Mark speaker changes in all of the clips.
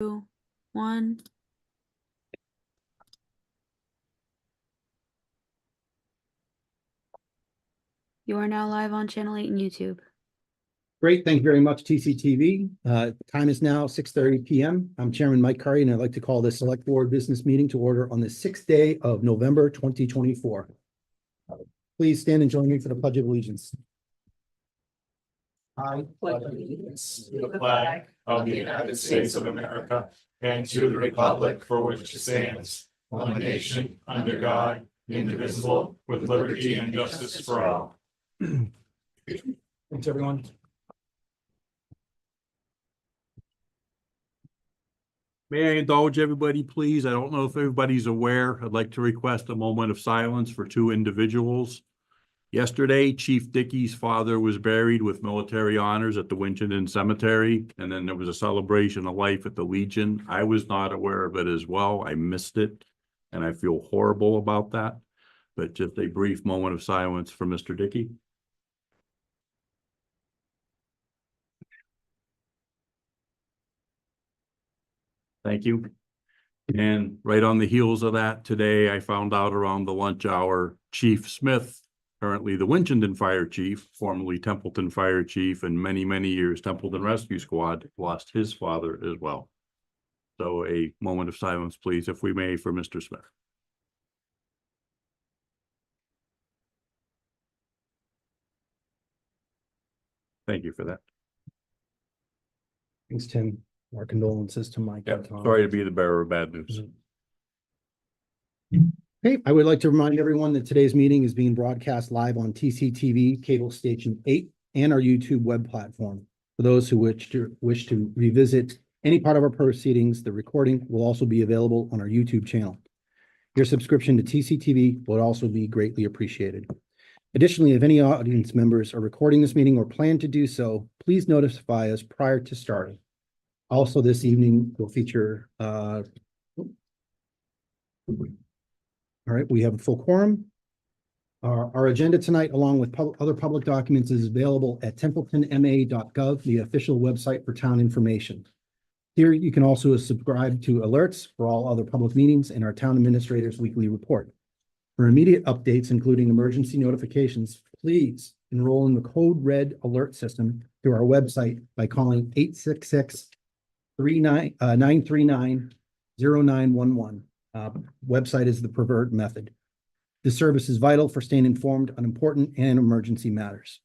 Speaker 1: 2, 1. You are now live on Channel 8 and YouTube.
Speaker 2: Great, thank you very much, TCTV. Time is now 6:30 p.m. I'm Chairman Mike Curry, and I'd like to call this Select Board Business Meeting to order on the 6th day of November 2024. Please stand and join me for the Pledge of Allegiance. I
Speaker 3: pledge allegiance to the flag of the United States of America and to the republic for which it stands, one nation, under God, indivisible, with liberty and justice for all.
Speaker 2: Thanks, everyone.
Speaker 4: May I indulge everybody, please? I don't know if everybody's aware. I'd like to request a moment of silence for two individuals. Yesterday, Chief Dickey's father was buried with military honors at the Winchendon Cemetery, and then there was a celebration of life at the Legion. I was not aware of it as well. I missed it, and I feel horrible about that. But just a brief moment of silence for Mr. Dickey. Thank you. And right on the heels of that, today I found out around the lunch hour, Chief Smith, currently the Winchendon Fire Chief, formerly Templeton Fire Chief, and many, many years Templeton Rescue Squad, lost his father as well. So a moment of silence, please, if we may, for Mr. Smith. Thank you for that.
Speaker 2: Thanks, Tim. Our condolences to Mike.
Speaker 4: Yeah, sorry to be the bearer of bad news.
Speaker 2: Hey, I would like to remind everyone that today's meeting is being broadcast live on TCTV, Cable Station 8, and our YouTube web platform. For those who wish to revisit any part of our proceedings, the recording will also be available on our YouTube channel. Your subscription to TCTV will also be greatly appreciated. Additionally, if any audience members are recording this meeting or plan to do so, please notify us prior to starting. Also, this evening will feature, all right, we have a full quorum. Our agenda tonight, along with other public documents, is available at templetonma.gov, the official website for town information. Here, you can also subscribe to alerts for all other public meetings and our town administrator's weekly report. For immediate updates, including emergency notifications, please enroll in the Code Red alert system through our website by calling 866-939-0911. Website is the preferred method. This service is vital for staying informed on important and emergency matters.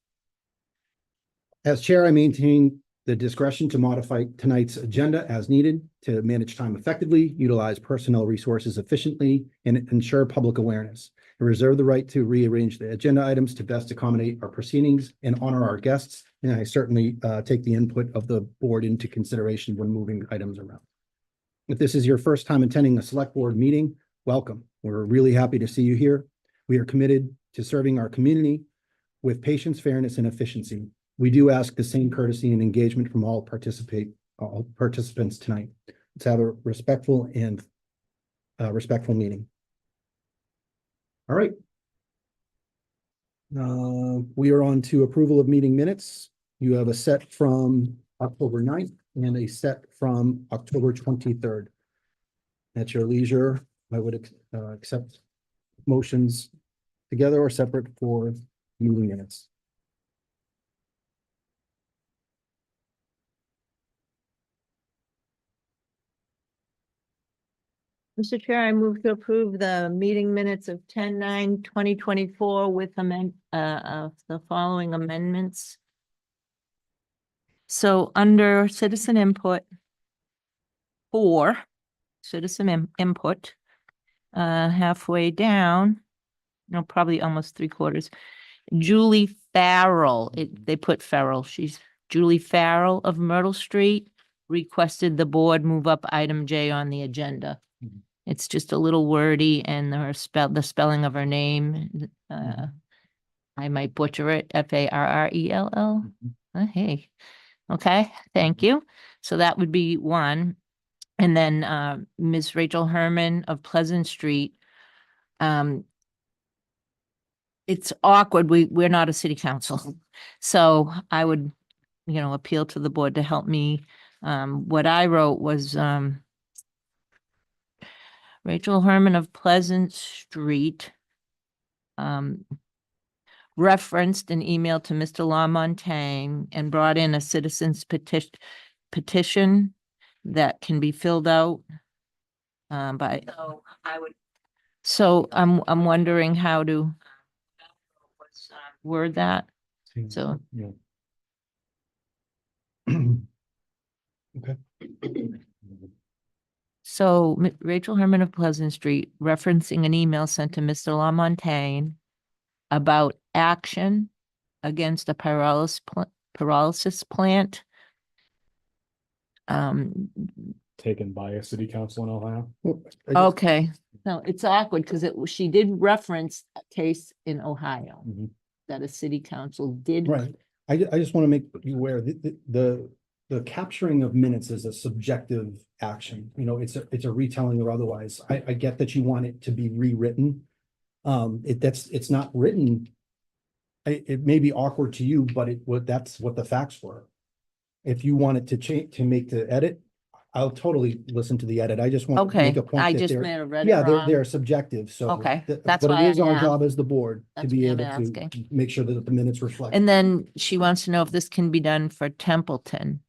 Speaker 2: As chair, I maintain the discretion to modify tonight's agenda as needed to manage time effectively, utilize personnel resources efficiently, and ensure public awareness. I reserve the right to rearrange the agenda items to best accommodate our proceedings and honor our guests. And I certainly take the input of the board into consideration when moving items around. If this is your first time attending a select board meeting, welcome. We're really happy to see you here. We are committed to serving our community with patience, fairness, and efficiency. We do ask the same courtesy and engagement from all participants tonight. Let's have a respectful meeting. All right. We are on to approval of meeting minutes. You have a set from October 9th and a set from October 23rd. At your leisure, I would accept motions together or separate for meeting minutes.
Speaker 5: Mr. Chair, I move to approve the meeting minutes of 10/9/2024 with the following amendments. So under citizen input, input, halfway down, no, probably almost 3/4. Julie Farrell, they put Farrell. She's Julie Farrell of Myrtle Street requested the board move up item J on the agenda. It's just a little wordy, and the spelling of her name, I might butcher it, Farrell. Hey, okay, thank you. So that would be one. And then Ms. Rachel Herman of Pleasant Street. It's awkward. We're not a city council. So I would, appeal to the board to help me What I wrote was, Rachel Herman of Pleasant Street referenced an email to Mr. LaMontagne and brought in a citizen's petition that can be filled out by, so I'm wondering how to word that. So
Speaker 2: Yeah. Okay.
Speaker 5: So Rachel Herman of Pleasant Street referencing an email sent to Mr. LaMontagne about action against a pyrolysis plant.
Speaker 3: Taken by a city council in Ohio.
Speaker 5: Okay, no, it's awkward because she did reference a case in Ohio
Speaker 3: Mhm.
Speaker 5: that a city council did.
Speaker 2: Right. I just want to make you aware that the capturing of minutes is a subjective action. You know, it's a retelling or otherwise. I get that you want it to be rewritten. It's not written. It may be awkward to you, but that's what the facts were. If you want it to change, to make the edit, I'll totally listen to the edit. I just want to
Speaker 5: Okay,
Speaker 2: make a point
Speaker 5: I
Speaker 2: that
Speaker 5: just
Speaker 2: they're,
Speaker 5: may have read it
Speaker 2: yeah,
Speaker 5: wrong.
Speaker 2: they're subjective, so.
Speaker 5: Okay,
Speaker 2: th-
Speaker 5: that's
Speaker 2: But
Speaker 5: why
Speaker 2: it is
Speaker 5: I
Speaker 2: our
Speaker 5: asked.
Speaker 2: job as the board to
Speaker 5: That's
Speaker 2: be
Speaker 5: why I'm
Speaker 2: able to
Speaker 5: asking.
Speaker 2: make sure that the minutes reflect.
Speaker 5: And then she wants to know if this can be done for Templeton.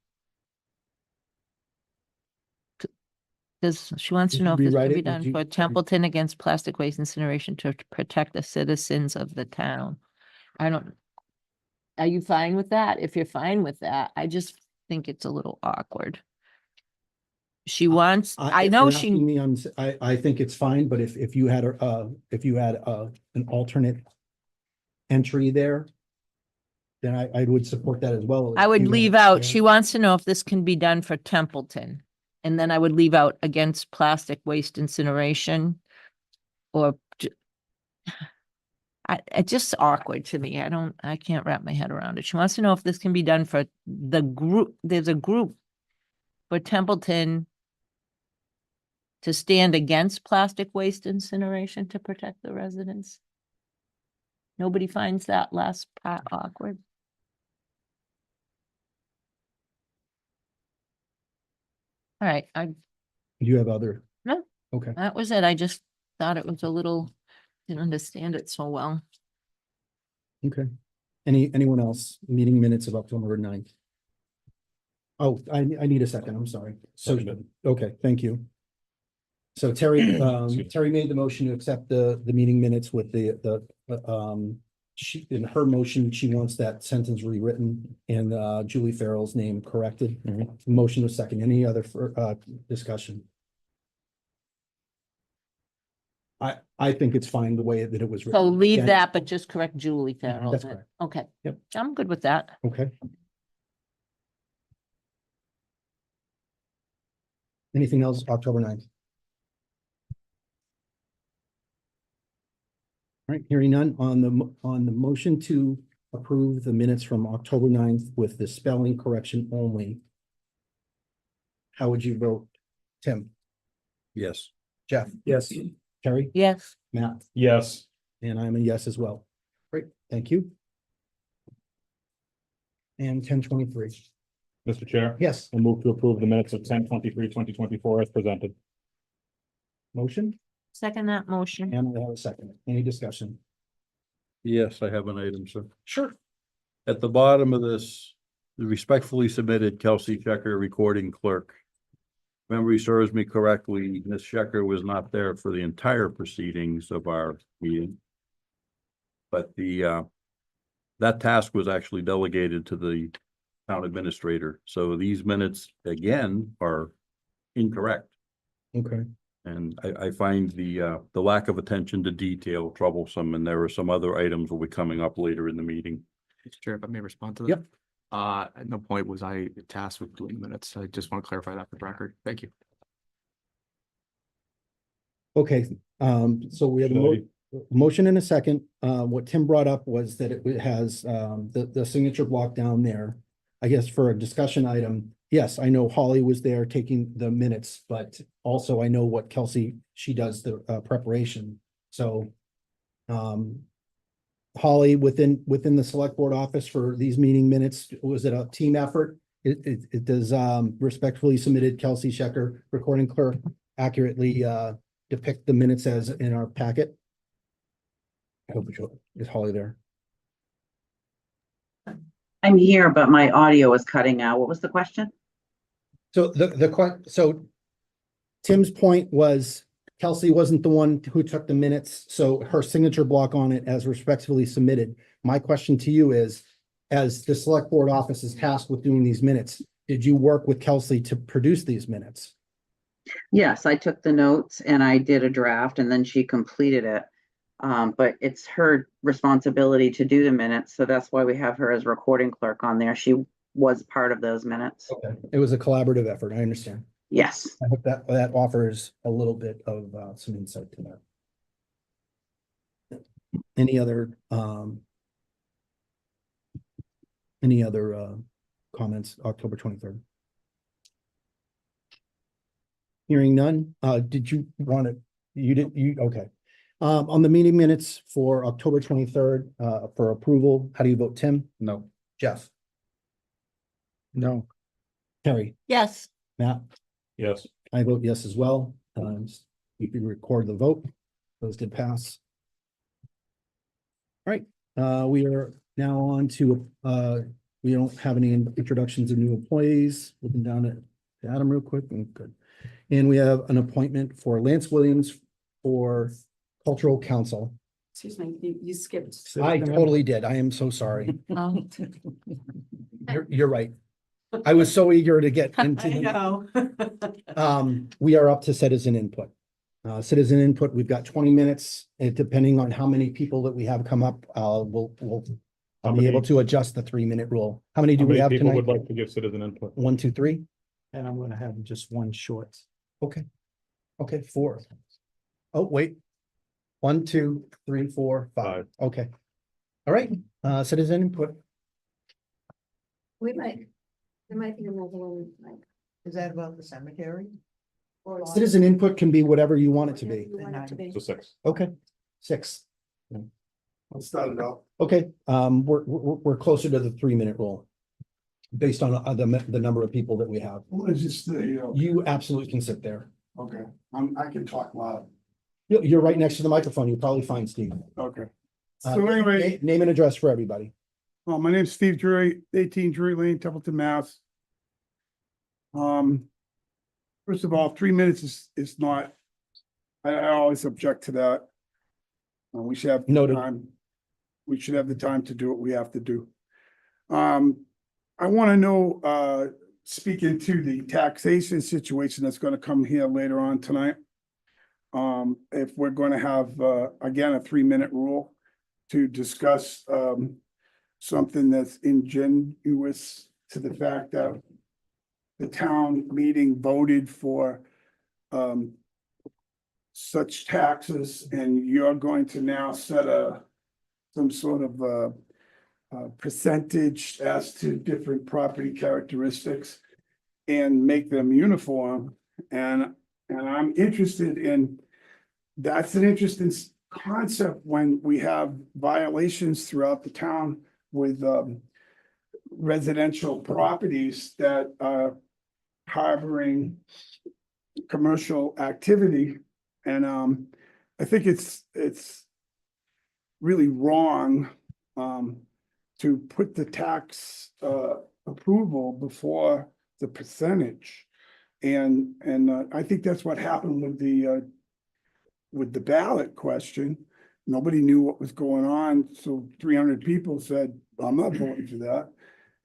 Speaker 5: She wants
Speaker 2: Did
Speaker 5: to know
Speaker 2: you
Speaker 5: if this
Speaker 2: rewrite
Speaker 5: can be
Speaker 2: it? Did
Speaker 5: done
Speaker 2: you-
Speaker 5: for Templeton against plastic waste incineration to protect the citizens of the town. Are you fine with that? If you're fine with that, I just think it's a little awkward. She wants, I
Speaker 2: if
Speaker 5: know
Speaker 2: you're
Speaker 5: she,
Speaker 2: asking me, I think it's fine, but if you had an alternate entry there, then I would support that as well.
Speaker 5: I would
Speaker 2: You know,
Speaker 5: leave out,
Speaker 2: yeah.
Speaker 5: she wants to know if this can be done for Templeton. And then I would leave out against plastic waste incineration or it's just awkward to me. I can't wrap my head around it. She wants to know if this can be done for the group. There's a group for Templeton to stand against plastic waste incineration to protect the residents. Nobody finds that last part awkward. All right,
Speaker 2: Do you have other?
Speaker 5: No.
Speaker 2: Okay,
Speaker 5: that was it. I just thought it was a little, didn't understand it so well.
Speaker 2: okay. Anyone else? Meeting minutes of October 9th. Oh, I need a second. I'm sorry. So,
Speaker 3: Second.
Speaker 2: okay, thank you. So Terry made the motion to accept the meeting minutes with she, in her motion, she wants that sentence rewritten and Julie Farrell's name corrected. Motion was second. Any other discussion? I think it's fine the way that it was
Speaker 5: So
Speaker 2: written.
Speaker 5: leave
Speaker 2: Yeah,
Speaker 5: that, but just correct Julie Farrell.
Speaker 2: That's correct.
Speaker 5: Okay.
Speaker 2: Yep.
Speaker 5: I'm good with that.
Speaker 2: Okay. Anything else, October 9th? All right, hearing none on the motion to approve the minutes from October 9th with the spelling correction only. How would you vote? Tim,
Speaker 4: Yes.
Speaker 2: Jeff?
Speaker 3: Yes.
Speaker 2: Terry?
Speaker 5: Yes.
Speaker 2: Matt?
Speaker 3: Yes.
Speaker 2: And I'm a yes as well. Great, thank you. And 10:23.
Speaker 3: Mr. Chair.
Speaker 2: Yes,
Speaker 3: I move to approve the minutes of 10/23/2024 as presented.
Speaker 2: motion,
Speaker 5: Second that motion.
Speaker 2: and I have a second. Any discussion?
Speaker 4: Yes, I have an item, sir.
Speaker 2: Sure.
Speaker 4: At the bottom of this, respectfully submitted Kelsey Checker, recording clerk. Memory serves me correctly, Ms. Checker was not there for the entire proceedings of our meeting. But that task was actually delegated to the town administrator. So these minutes, again, are incorrect.
Speaker 2: Okay,
Speaker 4: And I find the lack of attention to detail troublesome, and there are some other items will be coming up later in the meeting.
Speaker 6: Mr. Chair, if I may respond to that.
Speaker 2: Yep.
Speaker 6: At no point was I tasked with doing minutes. I just want to clarify that for the record. Thank you.
Speaker 2: okay, so we have a motion and a second. What Tim brought up was that it has the signature block down there. I guess for a discussion item, yes, I know Holly was there taking the minutes, but also I know what Kelsey, she does the preparation. So Holly, within the select board office for these meeting minutes, was it a team effort? It does, respectfully submitted Kelsey Shecker, recording clerk, accurately, depict the minutes as in our packet. I hope is Holly there?
Speaker 7: I'm here, but my audio is cutting out. What was the question?
Speaker 2: So so Tim's point was Kelsey wasn't the one who took the minutes, so her signature block on it as respectfully submitted. My question to you is, as the select board office is tasked with doing these minutes, did you work with Kelsey to produce these minutes?
Speaker 7: Yes, I took the notes and I did a draft and then she completed it. But it's her responsibility to do the minutes, so that's why we have her as recording clerk on there. She was part of those minutes.
Speaker 2: Okay. It was a collaborative effort, I understand.
Speaker 7: Yes.
Speaker 2: I hope that offers a little bit of some insight to that. Any other comments, October 23rd? Hearing none, did you want to, okay. On the meeting minutes for October 23rd, for approval, how do you vote, Tim?
Speaker 6: No.
Speaker 2: Jeff?
Speaker 6: No.
Speaker 2: Terry?
Speaker 5: Yes.
Speaker 2: Matt?
Speaker 4: Yes.
Speaker 2: I vote yes as well. You can record the vote. Those did pass. All right, we are now on to, we don't have any introductions of new employees. Looking down at Adam real quick, and good. And we have an appointment for Lance Williams for Cultural Council.
Speaker 8: Excuse me, you skipped.
Speaker 2: I totally did. I am so sorry.
Speaker 5: Oh,
Speaker 2: You're right. I was so eager to get into.
Speaker 8: I know.
Speaker 2: We are up to citizen input. Citizen input, we've got 20 minutes, and depending on how many people that we have come up, I'll be able to adjust the 3-minute rule. How many do we have
Speaker 4: People
Speaker 2: tonight?
Speaker 4: would like to give citizen input?
Speaker 2: 1, 2, 3?
Speaker 9: And I'm gonna have just one short.
Speaker 2: Okay. Okay, 4. Oh, wait. 1, 2, 3, 4, 5. Okay. All right, citizen input.
Speaker 8: There might be another one, like.
Speaker 9: Is that about the cemetery?
Speaker 8: or
Speaker 2: Citizen input can be whatever you want it to
Speaker 8: whatever
Speaker 2: be.
Speaker 8: you want it to be.
Speaker 4: So 6.
Speaker 2: Okay, 6.
Speaker 3: Let's start it out.
Speaker 2: Okay, we're closer to the 3-minute rule. Based on the number of people that we have.
Speaker 3: What is this,
Speaker 2: You absolutely can sit there.
Speaker 3: okay, I can talk loud.
Speaker 2: You're right next to the microphone. You're probably fine, Steve.
Speaker 3: Okay.
Speaker 2: Uh,
Speaker 3: So anyway,
Speaker 2: Name and address for everybody.
Speaker 3: my name's Steve Drury, 18 Drury Lane, Templeton, Mass. First of all, 3 minutes is not, I always object to that. We should have
Speaker 2: Noted.
Speaker 3: time. We should have the time to do what we have to do. I want to know, speaking to the taxation situation that's going to come here later on tonight. If we're going to have, again, a 3-minute rule to discuss, something that's ingenuous to the fact that the town meeting voted for, such taxes, and you're going to now set some sort of, percentage as to different property characteristics and make them uniform. And I'm interested in, that's an interesting concept when we have violations throughout the town with residential properties that are harboring commercial activity. And I think it's really wrong to put the tax approval before the percentage. And I think that's what happened with the ballot question. Nobody knew what was going on, so 300 people said, I'm not voting for that.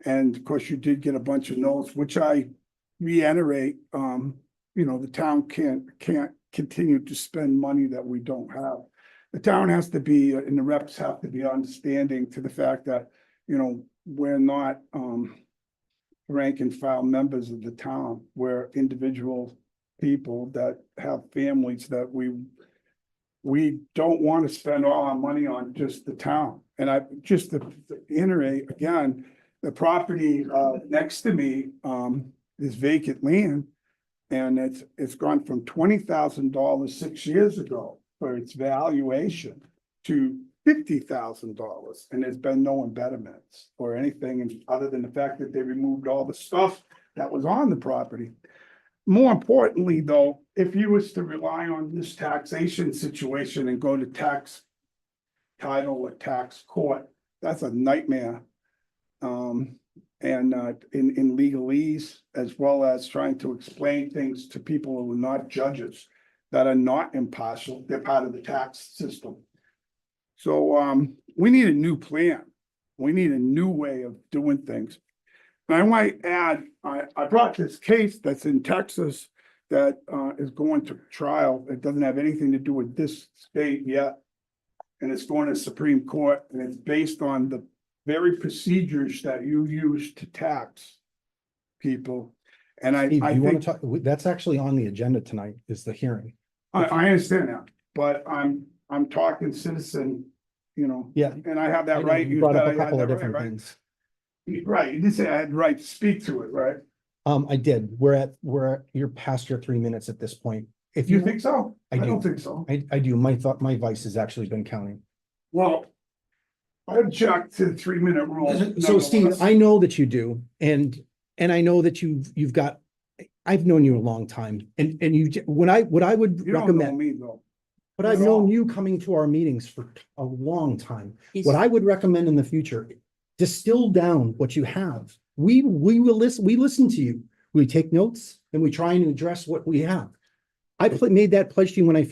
Speaker 3: And of course, you did get a bunch of no's, which I reiterate, the town can't continue to spend money that we don't have. The town has to be, and the reps have to be understanding to the fact that, we're not rank and file members of the town. We're individual people that have families that we don't want to spend all our money on just the town. And I just to iterate again, the property next to me is vacant land, and it's gone from $20,000 6 years ago for its valuation to
Speaker 10: $50,000 and there's been no embedments or anything, and other than the fact that they removed all the stuff that was on the property. More importantly, though, if you was to rely on this taxation situation and go to tax title or tax court, that's a nightmare. In legalese, as well as trying to explain things to people who are not judges, that are not impartial, they're part of the tax system. So, we need a new plan. We need a new way of doing things. And I might add, I brought this case that's in Texas that, is going to trial. It doesn't have anything to do with this state yet. And it's going to Supreme Court, and it's based on the very procedures that you use to tax people. And
Speaker 2: Steve,
Speaker 10: I
Speaker 2: you want
Speaker 10: think,
Speaker 2: to talk, that's actually on the agenda tonight, is the hearing.
Speaker 10: I understand that, but I'm talking citizen,
Speaker 2: Yeah.
Speaker 10: and I have
Speaker 2: I
Speaker 10: that
Speaker 2: know,
Speaker 10: right.
Speaker 2: you brought up
Speaker 10: said
Speaker 2: a
Speaker 10: I had
Speaker 2: couple of
Speaker 10: that right,
Speaker 2: different
Speaker 10: right?
Speaker 2: things.
Speaker 10: Right, you did say I had the right to speak to it, right?
Speaker 2: I did. You're past your 3 minutes at this point. If
Speaker 10: You
Speaker 2: you,
Speaker 10: think so?
Speaker 2: I do.
Speaker 10: don't think so.
Speaker 2: I do. My vice has actually been counting.
Speaker 10: Well, I object to the 3-minute rule.
Speaker 2: So Steve,
Speaker 10: nonetheless.
Speaker 2: I know that you do, and I know that you've got, I've known you a long time, and you, what I would
Speaker 10: You don't know
Speaker 2: recommend,
Speaker 10: me though.
Speaker 2: but I've
Speaker 10: at
Speaker 2: known
Speaker 10: all.
Speaker 2: you coming to our meetings for a long time.
Speaker 5: He's-
Speaker 2: What I would recommend in the future, distill down what you have. We will listen, we listen to you. We take notes and we try and address what we have. Made that pledge to you when I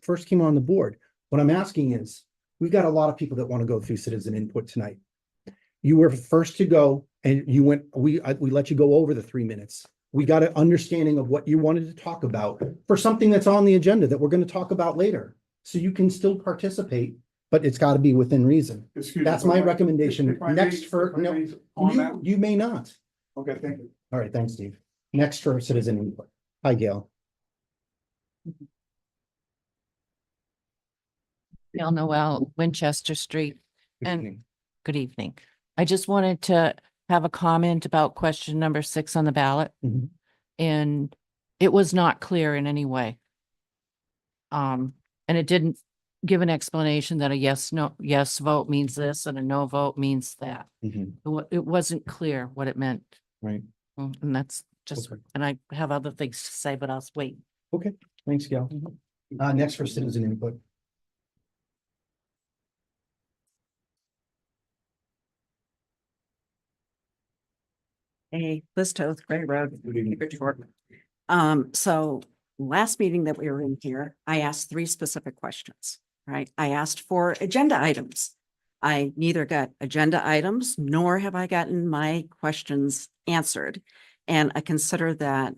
Speaker 2: first came on the board. What I'm asking is, we've got a lot of people that want to go through citizen input tonight. You were first to go and you went, we let you go over the 3 minutes. We got an understanding of what you wanted to talk about for something that's on the agenda that we're going to talk about later. So you can still participate, but it's got to be within reason.
Speaker 10: Excuse me,
Speaker 2: That's
Speaker 10: but
Speaker 2: my
Speaker 10: if
Speaker 2: recommendation.
Speaker 10: I
Speaker 2: Next
Speaker 10: may-
Speaker 2: for,
Speaker 10: if I
Speaker 2: no,
Speaker 10: may on that?
Speaker 2: you may not.
Speaker 10: Okay, thank you.
Speaker 2: All right, thanks, Steve. Next for citizen input. Hi, Gail.
Speaker 11: Gail Noel, Winchester Street.
Speaker 2: Good
Speaker 11: And-
Speaker 2: evening.
Speaker 11: Good evening. I just wanted to have a comment about question number 6 on the ballot.
Speaker 2: Mhm.
Speaker 11: And it was not clear in any way. And it didn't give an explanation that a yes vote means this and a no vote means that.
Speaker 2: Mhm.
Speaker 11: It wasn't clear what it meant.
Speaker 2: Right.
Speaker 11: And that's just,
Speaker 2: Okay.
Speaker 11: and I have other things to say, but I'll wait.
Speaker 2: Okay, thanks, Gail. Next for citizen input.
Speaker 12: Hey, Liz Toth, Gray Road.
Speaker 2: Good evening.
Speaker 12: Keep it short. So last meeting that we were in here, I asked 3 specific questions, right? I asked for agenda items. I neither got agenda items nor have I gotten my questions answered. And I consider that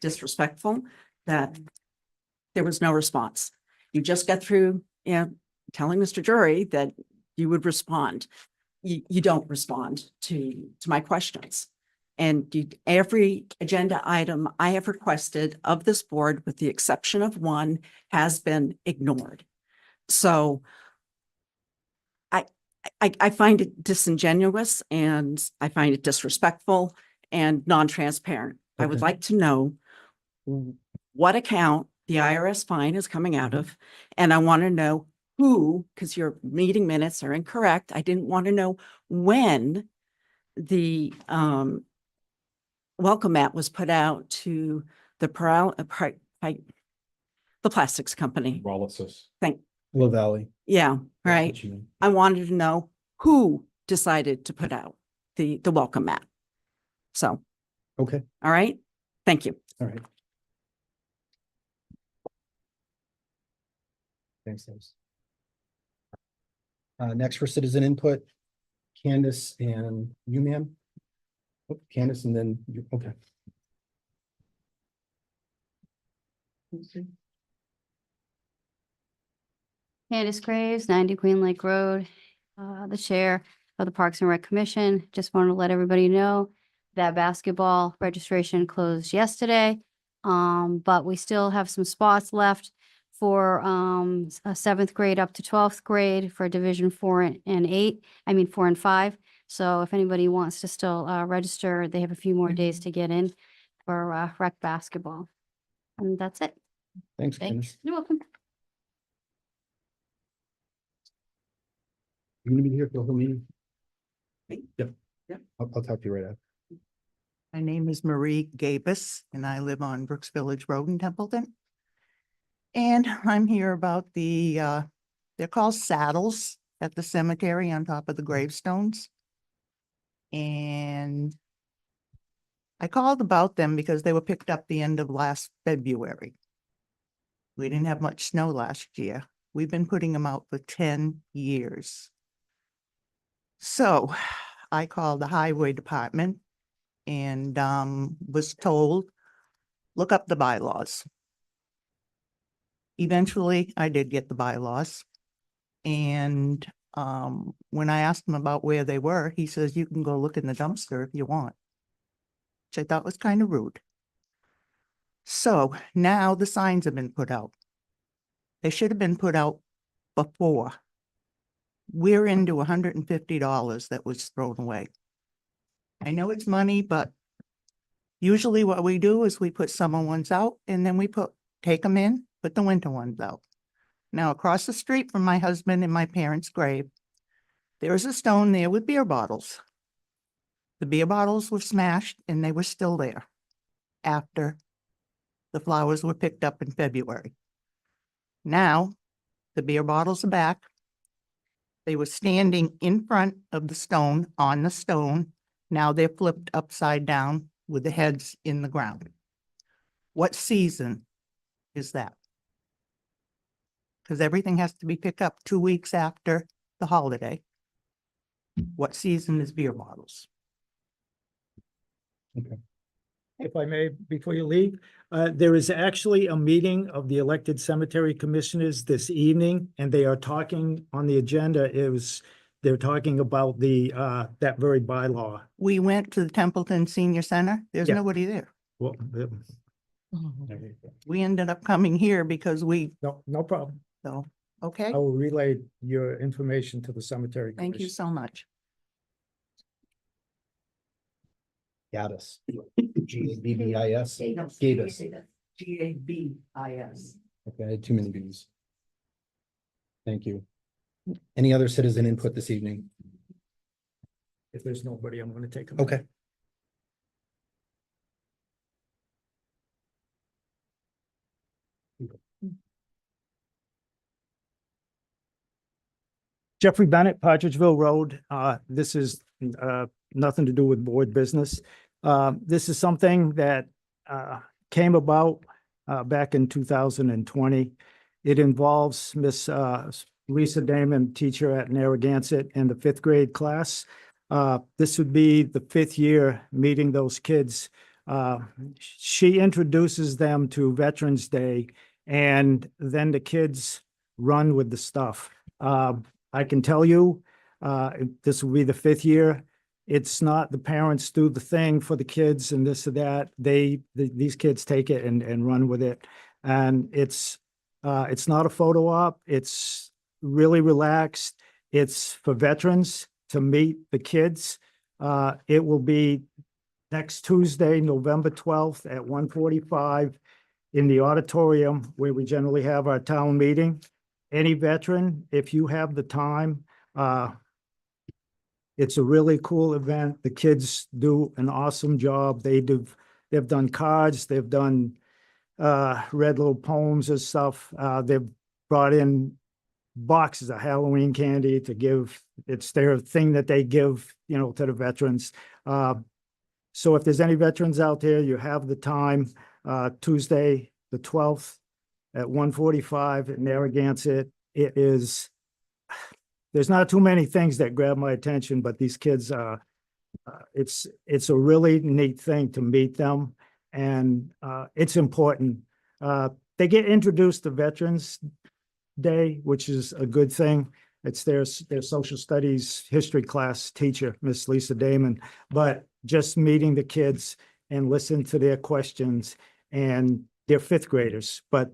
Speaker 12: disrespectful that there was no response. You just got through, telling Mr. Jury that you would respond. You don't respond to my questions. And every agenda item I have requested of this board, with the exception of one, has been ignored. So I find it disingenuous and I find it disrespectful and non-transparent. I would
Speaker 2: Okay.
Speaker 12: like to know what account the IRS fine is coming out of. And I want to know who, because your meeting minutes are incorrect. I didn't want to know when the welcome mat was put out to the plastics company.
Speaker 2: Low Valley.
Speaker 12: Yeah, right.
Speaker 2: What you mean.
Speaker 12: I wanted to know who decided to put out the welcome mat. So,
Speaker 2: Okay,
Speaker 12: all right, thank you.
Speaker 2: all right. Thanks, Liz. Next for citizen input, Candace and you, ma'am. Oh, Candace and then you, okay.
Speaker 1: Candace Graves, 90 Queen Lake Road, the chair of the Parks and Rec Commission. Just wanted to let everybody know that basketball registration closed yesterday. But we still have some spots left for a 7th grade up to 12th grade for Division 4 and 8, 4 and 5. So if anybody wants to still register, they have a few more days to get in for rec basketball. And that's it.
Speaker 2: Thanks,
Speaker 1: Thanks.
Speaker 2: Candace.
Speaker 1: You're welcome.
Speaker 2: You gonna be here for the whole meeting? Yep.
Speaker 12: Yep.
Speaker 2: I'll talk to you right after.
Speaker 9: My name is Marie Gabus and I live on Brooks Village Road in Templeton. And I'm here about they're called saddles at the cemetery on top of the gravestones. And I called about them because they were picked up the end of last February. We didn't have much snow last year. We've been putting them out for 10 years. So I called the highway department and was told, look up the bylaws. Eventually, I did get the bylaws. And when I asked him about where they were, he says, you can go look in the dumpster if you want, which I thought was kind of rude. So now the signs have been put out. They should have been put out before. We're into $150 that was thrown away. I know it's money, but usually what we do is we put summer ones out and then we take them in, put the winter ones out. Now, across the street from my husband and my parents' grave, there is a stone there with beer bottles. The beer bottles were smashed and they were still there after the flowers were picked up in February. Now, the beer bottles are back. They were standing in front of the stone, on the stone. Now they're flipped upside down with the heads in the ground. What season is that? Because everything has to be picked up 2 weeks after the holiday. What season is beer bottles? If I may, before you leave, there is actually a meeting of the elected cemetery commissioners this evening, and they are talking on the agenda. They're talking about that very bylaw.
Speaker 8: We went to the Templeton Senior Center. There's
Speaker 9: Yeah.
Speaker 8: nobody there.
Speaker 9: Well,
Speaker 8: We ended up coming here because
Speaker 9: no problem.
Speaker 8: so, okay,
Speaker 9: I will relay your information to the cemetery.
Speaker 8: thank you
Speaker 9: commission.
Speaker 8: so much.
Speaker 2: Gaddis. Gaddis. Gaddis.
Speaker 8: Gabis.
Speaker 2: Okay, I had too many B's. Thank you. Any other citizen input this evening?
Speaker 9: If there's nobody, I'm going to take them.
Speaker 2: Okay.
Speaker 9: Jeffrey Bennett, Partridgeville Road. This is nothing to do with board business. This is something that came about back in 2020. It involves Miss Lisa Damon, teacher at Narragansett, in the 5th grade class. This would be the 5th year meeting those kids. She introduces them to Veterans Day, and then the kids run with the stuff. I can tell you, this will be the 5th year. It's not the parents do the thing for the kids and this or that. These kids take it and run with it. And it's not a photo op. It's really relaxed. It's for veterans to meet the kids. It will be next Tuesday, November 12th at 1:45 in the auditorium where we generally have our town meeting. Any veteran, if you have the time, it's a really cool event. The kids do an awesome job. They've done cards, they've done read little poems and stuff. They've brought in boxes of Halloween candy to give. It's their thing that they give, to the veterans. So if there's any veterans out there, you have the time, Tuesday, the 12th at 1:45 at Narragansett. There's not too many things that grab my attention, but these kids, it's a really neat thing to meet them, and it's important. They get introduced to Veterans Day, which is a good thing. It's their social studies history class teacher, Miss Lisa Damon, but just meeting the kids and listen to their questions, and they're 5th graders, but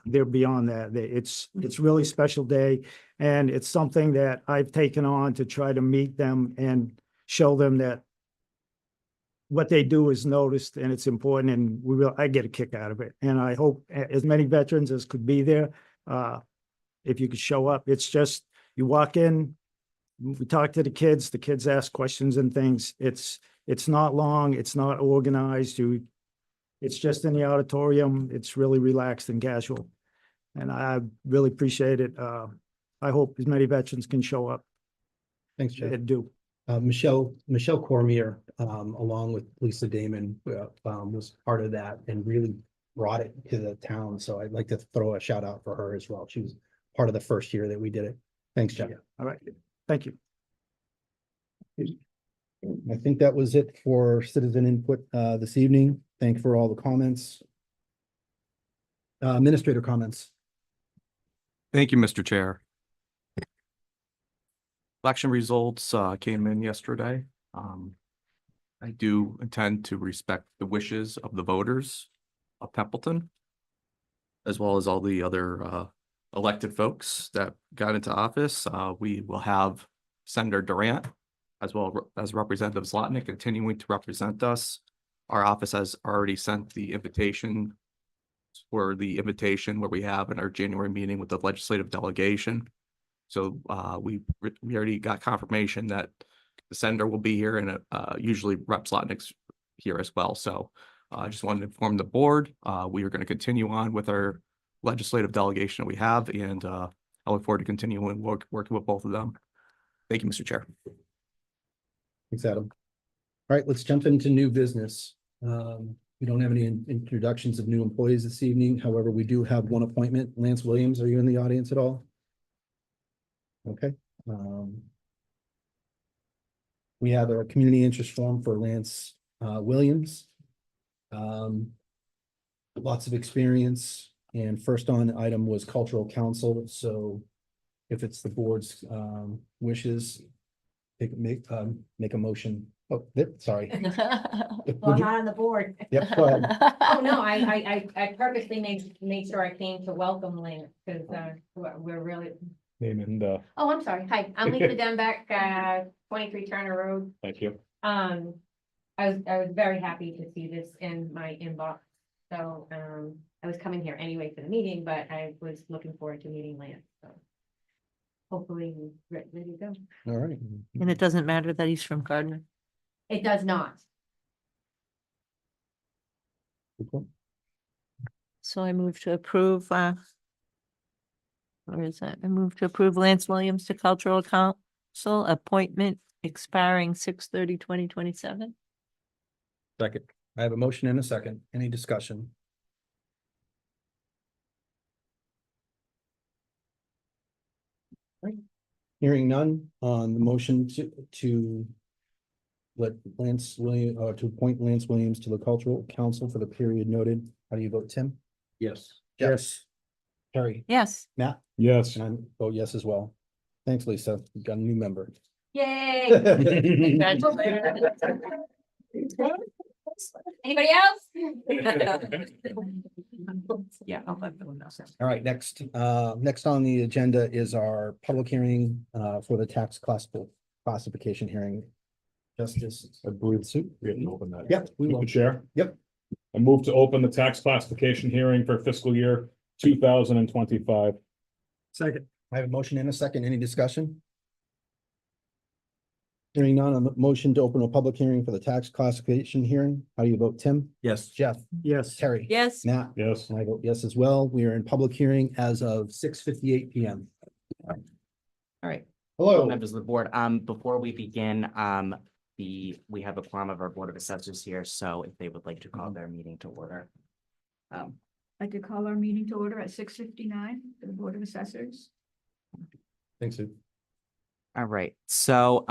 Speaker 9: they're beyond that. It's really special day, and it's something that I've taken on to try to meet them and show them that what they do is noticed and it's important, and I get a kick out of it. And I hope as many veterans as could be there, if you could show up. It's just, you walk in, we talk to the kids ask questions and things. It's not long, it's not organized. It's just in the auditorium. It's really relaxed and casual. And I really appreciate it. I hope as many veterans can show up
Speaker 2: Thanks, Jeff.
Speaker 9: and do.
Speaker 2: Michelle Cormier, along with Lisa Damon, was part of that and really brought it to the town. So I'd like to throw a shout out for her as well. She was part of the first year that we did it. Thanks, Jeff.
Speaker 9: All right. Thank you.
Speaker 2: I think that was it for citizen input this evening. Thank you for all the comments. Administrator comments.
Speaker 6: Thank you, Mr. Chair. Election results came in yesterday. I do intend to respect the wishes of the voters of Templeton, as well as all the other elected folks that got into office. We will have Senator Durant as well as Representative Zlotnick continuing to represent us. Our office has already sent the invitation where we have in our January meeting with the legislative delegation. So we already got confirmation that the senator will be here, and usually Rep. Zlotnick's here as well. So I just wanted to inform the board. We are going to continue on with our legislative delegation that we have, and I look forward to continuing working with both of them. Thank you, Mr. Chair.
Speaker 2: Thanks, Adam. All right, let's jump into new business. We don't have any introductions of new employees this evening. However, we do have one appointment. Lance Williams, are you in the audience at all? Okay. We have a community interest form for Lance Williams. Lots of experience, and first on item was cultural council. So if it's the board's wishes, make a motion. Oh, sorry.
Speaker 13: Well,
Speaker 2: Would
Speaker 13: I'm
Speaker 2: you-
Speaker 13: not on the board.
Speaker 2: Yep, go ahead.
Speaker 13: Oh, no, I purposely made sure I came to welcome Lance, because, we're really,
Speaker 3: Name and,
Speaker 13: oh, I'm sorry. Hi, I'm Lisa Dembeck, 23 Turner Road.
Speaker 3: thank you.
Speaker 13: I was very happy to see this in my inbox. So, I was coming here anyway for the meeting, but I was looking forward to meeting Lance, so. Hopefully, we're ready to go.
Speaker 2: All right.
Speaker 5: And it doesn't matter that he's from Gardner.
Speaker 13: It does not.
Speaker 5: So I move to approve, where is that? I move to approve Lance Williams to Cultural Council appointment expiring 6/30/2027.
Speaker 2: Second. I have a motion and a second. Any discussion? Right. Hearing none on the motion to let Lance Williams, to appoint Lance Williams to the Cultural Council for the period noted. How do you vote, Tim?
Speaker 4: Yes.
Speaker 2: Jeff?
Speaker 9: Yes.
Speaker 2: Terry?
Speaker 5: Yes.
Speaker 2: Matt?
Speaker 3: Yes.
Speaker 2: And I vote yes as well. Thanks, Lisa. We've got a new member.
Speaker 13: Yay! Anybody else?
Speaker 5: Yeah, I'll let everyone else.
Speaker 2: All right, next on the agenda is our public hearing for the tax classification hearing. Justice.
Speaker 3: I believe we have to open that.
Speaker 2: Yep, we will.
Speaker 3: Mr. Chair?
Speaker 2: Yep.
Speaker 3: I move to open the tax classification hearing for fiscal year 2025.
Speaker 9: Second.
Speaker 2: I have a motion and a second. Any discussion? Hearing none on the motion to open a public hearing for the tax classification hearing. How do you vote, Tim?
Speaker 4: Yes.
Speaker 2: Jeff?
Speaker 9: Yes.
Speaker 2: Terry?
Speaker 5: Yes.
Speaker 2: Matt?
Speaker 3: Yes.
Speaker 2: And I vote yes as well. We are in public hearing as of 6:58 PM.
Speaker 14: All right.
Speaker 2: Hello.
Speaker 14: Members of the board, before we begin, we have a quorum of our Board of Assessors here, so if they would like to call their meeting to order.
Speaker 13: I'd like to call our meeting to order at 6:59 for the Board of Assessors.
Speaker 2: Thanks, Sue.
Speaker 14: All right, so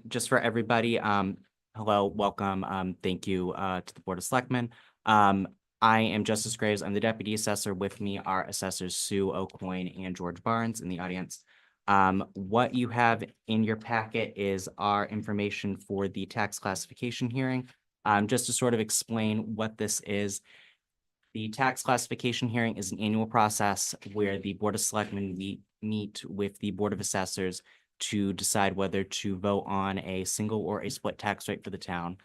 Speaker 14: just for everybody, hello, welcome, thank you to the Board of Selectmen. I am Justice Graves. I'm the Deputy Assessor. With me are Assessors Sue O'Coin and George Barnes in the audience. What you have in your packet is our information for the tax classification hearing. Just to sort of explain what this is. The tax classification hearing is an annual process where the Board of Selectmen meet with the Board of Assessors to decide whether to vote on a single or a split tax rate for the town.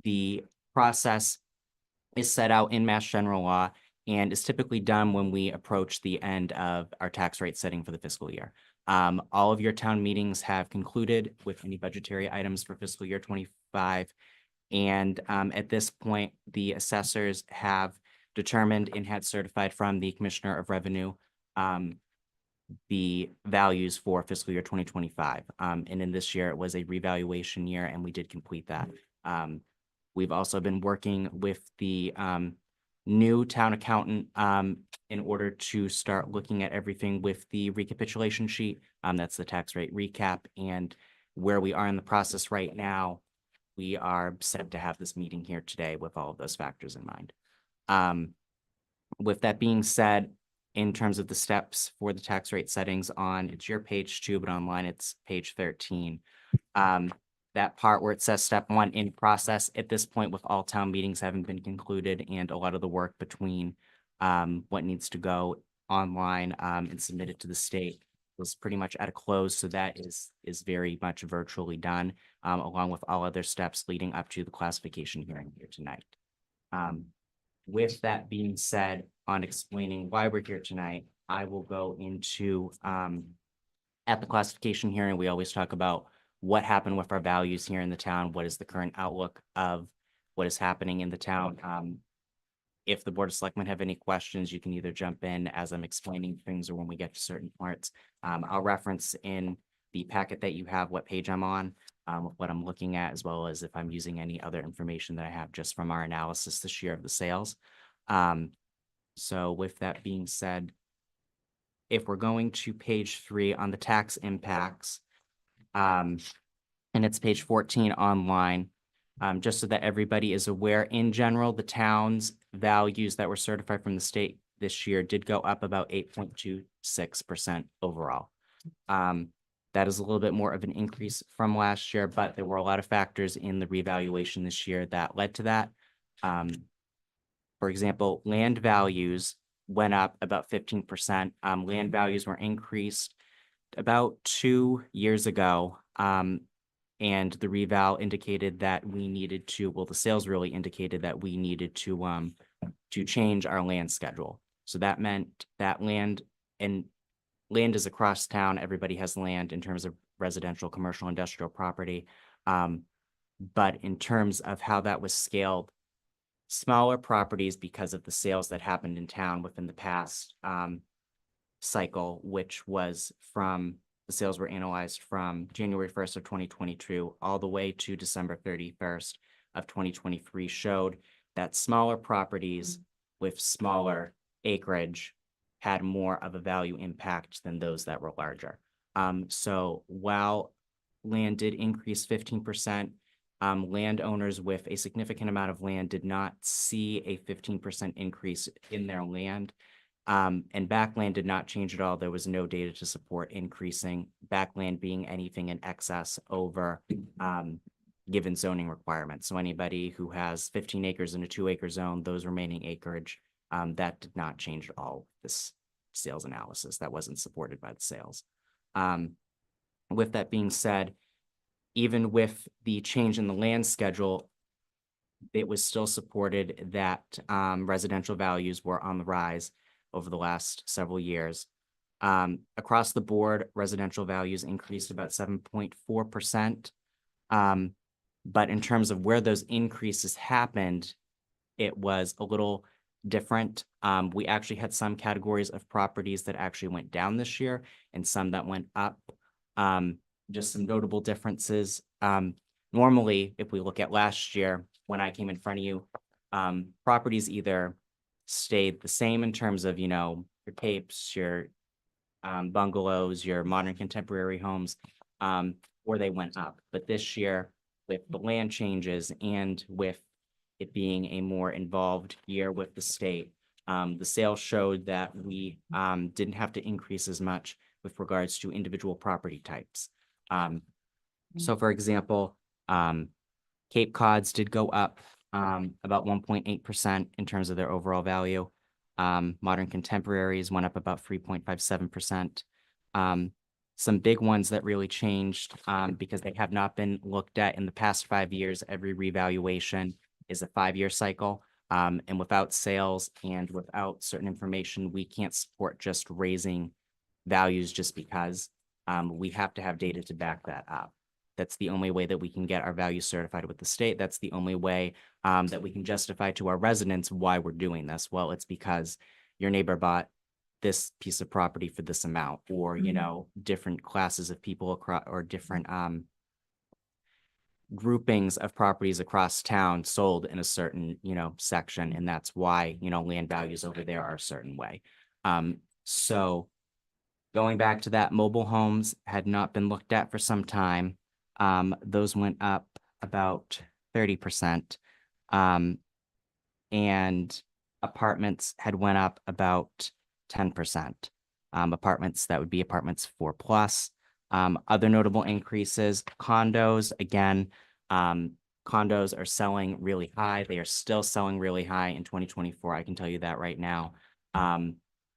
Speaker 14: The process is set out in Mass General Law and is typically done when we approach the end of our tax rate setting for the fiscal year. All of your town meetings have concluded with any budgetary items for fiscal year 25. And at this point, the assessors have determined and had certified from the Commissioner of Revenue the values for fiscal year 2025. And in this year, it was a revaluation year, and we did complete that. We've also been working with the new town accountant in order to start looking at everything with the recapitulation sheet. That's the tax rate recap, and where we are in the process right now, we are set to have this meeting here today with all of those factors in mind. With that being said, in terms of the steps for the tax rate settings it's your page 2, but online it's page 13. That part where it says step 1 in process at this point, with all town meetings having been concluded and a lot of the work between what needs to go online and submitted to the state was pretty much at a close. So that is very much virtually done, along with all other steps leading up to the classification hearing here tonight. With that being said, on explaining why we're here tonight, I will go into at the classification hearing, we always talk about what happened with our values here in the town, what is the current outlook of what is happening in the town. If the Board of Selectmen have any questions, you can either jump in as I'm explaining things or when we get to certain parts. I'll reference in the packet that you have what page I'm on, what I'm looking at, as well as if I'm using any other information that I have just from our analysis this year of the sales. So with that being said, if we're going to page 3 on the tax impacts, and it's page 14 online, just so that everybody is aware, in general, the town's values that were certified from the state this year did go up about 8.26% overall. That is a little bit more of an increase from last year, but there were a lot of factors in the revaluation this year that led to that. For example, land values went up about 15%. Land values were increased about 2 years ago. And the reval indicated that we needed to, well, the sales really indicated that we needed to change our land schedule. So that meant that land is across town. Everybody has land in terms of residential, commercial, industrial property. But in terms of how that was scaled, smaller properties, because of the sales that happened in town within the past cycle, which was from the sales were analyzed from January 1st of 2022 all the way to December 31st of 2023, showed that smaller properties with smaller acreage had more of a value impact than those that were larger. So while land did increase 15%, landowners with a significant amount of land did not see a 15% increase in their land. And backland did not change at all. There was no data to support increasing backland being anything in excess over given zoning requirements. So anybody who has 15 acres in a 2-acre zone, those remaining acreage, that did not change at all. This sales analysis that wasn't supported by the sales. With that being said, even with the change in the land schedule, it was still supported that residential values were on the rise over the last several years. Across the board, residential values increased about 7.4%. But in terms of where those increases happened, it was a little different. We actually had some categories of properties that actually went down this year and some that went up. Just some notable differences. Normally, if we look at last year, when I came in front of you, properties either stayed the same in terms of, your capes, your bungalows, your modern contemporary homes, or they went up. But this year, with the land changes and with it being a more involved year with the state, the sales showed that we didn't have to increase as much with regards to individual property types. So for example, Cape Cods did go up about 1.8% in terms of their overall value. Modern contemporaries went up about 3.57%. Some big ones that really changed because they have not been looked at in the past 5 years. Every revaluation is a 5-year cycle. And without sales and without certain information, we can't support just raising values just because. We have to have data to back that up. That's the only way that we can get our values certified with the state. That's the only way that we can justify to our residents why we're doing this. Well, it's because your neighbor bought this piece of property for this amount, or, you know, different classes of people across, or different groupings of properties across town sold in a certain, you know, section. And that's why, you know, land values over there are a certain way. So going back to that, mobile homes had not been looked at for some time. Those went up about 30%. And apartments had went up about 10%. Apartments, that would be apartments 4+. Other notable increases, condos, again, condos are selling really high. They are still selling really high in 2024. I can tell you that right now.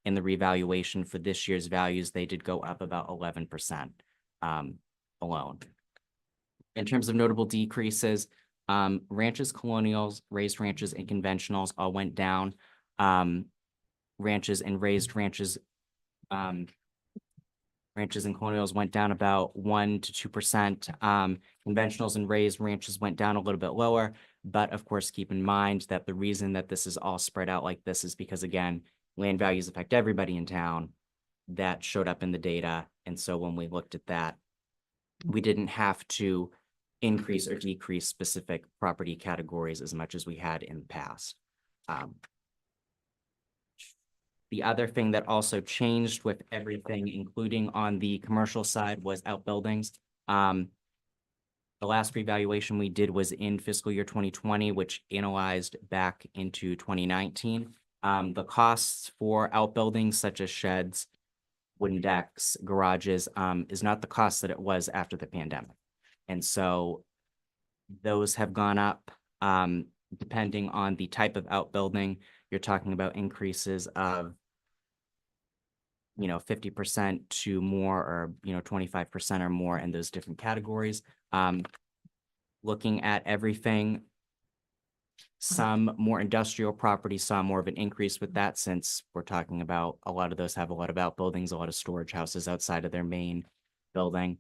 Speaker 14: In the revaluation for this year's values, they did go up about 11% alone. In terms of notable decreases, ranches, colonials, raised ranches, and conventionals all went down. Ranches and raised ranches, ranches and colonials went down about 1 to 2%. Conventionals and raised ranches went down a little bit lower. But of course, keep in mind that the reason that this is all spread out like this is because, again, land values affect everybody in town. That showed up in the data. And so when we looked at that, we didn't have to increase or decrease specific property categories as much as we had in the past. The other thing that also changed with everything, including on the commercial side, was outbuildings. The last revaluation we did was in fiscal year 2020, which analyzed back into 2019. The costs for outbuildings such as sheds, wooden decks, garages, is not the cost that it was after the pandemic. And so those have gone up, depending on the type of outbuilding. You're talking about increases of, you know, 50% to more, or, you know, 25% or more in those different categories. Looking at everything, some more industrial properties saw more of an increase with that, since we're talking about a lot of those have a lot of outbuildings, a lot of storage houses outside of their main building.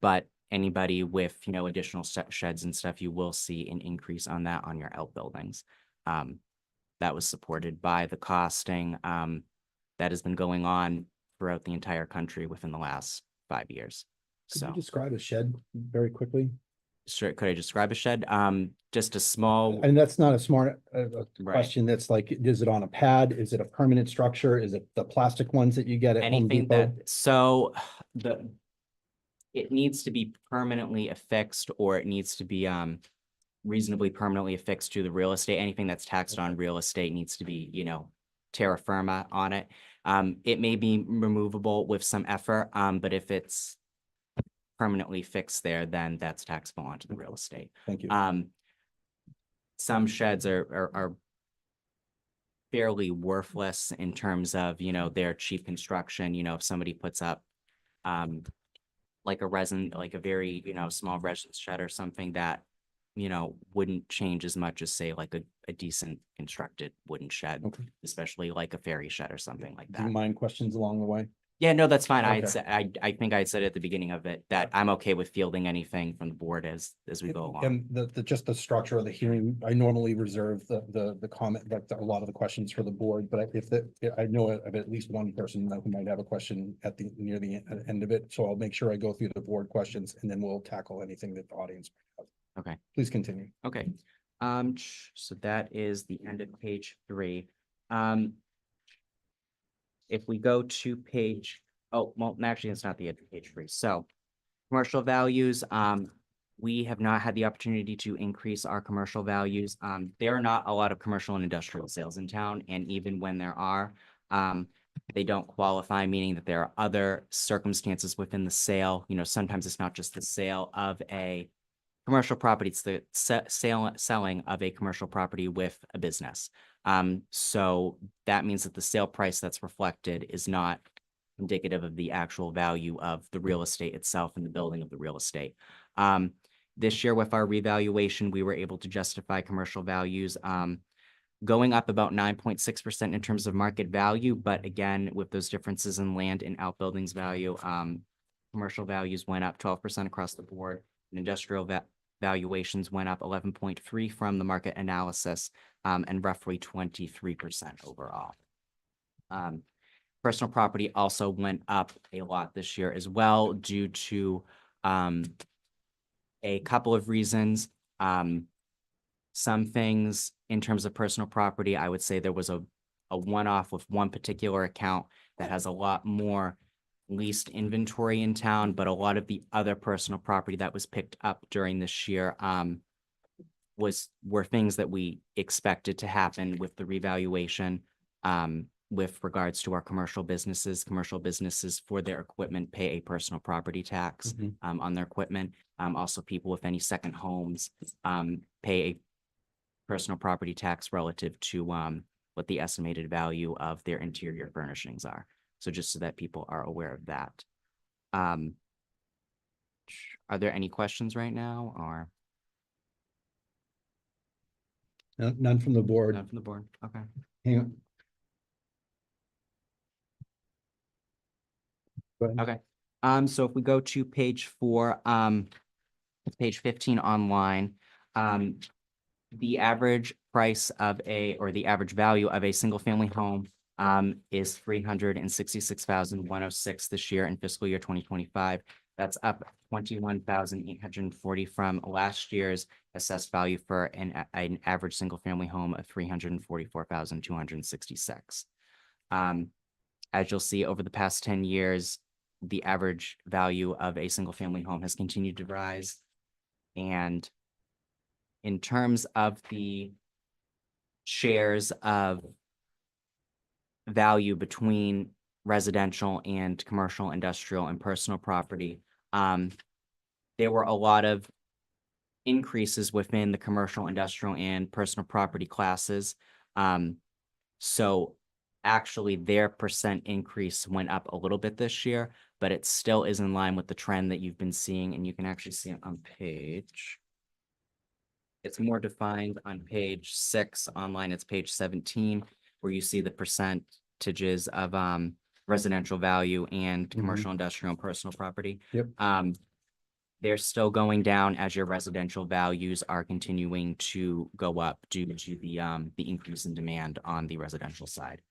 Speaker 14: But anybody with, you know, additional sheds and stuff, you will see an increase on that on your outbuildings. That was supported by the costing that has been going on throughout the entire country within the last 5 years.
Speaker 2: Could
Speaker 14: So
Speaker 2: you describe a shed very quickly?
Speaker 14: sure, could I describe a shed? Just a small,
Speaker 2: And that's not a smart
Speaker 14: Right.
Speaker 2: question. That's like, is it on a pad? Is it a permanent structure? Is it the plastic ones that you get at Home
Speaker 14: anything
Speaker 2: Depot?
Speaker 14: that, so it needs to be permanently affixed, or it needs to be reasonably permanently affixed to the real estate. Anything that's taxed on real estate needs to be, you know, terra firma on it. It may be removable with some effort, but if it's permanently fixed there, then that's taxable onto the real estate.
Speaker 2: Thank you.
Speaker 14: Some sheds are fairly worthless in terms of, you know, their cheap construction. You know, if somebody puts up like a very, you know, small resin shed or something that, you know, wouldn't change as much as, say, like a decent constructed wooden shed,
Speaker 2: Okay.
Speaker 14: especially like a ferry shed or something like
Speaker 2: Do you
Speaker 14: that.
Speaker 2: mind questions along the way?
Speaker 14: Yeah, no, that's fine. I had
Speaker 2: Okay.
Speaker 14: said, I think I had said at the beginning of it that I'm okay with fielding anything from the board as we go along.
Speaker 2: And just the structure of the hearing, I normally reserve the comment, like a lot of the questions for the board, but I know of at least one person who might have a question near the end of it, so I'll make sure I go through the board questions and then we'll tackle anything that the audience might have.
Speaker 14: Okay.
Speaker 2: Please continue.
Speaker 14: Okay. So that is the end of page 3. If we go to page, oh, well, actually, it's not the end of page 3. So commercial values, we have not had the opportunity to increase our commercial values. There are not a lot of commercial and industrial sales in town, and even when there are, they don't qualify, meaning that there are other circumstances within the sale. You know, sometimes it's not just the sale of a commercial property, it's the selling of a commercial property with a business. So that means that the sale price that's reflected is not indicative of the actual value of the real estate itself and the building of the real estate. This year with our revaluation, we were able to justify commercial values going up about 9.6% in terms of market value, but again, with those differences in land and outbuildings value, commercial values went up 12% across the board, and industrial valuations went up 11.3 from the market analysis, and roughly 23% overall. Personal property also went up a lot this year as well due to a couple of reasons. Some things in terms of personal property, I would say there was a one-off with one particular account that has a lot more leased inventory in town, but a lot of the other personal property that was picked up during this year were things that we expected to happen with the revaluation. With regards to our commercial businesses for their equipment pay a personal property tax on their equipment. Also, people with any second homes pay a personal property tax relative to what the estimated value of their interior furnishings are. So just so that people are aware of that. Are there any questions right now, or?
Speaker 2: None from the board.
Speaker 14: None from the board, okay.
Speaker 2: Hang on. Go ahead.
Speaker 14: Okay, so if we go to page 4, page 15 online, the average price of the average value of a single family home is $366,106 this year in fiscal year 2025. That's up $21,840 from last year's assessed value for an average single family home of $344,266. As you'll see, over the past 10 years, the average value of a single family home has continued to rise. And in terms of the shares of value between residential and commercial, industrial, and personal property, there were a lot of increases within the commercial, industrial, and personal property classes. So actually their percent increase went up a little bit this year, but it still is in line with the trend that you've been seeing, and you can actually see it on page. It's more defined on page 6 online. It's page 17, where you see the percentages of residential value and commercial, industrial, and personal property.
Speaker 2: Yep.
Speaker 14: They're still going down as your residential values are continuing to go up due to the increase in demand on the residential side.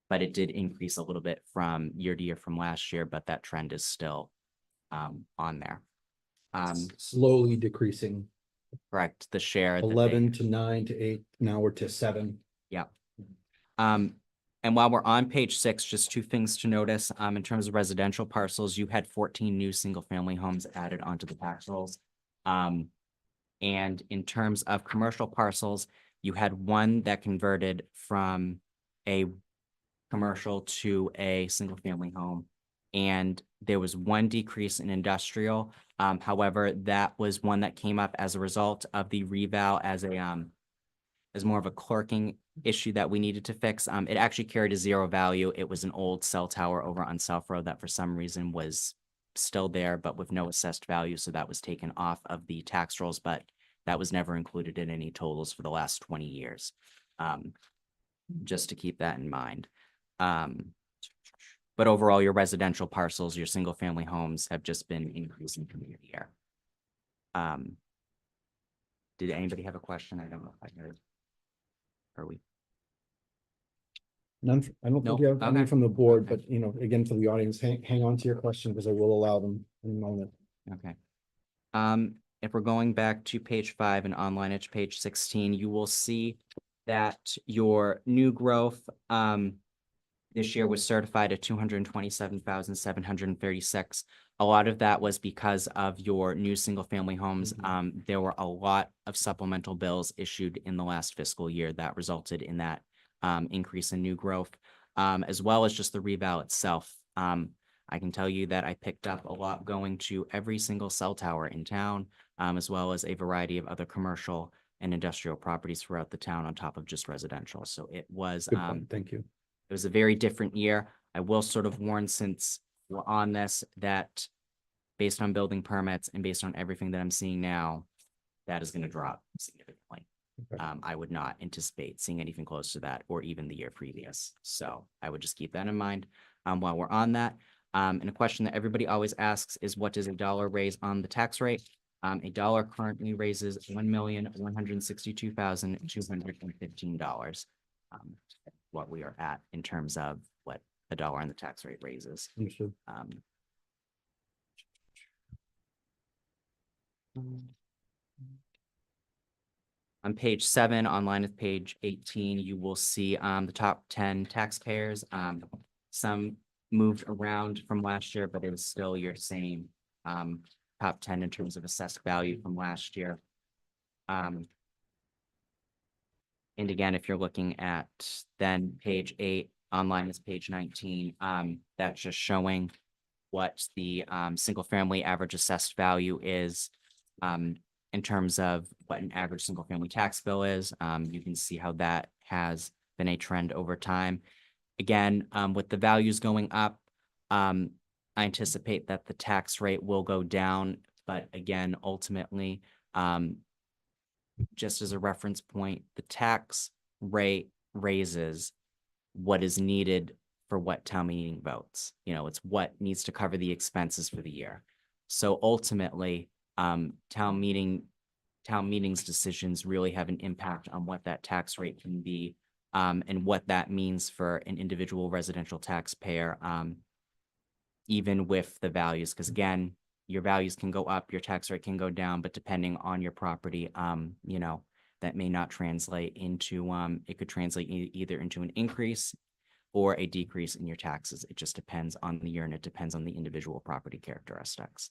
Speaker 14: But it did increase a little bit from year to year from last year, but that trend is still on there.
Speaker 2: Slowly decreasing.
Speaker 14: Correct, the share.
Speaker 2: 11 to 9 to 8, now we're to 7.
Speaker 14: Yeah. And while we're on page 6, just 2 things to notice. In terms of residential parcels, you had 14 new single-family homes added onto the tax rolls. And in terms of commercial parcels, you had 1 that converted from a commercial to a single-family home. And there was 1 decrease in industrial. However, that was 1 that came up as a result of the reval as more of a clerking issue that we needed to fix. It actually carried a 0 value. It was an old cell tower over on South Road that for some reason was still there, but with no assessed value. So that was taken off of the tax rolls, but that was never included in any totals for the last 20 years. Just to keep that in mind. But overall, your residential parcels, your single family homes have just been increasing from year to year. Did anybody have a question? I don't know if I heard. Are we?
Speaker 2: None, I don't think
Speaker 14: Nope.
Speaker 2: you have any
Speaker 14: Okay.
Speaker 2: from the board,
Speaker 14: Okay.
Speaker 2: but again, for the audience, hang on to your question because I will allow them in a moment.
Speaker 14: Okay. If we're going back to page 5 and online at page 16, you will see that your new growth this year was certified at 227,736. A lot of that was because of your new single-family homes. There were a lot of supplemental bills issued in the last fiscal year that resulted in that increase in new growth, as well as just the reval itself. I can tell you that I picked up a lot going to every single cell tower in town, as well as a variety of other commercial and industrial properties throughout the town on top of just residential. So it was,
Speaker 2: Good point. Thank you.
Speaker 14: it was a very different year. I will sort of warn, since we're on this, that based on building permits and based on everything that I'm seeing now, that is going to drop significantly. I would not anticipate seeing anything close to that or even the year previous. So I would just keep that in mind while we're on that. And a question that everybody always asks is, what does a dollar raise on the tax rate? A dollar currently raises $1,162,215. What we are at in terms of what a dollar on the tax rate raises.
Speaker 2: Understood.
Speaker 14: On page 7, online with page 18, you will see the top 10 taxpayers. Some moved around from last year, but it was still your same top 10 in terms of assessed value from last year. And again, if you're looking at then page 8, online is page 19, that's just showing what the single family average assessed value is in terms of what an average single family tax bill is. You can see how that has been a trend over time. Again, with the values going up, I anticipate that the tax rate will go down, but again, ultimately, just as a reference point, the tax rate raises what is needed for what town meeting votes. You know, it's what needs to cover the expenses for the year. So ultimately, town meeting's decisions really have an impact on what that tax rate can be, and what that means for an individual residential taxpayer, even with the values, because again, your values can go up, your tax rate can go down, but depending on your property, you know, that may not translate into, it could translate either into an increase or a decrease in your taxes. It just depends on the year and it depends on the individual property characteristics.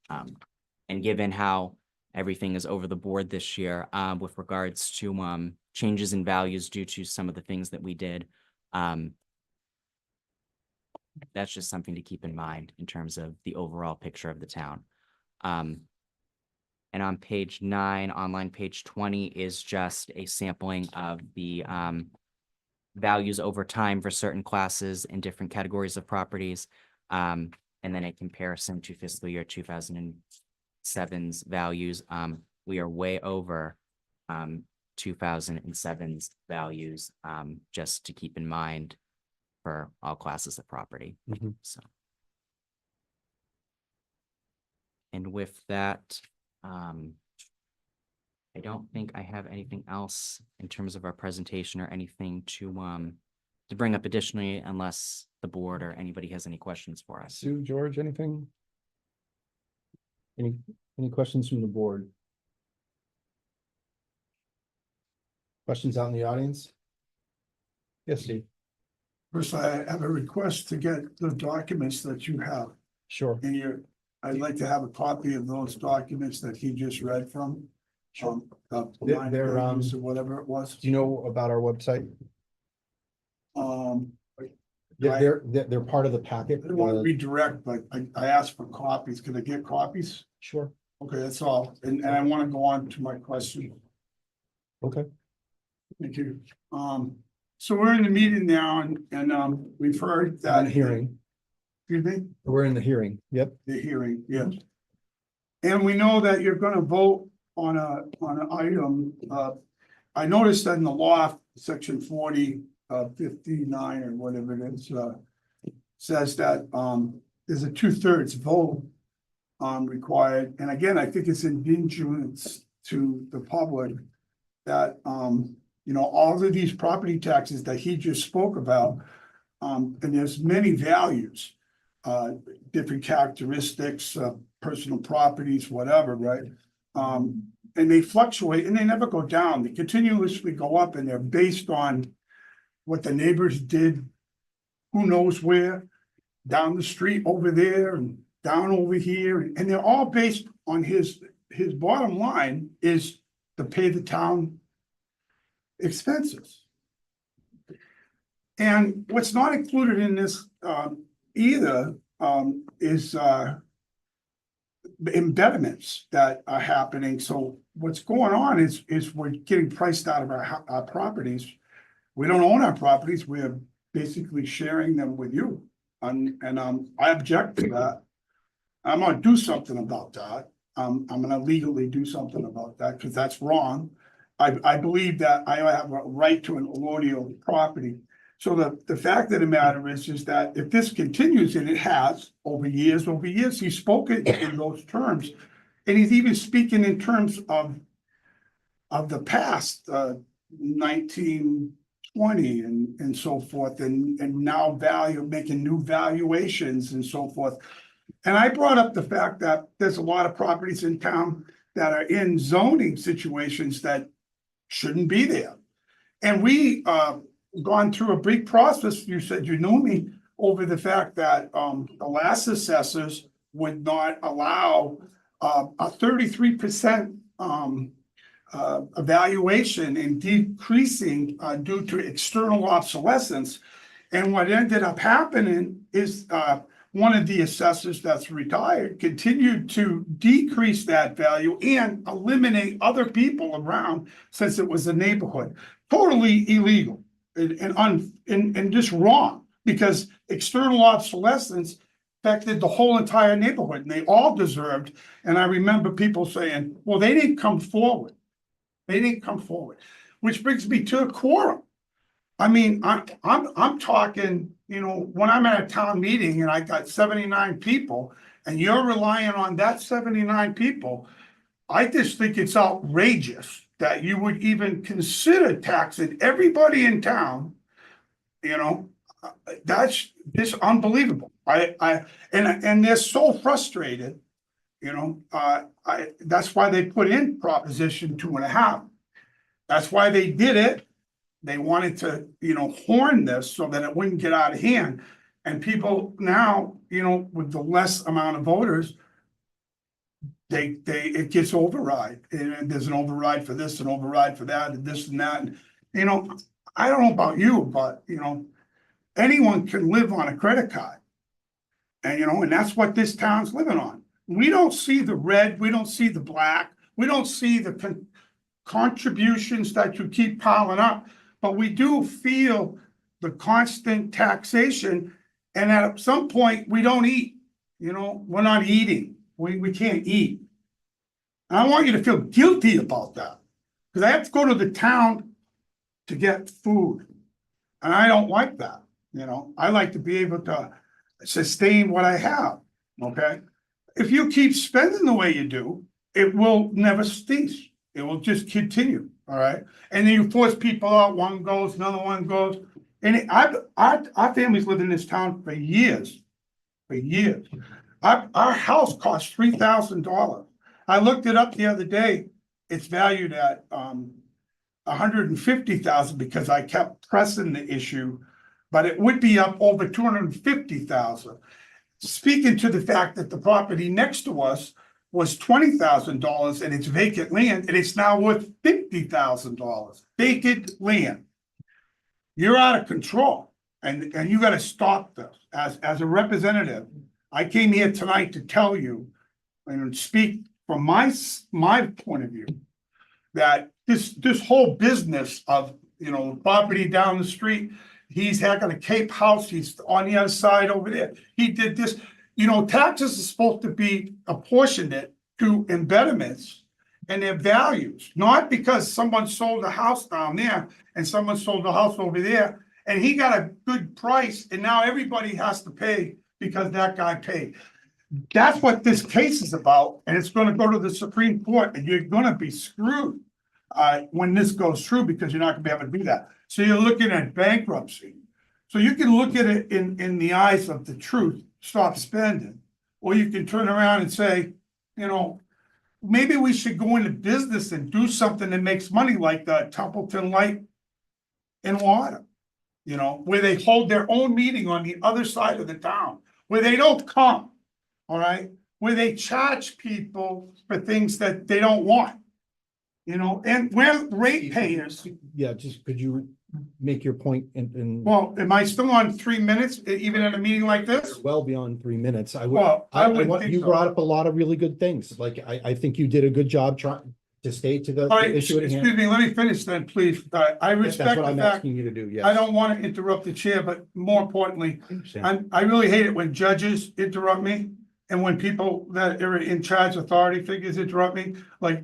Speaker 14: And given how everything is over the board this year, with regards to changes in values due to some of the things that we did, that's just something to keep in mind in terms of the overall picture of the town. And on page 9, online page 20 is just a sampling of the values over time for certain classes and different categories of properties. And then a comparison to fiscal year 2007's values. We are way over 2007's values, just to keep in mind for all classes of property.
Speaker 2: Mhm.
Speaker 14: So. And with that, I don't think I have anything else in terms of our presentation or anything to bring up additionally, unless the board or anybody has any questions for us.
Speaker 2: Sue, George, anything? Any questions from the board? Questions out in the audience? Yes, Steve.
Speaker 10: First, I have a request to get the documents that you have
Speaker 2: Sure.
Speaker 10: in your, I'd like to have a copy of those documents that he just read from.
Speaker 2: They're,
Speaker 10: Pages or whatever it was.
Speaker 2: Do you know about our website?
Speaker 10: Um,
Speaker 2: They're part of the packet.
Speaker 10: I don't want to redirect, but I asked for copies. Can I get copies?
Speaker 2: Sure.
Speaker 10: Okay, that's all. And I want to go on to my question.
Speaker 2: Okay.
Speaker 10: Thank you. So we're in the meeting now and we've heard that.
Speaker 2: On hearing.
Speaker 10: Excuse me?
Speaker 2: We're in the hearing. Yep.
Speaker 10: The hearing, yes. And we know that you're gonna vote on an item. I noticed that in the law, section 40, 59 or whatever it is, says that, there's a 2/3 vote required. And again, I think it's indigenous to the public that, you know, all of these property taxes that he just spoke about, and there's many values, different characteristics, personal properties, whatever, right? And they fluctuate and they never go down. They continuously go up and they're based on what the neighbors did, who knows where, down the street over there and down over here. And they're all based on his bottom line is to pay the town expenses. And what's not included in this either is embedments that are happening. So what's going on is we're getting priced out of our properties. We don't own our properties. We're basically sharing them with you. And I object to that. I'm gonna do something about that. I'm gonna legally do something about that because that's wrong. I believe that I have a right to an allodial property. So the fact of the matter is that if this continues, and it has over years, he's spoken in those terms. And he's even speaking in terms of the past, 1920 and so forth, and now making new valuations and so forth. And I brought up the fact that there's a lot of properties in town that are in zoning situations that shouldn't be there. And we gone through a big process, you said you knew me, over the fact that the last assessors would not allow a 33% evaluation and decreasing due to external obsolescence. And what ended up happening is one of the assessors that's retired continued to decrease that value and eliminate other people around, since it was a neighborhood. Totally illegal and just wrong, because external obsolescence affected the whole entire neighborhood, and they all deserved. And I remember people saying, well, they didn't come forward. They didn't come forward, which brings me to a quorum. I mean, I'm talking, you know, when I'm at a town meeting and I got 79 people and you're relying on that 79 people, I just think it's outrageous that you would even consider taxing everybody in town. You know, that's just unbelievable. And they're so frustrated, you know, that's why they put in Proposition 2.5. That's why they did it. They wanted to, you know, horn this so that it wouldn't get out of hand. And people now, you know, with the less amount of voters, it gets override. And there's an override for this, an override for that, and this and that. And, you know, I don't know about you, but, you know, anyone can live on a credit card. And, you know, and that's what this town's living on. We don't see the red, we don't see the black, we don't see the contributions that you keep piling up. But we do feel the constant taxation, and at some point, we don't eat. You know, we're not eating. We can't eat. And I want you to feel guilty about that, because I have to go to the town to get food. And I don't like that, you know. I like to be able to sustain what I have, okay? If you keep spending the way you do, it will never cease. It will just continue. All right, and then you force people out, one goes, another one goes. And our family's lived in this town for years, Our house cost $3,000. I looked it up the other day. It's valued at $150,000 because I kept pressing the issue, but it would be up over $250,000. Speaking to the fact that the property next to us was $20,000 and it's vacant land, and it's now worth $50,000. Vacant land. You're out of control, and you got to stop this. As a representative, I came here tonight to tell you and speak from my point of view that this whole business of, you know, property down the street, he's got a Cape house, he's on the other side over there. He did this. You know, taxes are supposed to be apportioned to embedments and their values, not because someone sold a house down there and someone sold a house over there and he got a good price and now everybody has to pay because that guy paid. That's what this case is about, and it's going to go to the Supreme Court, and you're going to be screwed when this goes through, because you're not going to be able to do that. So you're looking at bankruptcy. So you can look at it in the eyes of the truth. Stop spending. Or you can turn around and say, you know, maybe we should go into business and do something that makes money, like the Templeton Light and Water, you know, where they hold their own meeting on the other side of the town, where they don't come, all right, where they charge people for things that they don't want, you know, and we're ratepayers.
Speaker 2: Yeah, just could you make your point in
Speaker 10: Well, am I still on 3 minutes, even at a meeting like this?
Speaker 2: well beyond 3 minutes? I
Speaker 10: Well, I wouldn't
Speaker 2: want
Speaker 10: think
Speaker 2: you
Speaker 10: so.
Speaker 2: brought up a lot of really good things. Like, I think you did a good job trying to stay to the
Speaker 10: All right,
Speaker 2: issue at
Speaker 10: excuse
Speaker 2: hand.
Speaker 10: me, let me finish then, please. I
Speaker 2: That's
Speaker 10: respect
Speaker 2: what
Speaker 10: the
Speaker 2: I'm
Speaker 10: fact,
Speaker 2: asking you to do, yes.
Speaker 10: I don't want to interrupt the chair, but more importantly,
Speaker 2: I understand.
Speaker 10: I really hate it when judges interrupt me and when people that are in charge, authority figures interrupt me. Like,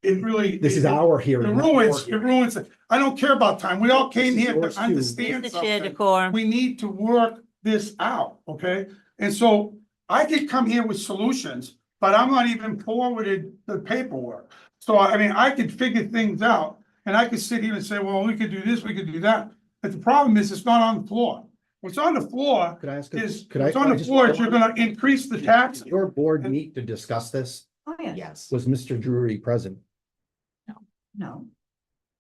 Speaker 10: it really.
Speaker 2: This is
Speaker 10: it-
Speaker 2: our hearing.
Speaker 10: It
Speaker 2: not your
Speaker 10: ruins, it
Speaker 2: hearing.
Speaker 10: ruins it. I don't care about time. We all came
Speaker 2: This is
Speaker 10: here
Speaker 2: yours
Speaker 10: to
Speaker 2: too.
Speaker 10: understand
Speaker 5: Mr. Chair,
Speaker 10: something.
Speaker 5: decorum.
Speaker 10: We need to work this out, okay? And so I could come here with solutions, but I'm not even forwarded the paperwork. So I mean, I could figure things out and I could sit here and say, well, we could do this, we could do that. But the problem is, it's not on the floor. What's on the floor
Speaker 2: Could I ask?
Speaker 10: what's on the floor is you're gonna increase the tax.
Speaker 2: Did your board meet to discuss this?
Speaker 12: Oh,
Speaker 14: Yes.
Speaker 2: Was Mr. Drury present?
Speaker 12: No.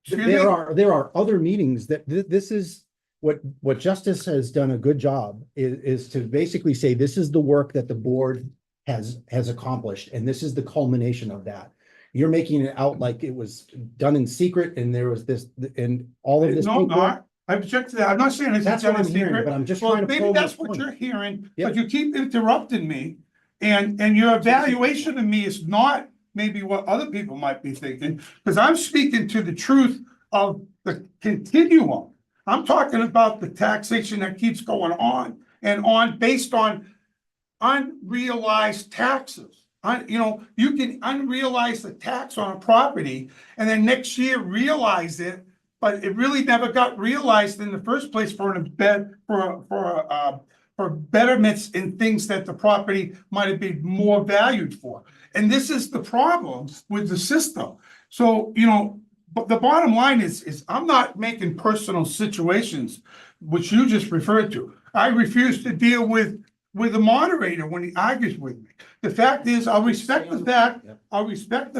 Speaker 10: Excuse me?
Speaker 2: There are other meetings that this is what Justice has done a good job is to basically say, this is the work that the board has accomplished, and this is the culmination of that. You're making it out like it was done in secret and there was this and all of this.
Speaker 10: No,
Speaker 2: paperwork.
Speaker 10: not. I object to that. I'm not saying it's
Speaker 2: That's
Speaker 10: done
Speaker 2: what
Speaker 10: in
Speaker 2: I'm hearing,
Speaker 10: secret.
Speaker 2: but I'm just
Speaker 10: Well,
Speaker 2: trying to.
Speaker 10: maybe
Speaker 2: probe
Speaker 10: that's
Speaker 2: this
Speaker 10: what
Speaker 2: point.
Speaker 10: you're hearing,
Speaker 2: Yep.
Speaker 10: but you keep interrupting me. And your evaluation of me is not maybe what other people might be thinking, because I'm speaking to the truth of the continuum. I'm talking about the taxation that keeps going on and on based on unrealized taxes. You can unrealize the tax on a property and then next year realize it, but it really never got realized in the first place for betterments in things that the property might have been more valued for. And this is the problem with the system. So, but the bottom line is I'm not making personal situations, which you just referred to. I refuse to deal with the moderator when he argues with me. The fact is, I'll respect the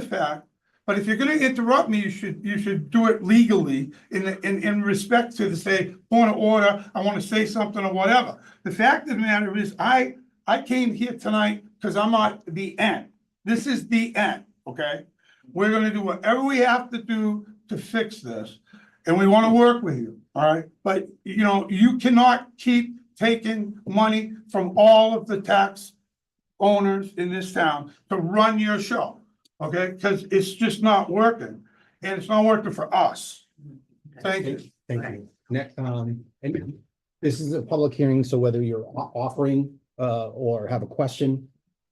Speaker 10: fact, but if you're gonna interrupt me, you should do it legally in respect to the say, point of order, I wanna say something or whatever. The fact of the matter is, I came here tonight because I'm at the end. This is the end, okay? We're gonna do whatever we have to do to fix this, and we wanna work with you, all right? But, you cannot keep taking money from all of the tax owners in this town to run your show, okay? Because it's just not working, and it's not working for us. Thank you.
Speaker 2: Thank you. Next, and this is a public hearing, so whether you're offering or have a question,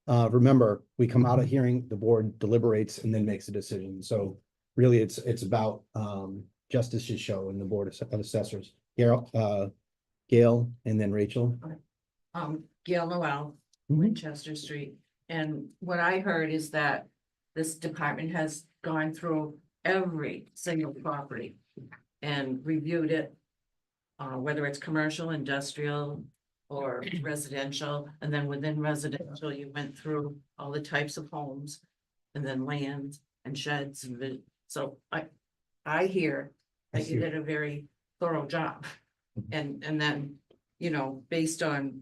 Speaker 2: remember, we come out of hearing, the board deliberates and then makes a decision. So really, it's about Justice's show and the Board of Assessors. Gail, and then Rachel.
Speaker 11: Gail Noel, Winchester Street. And what I heard is that this department has gone through every single property and reviewed it, whether it's commercial, industrial, or residential. And then within residential, you went through all the types of homes and then land and sheds and so I hear that you did a very thorough job. And then, based on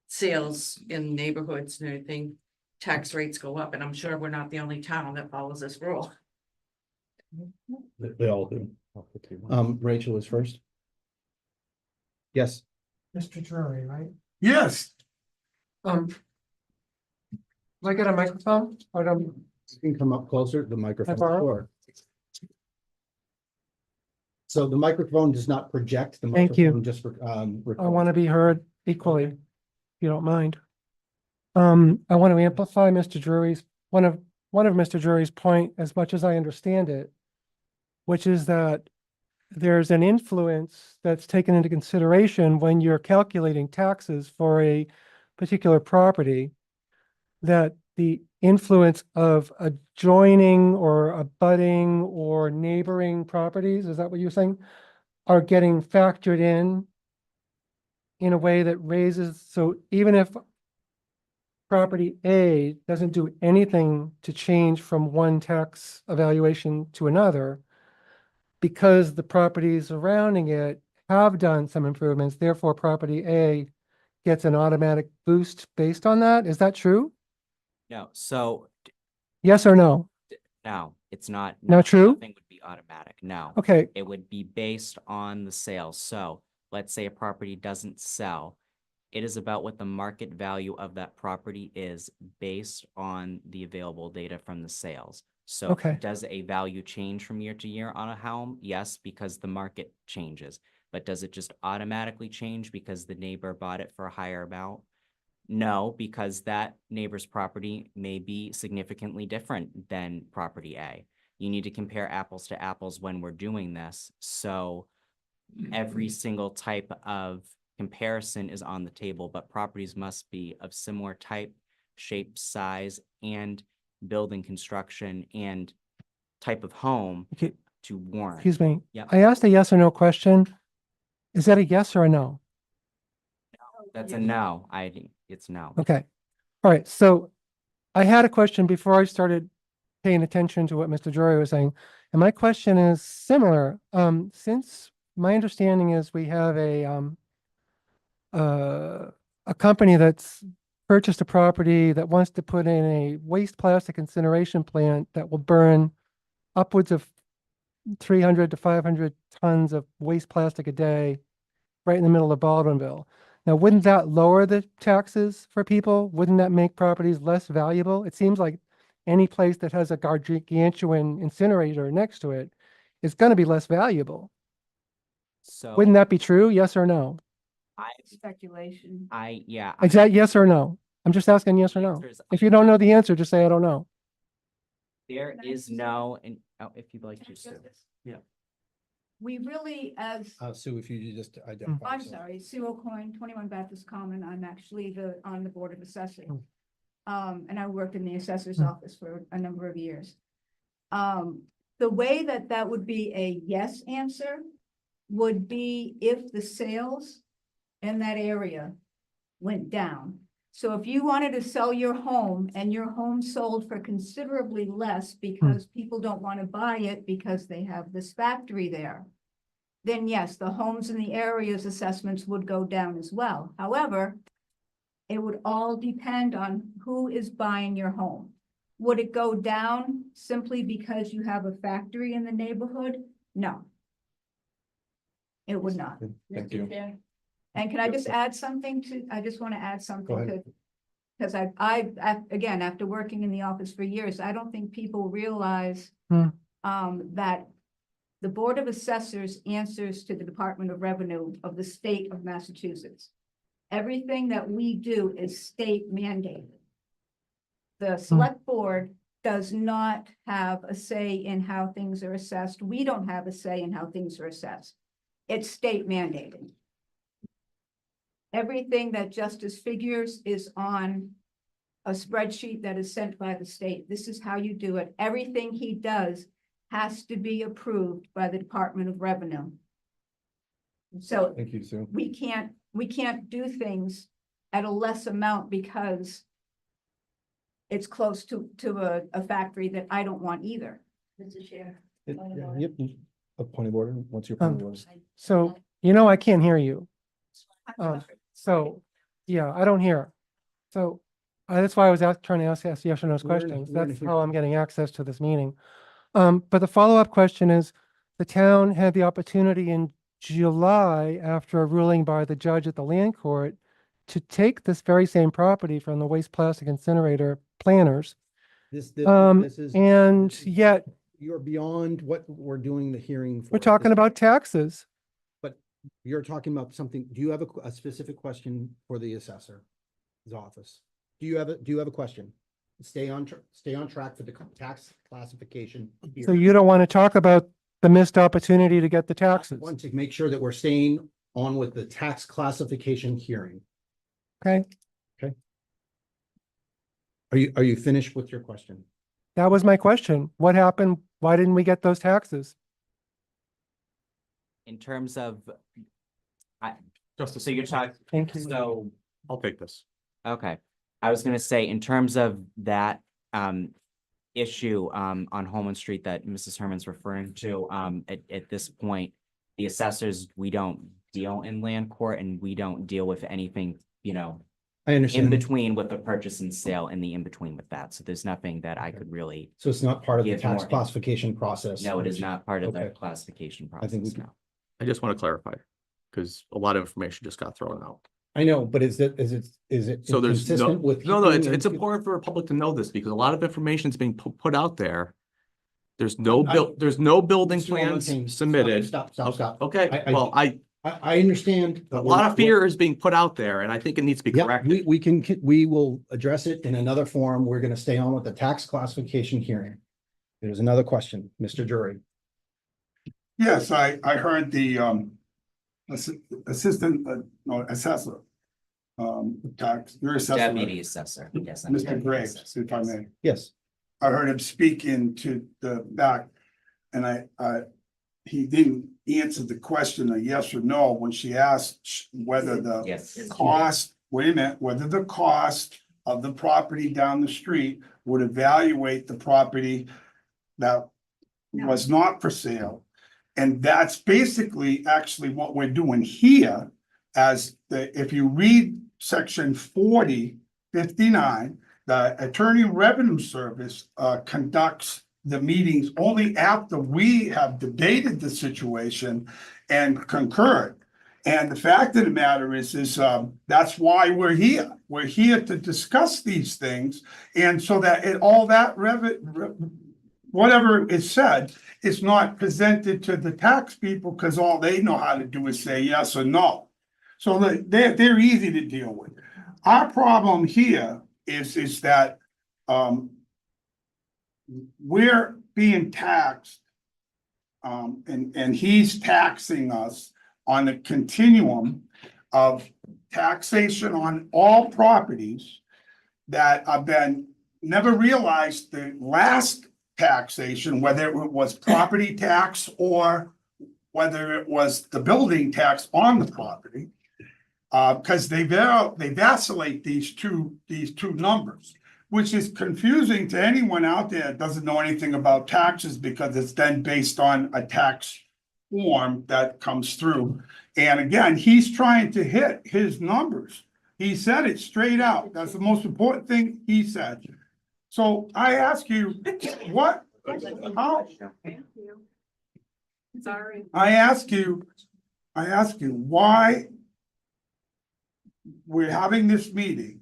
Speaker 11: sales in neighborhoods and everything, tax rates go up, and I'm sure we're not the only town that follows this rule.
Speaker 2: They all do. Rachel is first. Yes.
Speaker 15: Mr. Drury, right?
Speaker 10: Yes.
Speaker 15: Do I get a microphone? Or do
Speaker 2: You can come up closer to the microphone.
Speaker 15: borrow?
Speaker 2: Sure. So the microphone does not project. The
Speaker 15: Thank you.
Speaker 2: microphone just
Speaker 15: I want to be heard equally, if you don't mind. I want to amplify Mr. Drury's, one of Mr. Drury's point, as much as I understand it, which is that there's an influence that's taken into consideration when you're calculating taxes for a particular property, that the influence of adjoining or abutting or neighboring properties, is that what you're saying, are getting factored in a way that raises, so even if property A doesn't do anything to change from one tax evaluation to another, because the properties surrounding it have done some improvements, therefore property A gets an automatic boost based on that. Is that true?
Speaker 14: No, so
Speaker 15: Yes or no?
Speaker 14: no, it's not.
Speaker 15: Not true?
Speaker 14: Nothing would be automatic. No.
Speaker 15: Okay,
Speaker 14: It would be based on the sales. So let's say a property doesn't sell. It is about what the market value of that property is based on the available data from the sales. So
Speaker 15: Okay.
Speaker 14: does a value change from year to year on a home? Yes, because the market changes. But does it just automatically change because the neighbor bought it for a higher amount? No, because that neighbor's property may be significantly different than property A. You need to compare apples to apples when we're doing this, so every single type of comparison is on the table, but properties must be of similar type, shape, size, and building construction and type of home
Speaker 15: Okay,
Speaker 14: to warrant.
Speaker 15: excuse me.
Speaker 14: Yep.
Speaker 15: I asked a yes or no question. Is that a yes or a no?
Speaker 14: That's a no. It's no.
Speaker 15: Okay. All right. So I had a question before I started paying attention to what Mr. Drury was saying. And my question is similar. Since my understanding is we have a company that's purchased a property that wants to put in a waste plastic incineration plant that will burn upwards of 300 to 500 tons of waste plastic a day right in the middle of Baldwinville. Now, wouldn't that lower the taxes for people? Wouldn't that make properties less valuable? It seems like any place that has a gargantuan incinerator next to it is going to be less valuable.
Speaker 14: So
Speaker 15: Wouldn't that be true? Yes or no?
Speaker 11: Speculation.
Speaker 14: yeah.
Speaker 15: Is that yes or no? I'm just asking yes or
Speaker 14: The
Speaker 15: no.
Speaker 14: answer is
Speaker 15: If you don't know the answer, just say I don't know.
Speaker 14: There is no, and, oh, if you'd like to, Sue. Yeah.
Speaker 16: We really, as,
Speaker 2: Sue, if you just identify.
Speaker 16: I'm
Speaker 2: yourself.
Speaker 16: sorry, Sue O'Coin, 21 Baptist Common. I'm actually on the Board of Assessors. And I worked in the assessor's office for a number of years. The way that would be a yes answer would be if the sales in that area went down. So if you wanted to sell your home and your home sold for considerably less because people don't want to buy it because they have this factory there, then yes, the homes in the area's assessments would go down as well. However, it would all depend on who is buying your home. Would it go down simply because you have a factory in the neighborhood? No. It would not.
Speaker 2: Thank you.
Speaker 16: And can I just add something I just want to add something
Speaker 2: ahead.
Speaker 16: to, because again, after working in the office for years, I don't think people realize that the Board of Assessors answers to the Department of Revenue of the state of Massachusetts. Everything that we do is state mandated. The select board does not have a say in how things are assessed. We don't have a say in how things are assessed. It's state mandated. Everything that Justice figures is on a spreadsheet that is sent by the state. This is how you do it. Everything he does has to be approved by the Department of Revenue. So
Speaker 2: Thank you, Sue.
Speaker 16: we can't do things at a less amount because it's close to a factory that I don't want either. Mr. Chair.
Speaker 2: Yep, a point of order, once your point of order.
Speaker 15: So, I can't hear you. So, yeah, I don't hear. So that's why I was trying to ask yes or no questions.
Speaker 2: we're in
Speaker 15: That's
Speaker 2: here.
Speaker 15: how I'm getting access to this meeting. But the follow-up question is, the town had the opportunity in July, after a ruling by the judge at the land court, to take this very same property from the waste plastic incinerator planners.
Speaker 2: This is.
Speaker 15: And
Speaker 2: this is-
Speaker 15: yet
Speaker 2: You're beyond what we're doing the hearing for.
Speaker 15: we're talking about taxes.
Speaker 2: But you're talking about something, do you have a specific question for the assessor's office? Do you have a question? Stay on track for the tax classification.
Speaker 15: So
Speaker 2: here.
Speaker 15: you don't want to talk about the missed opportunity to get the
Speaker 2: I
Speaker 15: taxes.
Speaker 2: want to make sure that we're staying on with the tax classification hearing.
Speaker 15: Okay,
Speaker 2: Are you finished with your question?
Speaker 15: that was my question. What happened? Why didn't we get those taxes?
Speaker 14: In terms of,
Speaker 6: Justice,
Speaker 14: so you're talking,
Speaker 15: Thank you.
Speaker 14: so,
Speaker 6: I'll take this.
Speaker 14: okay. I was gonna say, in terms of that, issue, on Holman Street that Mrs. Herman's referring to, at this point, the assessors, we don't deal in land court and we don't deal with anything,
Speaker 2: I
Speaker 14: in
Speaker 2: understand.
Speaker 14: between with the purchase and sale and the in between with that. So there's nothing that I could really,
Speaker 2: So it's not part of the
Speaker 14: Give
Speaker 2: tax
Speaker 14: more-
Speaker 2: classification process?
Speaker 14: no, it is not part of the
Speaker 2: Okay.
Speaker 14: classification
Speaker 2: I think we
Speaker 14: process,
Speaker 2: can-
Speaker 14: no.
Speaker 6: I just want to clarify, because a lot of information just got thrown out.
Speaker 2: I know, but is it
Speaker 6: So there's no,
Speaker 2: consistent with?
Speaker 6: no,
Speaker 2: keeping
Speaker 6: it's
Speaker 2: in-
Speaker 6: important for the public to know this, because a lot of information is being put out there. There's no building
Speaker 2: Sue, I'm not saying-
Speaker 6: plans submitted.
Speaker 2: Stop.
Speaker 6: Okay,
Speaker 2: I-
Speaker 6: well,
Speaker 2: I understand.
Speaker 6: A lot of fear is being put out there and I think it needs to be
Speaker 2: Yeah,
Speaker 6: corrected.
Speaker 2: we will address it in another forum. We're gonna stay on with the tax classification hearing. There's another question, Mr. Drury.
Speaker 10: Yes, I heard the, assistant, no, assessor. Tax, your assessor.
Speaker 14: Deputy assessor, yes. I'm
Speaker 10: Mr.
Speaker 14: deputy
Speaker 10: Graves,
Speaker 14: assessor.
Speaker 10: if I may.
Speaker 2: Yes,
Speaker 10: I heard him speak into the back. And he didn't answer the question, a yes or no, when she asked whether the
Speaker 14: Yes.
Speaker 10: cost, wait a minute, whether the cost of the property down the street would evaluate the property that was not for sale. And that's basically actually what we're doing here, as if you read section 4059, the Attorney Revenue Service conducts the meetings only after we have debated the situation and concurred. And the fact of the matter is that's why we're here. We're here to discuss these things. And so that all that whatever is said is not presented to the tax people, because all they know how to do is say yes or no. So they're easy to deal with. Our problem here is that we're being taxed, and he's taxing us on a continuum of taxation on all properties that have been never realized the last taxation, whether it was property tax or whether it was the building tax on the property. Because they vacillate these two numbers, which is confusing to anyone out there that doesn't know anything about taxes, because it's then based on a tax form that comes through. And again, he's trying to hit his numbers. He said it straight out. That's the most important thing he said. So I ask you, what, how?
Speaker 11: Sorry.
Speaker 10: I ask you, why we're having this meeting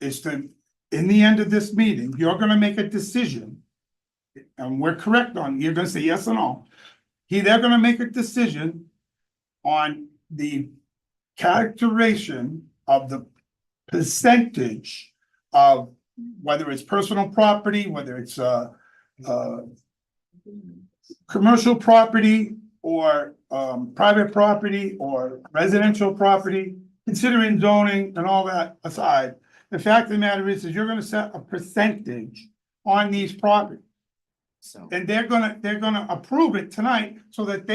Speaker 10: is to, in the end of this meeting, you're gonna make a decision. And we're correct on, you're gonna say yes or no. They're gonna make a decision on the characterization of the percentage of whether it's personal property, whether it's commercial property or private property or residential property, considering zoning and all that aside. The fact of the matter is you're gonna set a percentage on these properties.
Speaker 14: So,
Speaker 10: And they're gonna approve it tonight so that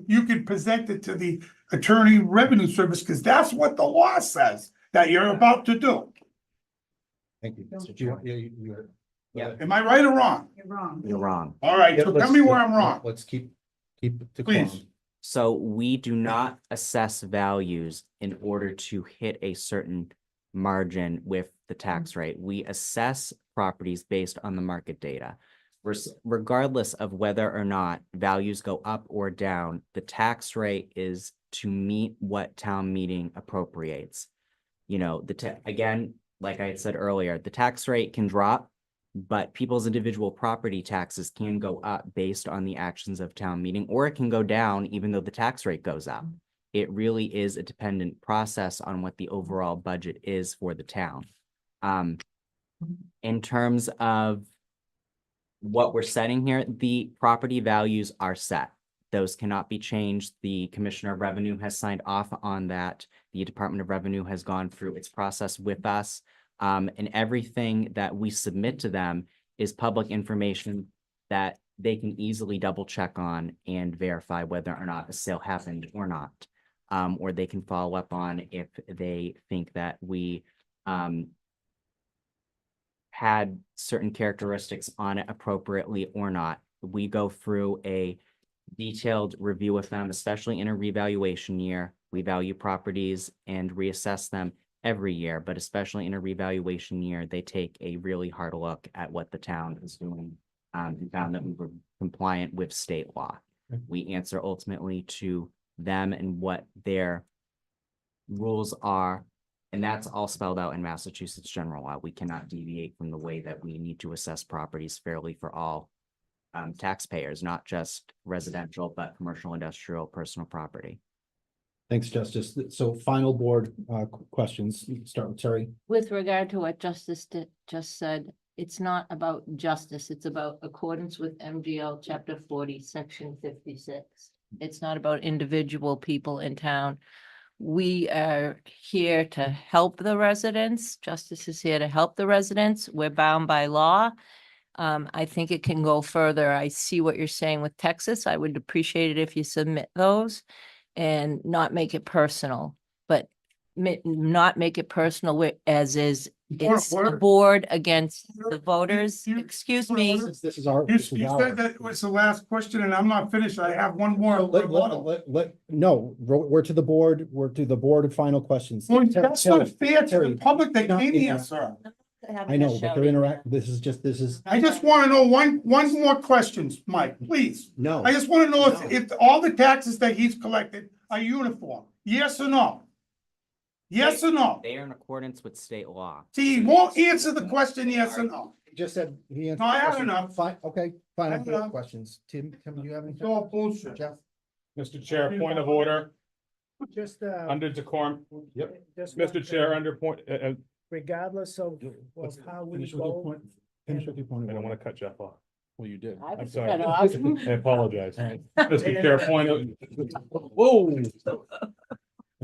Speaker 10: you can present it to the Attorney Revenue Service, because that's what the law says that you're about to do.
Speaker 2: thank you.
Speaker 10: Am I right or wrong?
Speaker 16: You're wrong.
Speaker 14: you're wrong.
Speaker 10: All right, so tell me where I'm wrong.
Speaker 2: Let's keep it to
Speaker 10: Please.
Speaker 2: quorum.
Speaker 14: So we do not assess values in order to hit a certain margin with the tax rate. We assess properties based on the market data. Regardless of whether or not values go up or down, the tax rate is to meet what town meeting appropriates. You know, again, like I had said earlier, the tax rate can drop, but people's individual property taxes can go up based on the actions of town meeting, or it can go down even though the tax rate goes up. It really is a dependent process on what the overall budget is for the town. In terms of what we're setting here, the property values are set. Those cannot be changed. The Commissioner of Revenue has signed off on that. The Department of Revenue has gone through its process with us. And everything that we submit to them is public information that they can easily double check on and verify whether or not a sale happened or not. Or they can follow up on if they think that we had certain characteristics on it appropriately or not. We go through a detailed review with them, especially in a revaluation year. We value properties and reassess them every year, but especially in a revaluation year, they take a really hard look at what the town is doing and found that we were compliant with state law. We answer ultimately to them and what their rules are, and that's all spelled out in Massachusetts general law. We cannot deviate from the way that we need to assess properties fairly for all taxpayers, not just residential, but commercial, industrial, personal property.
Speaker 2: Thanks, Justice. So final board questions. Start with Terry.
Speaker 5: With regard to what Justice just said, it's not about justice, it's about accordance with MGL Chapter 40, Section 56. It's not about individual people in town. We are here to help the residents. Justice is here to help the residents. We're bound by law. I think it can go further. I see what you're saying with Texas. I would appreciate it if you submit those and not make it personal, but not make it personal as is. It's a board against the voters. Excuse me.
Speaker 2: This is our.
Speaker 10: You said that was the last question and I'm not finished. I have one more.
Speaker 2: No, we're to the board. We're to the board of final questions.
Speaker 10: Well, that's not fair to
Speaker 2: Terry,
Speaker 10: the public that
Speaker 2: not
Speaker 10: came here,
Speaker 2: interrupt.
Speaker 10: sir.
Speaker 2: I know, but they're interacting. This is,
Speaker 10: I just want to know one more questions, Mike, please.
Speaker 2: no.
Speaker 10: I just want to know
Speaker 2: No.
Speaker 10: if all the taxes that he's collected are uniform. Yes or no? Yes or no?
Speaker 14: They are in accordance with state law.
Speaker 10: See, he won't answer the question, yes or no.
Speaker 2: He just said he answered.
Speaker 10: No, I
Speaker 2: the
Speaker 10: had
Speaker 2: question.
Speaker 10: enough.
Speaker 2: Fine, okay,
Speaker 10: I
Speaker 2: final
Speaker 10: had
Speaker 2: board
Speaker 10: enough.
Speaker 2: questions. Tim, do you have anything?
Speaker 10: It's all bullshit.
Speaker 2: Jeff?
Speaker 3: Mr. Chair, point of order,
Speaker 9: Just,
Speaker 3: under decorum.
Speaker 2: Yep.
Speaker 9: just
Speaker 3: Mr.
Speaker 9: want
Speaker 3: Chair,
Speaker 9: to-
Speaker 3: under point,
Speaker 9: regardless of how we
Speaker 2: Finish with your
Speaker 9: vote.
Speaker 2: point. Finish with your point.
Speaker 3: I
Speaker 2: of
Speaker 3: don't
Speaker 2: order.
Speaker 3: want to cut Jeff off.
Speaker 2: Well, you did.
Speaker 3: I'm sorry. I apologize. Mr. Chair, point of, whoa.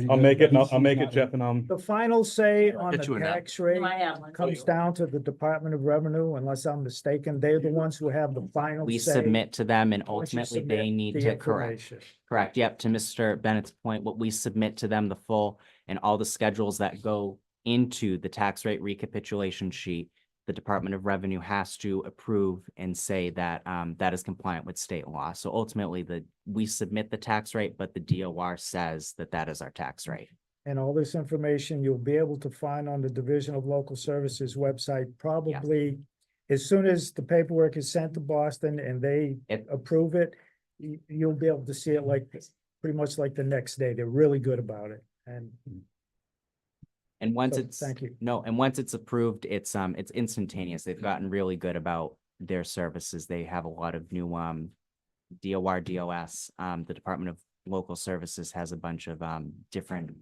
Speaker 3: I'll make it, I'll make it, Jeff, and
Speaker 9: The final say on
Speaker 6: Get you
Speaker 9: the
Speaker 6: an app.
Speaker 9: tax rate
Speaker 5: I have one.
Speaker 9: comes down to the Department of Revenue, unless I'm mistaken. They're the ones who have the final
Speaker 14: We
Speaker 9: say.
Speaker 14: submit to them and
Speaker 9: once you
Speaker 14: ultimately they
Speaker 9: submit
Speaker 14: need
Speaker 9: the
Speaker 14: to correct.
Speaker 9: information.
Speaker 14: Correct, yep, to Mr. Bennett's point, what we submit to them, the full and all the schedules that go into the tax rate recapitulation sheet, the Department of Revenue has to approve and say that that is compliant with state law. So ultimately, we submit the tax rate, but the DOR says that that is our tax rate.
Speaker 9: And all this information you'll be able to find on the Division of Local Services website, probably as soon as the paperwork is sent to Boston and they
Speaker 14: It-
Speaker 9: approve it, you'll be able to see it like, pretty much like the next day. They're really good about it.
Speaker 14: And once
Speaker 9: So,
Speaker 14: it's,
Speaker 9: thank you.
Speaker 14: no, and once it's approved, it's instantaneous. They've gotten really good about their services. They have a lot of new DOR, DOS. The Department of Local Services has a bunch of different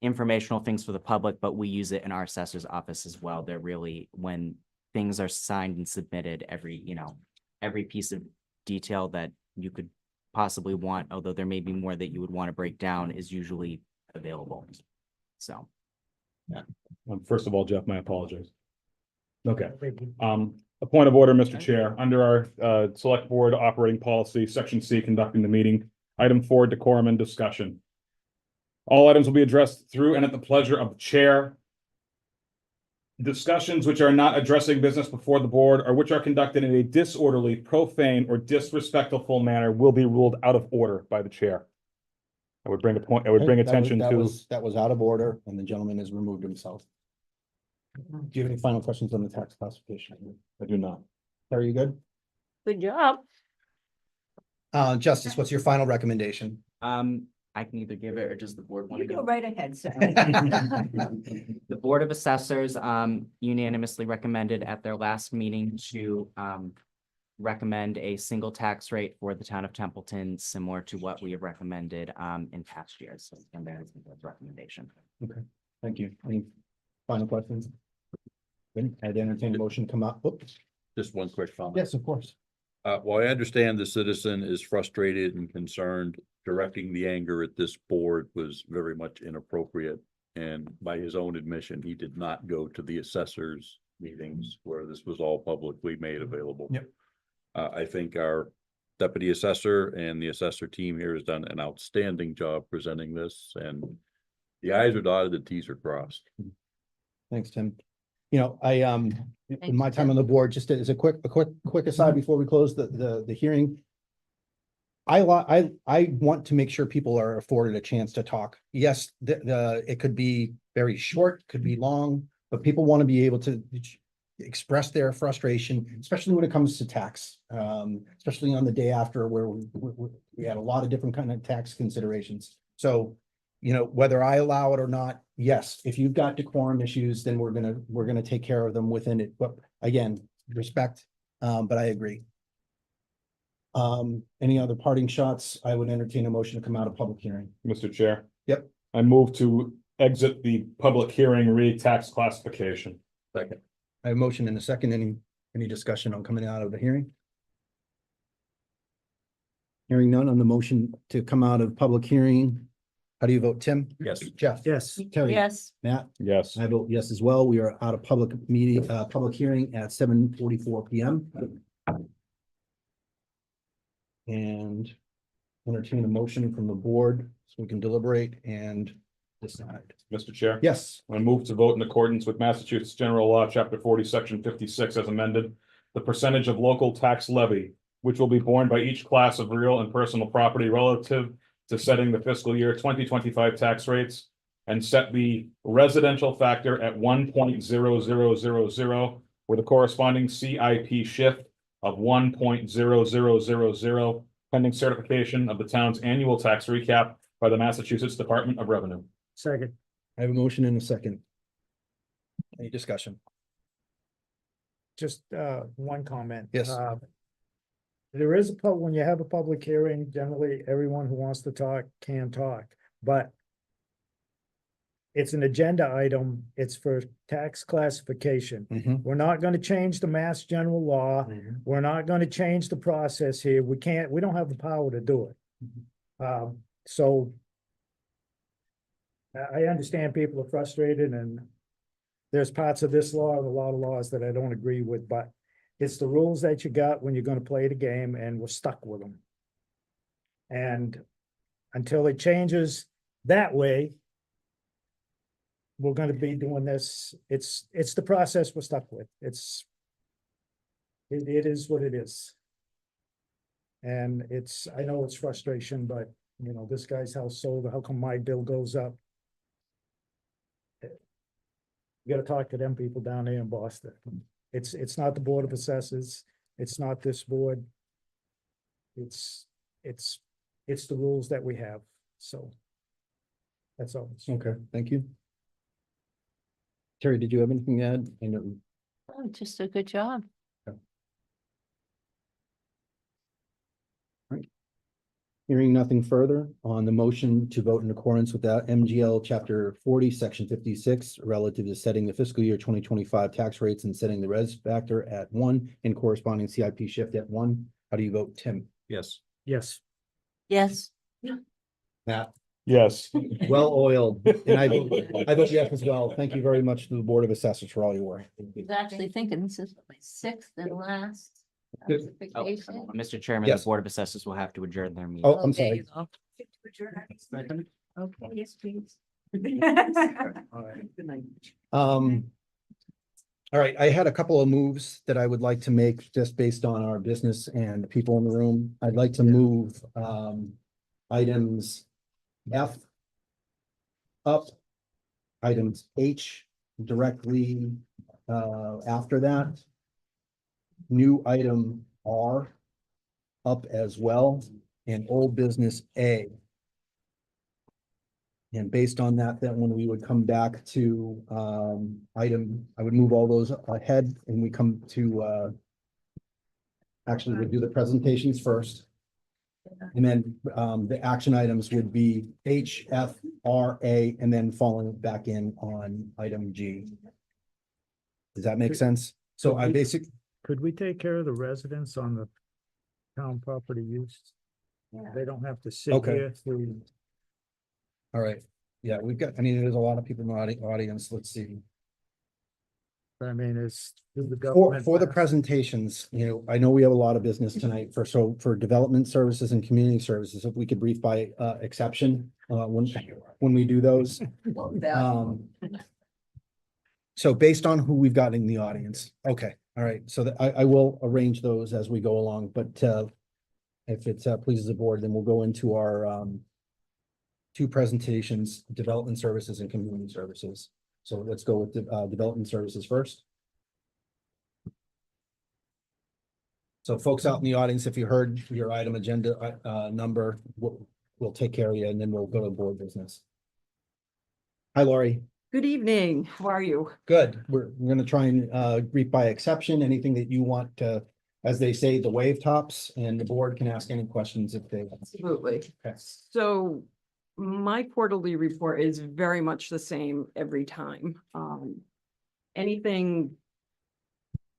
Speaker 14: informational things for the public, but we use it in our assessor's office as well. They're really, when things are signed and submitted, every piece of detail that you could possibly want, although there may be more that you would want to break down, is usually available. So.
Speaker 3: first of all, Jeff, my apologies. Okay, a point of order, Mr. Chair, under our select board operating policy, section C, conducting the meeting, item 4, decorum and discussion. All items will be addressed through and at the pleasure of the chair. Discussions which are not addressing business before the board or which are conducted in a disorderly, profane, or disrespectful manner will be ruled out of order by the chair. I would bring attention to.
Speaker 2: That was out of order and the gentleman has removed himself. Do you have any final questions on the tax classification?
Speaker 3: I do not.
Speaker 2: Are you good?
Speaker 5: Good job.
Speaker 2: Justice, what's your final recommendation?
Speaker 14: I can either give it or does the board want
Speaker 16: You
Speaker 14: to
Speaker 16: go
Speaker 14: go?
Speaker 16: right ahead, sir.
Speaker 14: The Board of Assessors unanimously recommended at their last meeting to recommend a single tax rate for the town of Templeton, similar to what we have recommended in past years. So, and that is the board's recommendation.
Speaker 2: Thank you. Any final questions? Good. I'd entertain a motion to come up. Oops.
Speaker 4: Just one quick comment.
Speaker 2: Yes, of course.
Speaker 4: While I understand the citizen is frustrated and concerned, directing the anger at this board was very much inappropriate. And by his own admission, he did not go to the assessors meetings where this was all publicly made available.
Speaker 2: Yep.
Speaker 4: I think our deputy assessor and the assessor team here has done an outstanding job presenting this, and the i's are dotted, the t's are crossed.
Speaker 2: Thanks, Tim. You know, in my time on the board, just as a quick aside before we close the hearing. I want to make sure people are afforded a chance to talk. Yes, it could be very short, could be long, but people want to be able to express their frustration, especially when it comes to tax. Especially on the day after where we had a lot of different kind of tax considerations. So, you know, whether I allow it or not, yes, if you've got decorum issues, then we're gonna take care of them within it. But again, respect, but I agree. Any other parting shots? I would entertain a motion to come out of public hearing.
Speaker 3: Mr. Chair, I move to exit the public hearing re tax classification.
Speaker 2: Second. I have a motion and a second. Any discussion on coming out of the hearing? Hearing none on the motion to come out of public hearing. How do you vote, Tim?
Speaker 3: Yes.
Speaker 2: Jeff?
Speaker 9: Yes.
Speaker 2: Terry?
Speaker 5: Yes.
Speaker 2: Matt?
Speaker 3: Yes.
Speaker 2: I vote yes as well. We are out of public meeting, public hearing at 7:44 PM. And entertain a motion from the board so we can deliberate and decide.
Speaker 3: Mr. Chair.
Speaker 2: Yes.
Speaker 3: I move to vote in accordance with Massachusetts General Law, Chapter 40, Section 56 as amended, the percentage of local tax levy, which will be borne by each class of real and personal property relative to setting the fiscal year 2025 tax rates, and set the residential factor at 1.0000 with a corresponding CIP shift of 1.0000 pending certification of the town's annual tax recap by the Massachusetts Department of Revenue.
Speaker 9: Second.
Speaker 2: I have a motion and a second. Any discussion?
Speaker 9: Just one comment.
Speaker 2: Yes.
Speaker 9: There is when you have a public hearing, generally everyone who wants to talk can talk, but it's an agenda item. It's for tax classification.
Speaker 2: Mhm.
Speaker 9: We're not going to change the mass general law. We're not going to change the process here. We don't have the power to do it. So I understand people are frustrated and there's parts of this law and a lot of laws that I don't agree with, but it's the rules that you got when you're gonna play the game and we're stuck with them. And until it changes that way, we're gonna be doing this. It's the process we're stuck with. It is what it is. And I know it's frustration, but you know, this guy's house sold, how come my bill goes up? You gotta talk to them people down there in Boston. It's not the Board of Assessors. It's not this board. It's the rules that we have. So that's all.
Speaker 2: Okay, thank you. Terry, did you have anything to add? I know.
Speaker 5: Oh, just a good job.
Speaker 2: Hearing nothing further on the motion to vote in accordance with that MGL Chapter 40, Section 56, relative to setting the fiscal year 2025 tax rates and setting the res factor at 1 and corresponding CIP shift at 1. How do you vote, Tim?
Speaker 3: Yes.
Speaker 9: Yes.
Speaker 5: Yes.
Speaker 2: Matt?
Speaker 3: Yes.
Speaker 2: Well-oiled. And I vote yes as well. Thank you very much to the Board of Assessors for all your work.
Speaker 5: I was actually thinking this is my sixth and last.
Speaker 2: Good.
Speaker 5: classification.
Speaker 14: Mr. Chairman,
Speaker 2: Yes.
Speaker 14: the Board of Assessors will have to adjourn their meeting.
Speaker 2: Oh, I'm
Speaker 5: There you
Speaker 2: sorry.
Speaker 5: go.
Speaker 16: Okay, yes, please.
Speaker 2: All right, I had a couple of moves that I would like to make just based on our business and the people in the room. I'd like to move items F up, items H directly after that. New item R up as well, and old business A. And based on that, then when we would come back to item, I would move all those ahead and we come to actually we'll do the presentations first. And then the action items would be H, F, R, A, and then falling back in on item G. Does that make sense? So I basically.
Speaker 9: Could we take care of the residents on the town property use? They don't have to sit
Speaker 2: Okay.
Speaker 9: here through.
Speaker 2: All right, yeah, we've got, I mean, there's a lot of people in the audience, let's see.
Speaker 9: I mean, it's. the
Speaker 2: For
Speaker 9: government
Speaker 2: the
Speaker 9: pass-
Speaker 2: presentations, you know, I know we have a lot of business tonight for development services and community services, if we could brief by exception, when we do those. So based on who we've got in the audience, okay, all right, so that I will arrange those as we go along, but if it pleases the board, then we'll go into our two presentations, development services and community services. So let's go with the development services first. So folks out in the audience, if you heard your item agenda number, we'll take care of you and then we'll go to board business. Hi, Lori.
Speaker 12: Good evening. How are you?
Speaker 2: Good. We're gonna try and brief by exception, anything that you want to, as they say, the wave tops, and the board can ask any questions if they.
Speaker 12: Absolutely.
Speaker 2: Okay.
Speaker 12: So
Speaker 17: My quarterly report is very much the same every time. Anything,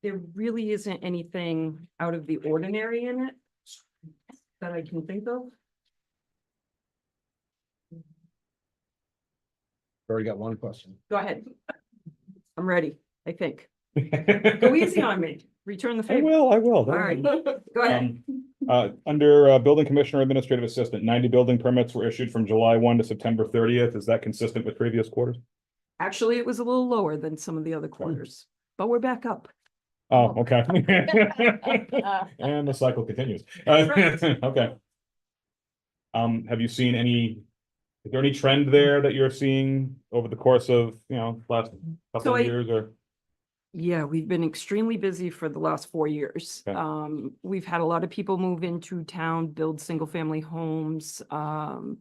Speaker 17: there really isn't anything out of the ordinary in it that I can think of.
Speaker 2: Already got one question.
Speaker 17: Go ahead. I'm ready, I think. Go easy on me. Return the
Speaker 3: I
Speaker 17: favor.
Speaker 3: will.
Speaker 17: All right, go ahead.
Speaker 3: Under Building Commissioner Administrative Assistant, 90 building permits were issued from July 1 to September 30th. Is that consistent with previous quarters?
Speaker 17: Actually, it was a little lower than some of the other quarters, but we're back up.
Speaker 3: Oh, okay. And the cycle continues. Okay. Have you seen is there any trend there that you're seeing over the course of, last couple
Speaker 17: So
Speaker 3: of years or?
Speaker 17: Yeah, we've been extremely busy for the last 4 years.
Speaker 3: Okay.
Speaker 17: We've had a lot of people move into town, build single-family homes. And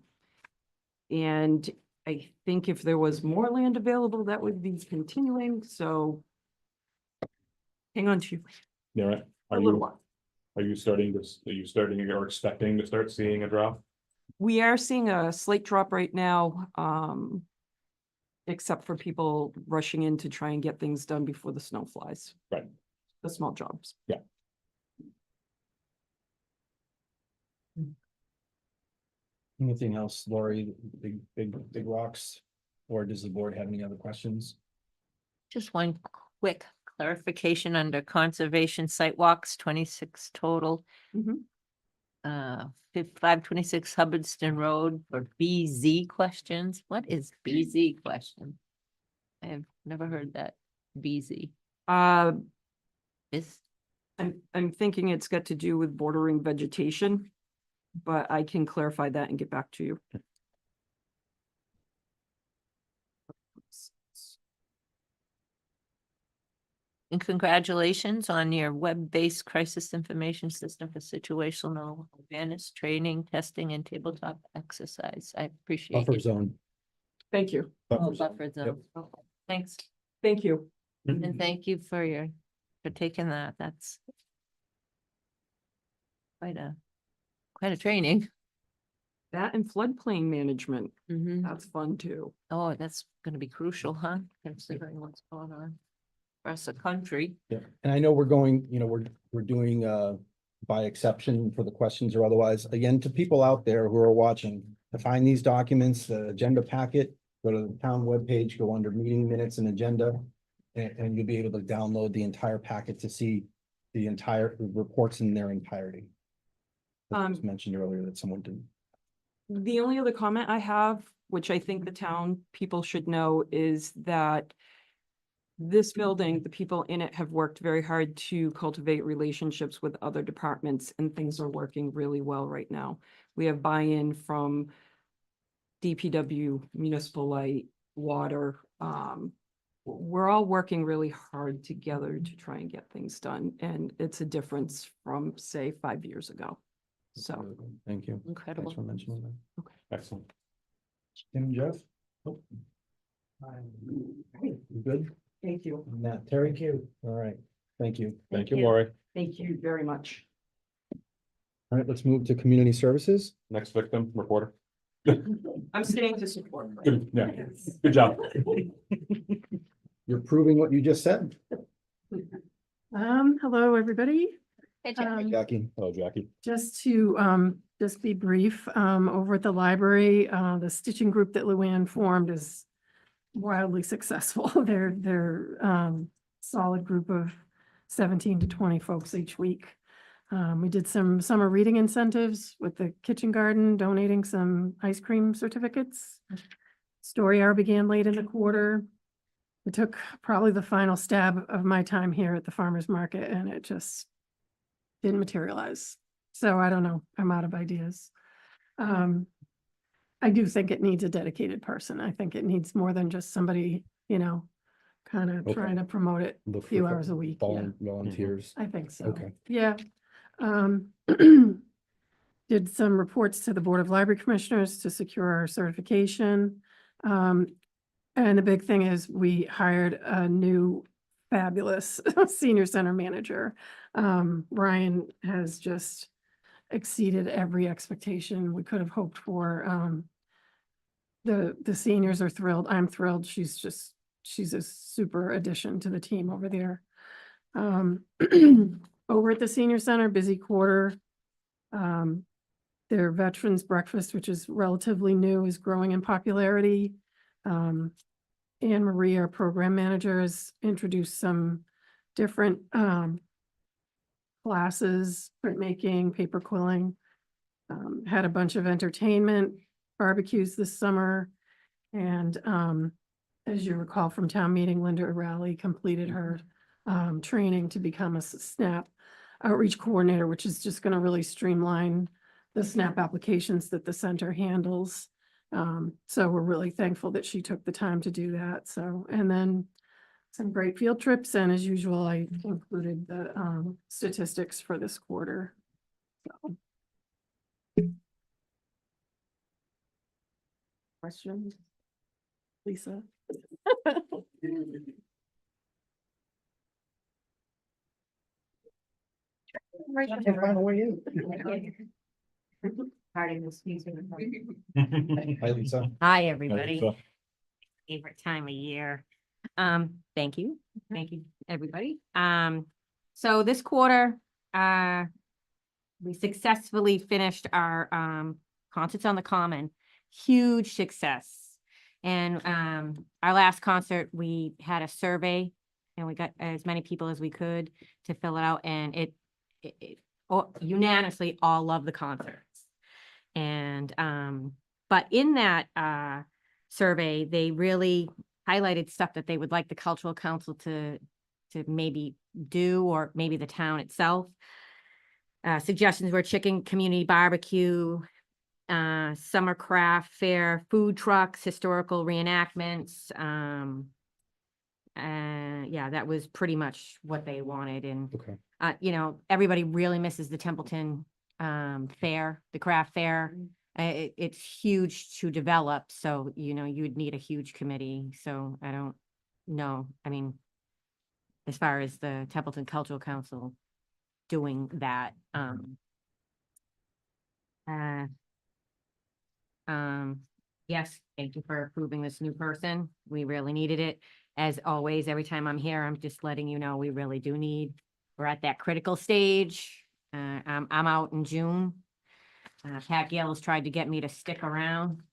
Speaker 17: I think if there was more land available, that would be continuing, so hang on to
Speaker 3: Yeah, right.
Speaker 17: a little while.
Speaker 3: Are you starting or expecting to start seeing a drop?
Speaker 17: We are seeing a slight drop right now, except for people rushing in to try and get things done before the snow flies.
Speaker 3: Right.
Speaker 17: The small jobs.
Speaker 3: Yeah.
Speaker 2: Anything else, Lori, big rocks? Or does the board have any other questions?
Speaker 5: Just one quick clarification under conservation site walks, 26 total.
Speaker 17: Mhm.
Speaker 5: 526 Hubbardston Road for BZ questions. What is BZ question? I have never heard that. BZ is,
Speaker 17: I'm thinking it's got to do with bordering vegetation, but I can clarify that and get back to you.
Speaker 5: and congratulations on your web-based crisis information system for situational awareness, training, testing, and tabletop exercise. I appreciate
Speaker 2: Buffer
Speaker 5: it.
Speaker 2: zone.
Speaker 17: Thank you.
Speaker 5: Oh, buffer zone. Okay. Thanks.
Speaker 17: Thank you.
Speaker 5: And thank you for taking that. That's quite a training.
Speaker 17: That and floodplain management,
Speaker 5: Mhm.
Speaker 17: that's fun too.
Speaker 5: Oh, that's gonna be crucial, huh? Considering what's going on across the country.
Speaker 2: Yeah, and I know we're going, we're doing by exception for the questions or otherwise, again, to people out there who are watching, to find these documents, the agenda packet, go to the town webpage, go under meeting minutes and agenda, and you'll be able to download the entire packet to see the entire reports in their entirety. That was mentioned earlier that someone didn't.
Speaker 17: The only other comment I have, which I think the town people should know, is that this building, the people in it have worked very hard to cultivate relationships with other departments, and things are working really well right now. We have buy-in from DPW, municipal light, water. We're all working really hard together to try and get things done, and it's a difference from, say, 5 years ago. So,
Speaker 2: Thank you.
Speaker 5: Incredible.
Speaker 2: Thanks for mentioning that.
Speaker 17: okay.
Speaker 3: Excellent.
Speaker 2: Tim, Jeff? You good?
Speaker 17: Thank you.
Speaker 2: Matt, Terry? Thank you. All right, thank you.
Speaker 3: Thank you, Lori.
Speaker 17: Thank you very much.
Speaker 2: All right, let's move to community services.
Speaker 3: Next victim, reporter.
Speaker 17: I'm staying to support.
Speaker 3: Good, yeah, good job.
Speaker 2: You're proving what you just said.
Speaker 18: Hello, everybody.
Speaker 2: Jackie.
Speaker 3: Hello, Jackie.
Speaker 18: Just to, just be brief, over at the library, the stitching group that Luann formed is wildly successful. They're solid group of 17 to 20 folks each week. We did some summer reading incentives with the kitchen garden, donating some ice cream certificates. Story hour began late in the quarter. We took probably the final stab of my time here at the farmer's market, and it just didn't materialize. So I don't know, I'm out of ideas. I do think it needs a dedicated person. I think it needs more than just somebody, kind of
Speaker 2: Okay.
Speaker 18: trying to promote it a
Speaker 2: Look for
Speaker 18: few hours a week. Yeah,
Speaker 2: Volunteers.
Speaker 18: I think so.
Speaker 2: Okay.
Speaker 18: Yeah. Did some reports to the Board of Library Commissioners to secure our certification. And the big thing is we hired a new fabulous senior center manager. Ryan has just exceeded every expectation we could have hoped for. the seniors are thrilled. I'm thrilled. She's a super addition to the team over there. Over at the senior center, busy quarter. Their veterans breakfast, which is relatively new, is growing in popularity. Anne Marie, our program manager, has introduced some different classes, printmaking, paper quilling. Had a bunch of entertainment, barbecues this summer. And as you recall from town meeting, Linda Rowley completed her training to become a SNAP outreach coordinator, which is just going to really streamline the SNAP applications that the center handles. So we're really thankful that she took the time to do that. So, and then some great field trips. And as usual, I included the statistics for this quarter. So. Questions? Lisa?
Speaker 2: Hi, Lisa.
Speaker 13: Hi, everybody. Favorite time of year. Thank you. Thank you, everybody. So this quarter, we successfully finished our concerts on the Common. Huge success. And our last concert, we had a survey and we got as many people as we could to fill it out, and it unanimously all loved the concerts. And but in that survey, they really highlighted stuff that they would like the cultural council to maybe do, or maybe the town itself. Suggestions were chicken community barbecue, summer craft fair, food trucks, historical reenactments. Yeah, that was pretty much what they wanted. And
Speaker 2: Okay.
Speaker 13: you know, everybody really misses the Templeton fair, the craft fair. It's huge to develop, so you know, you would need a huge committee. So I don't know. I mean, as far as the Templeton Cultural Council doing that, yes, thank you for approving this new person. We really needed it. As always, every time I'm here, I'm just letting you know we really do need. We're at that critical stage. I'm out in June. Pat Gale has tried to get me to stick around.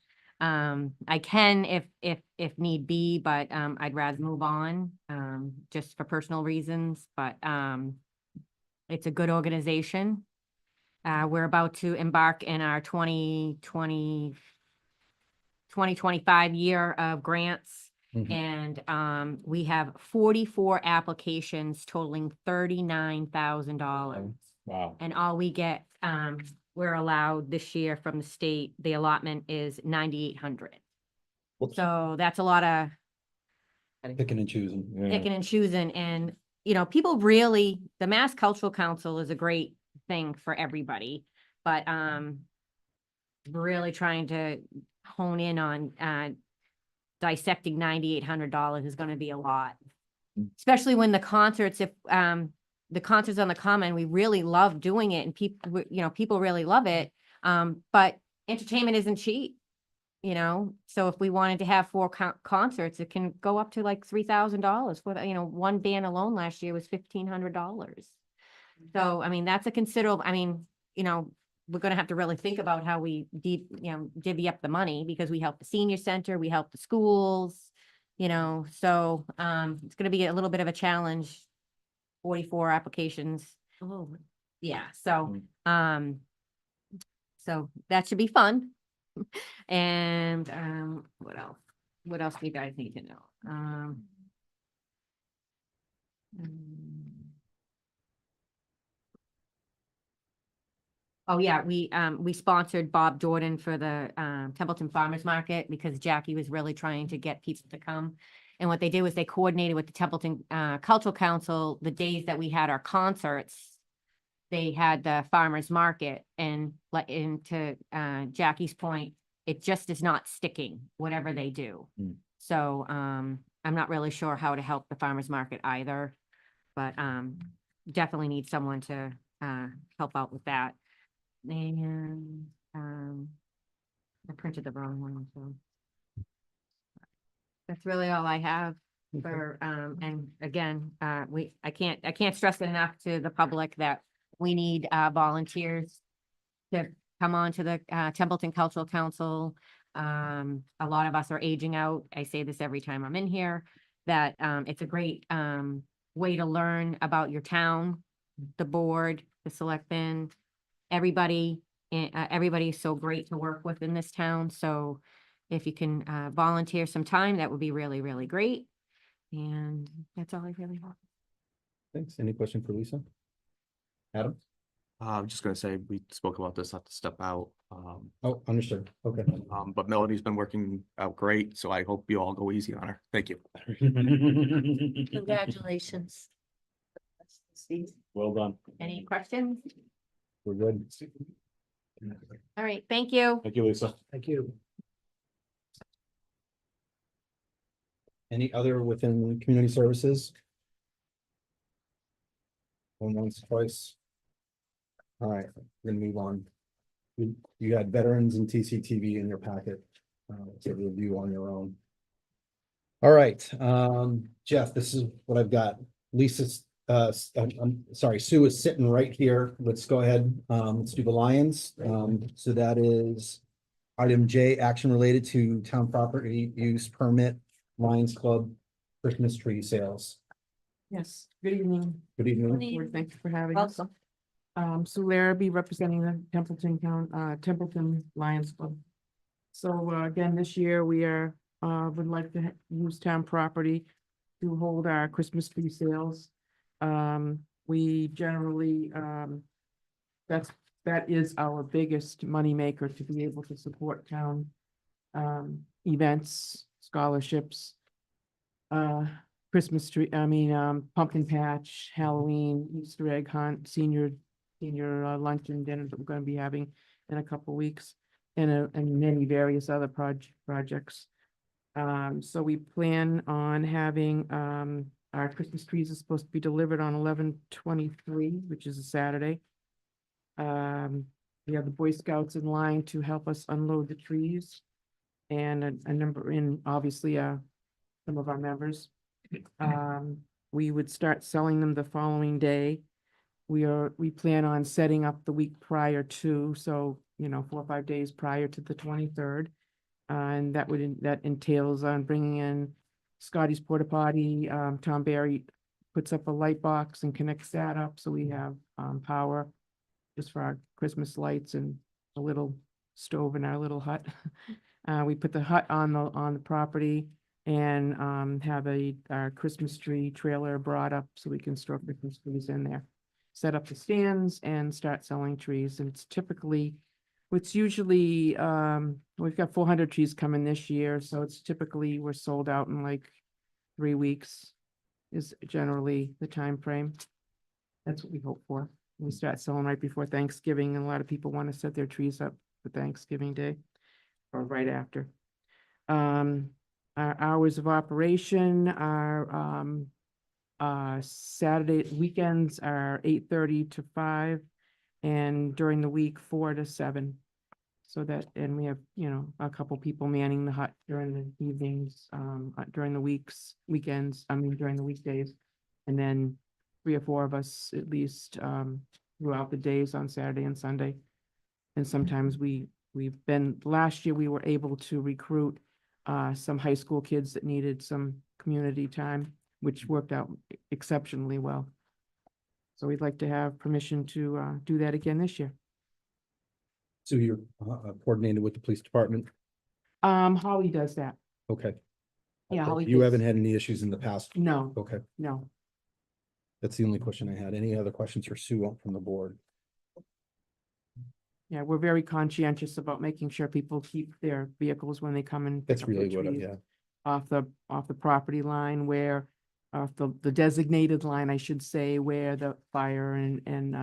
Speaker 13: I can if need be, but I'd rather move on just for personal reasons. But it's a good organization. We're about to embark in our 2025 year of grants.
Speaker 2: Mhm.
Speaker 13: And we have 44 applications totaling $39,000.
Speaker 4: Wow.
Speaker 13: And all we get, we're allowed this year from the state, the allotment is 9,800.
Speaker 2: Whoops.
Speaker 13: So that's a lot of
Speaker 2: Picking and choosing.
Speaker 13: picking and choosing. And, you know, people really, the Mass Cultural Council is a great thing for everybody, but really trying to hone in on dissecting $9,800 is going to be a lot, especially when the concerts, if the concerts on the Common, we really love doing it, and people, you know, people really love it. But entertainment isn't cheap, you know. So if we wanted to have 4 concerts, it can go up to like $3,000. For you know, one band alone last year was $1,500. So I mean, that's a considerable. I mean, you know, we're going to have to really think about how we divvy up the money, because we help the senior center, we help the schools, you know. So it's going to be a little bit of a challenge. 44 applications. Oh, yeah. So so that should be fun. And what else? What else do you guys need to know? Oh yeah, we sponsored Bob Jordan for the Templeton Farmers Market, because Jackie was really trying to get people to come. And what they did was they coordinated with the Templeton Cultural Council the days that we had our concerts. They had the farmers market, and to Jackie's point, it just is not sticking, whatever they do. So I'm not really sure how to help the farmers market either, but definitely need someone to help out with that. And I printed the wrong one, so That's really all I have
Speaker 2: Okay.
Speaker 13: for, and again, I can't stress it enough to the public that we need, volunteers to come on to the, Templeton Cultural Council. A lot of us are aging out. I say this every time I'm in here, that, it's a great, way to learn about your town, the board, the selectmen, everybody. Everybody is so great to work with in this town. So if you can, volunteer some time, that would be really, really great. And that's all I really have.
Speaker 2: Thanks. Any question for Lisa? Adam?
Speaker 6: I'm just gonna say, we spoke about this at the step out.
Speaker 2: Oh, understood. Okay.
Speaker 6: But Melanie's been working out great, so I hope you all go easy on her. Thank you.
Speaker 5: Congratulations.
Speaker 4: Well done.
Speaker 13: Any questions?
Speaker 2: We're good.
Speaker 13: All right, thank you.
Speaker 4: Thank you, Lisa.
Speaker 9: Thank you.
Speaker 2: Any other within community services? Going once, twice. All right, we're gonna move on. You had veterans and TCTV in your packet, to review on your own. All right, Jeff, this is what I've got. Lisa's, I'm sorry, Sue is sitting right here. Let's go ahead. Let's do the Lions. So that is item J, action related to town property use permit, Lions Club, Christmas tree sales.
Speaker 17: Yes, good evening.
Speaker 2: Good evening.
Speaker 17: Board. Thank you for having us. Sue Larrabee representing the Templeton Lions Club. So, again, this year we are, would like to use town property to hold our Christmas tree sales. We generally, that is our biggest moneymaker, to be able to support town, events, scholarships, Christmas tree, pumpkin patch, Halloween, Easter egg hunt, senior lunch and dinner that we're gonna be having in a couple weeks, and many various other projects. So we plan on having, our Christmas trees are supposed to be delivered on 11/23, which is a Saturday. We have the Boy Scouts in line to help us unload the trees, and a number in, obviously, some of our members. We would start selling them the following day. We plan on setting up the week prior to, so, 4 or 5 days prior to the 23rd. And that entails on bringing in Scotty's porta potty. Tom Barry puts up a light box and connects that up, so we have, power just for our Christmas lights and a little stove in our little hut. We put the hut on the property and, have our Christmas tree trailer brought up so we can store Christmas trees in there. Set up the stands and start selling trees, and it's usually, we've got 400 trees coming this year, so it's typically, we're sold out in like 3 weeks is generally the time frame. That's what we hope for. We start selling right before Thanksgiving, and a lot of people want to set their trees up for Thanksgiving Day or right after. Our hours of operation are, Saturday weekends are 8:30 to 5, and during the week 4 to 7. So that, and we have, a couple people manning the hut during the evenings, during the weekends, during the weekdays. And then 3 or 4 of us at least, throughout the days on Saturday and Sunday. And sometimes last year we were able to recruit, some high school kids that needed some community time, which worked out exceptionally well. So we'd like to have permission to, do that again this year.
Speaker 2: So you're coordinated with the police department?
Speaker 17: Holly does that.
Speaker 2: Okay.
Speaker 17: Yeah, Holly
Speaker 2: You
Speaker 17: does.
Speaker 2: haven't had any issues in the past?
Speaker 17: No,
Speaker 2: Okay,
Speaker 17: no.
Speaker 2: that's the only question I had. Any other questions for Sue from the board?
Speaker 17: Yeah, we're very conscientious about making sure people keep their vehicles when they come and.
Speaker 2: That's
Speaker 17: pick up their
Speaker 2: really what,
Speaker 17: trees
Speaker 2: yeah.
Speaker 17: Off the property line where, the designated line, I should say, where the fire and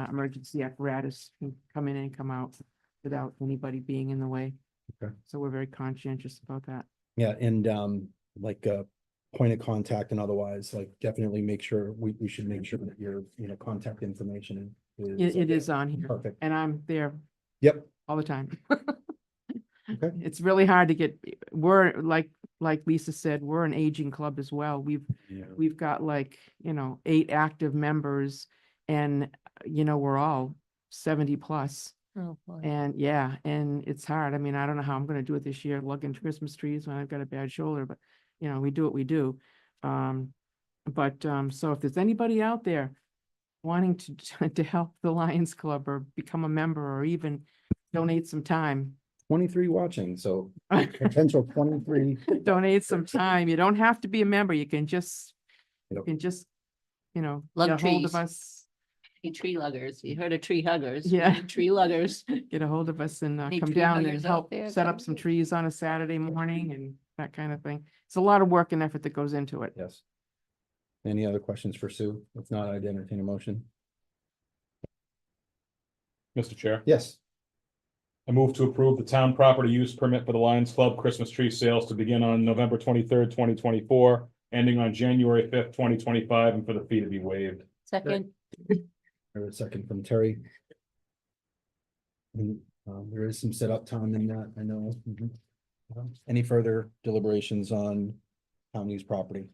Speaker 17: emergency apparatus can come in and come out without anybody being in the way.
Speaker 2: Okay.
Speaker 17: So we're very conscientious about that.
Speaker 2: Yeah, and like point of contact and otherwise, like definitely make sure, we should make sure that your, contact information is.
Speaker 17: It is on here.
Speaker 2: Perfect.
Speaker 17: And I'm there
Speaker 2: Yep.
Speaker 17: all the time.
Speaker 2: Okay.
Speaker 17: It's really hard to get, we're like,
Speaker 19: like Lisa said, we're an aging club as well. We've got like, 8 active members and, we're all 70 plus.
Speaker 5: Oh, boy.
Speaker 19: And yeah, and it's hard. I mean, I don't know how I'm gonna do it this year, lugging Christmas trees when I've got a bad shoulder, but we do what we do. So if there's anybody out there wanting to help the Lions Club or become a member or even donate some time,
Speaker 2: 23 watching, so potential 23.
Speaker 19: donate some time. You don't have to be a member. You can just,
Speaker 2: Yep.
Speaker 19: get a
Speaker 5: Lug
Speaker 19: hold
Speaker 5: trees.
Speaker 19: of us.
Speaker 5: Hey, tree luggers. You heard of tree huggers?
Speaker 19: Yeah.
Speaker 5: Tree luggers.
Speaker 19: Get a hold of us and
Speaker 5: Any
Speaker 19: come
Speaker 5: tree
Speaker 19: down
Speaker 5: huggers
Speaker 19: and
Speaker 5: out
Speaker 19: help
Speaker 5: there?
Speaker 19: set up some trees on a Saturday morning and that kind of thing. It's a lot of work and effort that goes into it.
Speaker 2: Yes. Any other questions for Sue? If not, I'd entertain a motion.
Speaker 3: Mr. Chair,
Speaker 2: Yes.
Speaker 3: I move to approve the town property use permit for the Lions Club Christmas tree sales to begin on November 23rd, 2024, ending on January 5th, 2025, and for the fee to be waived.
Speaker 5: Second.
Speaker 2: Or a second from Terry. And, there is some setup time in that, I know. Any further deliberations on town use property?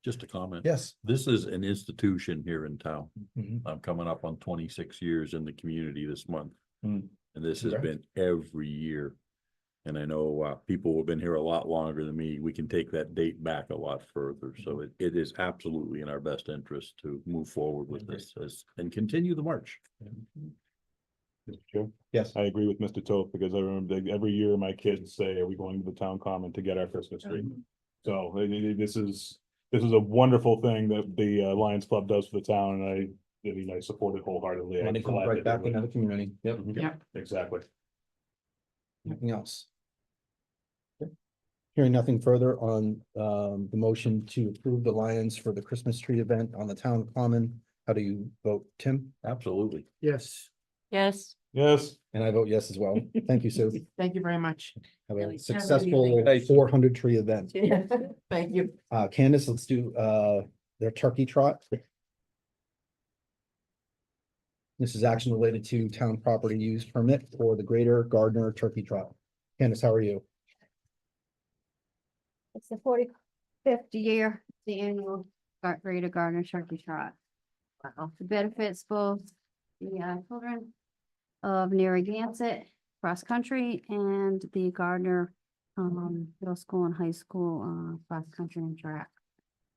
Speaker 4: Just a comment.
Speaker 2: Yes.
Speaker 4: This is an institution here in town.
Speaker 2: Mhm.
Speaker 4: I'm coming up on 26 years in the community this month.
Speaker 2: Mm.
Speaker 4: And this has
Speaker 2: Congrats.
Speaker 4: been every year. And I know people who have been here a lot longer than me, we can take that date back a lot further. So it is absolutely in our best interest to move forward with this and continue the march.
Speaker 3: Mr. Chair,
Speaker 2: Yes.
Speaker 3: I agree with Mr. Toth because I remember every year my kids say, are we going to the town common to get our Christmas tree? So this is a wonderful thing that the Lions Club does for the town, and I support it wholeheartedly.
Speaker 2: Money
Speaker 3: I'm
Speaker 2: comes
Speaker 3: glad
Speaker 2: right
Speaker 3: they
Speaker 2: back
Speaker 3: do it.
Speaker 2: into the community. Yep.
Speaker 19: Yep.
Speaker 3: Exactly.
Speaker 2: Anything else? Okay. Hearing nothing further on the motion to approve the Lions for the Christmas tree event on the town common. How do you vote, Tim?
Speaker 4: Absolutely.
Speaker 19: Yes.
Speaker 5: Yes.
Speaker 3: Yes.
Speaker 2: And I vote yes as well. Thank you, Sue.
Speaker 19: Thank you very much.
Speaker 2: Have
Speaker 5: Really.
Speaker 2: a successful 400 tree event.
Speaker 19: Thank you.
Speaker 2: Candace, let's do their turkey trot. This is action related to town property use permit for the Greater Gardner Turkey Trot. Candace, how are you?
Speaker 1: It's the 45th year, the annual Greater Gardner Turkey Trot. Wow. The benefits both the children of Narragansett cross country and the Gardner middle school and high school cross country and track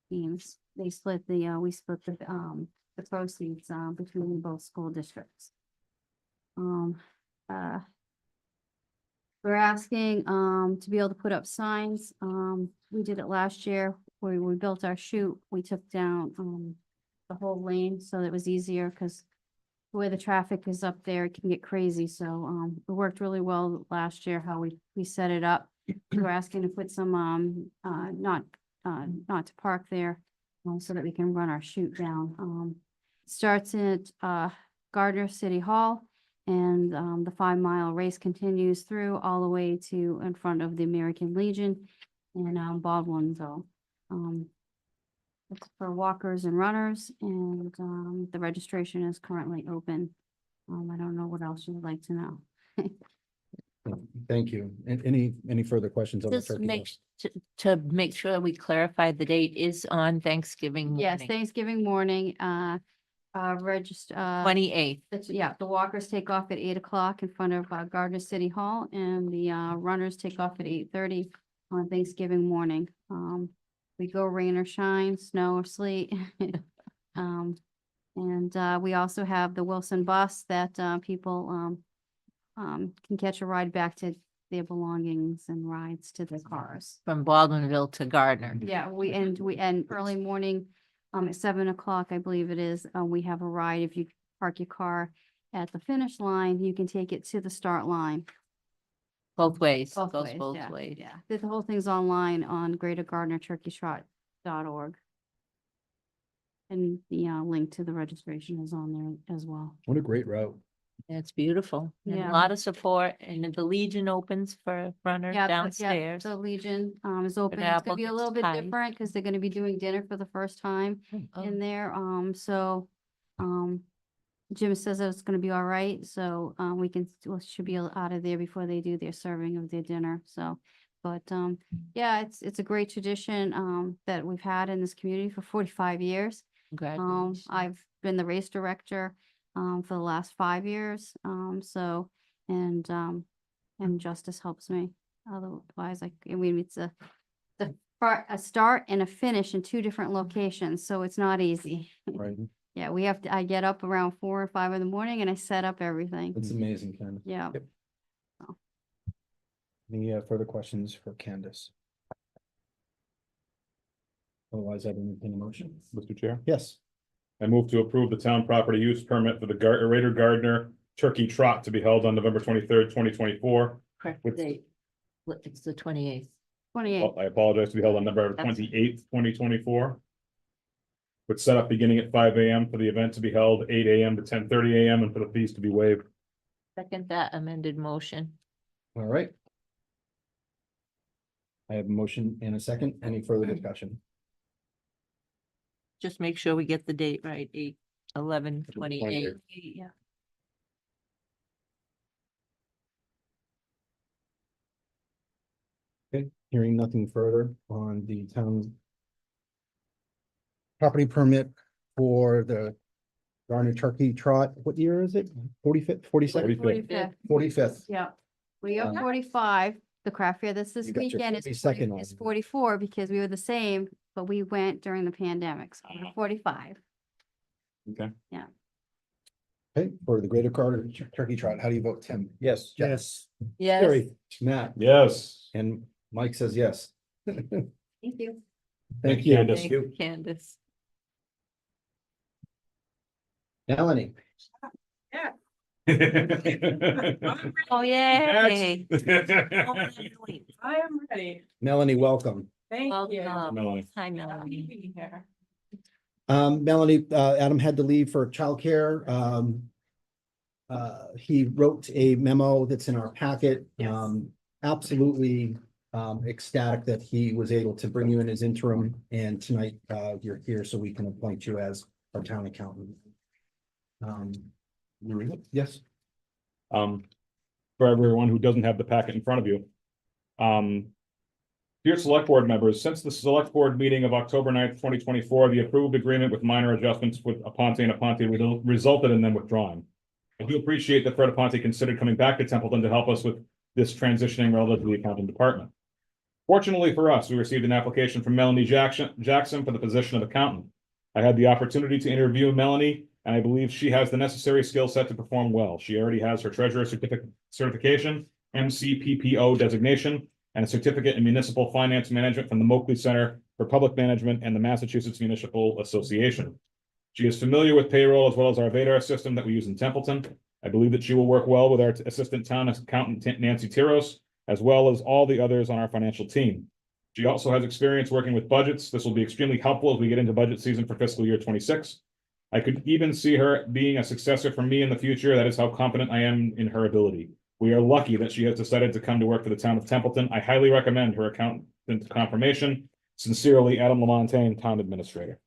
Speaker 1: teams. They split we split the proceeds between both school districts. We're asking to be able to put up signs. We did it last year where we built our chute. We took down the whole lane so that it was easier because the way the traffic is up there, it can get crazy. So it worked really well last year how we set it up. We're asking to put some not to park there so that we can run our chute down. Starts at Gardner City Hall. And the 5-mile race continues through all the way to in front of the American Legion in Baldwinsville. It's for walkers and runners, and the registration is currently open. I don't know what else you would like to know.
Speaker 2: Thank you. And any further questions on the
Speaker 5: Just
Speaker 2: turkey?
Speaker 5: to make sure we clarify the date is on Thanksgiving morning.
Speaker 1: Yes, Thanksgiving morning. Register.
Speaker 5: 28th.
Speaker 1: Yeah, the walkers take off at 8 o'clock in front of Gardner City Hall, and the runners take off at 8:30 on Thanksgiving morning. We go rain or shine, snow or sleet. And we also have the Wilson bus that people can catch a ride back to their belongings and rides to their cars.
Speaker 5: From Baldwinville to Gardner.
Speaker 1: Yeah, we end early morning. At 7 o'clock, I believe it is, we have a ride. If you park your car at the finish line, you can take it to the start line.
Speaker 5: Both ways.
Speaker 1: Both
Speaker 5: Goes
Speaker 1: ways,
Speaker 5: both
Speaker 1: yeah,
Speaker 5: ways.
Speaker 1: Yeah, the whole thing's online on greatergardnerturkeytrot.org. And the link to the registration is on there as well.
Speaker 2: What a great route.
Speaker 5: It's beautiful. And
Speaker 1: Yeah.
Speaker 5: a lot of support, and the Legion opens for runners
Speaker 1: Yeah,
Speaker 5: downstairs.
Speaker 1: the Legion is open. It's
Speaker 5: apple
Speaker 1: gonna be a
Speaker 5: gets
Speaker 1: little bit
Speaker 5: tied.
Speaker 1: different because they're gonna be doing dinner for the first time
Speaker 5: Oh.
Speaker 1: in there. Jim says it's gonna be all right, so we should be out of there before they do their serving of their dinner. So But, yeah, it's a great tradition, that we've had in this community for 45 years.
Speaker 5: Congratulations.
Speaker 1: I've been the race director, for the last 5 years. And Justice helps me. Otherwise, I mean, it's a start and a finish in 2 different locations, so it's not easy.
Speaker 2: Right.
Speaker 1: Yeah, I get up around 4 or 5 in the morning and I set up everything.
Speaker 2: That's amazing, Ken.
Speaker 1: Yeah.
Speaker 2: Yep. Any further questions for Candace? Otherwise, I'd entertain a motion.
Speaker 3: Mr. Chair,
Speaker 2: Yes.
Speaker 3: I move to approve the town property use permit for the Raider Gardner Turkey Trot to be held on November 23rd, 2024.
Speaker 5: Correct
Speaker 3: With-
Speaker 5: date. It's the 28th.
Speaker 1: 28.
Speaker 3: I apologize, to be held on November
Speaker 5: That's-
Speaker 3: 28th, 2024. With setup beginning at 5 AM for the event to be held 8 AM to 10:30 AM and for the fees to be waived.
Speaker 5: Second that amended motion.
Speaker 2: All right. I have a motion and a second. Any further discussion?
Speaker 5: Just make sure we get the date right, 8/11/28.
Speaker 1: Yeah.
Speaker 2: Okay, hearing nothing further on the town property permit for the Gardner Turkey Trot. What year is it? 45th, 42nd,
Speaker 1: 45th.
Speaker 2: 45th.
Speaker 1: Yeah. We have
Speaker 2: Um,
Speaker 1: 45. The craft fair this
Speaker 2: You got your
Speaker 1: weekend is
Speaker 2: 42nd on.
Speaker 1: 44 because we were the same, but we went during the pandemic, so we're 45.
Speaker 3: Okay.
Speaker 2: Okay, for the Greater Gardner Turkey Trot, how do you vote, Tim? Yes. Jeff?
Speaker 9: Yes.
Speaker 5: Yes.
Speaker 2: Terry? Matt?
Speaker 3: Yes.
Speaker 2: And Mike says yes.
Speaker 1: Thank you.
Speaker 2: Thank you.
Speaker 3: Candace.
Speaker 5: Thank you, Candace.
Speaker 2: Melanie?
Speaker 5: Oh, yay.
Speaker 17: I am ready.
Speaker 2: Melanie, welcome.
Speaker 17: Thank you.
Speaker 5: Welcome.
Speaker 3: Melanie.
Speaker 5: Hi,
Speaker 17: Happy to
Speaker 5: Melanie.
Speaker 17: be here.
Speaker 2: Melanie, Adam had to leave for childcare. He wrote a memo that's in our packet.
Speaker 17: Yes.
Speaker 2: Absolutely ecstatic that he was able to bring you in as interim, and tonight you're here so we can appoint you as our town accountant. Yes.
Speaker 3: For everyone who doesn't have the packet in front of you. Dear select board members, since the select board meeting of October 9th, 2024, the approved agreement with minor adjustments with Aponte and Aponte resulted in them withdrawing. I do appreciate that Fred Aponte considered coming back to Templeton to help us with this transitioning relative to the accounting department. Fortunately for us, we received an application from Melanie Jackson for the position of accountant. I had the opportunity to interview Melanie, and I believe she has the necessary skill set to perform well. She already has her treasurer certification, MCPPO designation, and a certificate in municipal finance management from the Moakley Center for Public Management and the Massachusetts Municipal Association. She is familiar with payroll as well as our Vadar system that we use in Templeton. I believe that she will work well with our assistant town accountant Nancy Tiros, as well as all the others on our financial team. She also has experience working with budgets. This will be extremely helpful as we get into budget season for fiscal year 26. I could even see her being a successor for me in the future. That is how confident I am in her ability. We are lucky that she has decided to come to work for the town of Templeton. I highly recommend her accountant confirmation. Sincerely, Adam Lamontagne, Town Administrator.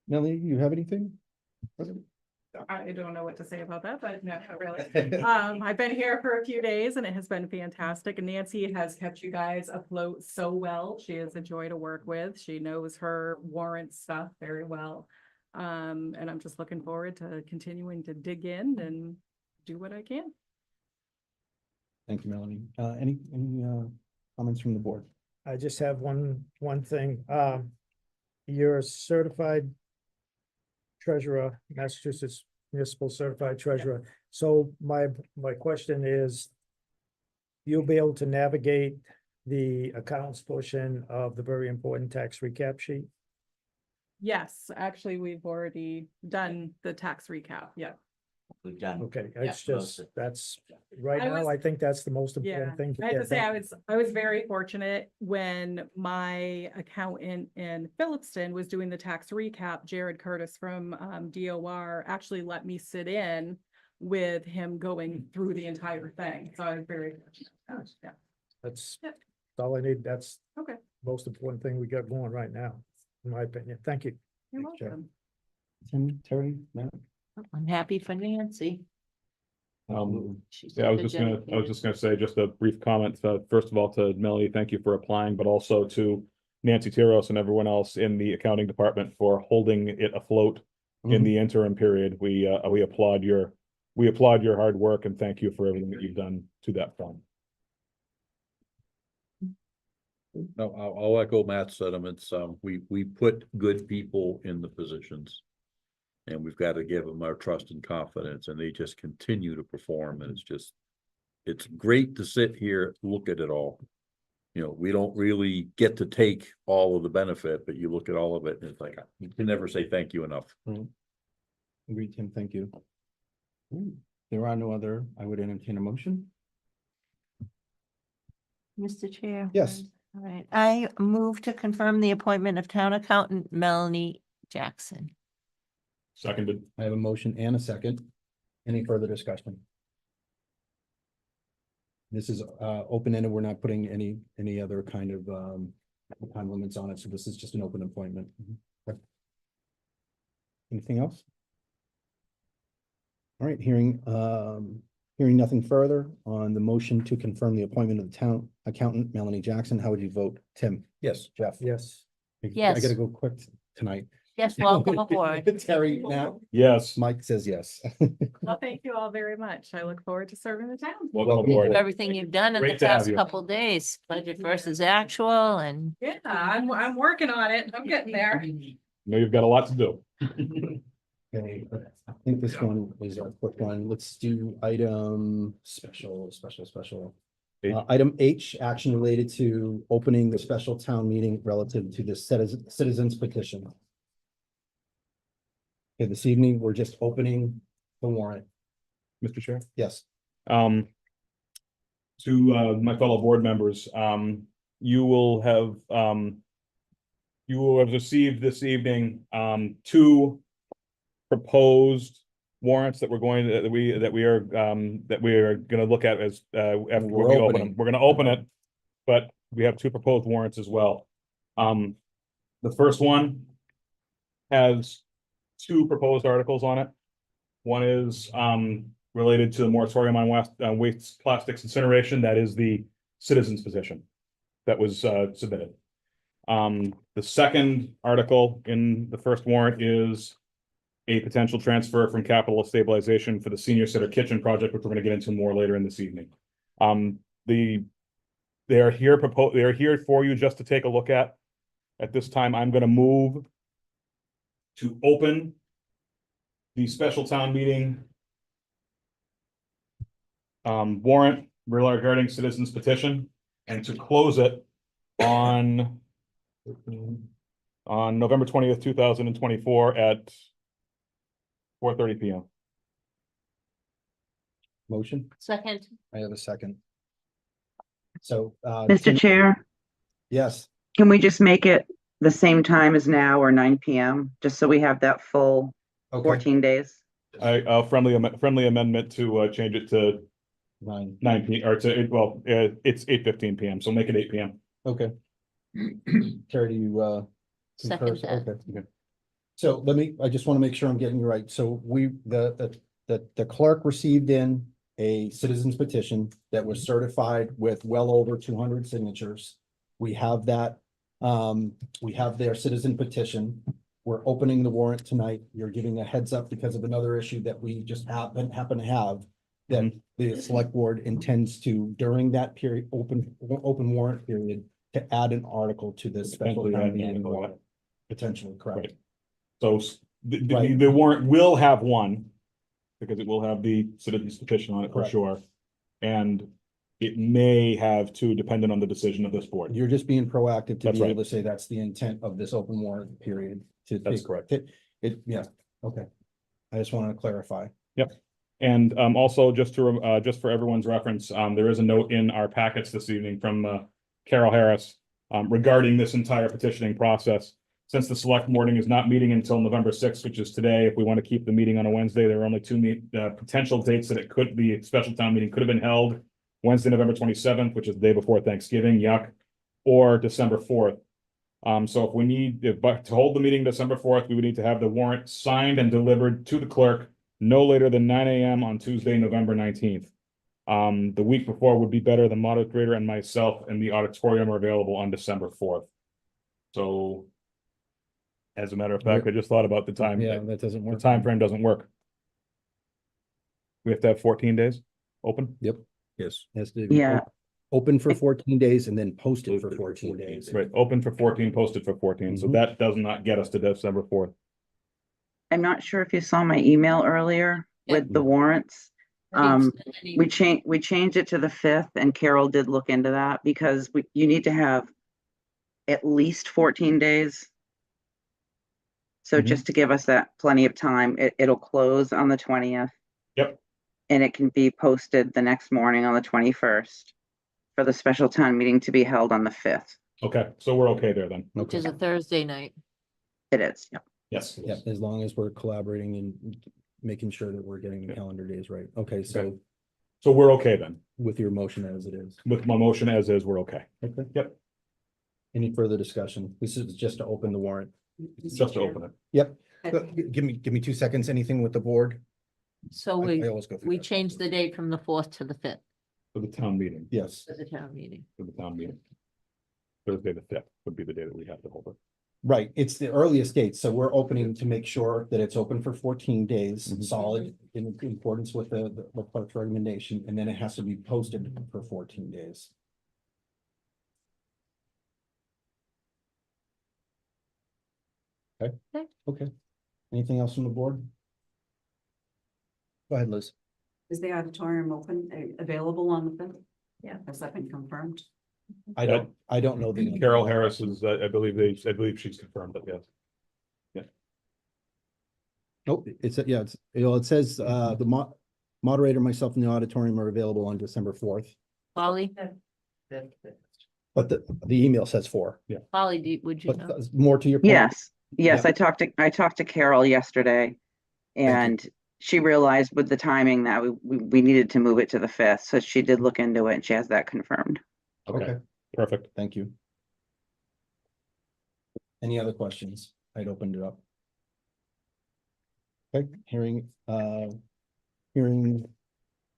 Speaker 2: Melanie, you have anything?
Speaker 17: I don't know what to say about that, but no, not really. I've been here for a few days and it has been fantastic. And Nancy has kept you guys afloat so well. She is a joy to work with. She knows her warrant stuff very well. And I'm just looking forward to continuing to dig in and do what I can.
Speaker 2: Thank you, Melanie. Any comments from the board?
Speaker 9: I just have one thing. You're a certified treasurer, Massachusetts Municipal Certified Treasurer. So my question is, you'll be able to navigate the accounts portion of the very important tax recap sheet?
Speaker 17: Yes, actually, we've already done the tax recap. Yeah.
Speaker 14: We've done.
Speaker 9: Okay,
Speaker 17: Yeah.
Speaker 9: it's just, that's, right
Speaker 17: I
Speaker 9: now,
Speaker 17: was-
Speaker 9: I think that's the most
Speaker 17: Yeah,
Speaker 9: important thing. to
Speaker 17: I have to
Speaker 9: get
Speaker 17: say,
Speaker 9: done.
Speaker 17: I was very fortunate when my accountant in Phillipston was doing the tax recap. Jared Curtis from DOR actually let me sit in with him going through the entire thing. So I was very fortunate. Yeah.
Speaker 9: That's
Speaker 17: Yep.
Speaker 9: all I need. That's
Speaker 17: Okay.
Speaker 9: most important thing we got going right now, in my opinion. Thank you.
Speaker 17: You're
Speaker 2: Thanks, Jeff.
Speaker 17: welcome.
Speaker 2: Tim, Terry, Matt?
Speaker 5: I'm happy for Nancy.
Speaker 3: Yeah, I was just gonna say, just a brief comment, first of all, to Melanie, thank you for applying, but also to Nancy Tiros and everyone else in the accounting department for holding it afloat in the interim period. We applaud your hard work and thank you for everything that you've done to that front.
Speaker 20: No, I'll echo Matt's sentiments. We put good people in the positions. And we've got to give them our trust and confidence, and they just continue to perform, and it's great to sit here, look at it all. You know, we don't really get to take all of the benefit, but you look at all of it and it's like, you can never say thank you enough.
Speaker 2: Agreed, Tim, thank you. There are no other, I would entertain a motion.
Speaker 5: Mr. Chair.
Speaker 2: Yes.
Speaker 5: All right, I move to confirm the appointment of town accountant Melanie Jackson.
Speaker 3: Seconded.
Speaker 2: I have a motion and a second. Any further discussion? This is open-ended. We're not putting any other kind of time limits on it, so this is just an open appointment. Okay. Anything else? All right, hearing nothing further on the motion to confirm the appointment of the town accountant Melanie Jackson, how would you vote? Tim?
Speaker 20: Yes.
Speaker 2: Jeff?
Speaker 9: Yes.
Speaker 5: Yes.
Speaker 2: I gotta go quick tonight.
Speaker 5: Yes, welcome aboard.
Speaker 2: Terry, now?
Speaker 3: Yes.
Speaker 2: Mike says yes.
Speaker 21: Well, thank you all very much. I look forward to serving the town.
Speaker 3: Welcome aboard.
Speaker 5: Everything you've done in the
Speaker 3: Great to have
Speaker 5: past
Speaker 3: you.
Speaker 5: couple days, budget versus actual and.
Speaker 21: Yeah, I'm working on it. I'm getting there.
Speaker 3: Know you've got a lot to do.
Speaker 2: Okay, I think this one is a quick one. Let's do item special. Item H, action related to opening the special town meeting relative to the citizens petition. Okay, this evening, we're just opening the warrant.
Speaker 3: Mr. Chair?
Speaker 2: Yes.
Speaker 3: To my fellow board members, you will have received this evening two proposed warrants that we are gonna look at as after we open them. We're gonna open it, but we have two proposed warrants as well. The first one has two proposed articles on it. One is related to the moratorium on waste plastics incineration. That is the citizens petition that was submitted. The second article in the first warrant is a potential transfer from capital stabilization for the senior center kitchen project, which we're going to get into more later in this evening. They are here for you just to take a look at. At this time, I'm going to move to open the special town meeting warrant regarding citizens petition and to close it on November 20th, 2024 at 4:30 p.m.
Speaker 2: Motion?
Speaker 5: Second.
Speaker 2: I have a second. So.
Speaker 7: Mr. Chair,
Speaker 2: Yes.
Speaker 7: can we just make it the same time as now or 9 PM, just so we have that full
Speaker 2: Okay.
Speaker 7: 14 days?
Speaker 3: Friendly amendment to change it to 9 p.m. or to, it's 8:15 p.m. So make it 8 p.m.
Speaker 2: Okay. Terry, do you concur?
Speaker 5: Second that.
Speaker 2: Okay. So I just want to make sure I'm getting you right. So the clerk received in a citizen's petition that was certified with well over 200 signatures. We have that, we have their citizen petition. We're opening the warrant tonight. You're giving a heads up because of another issue that we just happen to have. That the select board intends to, during that period, open warrant period, to add an article to this special
Speaker 3: Potentially
Speaker 2: town
Speaker 3: add an
Speaker 2: meeting
Speaker 3: article.
Speaker 2: warrant. Potentially, correct.
Speaker 3: Right. So
Speaker 2: Right.
Speaker 3: the warrant will have one, because it will have the citizens petition on it for
Speaker 2: Correct.
Speaker 3: sure. And it may have two, depending on the decision of this board.
Speaker 2: You're just being proactive to
Speaker 3: That's
Speaker 2: be
Speaker 3: right.
Speaker 2: able to say that's the intent of this open warrant period.
Speaker 3: That's correct.
Speaker 2: Yeah, okay. I just wanted to clarify.
Speaker 3: Yep. And also just for everyone's reference, there is a note in our packets this evening from Carol Harris regarding this entire petitioning process. Since the select board is not meeting until November 6th, which is today, if we want to keep the meeting on a Wednesday, there are only two potential dates that the special town meeting could have been held. Wednesday, November 27th, which is the day before Thanksgiving, yuck, or December 4th. So if to hold the meeting December 4th, we would need to have the warrant signed and delivered to the clerk no later than 9 AM on Tuesday, November 19th. The week before would be better. The moderator and myself in the auditorium are available on December 4th. So as a matter of fact, I just thought about the time.
Speaker 2: Yeah, that doesn't
Speaker 3: The
Speaker 2: work.
Speaker 3: time frame doesn't work. We have to have 14 days open?
Speaker 2: Yep.
Speaker 20: Yes.
Speaker 2: Has to be
Speaker 7: Yeah.
Speaker 2: open for 14 days and then posted for 14 days.
Speaker 3: Right, open for 14, posted for 14, so
Speaker 2: Mhm.
Speaker 3: that does not get us to December 4th.
Speaker 7: I'm not sure if you saw my email earlier with the warrants. We changed it to the 5th, and Carol did look into that because you need to have at least 14 days. So
Speaker 3: Mhm.
Speaker 7: just to give us that plenty of time, it'll close on the 20th.
Speaker 3: Yep.
Speaker 7: And it can be posted the next morning on the 21st for the special town meeting to be held on the 5th.
Speaker 3: Okay, so we're okay there then.
Speaker 5: Which is a Thursday night.
Speaker 7: It is, yep.
Speaker 3: Yes.
Speaker 2: Yeah, as long as we're collaborating and making sure that we're getting the calendar days right. Okay, so
Speaker 3: Okay. So we're okay then.
Speaker 2: with your motion as it is.
Speaker 3: With my motion as is, we're okay.
Speaker 2: Okay.
Speaker 3: Yep.
Speaker 2: Any further discussion? This is just to open the warrant.
Speaker 3: Just to open it.
Speaker 2: Yep. Give me 2 seconds. Anything with the board?
Speaker 5: So
Speaker 2: I always go through
Speaker 5: we
Speaker 2: that.
Speaker 5: changed the date from the 4th to the 5th
Speaker 3: For the town meeting,
Speaker 2: Yes.
Speaker 5: for the town meeting.
Speaker 3: for the town meeting. Thursday, the 5th would be the day that we have to hold it.
Speaker 2: Right, it's the earliest date, so we're opening to make sure that it's open for 14 days,
Speaker 3: Mhm.
Speaker 2: solid in accordance with the clerk's recommendation, and then it has to be posted for 14 days. Okay,
Speaker 5: Okay.
Speaker 2: okay. Anything else from the board? Go ahead, Liz.
Speaker 12: Is the auditorium open, available on the 5th?
Speaker 13: Yeah.
Speaker 12: Has that been confirmed?
Speaker 2: I don't know the.
Speaker 3: Carol Harris is, I believe she's confirmed it, yes.
Speaker 2: Nope, it says, the moderator, myself and the auditorium are available on December 4th,
Speaker 5: Polly,
Speaker 2: but the email says 4. Yeah.
Speaker 5: Polly, would you
Speaker 2: But
Speaker 5: know?
Speaker 2: more to your point.
Speaker 7: Yes, yes,
Speaker 2: Yep.
Speaker 7: I talked to Carol yesterday.
Speaker 2: you.
Speaker 7: And she realized with the timing that we needed to move it to the 5th, so she did look into it and she has that confirmed.
Speaker 3: Okay, perfect.
Speaker 2: Thank you. Any other questions? I'd opened it up. Okay, hearing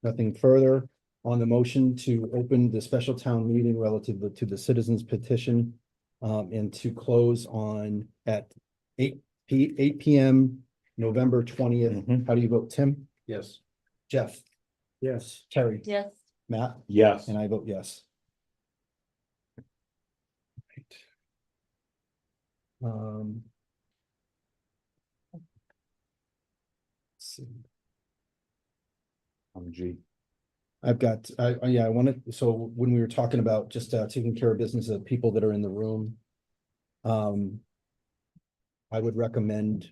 Speaker 2: nothing further on the motion to open the special town meeting relative to the citizens petition. And to close at 8 PM, November 20th.
Speaker 3: Mhm.
Speaker 2: How do you vote, Tim?
Speaker 20: Yes.
Speaker 2: Jeff? Yes. Terry?
Speaker 5: Yes.
Speaker 2: Matt?
Speaker 3: Yes.
Speaker 2: And I vote yes. Um. let's see.
Speaker 3: G.
Speaker 2: I've got, I wanted, so when we were talking about just taking care of business of people that are in the room. I would recommend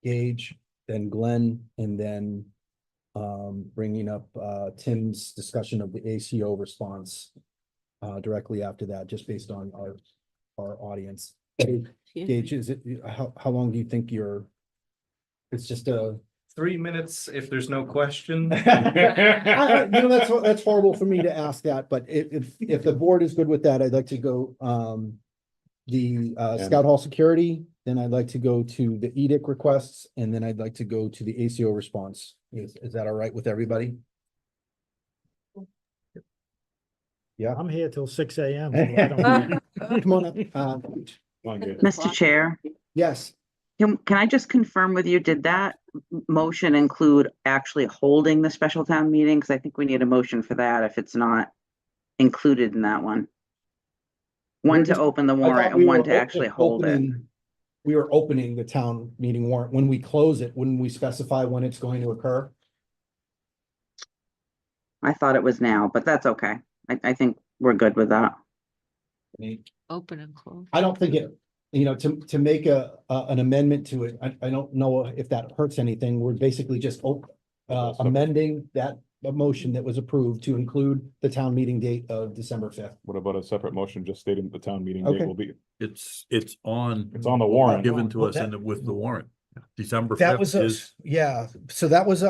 Speaker 2: Gage, then Glenn, and then bringing up Tim's discussion of the ACO response directly after that, just based on our audience. Gage, is it, how long do you think it's just a
Speaker 6: 3 minutes if there's no question.
Speaker 2: that's horrible for me to ask that, but if the board is good with that, I'd like to go, the Scout Hall security, then I'd like to go to the edict requests, and then I'd like to go to the ACO response. Is that all right with everybody? Yeah.
Speaker 9: I'm here till 6 AM. so I don't-
Speaker 2: Come on up.
Speaker 7: Mr. Chair,
Speaker 2: Yes,
Speaker 7: can I just confirm with you, did that motion include actually holding the special town meeting? Because I think we need a motion for that if it's not included in that one. One to open the
Speaker 2: I
Speaker 7: warrant
Speaker 2: thought
Speaker 7: and
Speaker 2: we
Speaker 7: one
Speaker 2: were
Speaker 7: to actually hold it.
Speaker 2: We were opening the town meeting warrant. When we close it, wouldn't we specify when it's going to occur?
Speaker 7: I thought it was now, but that's okay. I think we're good with that.
Speaker 5: Open and close.
Speaker 2: I don't think to make an amendment to it, I don't know if that hurts anything. We're basically just amending that motion that was approved to include the town meeting date of December 5th.
Speaker 3: What about a separate motion just stating that the town meeting date
Speaker 2: Okay.
Speaker 3: will be,
Speaker 4: It's
Speaker 3: on the warrant.
Speaker 4: given to
Speaker 2: Well,
Speaker 4: us with the warrant. December
Speaker 2: That
Speaker 4: 5th
Speaker 2: was
Speaker 4: is,
Speaker 2: so that was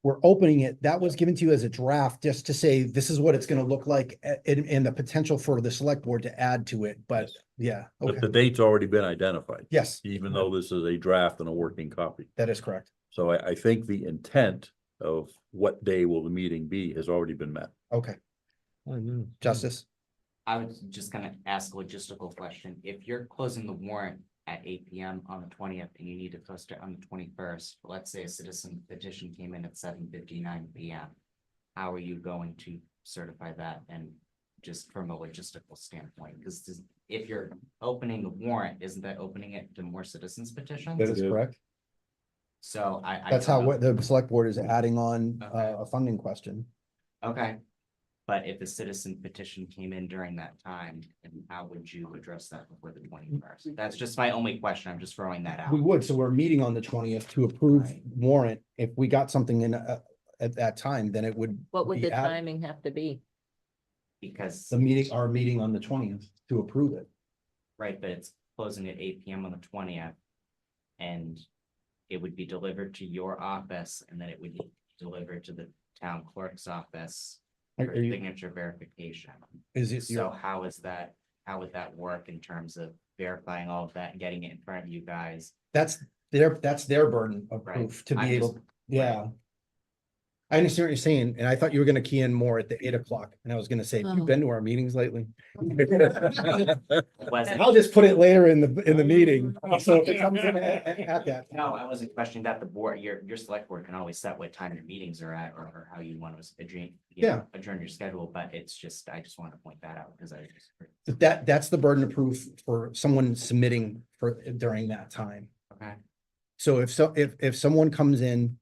Speaker 2: we're opening it. That was given to you as a draft, just to say, this is what it's gonna look like, and the potential for the select board to add to it, but yeah,
Speaker 20: But the
Speaker 2: okay,
Speaker 20: date's already been identified.
Speaker 2: yes,
Speaker 20: Even though this is a draft and a working copy.
Speaker 2: that is correct.
Speaker 20: So I think the intent of what day will the meeting be has already been met.
Speaker 2: Okay. Justice?
Speaker 14: I was just gonna ask a logistical question. If you're closing the warrant at 8 p.m. on the 20th and you need to post it on the 21st, let's say a citizen petition came in at 7:59 p.m. How are you going to certify that? And just from a logistical standpoint, because if you're opening the warrant, isn't that opening it to more citizens petitions?
Speaker 2: That is correct.
Speaker 14: So I.
Speaker 2: That's
Speaker 14: don't
Speaker 2: how
Speaker 14: know.
Speaker 2: what the select board is adding on
Speaker 14: Okay.
Speaker 2: a funding question.
Speaker 14: Okay. But if a citizen petition came in during that time, then how would you address that before the 21st? That's just my only question. I'm just throwing that out.
Speaker 2: We would, so we're meeting on the 20th to approve
Speaker 14: Right.
Speaker 2: warrant. If we got something in at that time, then it would.
Speaker 5: What would
Speaker 2: be
Speaker 5: the
Speaker 2: added.
Speaker 5: timing have to be?
Speaker 14: Because,
Speaker 2: The meeting, our meeting on the 20th to approve it.
Speaker 14: right, but it's closing at 8 p.m. on the 20th. And it would be delivered to your office and then it would be delivered to the town clerk's office for
Speaker 2: Are you-
Speaker 14: signature verification.
Speaker 2: Is it
Speaker 14: So
Speaker 2: your,
Speaker 14: how would that work in terms of verifying all of that and getting it in front of you guys?
Speaker 2: that's their burden of
Speaker 14: Right.
Speaker 2: proof to be
Speaker 14: I'm
Speaker 2: able,
Speaker 14: just-
Speaker 2: yeah. I understand what you're saying, and I thought you were gonna key in more at the 8 o'clock, and I was gonna say, have you
Speaker 5: Oh.
Speaker 2: been to our meetings lately?
Speaker 14: Wasn't-
Speaker 2: I'll just put it later in the meeting, so if it comes in at that.
Speaker 14: No, I wasn't questioning that. The board, your select board can always set what time your meetings are at or how you want to adjourn.
Speaker 2: Yeah.
Speaker 14: Adjourn your schedule, but it's just, I just want to point that out because I just.
Speaker 2: That's the burden of proof for someone submitting for during that time.
Speaker 14: Okay.
Speaker 2: So if someone comes in,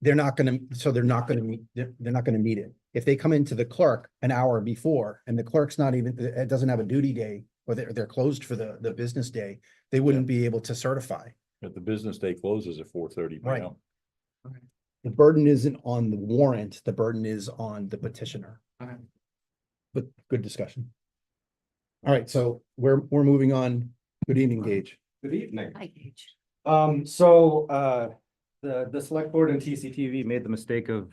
Speaker 2: they're not gonna meet, they're not gonna meet it. If they come into the clerk an hour before and the clerk's not even, it doesn't have a duty day, or they're closed for the business day, they wouldn't be able to certify.
Speaker 20: But the business day closes at 4:30
Speaker 2: Right.
Speaker 20: p.m.
Speaker 2: The burden isn't on the warrant, the burden is on the petitioner.
Speaker 14: Okay.
Speaker 2: But good discussion. All right, so we're moving on. Good evening, Gage.
Speaker 8: Good evening.
Speaker 5: Hi, Gage.
Speaker 8: The select board and TCTV made the mistake of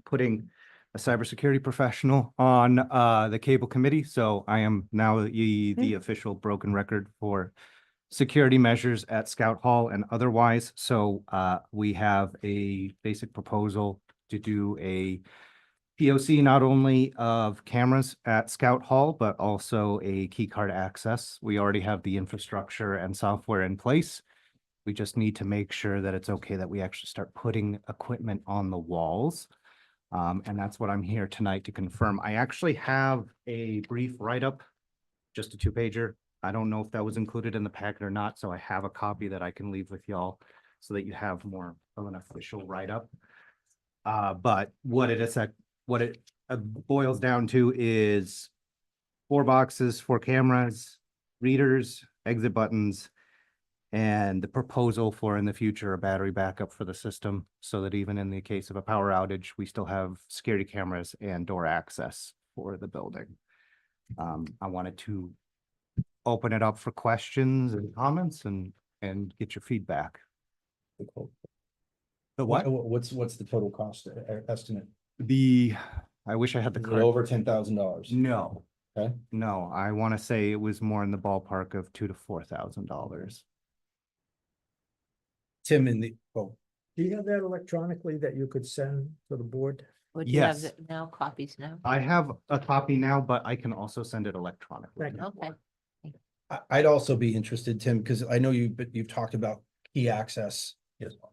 Speaker 8: putting a cybersecurity professional on the cable committee. So I am now the official broken record for security measures at Scout Hall and otherwise. So we have a basic proposal to do a POC not only of cameras at Scout Hall, but also a key card access. We already have the infrastructure and software in place. We just need to make sure that it's okay that we actually start putting equipment on the walls. And that's what I'm here tonight to confirm. I actually have a brief write-up, just a 2-pager. I don't know if that was included in the packet or not, so I have a copy that I can leave with y'all so that you have more of an official write-up. But what it boils down to is 4 boxes, 4 cameras, readers, exit buttons, and the proposal for in the future a battery backup for the system so that even in the case of a power outage, we still have security cameras and door access for the building. I wanted to open it up for questions and comments and get your feedback. The what?
Speaker 2: What's the total cost estimate?
Speaker 8: I wish I had the
Speaker 2: Is it
Speaker 8: correct.
Speaker 2: over $10,000?
Speaker 8: No.
Speaker 2: Okay.
Speaker 8: No, I want to say it was more in the ballpark of $2,000 to $4,000.
Speaker 2: Tim
Speaker 9: Do you have that electronically that you could send to the board?
Speaker 5: Would you have
Speaker 8: Yes.
Speaker 5: it now, copies now?
Speaker 8: I have a copy now, but I can also send it electronically.
Speaker 9: Thank you.
Speaker 5: Okay.
Speaker 2: I'd also be interested, Tim, because I know you've talked about key access,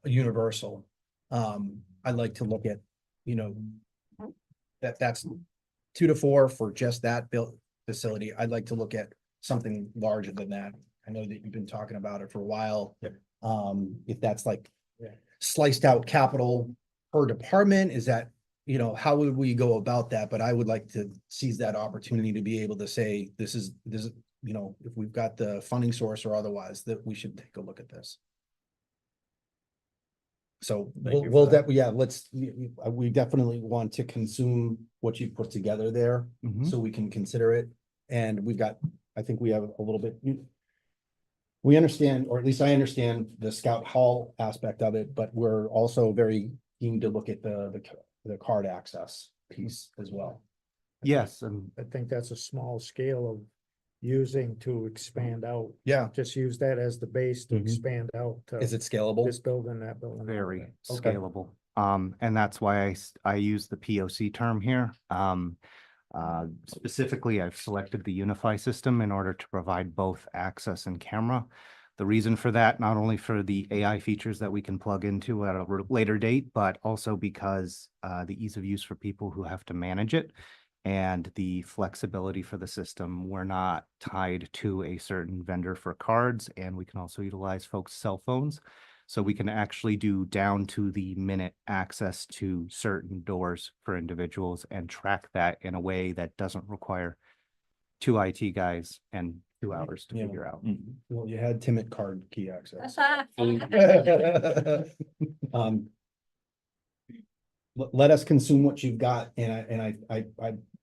Speaker 2: universal. I'd like to look at, that's 2 to 4 for just that built facility. I'd like to look at something larger than that. I know that you've been talking about it for a while. If that's like sliced out capital per department, is that, how would we go about that? But I would like to seize that opportunity to be able to say, this is, if we've got the funding source or otherwise, that we should take a look at this. So
Speaker 20: Thank you
Speaker 2: we'll
Speaker 20: for that.
Speaker 2: we definitely want to consume what you put together there, so we can consider it. And I think we have a little bit. We understand, or at least I understand the Scout Hall aspect of it, but we're also very keen to look at the card access piece as well.
Speaker 8: Yes, and
Speaker 9: I think that's a small scale of using to expand out.
Speaker 2: Yeah.
Speaker 9: Just use that as the base to
Speaker 2: Mhm.
Speaker 9: expand out. to
Speaker 2: Is it scalable?
Speaker 9: This building, that building.
Speaker 8: very
Speaker 2: Okay.
Speaker 8: scalable. And that's why I use the POC term here. Specifically, I've selected the Unify system in order to provide both access and camera. The reason for that, not only for the AI features that we can plug into at a later date, but also because the ease of use for people who have to manage it and the flexibility for the system. We're not tied to a certain vendor for cards, and we can also utilize folks' cell phones. So we can actually do down to the minute access to certain doors for individuals and track that in a way that doesn't require two IT guys and 2 hours to
Speaker 2: Yeah.
Speaker 8: figure out.
Speaker 2: Well, you had Tim at card key access. Let us consume what you've got, and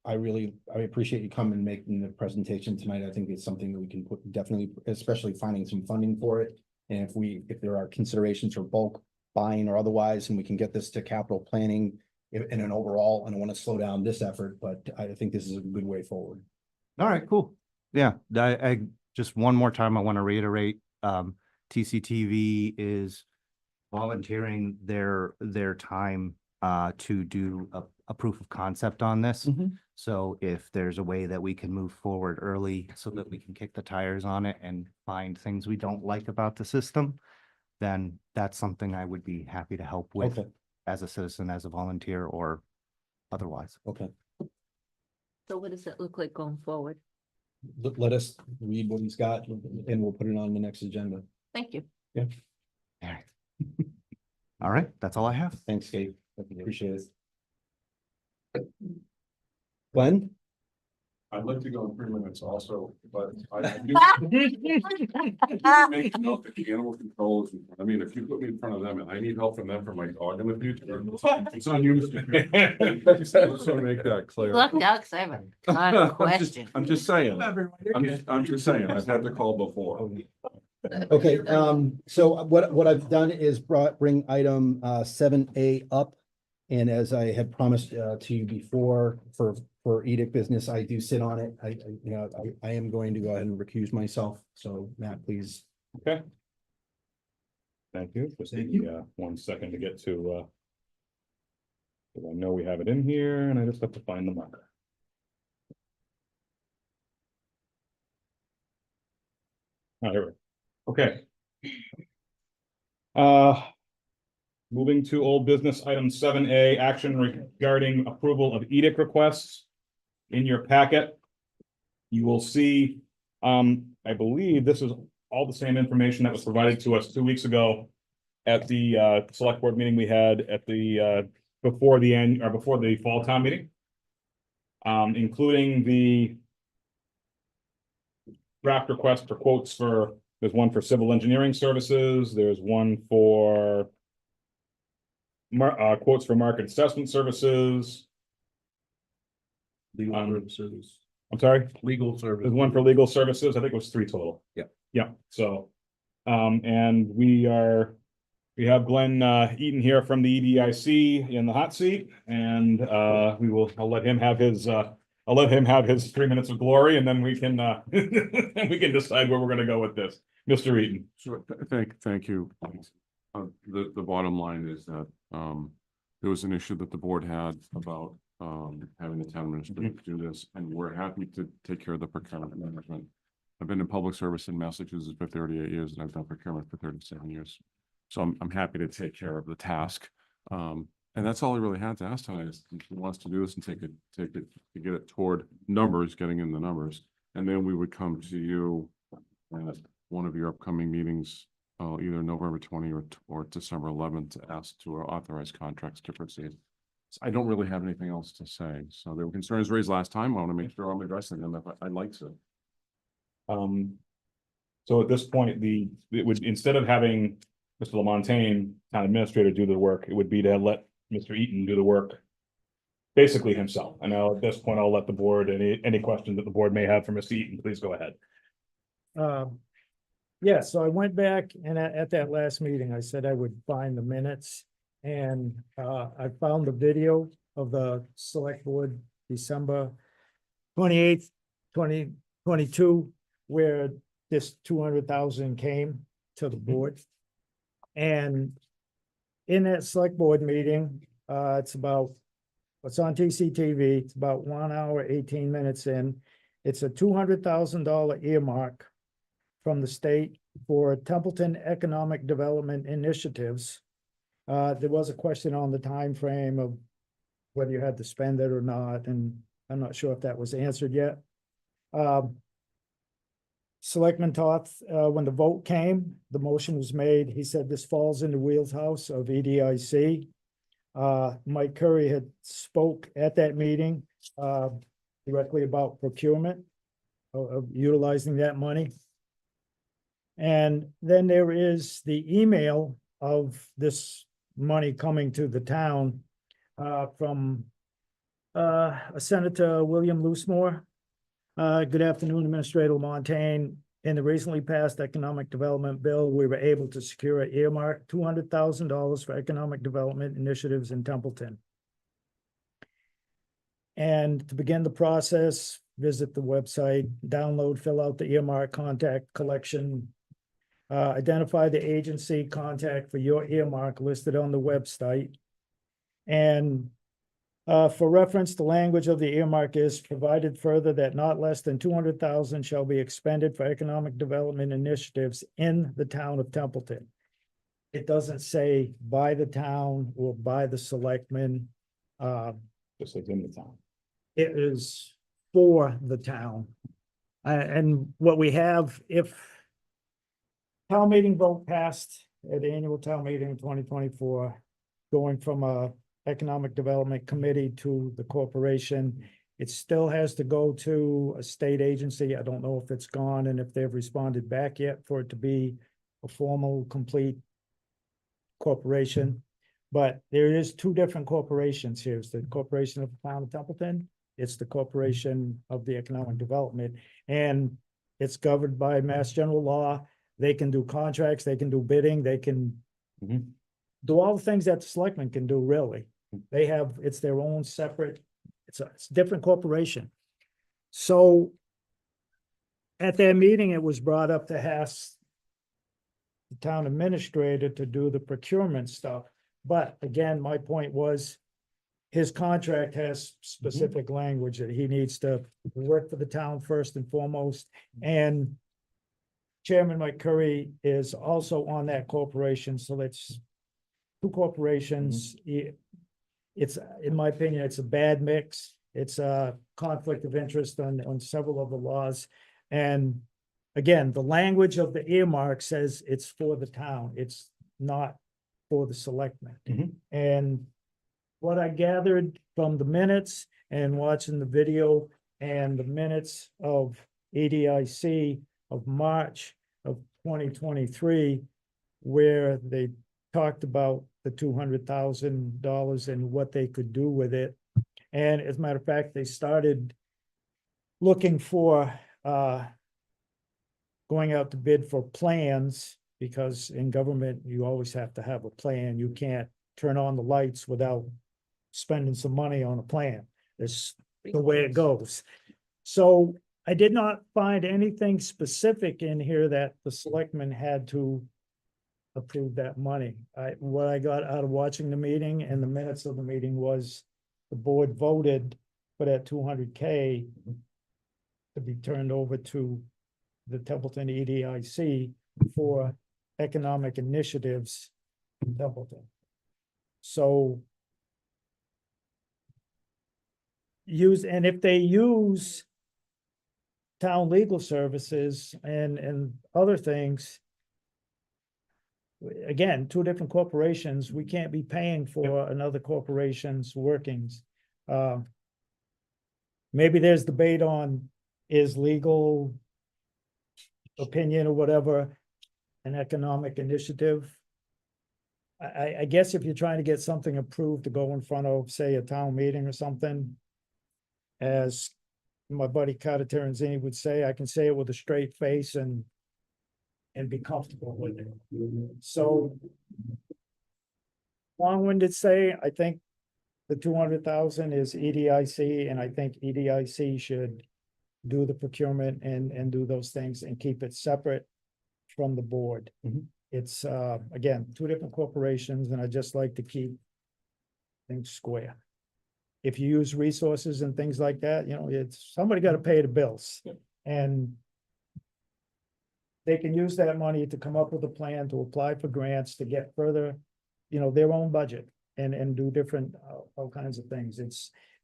Speaker 2: I really appreciate you coming and making the presentation tonight. I think it's something that we can put definitely, especially finding some funding for it. And if there are considerations for bulk buying or otherwise, and we can get this to capital planning in an overall, and I want to slow down this effort, but I think this is a good way forward.
Speaker 8: All right, cool. Yeah, I just one more time, I want to reiterate, TCTV is volunteering their time to do a proof of concept on this. So if there's a way that we can move forward early so that we can kick the tires on it and find things we don't like about the system, then that's something I would be happy to help with
Speaker 2: Okay.
Speaker 8: as a citizen, as a volunteer, or otherwise.
Speaker 2: Okay.
Speaker 5: So what does it look like going forward?
Speaker 2: Let us read what he's got, and we'll put it on the next agenda.
Speaker 5: Thank you.
Speaker 2: Yeah.
Speaker 8: All right. All right, that's all I have.
Speaker 2: Thanks, Kate. Appreciate it. Glenn?
Speaker 3: I'd like to go in 3 minutes also, but I do make note that the animal control is, I mean, if you put me in front of them and I need help from them for my dog in the future, it's on you, Mr. I just want to make that clear.
Speaker 5: Look, Doug, I have a ton of questions.
Speaker 3: I'm just saying, I'm just saying, I've had the call before.
Speaker 2: Okay, so what I've done is bring item 7A up. And as I had promised to you before, for edict business, I do sit on it. I am going to go ahead and recuse myself. So Matt, please.
Speaker 3: Okay. Thank you. Just give me 1 second to get to, I know we have it in here and I just have to find the marker. Oh, here we go. Okay. Moving to old business item 7A, action regarding approval of edict requests. In your packet, you will see, I believe this is all the same information that was provided to us 2 weeks ago at the select board meeting we had at the before the fall town meeting. Including the draft request for quotes there's one for civil engineering services, there's one for quotes for market assessment services.
Speaker 20: Legal services.
Speaker 3: I'm sorry?
Speaker 20: Legal service.
Speaker 3: There's one for legal services. I think it was 3 total.
Speaker 20: Yeah.
Speaker 3: Yeah, so, and we have Glenn Eaton here from the EDIC in the hot seat, and I'll let him have his 3 minutes of glory, and then we can we can decide where we're gonna go with this. Mr. Eaton.
Speaker 15: Sure, thank you. The bottom line is that, there was an issue that the board had about, having the town administrator do this, and we're happy to take care of the procurement management. I've been in public service in Massachusetts for 38 years, and I've done procurement for 37 years. So I'm happy to take care of the task. And that's all I really had to ask tonight, is he wants to do this and take it, to get it toward numbers, getting in the numbers. And then we would come to you at one of your upcoming meetings, either November 20 or December 11th, to ask to authorize contracts to proceed. So I don't really have anything else to say. So there were concerns raised last time. I want to make sure I'm addressing them if I'd like to.
Speaker 3: So at this point, it would, instead of having Mr. Lamontagne, town administrator, do the work, it would be to let Mr. Eaton do the work basically himself. And now at this point, I'll let the board, any questions that the board may have for Mr. Eaton, please go ahead.
Speaker 9: Yeah, so I went back and at that last meeting, I said I would find the minutes. And I found the video of the select board December 28th, 2022, where this 200,000 came to the board. And in that select board meeting, it's on TCTV, it's about 1 hour, 18 minutes in. It's a $200,000 earmark from the state for Templeton Economic Development Initiatives. There was a question on the time frame of whether you had to spend it or not, and I'm not sure if that was answered yet. Selectman Toth, when the vote came, the motion was made. He said this falls in the wheelhouse of EDIC. Mike Curry had spoke at that meeting directly about procurement of utilizing that money. And then there is the email of this money coming to the town from Senator William Loosemore. Good afternoon, Administrator Montaigne. In the recently passed economic development bill, we were able to secure an earmark $200,000 for economic development initiatives in Templeton. And to begin the process, visit the website, download, fill out the earmark, contact collection, identify the agency contact for your earmark listed on the website. And for reference, the language of the earmark is provided further that not less than 200,000 shall be expended for economic development initiatives in the town of Templeton. It doesn't say by the town or by the selectmen.
Speaker 3: Just like in the town.
Speaker 9: It is for the town. And what we have, if town meeting vote passed at the annual town meeting in 2024, going from a economic development committee to the corporation, it still has to go to a state agency. I don't know if it's gone and if they've responded back yet for it to be a formal, complete corporation. But there is two different corporations here. It's the corporation of the town of Templeton. It's the corporation of the economic development, and it's governed by Mass General Law. They can do contracts, they can do bidding, they can do all the things that the selectmen can do, really. They have, it's their own separate, it's a different corporation. So at their meeting, it was brought up to ask the town administrator to do the procurement stuff. But again, my point was, his contract has specific language that he needs to work for the town first and foremost. And Chairman Mike Curry is also on that corporation, so that's two corporations. It's, in my opinion, it's a bad mix. It's a conflict of interest on several of the laws. And again, the language of the earmark says it's for the town. It's not for the selectmen. And what I gathered from the minutes and watching the video and the minutes of EDIC of March of 2023, where they talked about the $200,000 and what they could do with it. And as a matter of fact, they started looking for going out to bid for plans, because in government, you always have to have a plan. You can't turn on the lights without spending some money on a plan. It's the way it goes. So I did not find anything specific in here that the selectmen had to approve that money. What I got out of watching the meeting and the minutes of the meeting was the board voted for that 200K to be turned over to the Templeton EDIC for economic initiatives in Templeton. So and if they use town legal services and other things, again, two different corporations, we can't be paying for another corporation's workings. Maybe there's debate on, is legal opinion or whatever an economic initiative? I guess if you're trying to get something approved to go in front of, say, a town meeting or something, as my buddy Carter Terenzini would say, I can say it with a straight face and be comfortable with it. So long-winded say, I think the 200,000 is EDIC, and I think EDIC should do the procurement and do those things and keep it separate from the board. It's, again, two different corporations, and I just like to keep things square. If you use resources and things like that, it's, somebody got to pay the bills. And they can use that money to come up with a plan to apply for grants to get further, their own budget and do different, all kinds of things.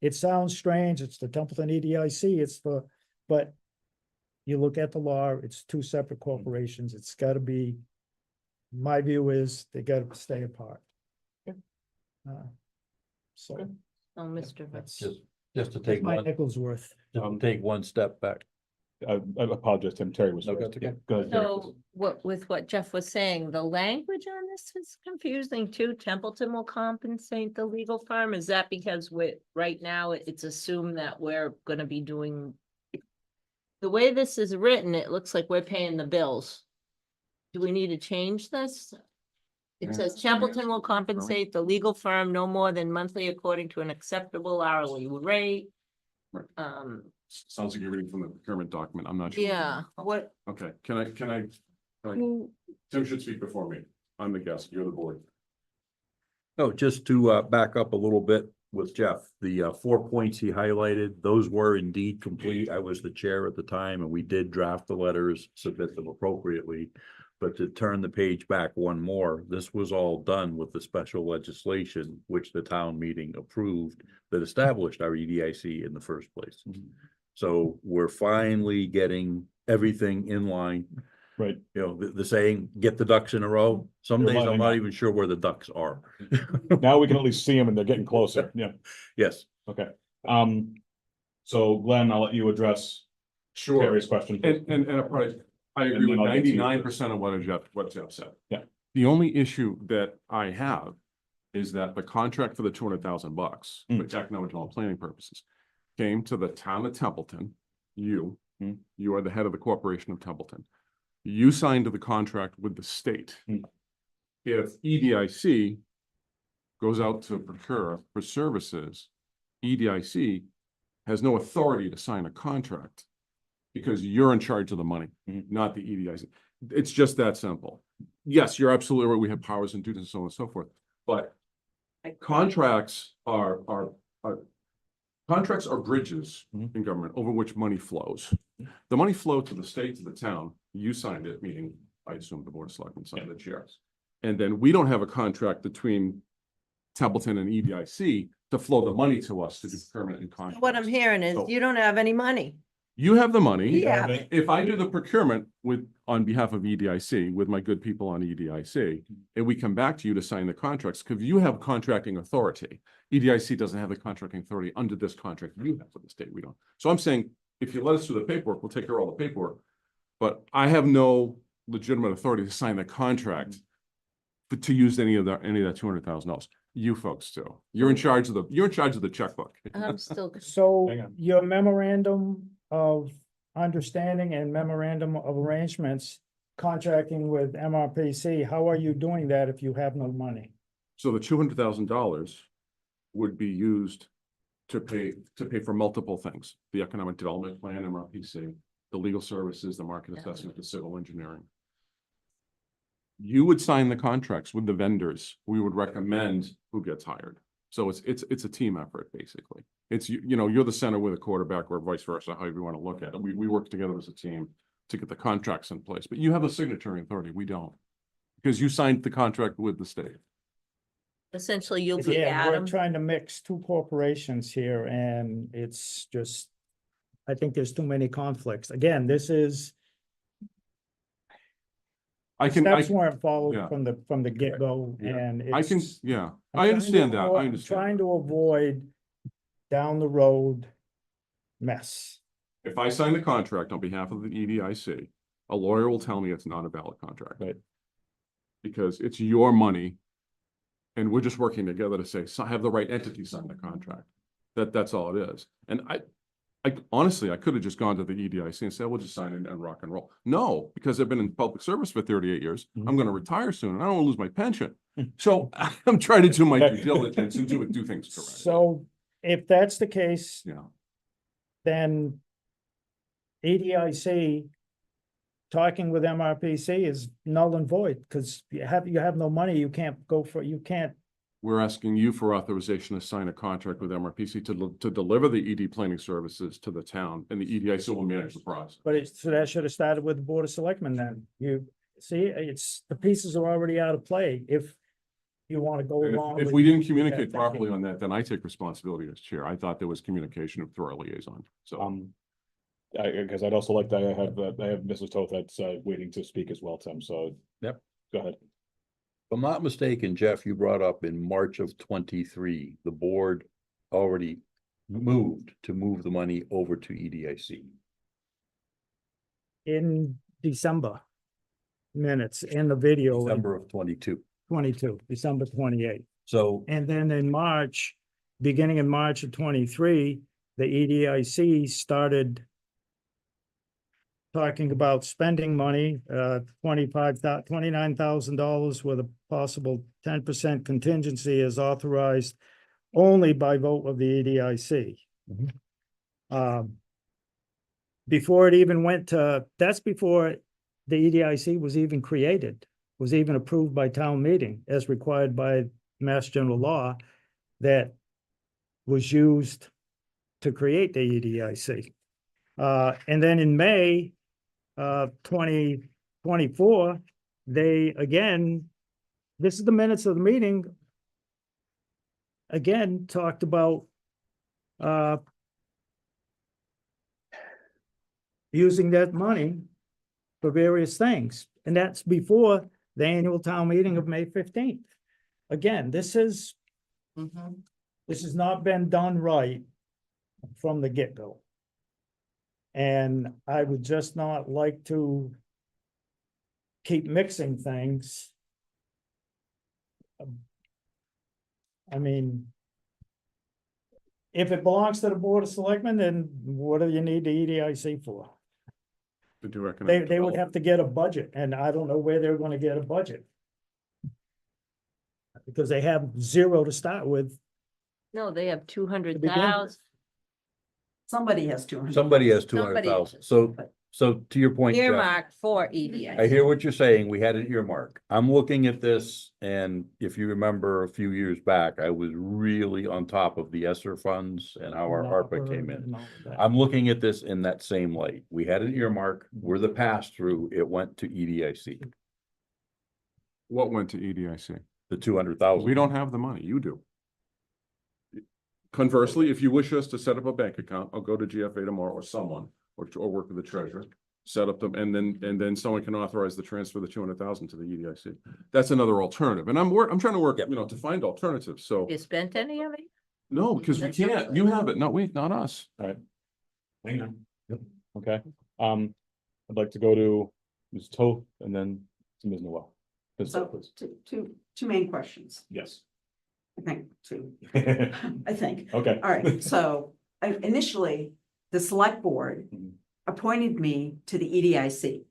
Speaker 9: It sounds strange. It's the Templeton EDIC. But you look at the law, it's two separate corporations. It's got to be, my view is they got to stay apart. So
Speaker 5: Oh, Mr.
Speaker 9: that's
Speaker 20: Just to take
Speaker 9: my
Speaker 20: one,
Speaker 9: nickel's worth.
Speaker 20: take one step back.
Speaker 3: I apologize, Tim. Terry was
Speaker 20: Okay,
Speaker 3: first.
Speaker 20: okay.
Speaker 3: Go ahead, Terry.
Speaker 5: So with what Jeff was saying, the language on this is confusing too. Templeton will compensate the legal firm. Is that because right now it's assumed that we're gonna be doing the way this is written, it looks like we're paying the bills. Do we need to change this? It says Templeton will compensate the legal firm no more than monthly according to an acceptable hourly rate.
Speaker 15: Right. Sounds like you're reading from the procurement document. I'm not sure.
Speaker 5: Yeah, what?
Speaker 15: Okay, can I, Tim should speak before me. I'm the guest, you're the board.
Speaker 20: No, just to back up a little bit with Jeff, the 4 points he highlighted, those were indeed complete. I was the chair at the time and we did draft the letters, submit them appropriately. But to turn the page back one more, this was all done with the special legislation, which the town meeting approved that established our EDIC in the first place. So we're finally getting everything in line.
Speaker 3: Right.
Speaker 20: The saying, get the ducks in a row. Some
Speaker 3: You're
Speaker 20: days I'm
Speaker 3: lining
Speaker 20: not
Speaker 3: up.
Speaker 20: even sure where the ducks are.
Speaker 3: Now we can at least see them and they're getting closer. Yeah.
Speaker 20: Yes.
Speaker 3: Okay. So Glenn, I'll let you address Terry's question.
Speaker 15: And I agree
Speaker 3: And
Speaker 15: with
Speaker 3: then I'll get to you.
Speaker 15: 99% of what Jeff said.
Speaker 3: Yeah.
Speaker 15: The only issue that I have is that the contract for the $200,000 for economic development planning purposes came to the town of Templeton. You are the head of the corporation of Templeton. You signed the contract with the state. If EDIC goes out to procure for services, EDIC has no authority to sign a contract because you're in charge of the money, not the EDIC. It's just that simple. Yes, you're absolutely right. We have powers and duties and so on and so forth, but contracts are bridges in government over which money flows. The money flowed to the state, to the town. You signed it, meaning I assume the board of selectmen signed the chairs. And then we don't have a contract between Templeton and EDIC to flow the money to us to do permanent and contract.
Speaker 5: What I'm hearing is you don't have any money.
Speaker 15: You have the money.
Speaker 5: Yeah.
Speaker 15: If I do the procurement on behalf of EDIC with my good people on EDIC, and we come back to you to sign the contracts, because you have contracting authority. EDIC doesn't have the contracting authority under this contract you have with the state. We don't. So I'm saying, if you let us do the paperwork, we'll take care of all the paperwork. But I have no legitimate authority to sign the contract to use any of that $200,000. You folks do. You're in charge of the checkbook.
Speaker 5: I'm still.
Speaker 9: So
Speaker 3: Hang on.
Speaker 9: your memorandum of understanding and memorandum of arrangements, contracting with MRPC, how are you doing that if you have no money?
Speaker 15: So the $200,000 would be used to pay for multiple things: the economic development plan, MRPC, the legal services, the market assessment, the civil engineering. You would sign the contracts with the vendors. We would recommend who gets hired. So it's a team effort, basically. It's, you're the center with a quarterback or vice versa, however you want to look at it. We work together as a team to get the contracts in place, but you have the signatory authority. We don't, because you signed the contract with the state.
Speaker 5: Essentially, you'll be
Speaker 9: Yeah, we're
Speaker 5: Adam.
Speaker 9: trying to mix two corporations here and it's just, I think there's too many conflicts. Again, this is, steps weren't followed
Speaker 15: yeah.
Speaker 9: from the get-go and
Speaker 15: I can,
Speaker 9: it's.
Speaker 15: yeah,
Speaker 9: I'm
Speaker 15: I
Speaker 9: trying
Speaker 15: understand
Speaker 9: to
Speaker 15: that.
Speaker 9: avoid-
Speaker 15: I understand.
Speaker 9: Trying to avoid down the road mess.
Speaker 15: If I sign the contract on behalf of the EDIC, a lawyer will tell me it's not a valid contract.
Speaker 3: Right.
Speaker 15: Because it's your money. And we're just working together to say, have the right entity sign the contract. That's all it is. And honestly, I could have just gone to the EDIC and said, we'll just sign in and rock and roll. No, because I've been in public service for 38 years. I'm gonna retire soon and I don't wanna lose my pension. So I'm trying to do my due diligence and do things correct.
Speaker 9: So if that's the case,
Speaker 15: Yeah.
Speaker 9: then EDIC talking with MRPC is null and void, because you have no money, you can't go for, you can't.
Speaker 15: We're asking you for authorization to sign a contract with MRPC to deliver the ED planning services to the town, and the EDIC will manage the process.
Speaker 9: But it's, so that should have started with the Board of Selectmen then. You see, it's, the pieces are already out of play if you want to go
Speaker 15: And
Speaker 9: along.
Speaker 15: If
Speaker 9: with
Speaker 15: we didn't
Speaker 9: that
Speaker 15: communicate
Speaker 9: thinking.
Speaker 15: properly on that, then I take responsibility as chair. I thought there was communication through our liaison, so.
Speaker 3: Because I'd also like to, I have Mrs. Toth that's waiting to speak as well, Tim, so.
Speaker 20: Yep.
Speaker 3: Go ahead.
Speaker 20: If I'm not mistaken, Jeff, you brought up in March of 23, the board already moved to move the money over to EDIC.
Speaker 9: In December minutes, in the video. in
Speaker 20: December of 22.
Speaker 9: 22, December 28.
Speaker 20: So
Speaker 9: And then in March, beginning in March of 23, the EDIC started talking about spending money, $29,000 with a possible 10% contingency is authorized only by vote of the EDIC. Before it even went to, that's before the EDIC was even created, was even approved by town meeting as required by Mass General Law that was used to create the EDIC. And then in May 2024, they again, this is the minutes of the meeting, again, talked about using that money for various things. And that's before the annual town meeting of May 15th. Again, this has not been done right from the get-go. And I would just not like to keep mixing things. I mean, if it belongs to the Board of Selectmen, then what do you need the EDIC for?
Speaker 15: To do economic
Speaker 9: They would
Speaker 15: development.
Speaker 9: have to get a budget, and I don't know where they're gonna get a budget. Because they have zero to start with.
Speaker 5: No, they have
Speaker 9: 200,000.
Speaker 12: Somebody has 200.
Speaker 20: somebody has
Speaker 5: Somebody
Speaker 20: 200,000.
Speaker 5: has,
Speaker 20: So, so to your point, Jeff,
Speaker 5: earmarked for EDIC.
Speaker 20: I hear what you're saying. We had an earmark. I'm looking at this, and if you remember a few years back, I was really on top of the ESSER funds and how our ARPA came in.
Speaker 9: and all of that.
Speaker 20: I'm looking at this in that same light. We had an earmark. We're the pass-through. It went to EDIC,
Speaker 15: What went to EDIC?
Speaker 20: the 200,000.
Speaker 15: We don't have the money, you do. Conversely, if you wish us to set up a bank account, I'll go to GFA tomorrow or someone, or work with the treasurer. Set up them, and then someone can authorize the transfer of the 200,000 to the EDIC. That's another alternative, and I'm trying to work, to find alternatives, so.
Speaker 5: You spent any of it?
Speaker 15: No, because we can't, you have it, not we, not us.
Speaker 3: All right. Hang on. Okay, I'd like to go to Ms. Toth and then to Ms. Noel. Ms. Toth,
Speaker 12: So
Speaker 3: please.
Speaker 12: two main questions,
Speaker 3: Yes.
Speaker 12: I think, two,
Speaker 3: Okay.
Speaker 12: I think. All right, so initially, the select board
Speaker 3: Mhm.
Speaker 12: appointed me to the EDIC.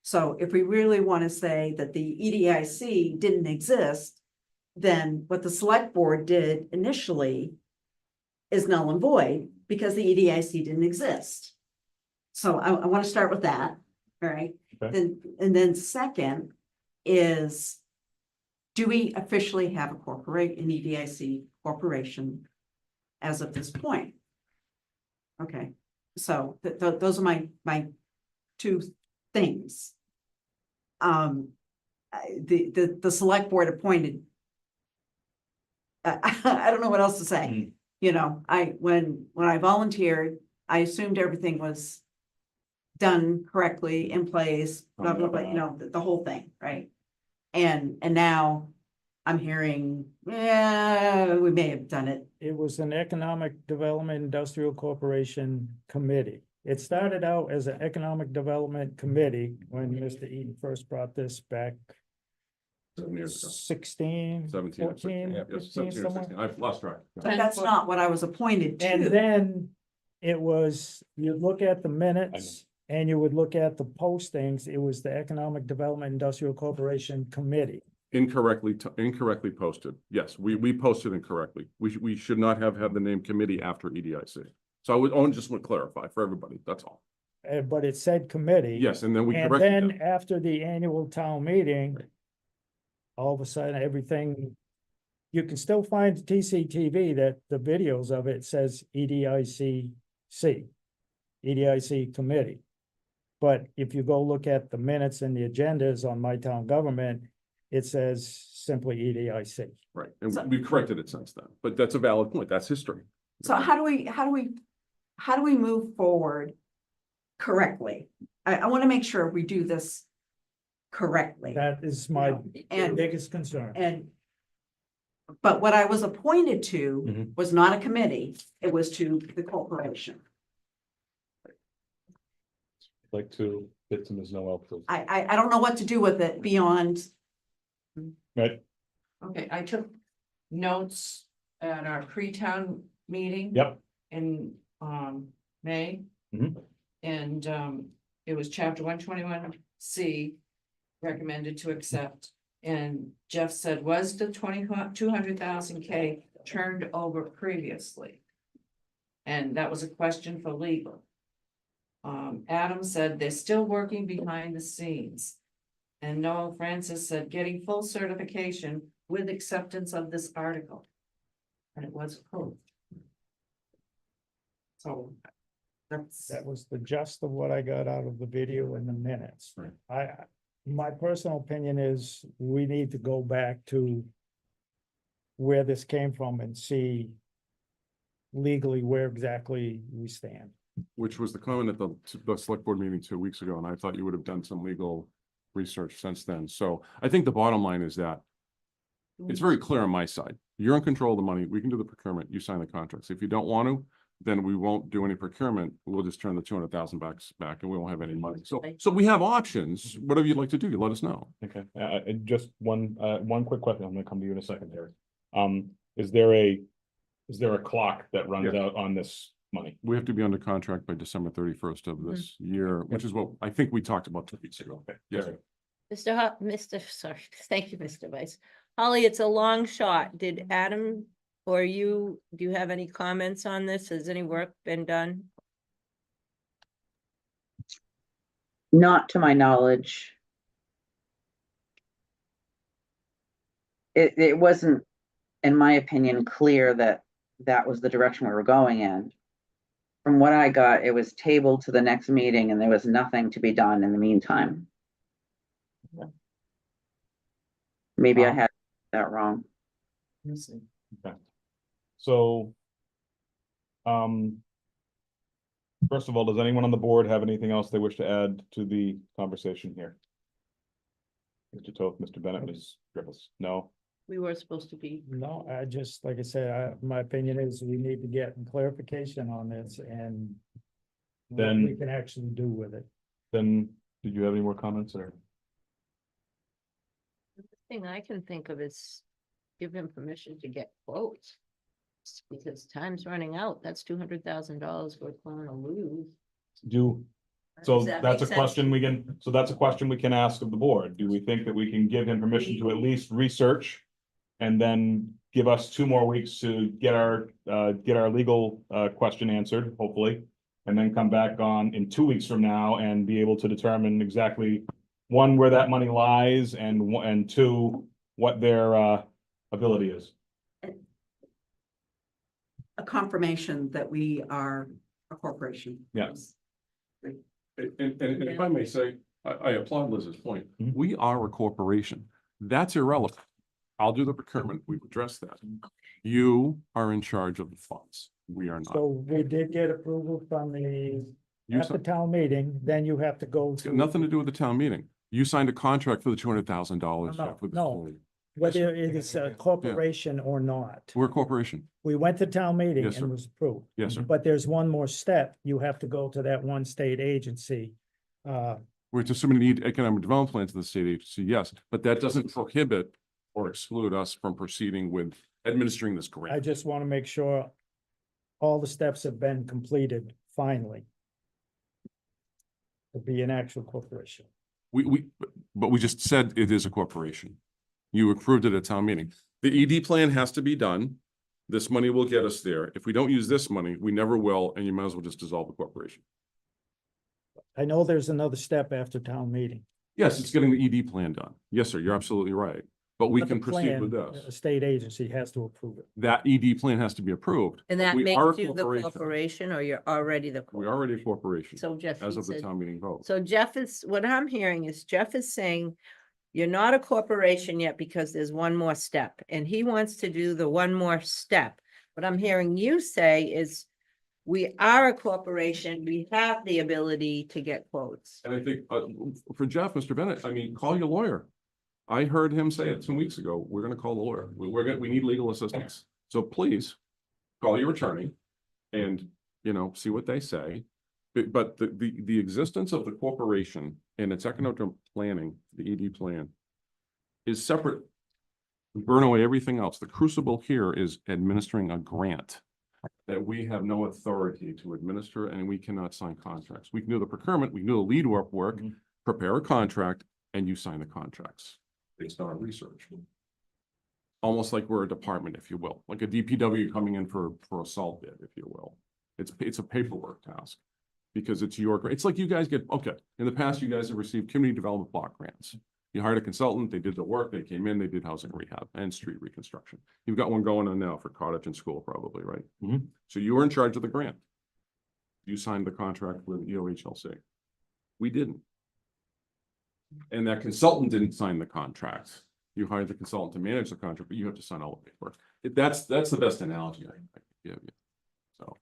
Speaker 12: So if we really want to say that the EDIC didn't exist, then what the select board did initially is null and void because the EDIC didn't exist. So I want to start with that, all right?
Speaker 3: Okay.
Speaker 12: Then second is, do we officially have an EDIC corporation as of this point? Okay, so those are my two things. The select board appointed. I don't know what else to say. When I volunteered, I assumed everything was done correctly, in place, blah, blah, blah, the whole thing, right? And now I'm hearing, yeah, we may have done it.
Speaker 9: It was an Economic Development Industrial Corporation Committee. It started out as an Economic Development Committee when Mr. Eaton first brought this back
Speaker 15: 7 years ago.
Speaker 9: 16,
Speaker 15: 17,
Speaker 9: 14,
Speaker 15: yeah,
Speaker 9: 15,
Speaker 15: 17 or
Speaker 9: somewhere.
Speaker 15: 16. I've lost track.
Speaker 12: But that's not what I was appointed
Speaker 9: And
Speaker 12: to.
Speaker 9: then it was, you look at the minutes and you would look at the postings, it was the Economic Development Industrial Corporation Committee.
Speaker 15: Incorrectly posted. Yes, we posted incorrectly. We should not have had the name committee after EDIC. So I just want to clarify for everybody, that's all.
Speaker 9: But it said committee.
Speaker 15: Yes, and then we
Speaker 9: And
Speaker 15: corrected
Speaker 9: then
Speaker 15: it.
Speaker 9: after the annual town meeting, all of a sudden, everything, you can still find the TCTV that the videos of it says EDIC committee. But if you go look at the minutes and the agendas on My Town Government, it says simply EDIC.
Speaker 15: Right, and
Speaker 12: So-
Speaker 15: we've corrected it since then, but that's a valid point. That's history.
Speaker 12: So how do we move forward correctly? I want to make sure we do this correctly.
Speaker 9: That is my
Speaker 12: And-
Speaker 9: biggest concern.
Speaker 12: But what I was appointed to
Speaker 15: Mhm.
Speaker 12: was not a committee, it was to the corporation.
Speaker 3: Like to get to Ms. Noel, please.
Speaker 12: I don't know what to do with it beyond.
Speaker 3: Right,
Speaker 19: Okay, I took notes at our pre-town meeting.
Speaker 3: yep.
Speaker 19: In, May.
Speaker 3: Mhm.
Speaker 19: And, it was chapter 121C recommended to accept. And Jeff said, was the 200,000 K turned over previously? And that was a question for legal. Adam said they're still working behind the scenes. And Noel Francis said getting full certification with acceptance of this article. And it was approved. So that's.
Speaker 9: That was the gist of what I got out of the video and the minutes.
Speaker 15: Right.
Speaker 9: My personal opinion is we need to go back to where this came from and see legally where exactly we stand.
Speaker 15: Which was the comment at the select board meeting 2 weeks ago, and I thought you would have done some legal research since then. So I think the bottom line is that it's very clear on my side. You're in control of the money. We can do the procurement. You sign the contracts. If you don't want to, then we won't do any procurement. We'll just turn the 200,000 back and we won't have any money. So we have options. Whatever you'd like to do, you let us know.
Speaker 3: Okay, just one quick question. I'm gonna come to you in a second, Terry. Is there a clock that runs
Speaker 15: Yeah.
Speaker 3: out on this money?
Speaker 15: We have to be under contract by December 31st of this year, which is what I think we talked about 2 weeks ago.
Speaker 3: Okay.
Speaker 15: Yes.
Speaker 5: Sorry, thank you, Mr. Vice. Holly, it's a long shot. Did Adam or do you have any comments on this? Has any work been done?
Speaker 7: Not to my knowledge. It wasn't, in my opinion, clear that that was the direction we were going in. From what I got, it was tabled to the next meeting and there was nothing to be done in the meantime. Maybe I had that wrong.
Speaker 3: Okay. So, first of all, does anyone on the board have anything else they wish to add to the conversation here? Mr. Toth, Mr. Bennett, Ms. Griffiths, no?
Speaker 5: We were supposed to be.
Speaker 9: No, I just, like I said, my opinion is we need to get clarification on this and what
Speaker 3: Then-
Speaker 9: we can actually do with it.
Speaker 3: Then, did you have any more comments or?
Speaker 5: The thing I can think of is give him permission to get quotes. Because time's running out. That's $200,000 we're going to lose.
Speaker 3: So
Speaker 5: Does that
Speaker 3: that's a
Speaker 5: make sense?
Speaker 3: question we can ask of the board. Do we think that we can give him permission to at least research? And then give us 2 more weeks to get our legal question answered, hopefully. And then come back on in 2 weeks from now and be able to determine exactly, 1, where that money lies, and 2, what their ability is.
Speaker 12: A confirmation that we are a corporation.
Speaker 3: Yes.
Speaker 15: And if I may say, I applaud Liz's point.
Speaker 3: Mhm.
Speaker 15: We are a corporation. That's irrelevant. I'll do the procurement. We've addressed that. You are in charge of the funds. We are not.
Speaker 9: So we did get approval from
Speaker 15: You
Speaker 9: at the town meeting, then you have to go
Speaker 15: It's got
Speaker 9: to.
Speaker 15: nothing to do with the town meeting. You signed a contract for the $200,000.
Speaker 9: No. Whether it is a corporation or not.
Speaker 15: We're a corporation.
Speaker 9: We went to town meeting
Speaker 15: Yes, sir.
Speaker 9: and was approved.
Speaker 15: Yes, sir.
Speaker 9: But there's one more step. You have to go to that one state agency.
Speaker 15: We're to submit need economic development plan to the state agency, yes, but that doesn't prohibit or exclude us from proceeding with administering this
Speaker 9: I
Speaker 15: grant.
Speaker 9: just want to make sure all the steps have been completed finally to be an actual corporation.
Speaker 15: But we just said it is a corporation. You approved it at town meeting. The ED plan has to be done. This money will get us there. If we don't use this money, we never will, and you might as well just dissolve the corporation.
Speaker 9: I know there's another step after town meeting.
Speaker 15: Yes, it's getting the ED plan done. Yes, sir, you're absolutely right. But we
Speaker 9: But the
Speaker 15: can proceed with
Speaker 9: plan,
Speaker 15: this.
Speaker 9: A state agency has to approve it.
Speaker 15: That ED plan has to be approved.
Speaker 5: And that
Speaker 15: We
Speaker 5: makes
Speaker 15: are a
Speaker 5: you the corporation, or you're already the.
Speaker 15: We're already a corporation
Speaker 5: So Jeff,
Speaker 15: as
Speaker 5: he
Speaker 15: of the
Speaker 5: said-
Speaker 15: town meeting vote.
Speaker 5: So Jeff is, what I'm hearing is Jeff is saying, you're not a corporation yet because there's one more step, and he wants to do the one more step. What I'm hearing you say is, we are a corporation, we have the ability to get quotes.
Speaker 15: And I think for Jeff, Mr. Bennett, I mean, call your lawyer. I heard him say it 2 weeks ago. We're gonna call the lawyer. We need legal assistance. So please call your attorney and, you know, see what they say. But the existence of the corporation and its economic planning, the ED plan, is separate. Burn away everything else. The crucible here is administering a grant that we have no authority to administer, and we cannot sign contracts. We can do the procurement, we can do the lead work, prepare a contract, and you sign the contracts based on our research. Almost like we're a department, if you will, like a DPW coming in for a salt bid, if you will. It's a paperwork task because it's it's like you guys get, okay, in the past, you guys have received community development block grants. You hired a consultant, they did the work, they came in, they did housing rehab and street reconstruction. You've got one going on now for cottage and school probably, right? So you were in charge of the grant. You signed the contract with EOHLC. We didn't. And that consultant didn't sign the contract. You hired the consultant to manage the contract, but you have to sign all the paperwork. That's the best analogy I can give you. So,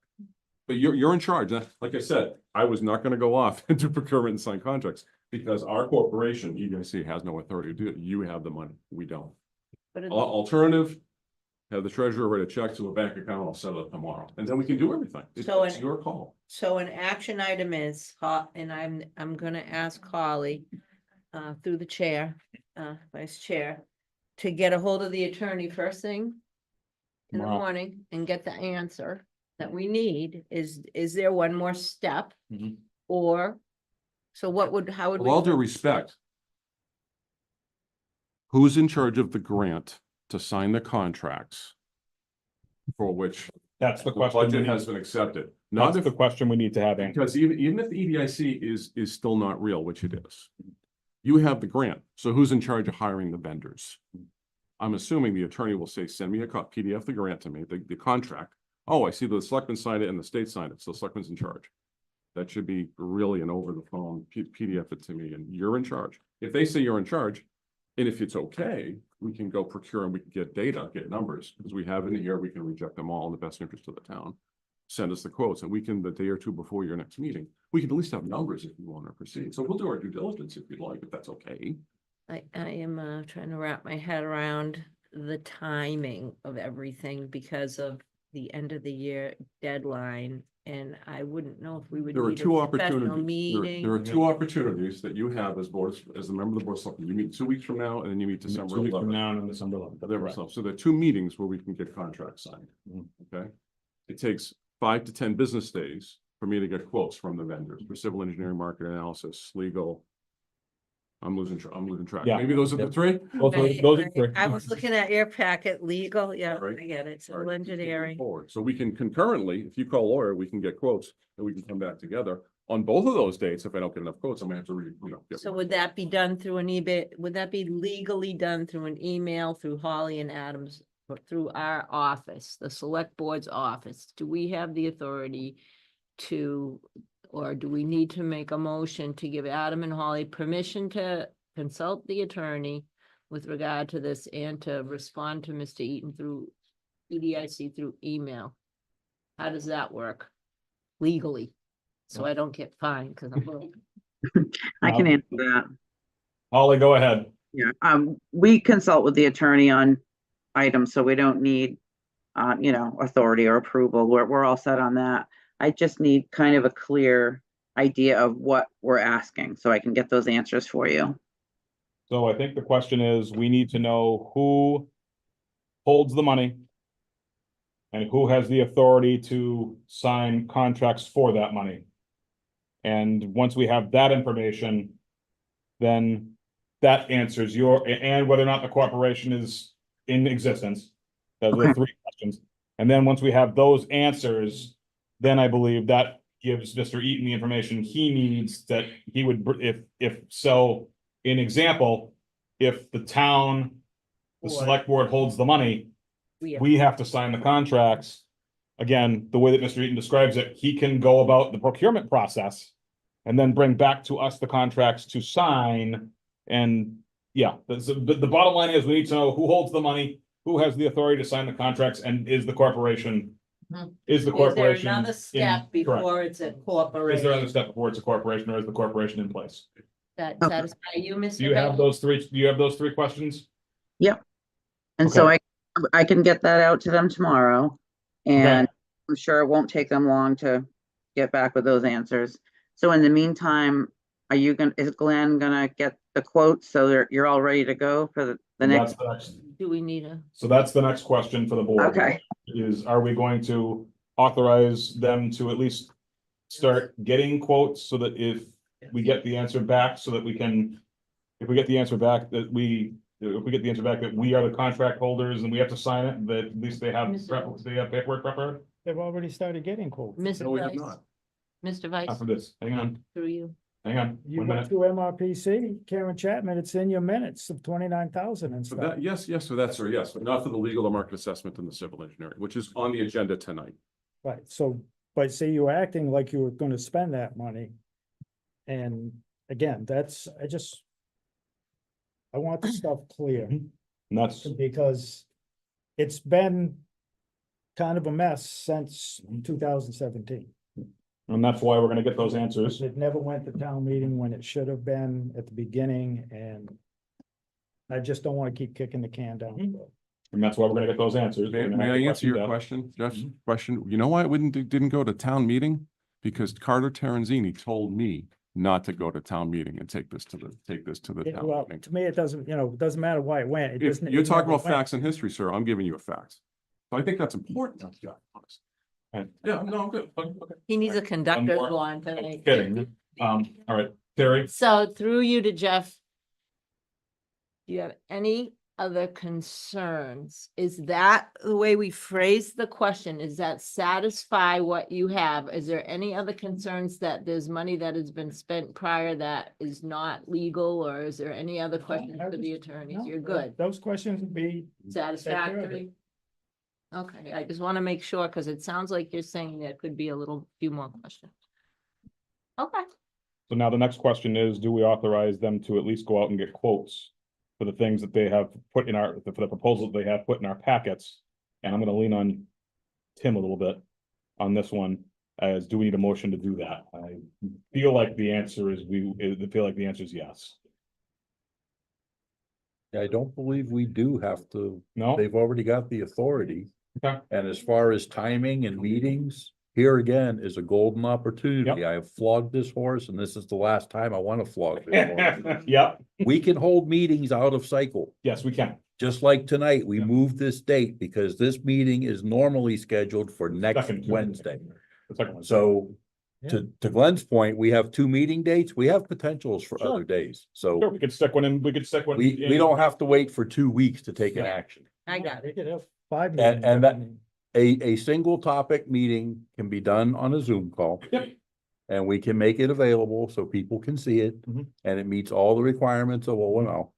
Speaker 15: but you're in charge. Like I said, I was not going to go off into procurement and sign contracts because our corporation, EDIC, has no authority to do it. You have the money. We don't.
Speaker 5: But it-
Speaker 15: Alternative, have the treasurer write a check to a bank account. I'll set it up tomorrow, and then we can do everything. It's your call.
Speaker 5: So an action item is, and I'm gonna ask Holly, through the chair, vice chair, to get a hold of the attorney first thing in the
Speaker 4: Tomorrow.
Speaker 5: morning and get the answer that we need. Is there one more step? Or, so how would
Speaker 15: With all due
Speaker 5: we?
Speaker 15: respect, who's in charge of the grant to sign the contracts for which
Speaker 3: That's the
Speaker 15: the
Speaker 3: question.
Speaker 15: budget has been accepted? Not
Speaker 3: That's
Speaker 15: if,
Speaker 3: the question we need to have answered.
Speaker 15: because even if the EDIC is still not real, which it is, you have the grant. So who's in charge of hiring the vendors? I'm assuming the attorney will say, send me a PDF, the grant to me, the contract. Oh, I see the selectmen signed it and the state signed it. So the selectmen's in charge. That should be really an over the phone PDF it to me and you're in charge. If they say you're in charge, and if it's okay, we can go procure and we can get data, get numbers, because we have in here, we can reject them all in the best interest of the town. Send us the quotes and we can, the day or two before your next meeting, we can at least have numbers if you want to proceed. So we'll do our due diligence if you'd like, if that's okay.
Speaker 5: I am trying to wrap my head around the timing of everything because of the end of the year deadline. And I wouldn't know if we would
Speaker 15: There are
Speaker 5: need
Speaker 15: two
Speaker 5: a special
Speaker 15: opportunities.
Speaker 5: meeting.
Speaker 15: There are two opportunities that you have as boards, as a member of the board of selectmen. You meet 2 weeks from now and then you meet December
Speaker 3: 2 weeks from
Speaker 15: 11th.
Speaker 3: now and December 11th.
Speaker 15: So there are two meetings where we can get contracts signed. Okay? It takes 5 to 10 business days for me to get quotes from the vendors for civil engineering, market analysis, legal. I'm losing track.
Speaker 3: Yeah.
Speaker 15: Maybe those are the three?
Speaker 3: Those are
Speaker 5: Right.
Speaker 3: three.
Speaker 5: I was looking at your packet, legal, yeah,
Speaker 15: Right.
Speaker 5: I get it,
Speaker 15: All
Speaker 5: civil
Speaker 15: right, keep moving
Speaker 5: engineering.
Speaker 15: forward. So we can concurrently, if you call a lawyer, we can get quotes and we can come back together. On both of those dates, if I don't get enough quotes, I'm gonna have to get.
Speaker 5: So would that be done through an eBay, would that be legally done through an email, through Holly and Adams, or through our office, the select board's office? Do we have the authority to, or do we need to make a motion to give Adam and Holly permission to consult the attorney with regard to this and to respond to Mr. Eaton through EDIC through email? How does that work legally? So I don't get fined because I'm broke.
Speaker 7: I can answer that.
Speaker 3: Holly, go ahead.
Speaker 7: Yeah, we consult with the attorney on items, so we don't need, authority or approval. We're all set on that. I just need kind of a clear idea of what we're asking, so I can get those answers for you.
Speaker 3: So I think the question is, we need to know who holds the money, And who has the authority to sign contracts for that money? And once we have that information, then that answers and whether or not the corporation is in existence. Those are the
Speaker 7: Okay.
Speaker 3: three questions. And then once we have those answers, then I believe that gives Mr. Eaton the information he needs that he would, if so, in example, if the town, the select board holds the money, we have to sign the contracts. Again, the way that Mr. Eaton describes it, he can go about the procurement process and then bring back to us the contracts to sign. And yeah, the bottom line is we need to know who holds the money, who has the authority to sign the contracts, and is the corporation, is the corporation.
Speaker 19: Is there another step
Speaker 3: correct.
Speaker 19: before it's a
Speaker 3: Is there
Speaker 19: corporation?
Speaker 3: another step before it's a corporation, or is the corporation in place?
Speaker 19: That satisfy you, Mr.
Speaker 3: Do you have
Speaker 19: Bailey?
Speaker 3: those three questions?
Speaker 7: Yep. And so
Speaker 3: Okay.
Speaker 7: I can get that out to them tomorrow. And
Speaker 3: Okay.
Speaker 7: I'm sure it won't take them long to get back with those answers. So in the meantime, is Glenn gonna get the quotes so that you're all ready to go for the
Speaker 3: That's
Speaker 7: next?
Speaker 3: the next.
Speaker 5: Do we need a?
Speaker 3: So that's the next question for the board.
Speaker 7: Okay.
Speaker 3: Is, are we going to authorize them to at least start getting quotes so that if we get the answer back, so that we can, if we get the answer back that we are the contract holders and we have to sign it, that at least they have paperwork prepared?
Speaker 9: They've already started getting quotes.
Speaker 5: Mr.
Speaker 3: No, we have
Speaker 5: Vice?
Speaker 3: not.
Speaker 5: Mr. Vice,
Speaker 3: After this, hang on,
Speaker 5: through you.
Speaker 3: hang on,
Speaker 9: You
Speaker 3: 1
Speaker 9: went
Speaker 3: minute.
Speaker 9: through MRPC, Karen Chapman, it's in your minutes of 29,000 and
Speaker 15: So
Speaker 9: stuff.
Speaker 15: that, yes, so that's, sir, yes, but not for the legal or market assessment and the civil engineering, which is on the agenda tonight.
Speaker 9: Right, so, but see, you were acting like you were gonna spend that money. And again, I want the stuff clear,
Speaker 3: And that's,
Speaker 9: because it's been kind of a mess since 2017.
Speaker 3: and that's why we're gonna get those answers.
Speaker 9: It never went to town meeting when it should have been at the beginning, and I just don't wanna keep kicking the can down. the road.
Speaker 3: And that's why we're gonna get those answers. We're gonna
Speaker 15: May
Speaker 3: have
Speaker 15: I
Speaker 3: the
Speaker 15: answer your
Speaker 3: down.
Speaker 15: question, Jeff's question? You know why it didn't go to town meeting? Because Carter Terenzini told me not to go to town meeting and take this to the
Speaker 9: Yeah,
Speaker 15: town
Speaker 9: well,
Speaker 15: meeting.
Speaker 9: to me, it doesn't matter why it went. It
Speaker 15: If
Speaker 9: doesn't-
Speaker 15: you're
Speaker 9: it
Speaker 15: talking
Speaker 9: never
Speaker 15: about
Speaker 9: went.
Speaker 15: facts and history, sir, I'm giving you a fact. So I think that's important. Yeah, honest. Yeah, no, I'm good. Okay.
Speaker 5: He needs a conductor's
Speaker 3: more-
Speaker 5: wand tonight.
Speaker 3: Kidding. All right, Terry,
Speaker 5: So through you to Jeff. Do you have any other concerns? Is that the way we phrase the question? Is that satisfy what you have? Is there any other concerns that there's money that has been spent prior that is not legal, or is there any other questions
Speaker 9: I
Speaker 5: for the
Speaker 9: was-
Speaker 5: attorneys?
Speaker 9: No,
Speaker 5: You're good,
Speaker 9: Those questions would be,
Speaker 5: satisfactory? Okay, I just want to make sure, because it sounds like you're saying there could be a few more questions. Okay.
Speaker 3: so now the next question is, do we authorize them to at least go out and get quotes for the things that they have put in for the proposals they have put in our packets? And I'm gonna lean on Tim a little bit on this one, as do we need a motion to do that? I feel like the answer is yes.
Speaker 20: I don't believe we do have to.
Speaker 3: No?
Speaker 20: They've already got the authority.
Speaker 3: Okay.
Speaker 20: And as far as timing and meetings, here again is a golden opportunity. I have flogged this horse, and this is the last time I want to flog this horse.
Speaker 3: Yep,
Speaker 20: We can hold meetings out of cycle.
Speaker 3: yes, we can.
Speaker 20: Just like tonight, we moved this date because this meeting is normally scheduled for next
Speaker 3: Second.
Speaker 20: Wednesday.
Speaker 3: The second one.
Speaker 20: So to Glenn's point, we have 2 meeting dates. We have potentials for
Speaker 3: Sure.
Speaker 20: other days.
Speaker 3: Sure,
Speaker 20: So
Speaker 3: we could stick one in,
Speaker 20: we don't have to wait for 2 weeks to take an action.
Speaker 5: I got
Speaker 9: they
Speaker 5: it.
Speaker 9: could have 5
Speaker 20: And-
Speaker 9: meetings.
Speaker 20: and
Speaker 9: I
Speaker 20: that-
Speaker 9: mean,
Speaker 20: A single topic meeting can be done on a Zoom call.
Speaker 3: Yep.
Speaker 20: And we can make it available so people can see it,
Speaker 3: Mhm.
Speaker 20: and it meets all the requirements of OML.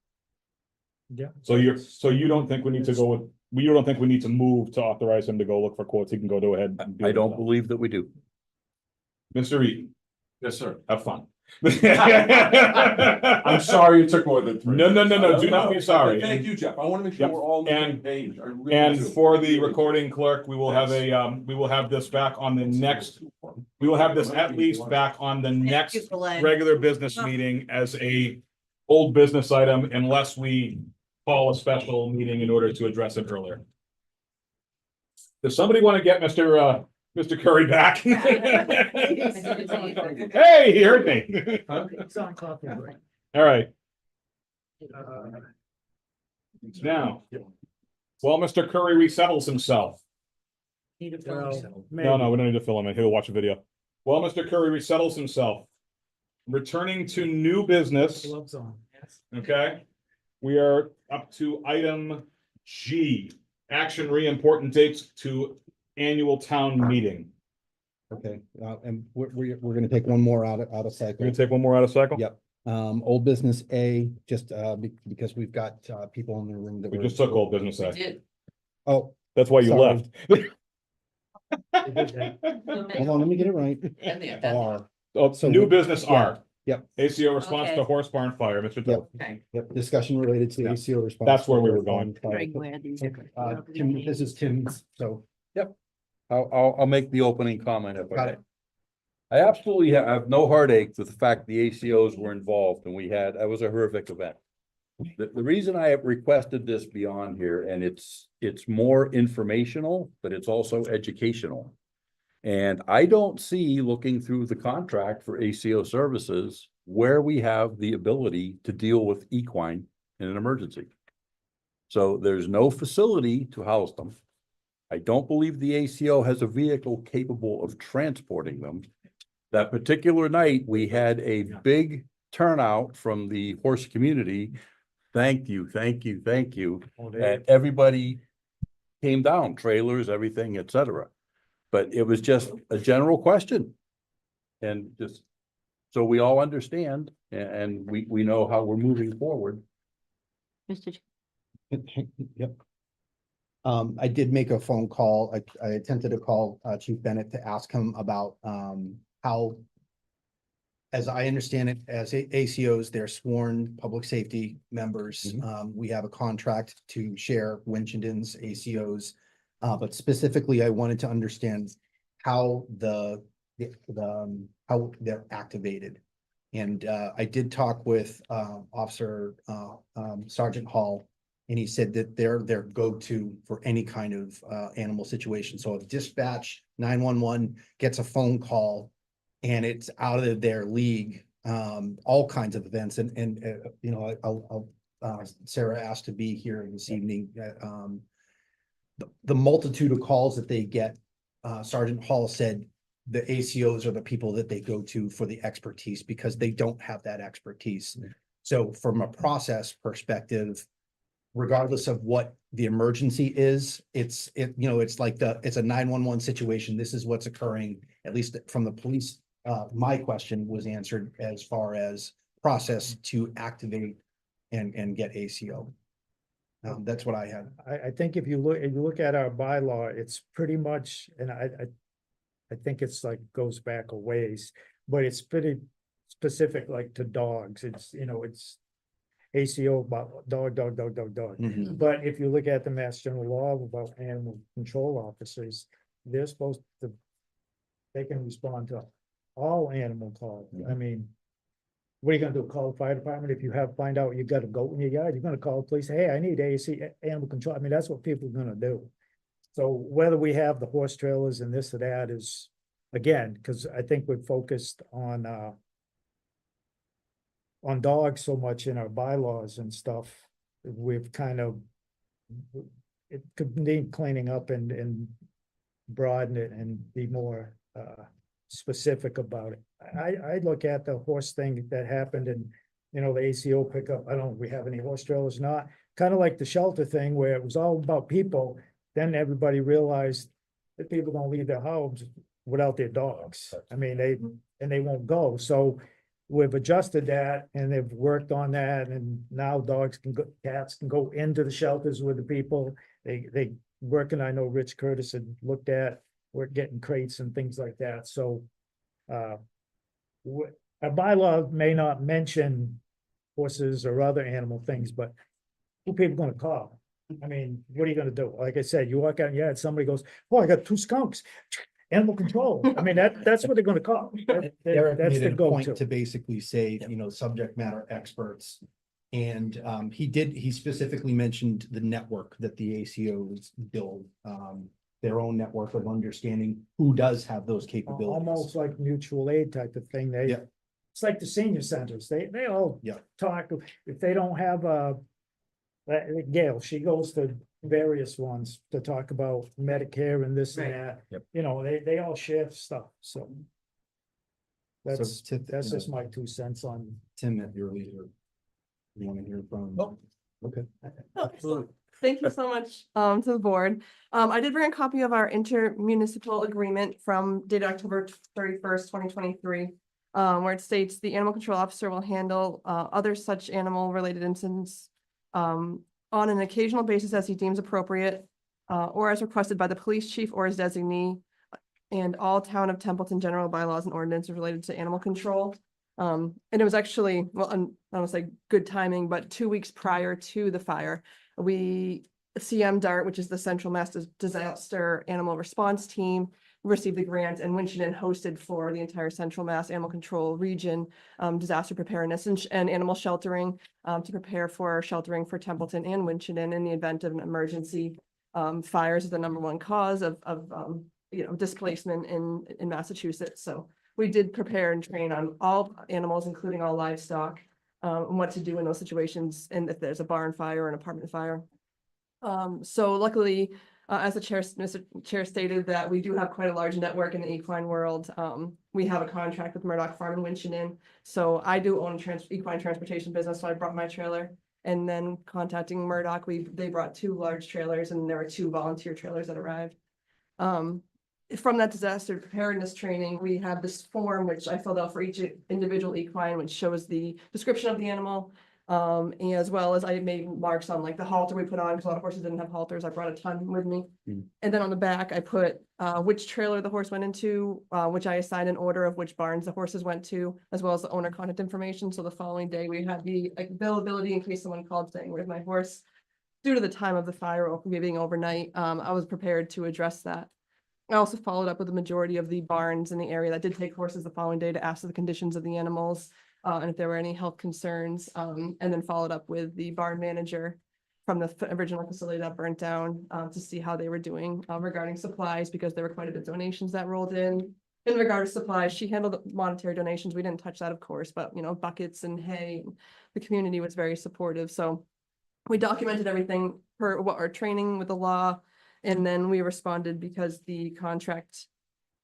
Speaker 9: Yeah.
Speaker 3: So you don't think we need to go with, you don't think we need to move to authorize him to go look for quotes? He can go ahead. and do
Speaker 20: I
Speaker 3: it
Speaker 20: don't
Speaker 3: himself.
Speaker 20: believe that we do.
Speaker 3: Mr. Eaton,
Speaker 15: Yes, sir.
Speaker 3: have fun.
Speaker 15: I'm sorry it took more than 3.
Speaker 3: No, do not be sorry.
Speaker 15: Thank you, Jeff. I want to make sure
Speaker 3: Yep.
Speaker 15: we're all on the same
Speaker 3: And-
Speaker 15: page. I really
Speaker 3: And
Speaker 15: do.
Speaker 3: for the recording clerk, we will have we will have this back on the next, we will have this at least back on the next regular business meeting as a old business item, unless we call a special meeting in order to address it earlier. Does somebody want to get Mr. Curry back? Hey, he heard me.
Speaker 9: It's on coffee break.
Speaker 3: All right, now, while Mr. Curry resettles himself,
Speaker 19: Need a phone.
Speaker 3: No, we don't need to fill him in. He'll watch a video. Well, Mr. Curry resettles himself. Returning to new business,
Speaker 9: Gloves on.
Speaker 3: okay? We are up to item G, action re-important dates to annual town meeting.
Speaker 2: Okay, and we're gonna take one more out of cycle.
Speaker 3: We're gonna take one more out of cycle?
Speaker 2: Yep. Old business A, just because we've got people in the room that
Speaker 3: We
Speaker 2: were.
Speaker 3: just took old business
Speaker 19: We
Speaker 3: A.
Speaker 19: did.
Speaker 2: Oh,
Speaker 3: That's why you
Speaker 2: Sorry.
Speaker 3: left.
Speaker 2: hold on, let me get it right.
Speaker 19: Been there, done
Speaker 2: R.
Speaker 3: Oh,
Speaker 2: So
Speaker 3: new
Speaker 2: we-
Speaker 3: business R.
Speaker 2: Yep.
Speaker 3: ACO response to
Speaker 19: Okay.
Speaker 3: horse barn fire, Mr.
Speaker 2: Yep.
Speaker 3: Dole.
Speaker 19: Okay.
Speaker 2: Yep, discussion related to the
Speaker 3: Yeah.
Speaker 2: ACO response.
Speaker 3: That's where we
Speaker 2: to
Speaker 3: were going.
Speaker 12: Wondering where these.
Speaker 2: Tim, this is Tim's, so.
Speaker 20: I'll make the opening comment if I
Speaker 2: Got
Speaker 20: may.
Speaker 2: it.
Speaker 20: I absolutely have no heartache with the fact the ACOs were involved and that was a horrific event. The reason I have requested this be on here, and it's more informational, but it's also educational. And I don't see, looking through the contract for ACO services, where we have the ability to deal with equine in an emergency. So there's no facility to house them. I don't believe the ACO has a vehicle capable of transporting them. That particular night, we had a big turnout from the horse community. Thank you, thank you, thank you. And everybody came down, trailers, everything, et cetera. But it was just a general question. And just so we all understand and we know how we're moving forward.
Speaker 5: Mr.
Speaker 2: Yep. I did make a phone call. I attempted to call Chief Bennett to ask him about how, as I understand it, as ACOs, they're sworn public safety members. We have a contract to share Winchendon's ACOs. But specifically, I wanted to understand how how they're activated. And I did talk with Officer Sergeant Hall, and he said that they're their go-to for any kind of animal situation. So if dispatch 911 gets a phone call and it's out of their league, all kinds of events. And you know, Sarah asked to be here this evening. The multitude of calls that they get, Sergeant Hall said the ACOs are the people that they go to for the expertise because they don't have that expertise. So from a process perspective, regardless of what the emergency is, it's like it's a 911 situation. This is what's occurring, at least from the police. My question was answered as far as process to activate and get ACO. That's what I had.
Speaker 9: I think if you look at our bylaw, it's pretty much, and I think it's like goes back a ways, but it's pretty specific, like to dogs. It's, it's ACO about dog.
Speaker 2: Mhm.
Speaker 9: But if you look at the Mass General Law about animal control officers, they're supposed to, they can respond to all animal calls. I mean, what are you gonna do? Call the fire department? If you find out you got a goat in your yard, you're gonna call the police, hey, I need AC animal control. I mean, that's what people are gonna do. So whether we have the horse trailers and this or that is, again, because I think we're focused on dogs so much in our bylaws and stuff, we've kind of, it could need cleaning up and broaden it and be more specific about it. I look at the horse thing that happened and, the ACO pickup, I don't know if we have any horse trailers, not, kind of like the shelter thing where it was all about people. Then everybody realized that people don't leave their homes without their dogs. I mean, they won't go. So we've adjusted that and they've worked on that, and now cats can go into the shelters with the people. They working, I know Rich Curtis had looked at, we're getting crates and things like that. So a bylaw may not mention horses or other animal things, but who people gonna call? I mean, what are you gonna do? Like I said, you walk out in the yard, somebody goes, oh, I got 2 skunks. Animal control. I mean, that's what they're gonna call.
Speaker 2: Eric
Speaker 9: That's
Speaker 2: made
Speaker 9: the
Speaker 2: it a point
Speaker 9: go-to.
Speaker 2: to basically say, subject matter experts. And he specifically mentioned the network that the ACOs build, their own network of understanding who does have those capabilities.
Speaker 9: Almost like mutual aid type of thing.
Speaker 2: Yeah.
Speaker 9: It's like the senior centers. They all
Speaker 2: Yeah.
Speaker 9: talk, if they don't have a Gail, she goes to various ones to talk about Medicare and this and
Speaker 19: Right.
Speaker 9: that.
Speaker 2: Yep.
Speaker 9: You know, they all share stuff, so. That's,
Speaker 2: Tim-
Speaker 9: that's just my 2 cents on.
Speaker 2: Tim, at your leisure. You want to hear from?
Speaker 9: Oh.
Speaker 2: Okay.
Speaker 9: Absolutely.
Speaker 21: Thank you so much to the board. I did bring a copy of our intermunicipal agreement from dated October 31st, 2023. Where it states the animal control officer will handle other such animal related incidents on an occasional basis as he deems appropriate or as requested by the police chief or his designee, and all town of Templeton general bylaws and ordinances related to animal control. And it was actually, well, I don't want to say good timing, but 2 weeks prior to the fire, CM DART, which is the Central Mass Disaster Animal Response Team, received the grant, and Winchendon hosted for the entire Central Mass Animal Control region, disaster preparedness and animal sheltering, to prepare for sheltering for Templeton and Winchendon in the event of an emergency. Fires is the #1 cause of displacement in Massachusetts. So we did prepare and train on all animals, including all livestock, and what to do in those situations, and if there's a barn fire or an apartment fire. So luckily, as the Mr. Chair stated, that we do have quite a large network in the equine world. We have a contract with Murdoch Farm in Winchendon. So I do own a equine transportation business, so I brought my trailer. And then contacting Murdoch, they brought 2 large trailers, and there were 2 volunteer trailers that arrived. From that disaster preparedness training, we have this form which I filled out for each individual equine, which shows the description of the animal, as well as I made marks on like the halter we put on, because a lot of horses didn't have halters. I brought a ton with me. And then on the back, I put which trailer the horse went into, which I assigned an order of which barns the horses went to, as well as the owner contact information. So the following day, we had the availability in case someone called saying, "Where's my horse?" Due to the time of the fire or being overnight, I was prepared to address that. I also followed up with the majority of the barns in the area that did take horses the following day to ask the conditions of the animals, and if there were any health concerns, and then followed up with the barn manager from the original facility that burnt down, to see how they were doing regarding supplies, because there were quite a bit of donations that rolled in. In regard to supplies, she handled the monetary donations. We didn't touch that, of course, but buckets and hay, the community was very supportive. So we documented everything per what our training with the law. And then we responded because the contract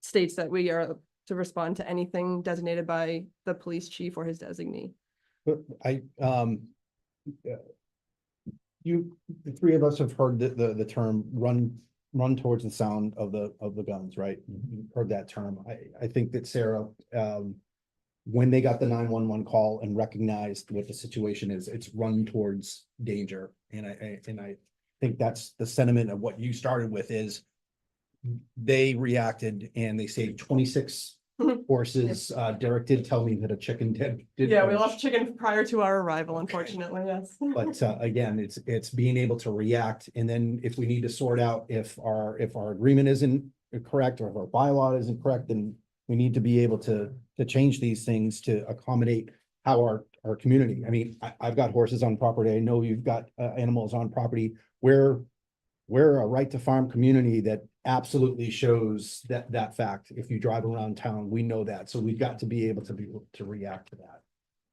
Speaker 21: states that we are to respond to anything designated by the police chief or his designee.
Speaker 2: But the 3 of us have heard the term run towards the sound of the guns, right? You've heard that term. I think that Sarah, when they got the 911 call and recognized what the situation is, it's run towards danger. And I think that's the sentiment of what you started with, is they reacted and they saved 26 horses. Derek did tell me that a chicken did.
Speaker 21: Yeah, we lost chicken prior to our arrival, unfortunately, yes.
Speaker 2: But again, it's being able to react, and then if we need to sort out if our agreement isn't correct or if our bylaw isn't correct, then we need to be able to change these things to accommodate how our community. I mean, I've got horses on property. I know you've got animals on property. We're a right to farm community that absolutely shows that fact. If you drive around town, we know that. So we've got to be able to react to that.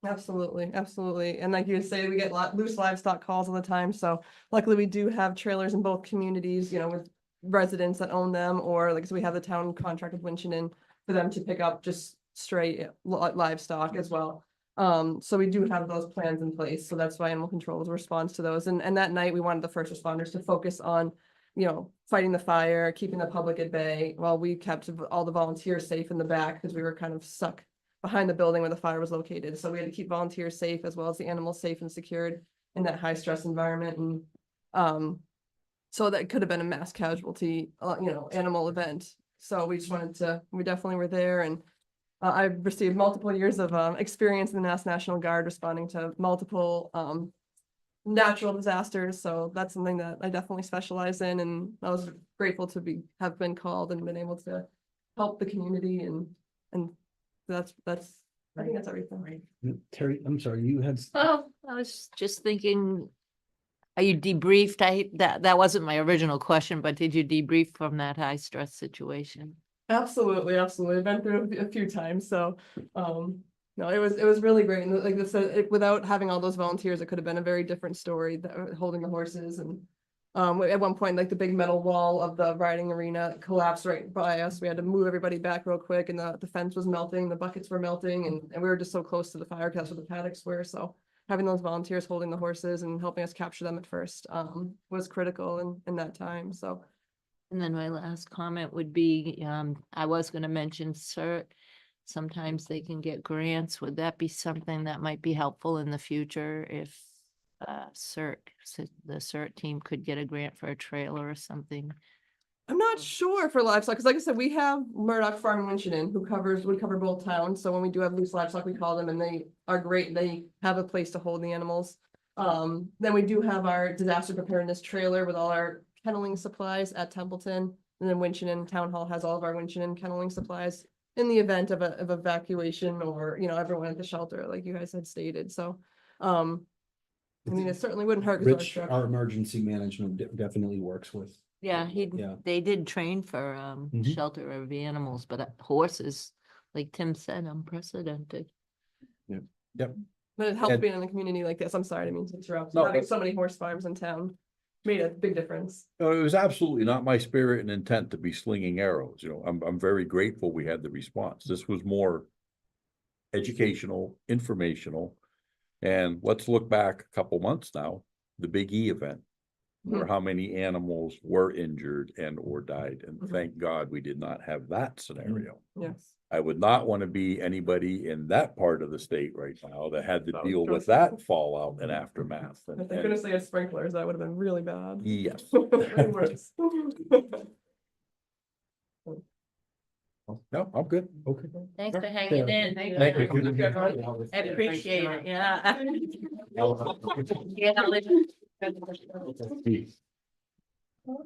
Speaker 21: Absolutely, absolutely. And like you say, we get loose livestock calls all the time. So luckily we do have trailers in both communities, with residents that own them, or like, so we have the town contract with Winchendon for them to pick up just straight livestock as well. So we do have those plans in place. So that's why animal control was a response to those. And that night we wanted the first responders to focus on, fighting the fire, keeping the public at bay, while we kept all the volunteers safe in the back, because we were kind of stuck behind the building where the fire was located. So we had to keep volunteers safe as well as the animals safe and secured in that high stress environment. And so that could have been a mass casualty, animal event. So we definitely were there. And I've received multiple years of experience in the Mass National Guard responding to multiple natural disasters. So that's something that I definitely specialize in. And I was grateful to have been called and been able to help the community. And that's I think that's everything.
Speaker 2: Terry, I'm sorry, you had.
Speaker 5: Well, I was just thinking, are you debriefed? That wasn't my original question, but did you debrief from that high stress situation?
Speaker 21: Absolutely, absolutely. I've been through a few times. So No, it was really great. And like I said, without having all those volunteers, it could have been a very different story that holding the horses and at one point, like the big metal wall of the riding arena collapsed right by us. We had to move everybody back real quick and the fence was melting, the buckets were melting and we were just so close to the fire because that's where the paddocks were. So having those volunteers holding the horses and helping us capture them at first was critical in that time. So
Speaker 5: And then my last comment would be, I was gonna mention CERT. Sometimes they can get grants. Would that be something that might be helpful in the future if the CERT team could get a grant for a trailer or something?
Speaker 21: I'm not sure for livestock, because like I said, we have Murdoch Farm in Winchendon who would cover both towns. So when we do have loose livestock, we call them and they are great. They have a place to hold the animals. Then we do have our disaster preparedness trailer with all our kenneling supplies at Templeton. And then Winchendon Town Hall has all of our Winchendon kenneling supplies in the event of evacuation or, everyone at the shelter, like you guys had stated. So, I mean, it certainly wouldn't hurt. 'Cause our
Speaker 2: Rich,
Speaker 21: truck-
Speaker 2: our emergency management definitely works with.
Speaker 5: Yeah,
Speaker 2: Yeah.
Speaker 5: they did train for
Speaker 2: Mhm.
Speaker 5: shelter of the animals, but horses, like Tim said, unprecedented.
Speaker 2: Yep.
Speaker 21: But it helps
Speaker 2: And-
Speaker 21: being in a community like this. I'm sorry, I didn't mean to interrupt.
Speaker 20: No,
Speaker 21: Having
Speaker 20: but-
Speaker 21: so many horse farms in town made a big difference.
Speaker 20: No, it was absolutely not my spirit and intent to be slinging arrows, I'm very grateful we had the response. This was more educational, informational. And let's look back a couple months now, the Big E event, where how many animals were injured and or died. And thank God we did not have that scenario.
Speaker 21: Yes.
Speaker 20: I would not want to be anybody in that part of the state right now that had to deal with that fallout and aftermath.
Speaker 21: Thank goodness they had sprinklers. That would have been really bad.
Speaker 20: Yes.
Speaker 21: Way worse.
Speaker 20: No, I'm good.
Speaker 2: Okay.
Speaker 5: Thanks for hanging in.
Speaker 20: Thank you.
Speaker 5: I appreciate it, yeah.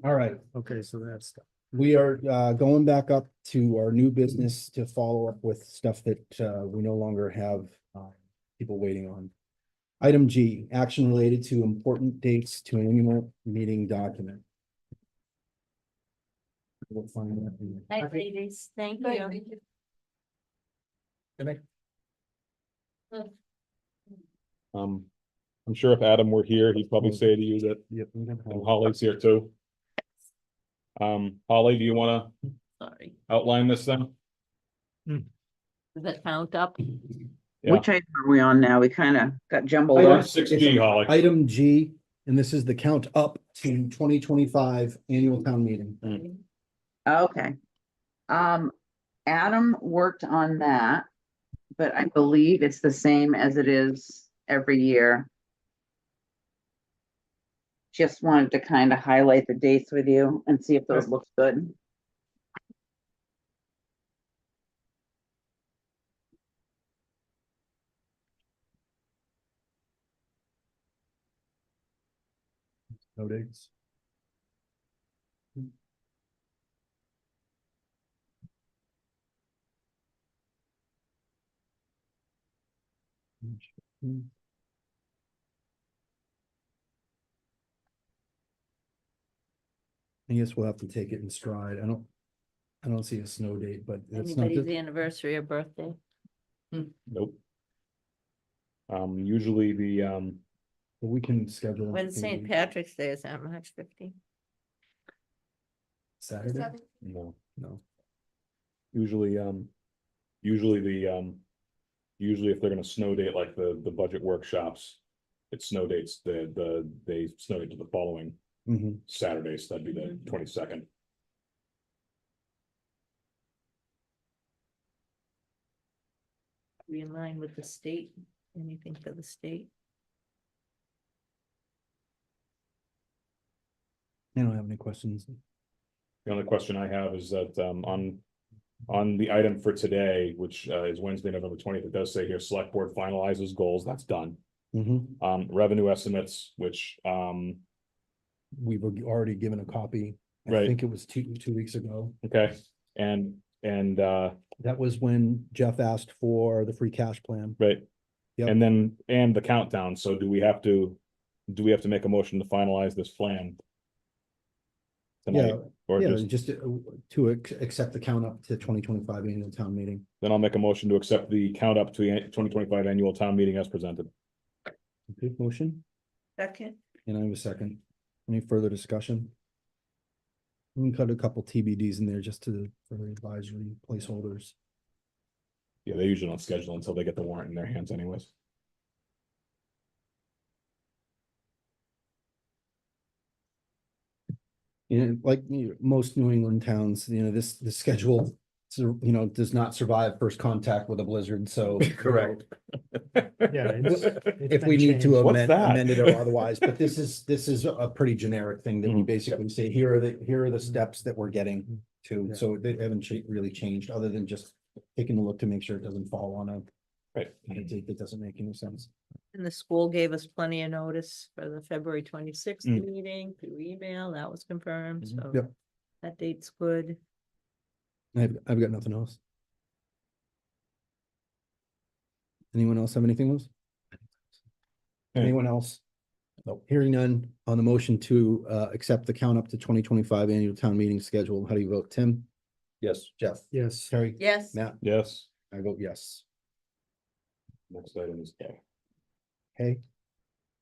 Speaker 2: All right.
Speaker 9: Okay, so that's.
Speaker 2: We are going back up to our new business to follow up with stuff that we no longer have people waiting on. Item G, action related to important dates to an annual meeting document. We'll find that in-
Speaker 5: Night, ladies, thank you.
Speaker 3: I'm sure if Adam were here, he'd probably say to you that,
Speaker 2: Yep.
Speaker 3: and Holly's here too. Holly, do you wanna
Speaker 5: Sorry.
Speaker 3: outline this then?
Speaker 5: Does that count up?
Speaker 3: Yeah.
Speaker 7: Which item are we on now? We kind of got jumbled
Speaker 2: Item
Speaker 7: up.
Speaker 3: 6G, Holly.
Speaker 2: Item G, and this is the count up to 2025 annual town meeting.
Speaker 7: Okay. Adam worked on that, but I believe it's the same as it is every year. Just wanted to kind of highlight the dates with you and see if those look good.
Speaker 2: No dates. I guess we'll have to take it in stride. I don't see a snow date, but it's not.
Speaker 5: Anybody's anniversary or birthday?
Speaker 3: Nope. Usually
Speaker 2: We can schedule.
Speaker 5: When St. Patrick's Day is that March 15th?
Speaker 2: Saturday?
Speaker 3: no,
Speaker 2: No.
Speaker 3: usually if they're gonna snow date like the budget workshops, it snow dates, they snow date to the following
Speaker 2: Mhm.
Speaker 3: Saturday, so that'd be the 22nd.
Speaker 5: We in line with the state? Anything for the state?
Speaker 2: I don't have any questions.
Speaker 3: The only question I have is that on the item for today, which is Wednesday, November 20th, it does say here, select board finalizes goals, that's done.
Speaker 2: Mhm.
Speaker 3: Revenue estimates, which
Speaker 2: We've already given a copy. I
Speaker 3: Right.
Speaker 2: think it was two weeks ago.
Speaker 3: okay, and
Speaker 2: That was when Jeff asked for the free cash plan.
Speaker 3: right.
Speaker 2: Yep.
Speaker 3: And then, and the countdown, so do we have to make a motion to finalize this plan?
Speaker 2: Yeah,
Speaker 3: Tonight? Or
Speaker 2: Yeah,
Speaker 3: just,
Speaker 2: just to accept the count up to 2025 annual town meeting.
Speaker 3: then I'll make a motion to accept the count up to the 2025 annual town meeting as presented.
Speaker 2: Okay, motion,
Speaker 19: Second.
Speaker 2: and I have a second. Any further discussion? We can cut a couple TBDs in there just for advisory placeholders.
Speaker 3: Yeah, they usually don't schedule until they get the warrant in their hands anyways.
Speaker 2: Like most New England towns, this schedule, does not survive first contact with a blizzard, so.
Speaker 3: Correct.
Speaker 9: Yeah,
Speaker 2: If we need to
Speaker 3: What's that?
Speaker 2: amend it or otherwise, but this is a pretty generic thing that we basically say, here are the steps that we're getting to, so they haven't really changed, other than just taking a look to make sure it doesn't fall on a date that doesn't make any sense.
Speaker 5: And the school gave us plenty of notice for the February 26th
Speaker 2: Mm.
Speaker 5: meeting through email. That was confirmed, so
Speaker 2: Yep.
Speaker 5: that date's good.
Speaker 2: I've got nothing else. Anyone else have anything else? Anyone else? No, hearing none on the motion to accept the count up to 2025 annual town meeting schedule. How do you vote? Tim?
Speaker 20: Yes.
Speaker 2: Jeff?
Speaker 9: Yes.
Speaker 2: Terry?
Speaker 5: Yes.
Speaker 2: Matt?
Speaker 3: Yes.
Speaker 2: I vote yes.
Speaker 3: Next item is K. At
Speaker 2: Okay,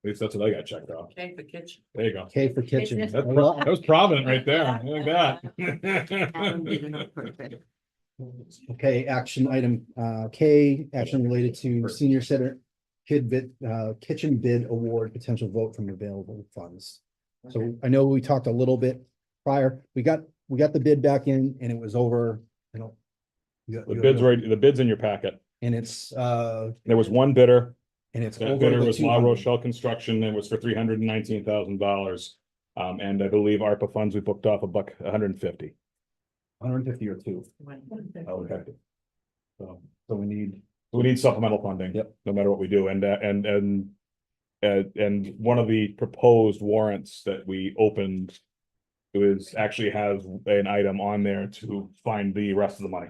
Speaker 3: least that's what I got checked off.
Speaker 19: Okay, for kitchen.
Speaker 3: There you go.
Speaker 2: K for kitchen.
Speaker 3: That was provident right there. Look at that.
Speaker 2: Okay, action item K, action related to senior center kitchen bid award, potential vote from available funds. So I know we talked a little bit prior, we got the bid back in and it was over,
Speaker 3: The bid's right, the bid's in your packet.
Speaker 2: and it's
Speaker 3: There was one bidder.
Speaker 2: and it's
Speaker 3: That
Speaker 2: over
Speaker 3: bidder
Speaker 2: the
Speaker 3: was La
Speaker 2: 200.
Speaker 3: Rochelle Construction. It was for $319,000. And I believe ARPA funds we booked off $150.
Speaker 2: 150 or two.
Speaker 3: Okay.
Speaker 2: So we need,
Speaker 3: We need supplemental funding.
Speaker 2: Yep.
Speaker 3: No matter what we do, and one of the proposed warrants that we opened. Actually has an item on there to find the rest of the money.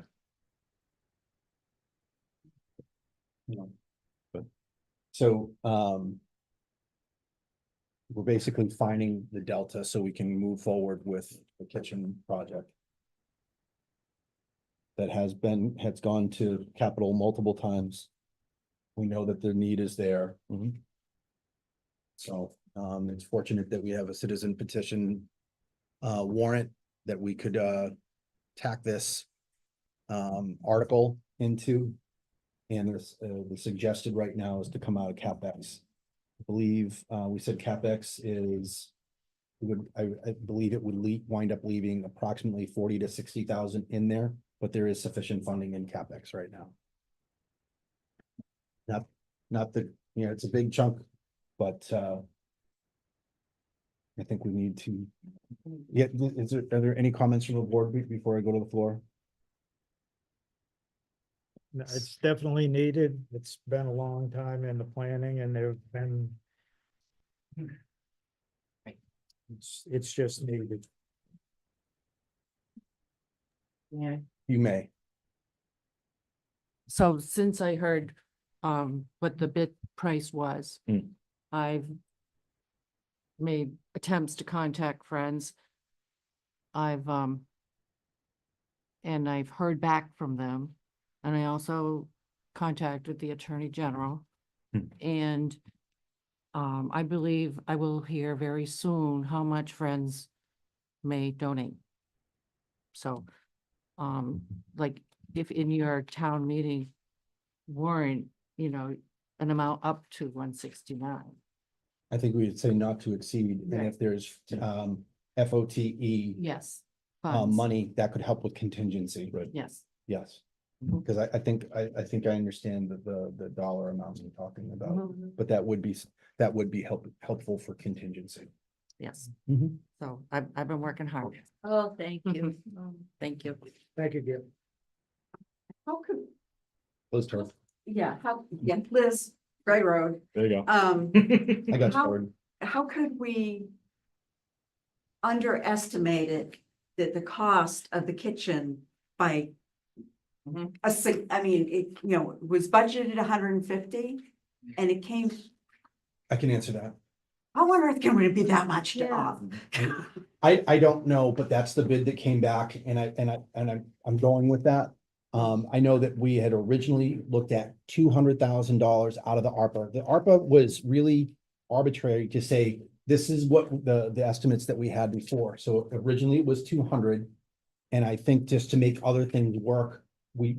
Speaker 2: so we're basically finding the delta so we can move forward with the kitchen project. That has gone to capital multiple times. We know that the need is there. So it's fortunate that we have a citizen petition warrant that we could tack this article into. And the suggested right now is to come out of CapEx. I believe we said CapEx is, I believe it would wind up leaving approximately 40 to 60,000 in there, but there is sufficient funding in CapEx right now. Not that, it's a big chunk, but I think we need to. Yeah, are there any comments from the board before I go to the floor?
Speaker 9: No, it's definitely needed. It's been a long time in the planning and there've been. It's just needed.
Speaker 19: Yeah.
Speaker 2: You may.
Speaker 19: So since I heard what the bid price was, I've made attempts to contact friends. I've heard back from them, and I also contacted the Attorney General. And I believe I will hear very soon how much friends may donate. So like if in your town meeting warrant, an amount up to 169.
Speaker 2: I think we'd say not to exceed, and
Speaker 19: Right.
Speaker 2: if there's FOTE
Speaker 19: Yes. funds.
Speaker 2: money, that could help with contingency. Right.
Speaker 19: Yes.
Speaker 2: Yes,
Speaker 19: Mhm.
Speaker 2: because I think I understand the dollar amounts we're talking about,
Speaker 19: Mhm.
Speaker 2: but that would be helpful for contingency.
Speaker 19: Yes.
Speaker 2: Mhm.
Speaker 19: So I've been working hard.
Speaker 5: Oh, thank you.
Speaker 19: Thank you.
Speaker 9: Thank you, Gil.
Speaker 16: How could,
Speaker 2: Those terms.
Speaker 16: Liz, Gray Road.
Speaker 3: There you go.
Speaker 2: I got you,
Speaker 16: How-
Speaker 2: Gordon.
Speaker 16: How could we underestimate it, the cost of the kitchen by I mean, it, was budgeted 150 and it came,
Speaker 2: I can answer that.
Speaker 12: how on earth can we be that much
Speaker 1: Yeah.
Speaker 12: off?
Speaker 2: I don't know, but that's the bid that came back and I'm going with that. I know that we had originally looked at $200,000 out of the ARPA. The ARPA was really arbitrary to say, this is what the estimates that we had before. So originally it was 200. And I think just to make other things work, we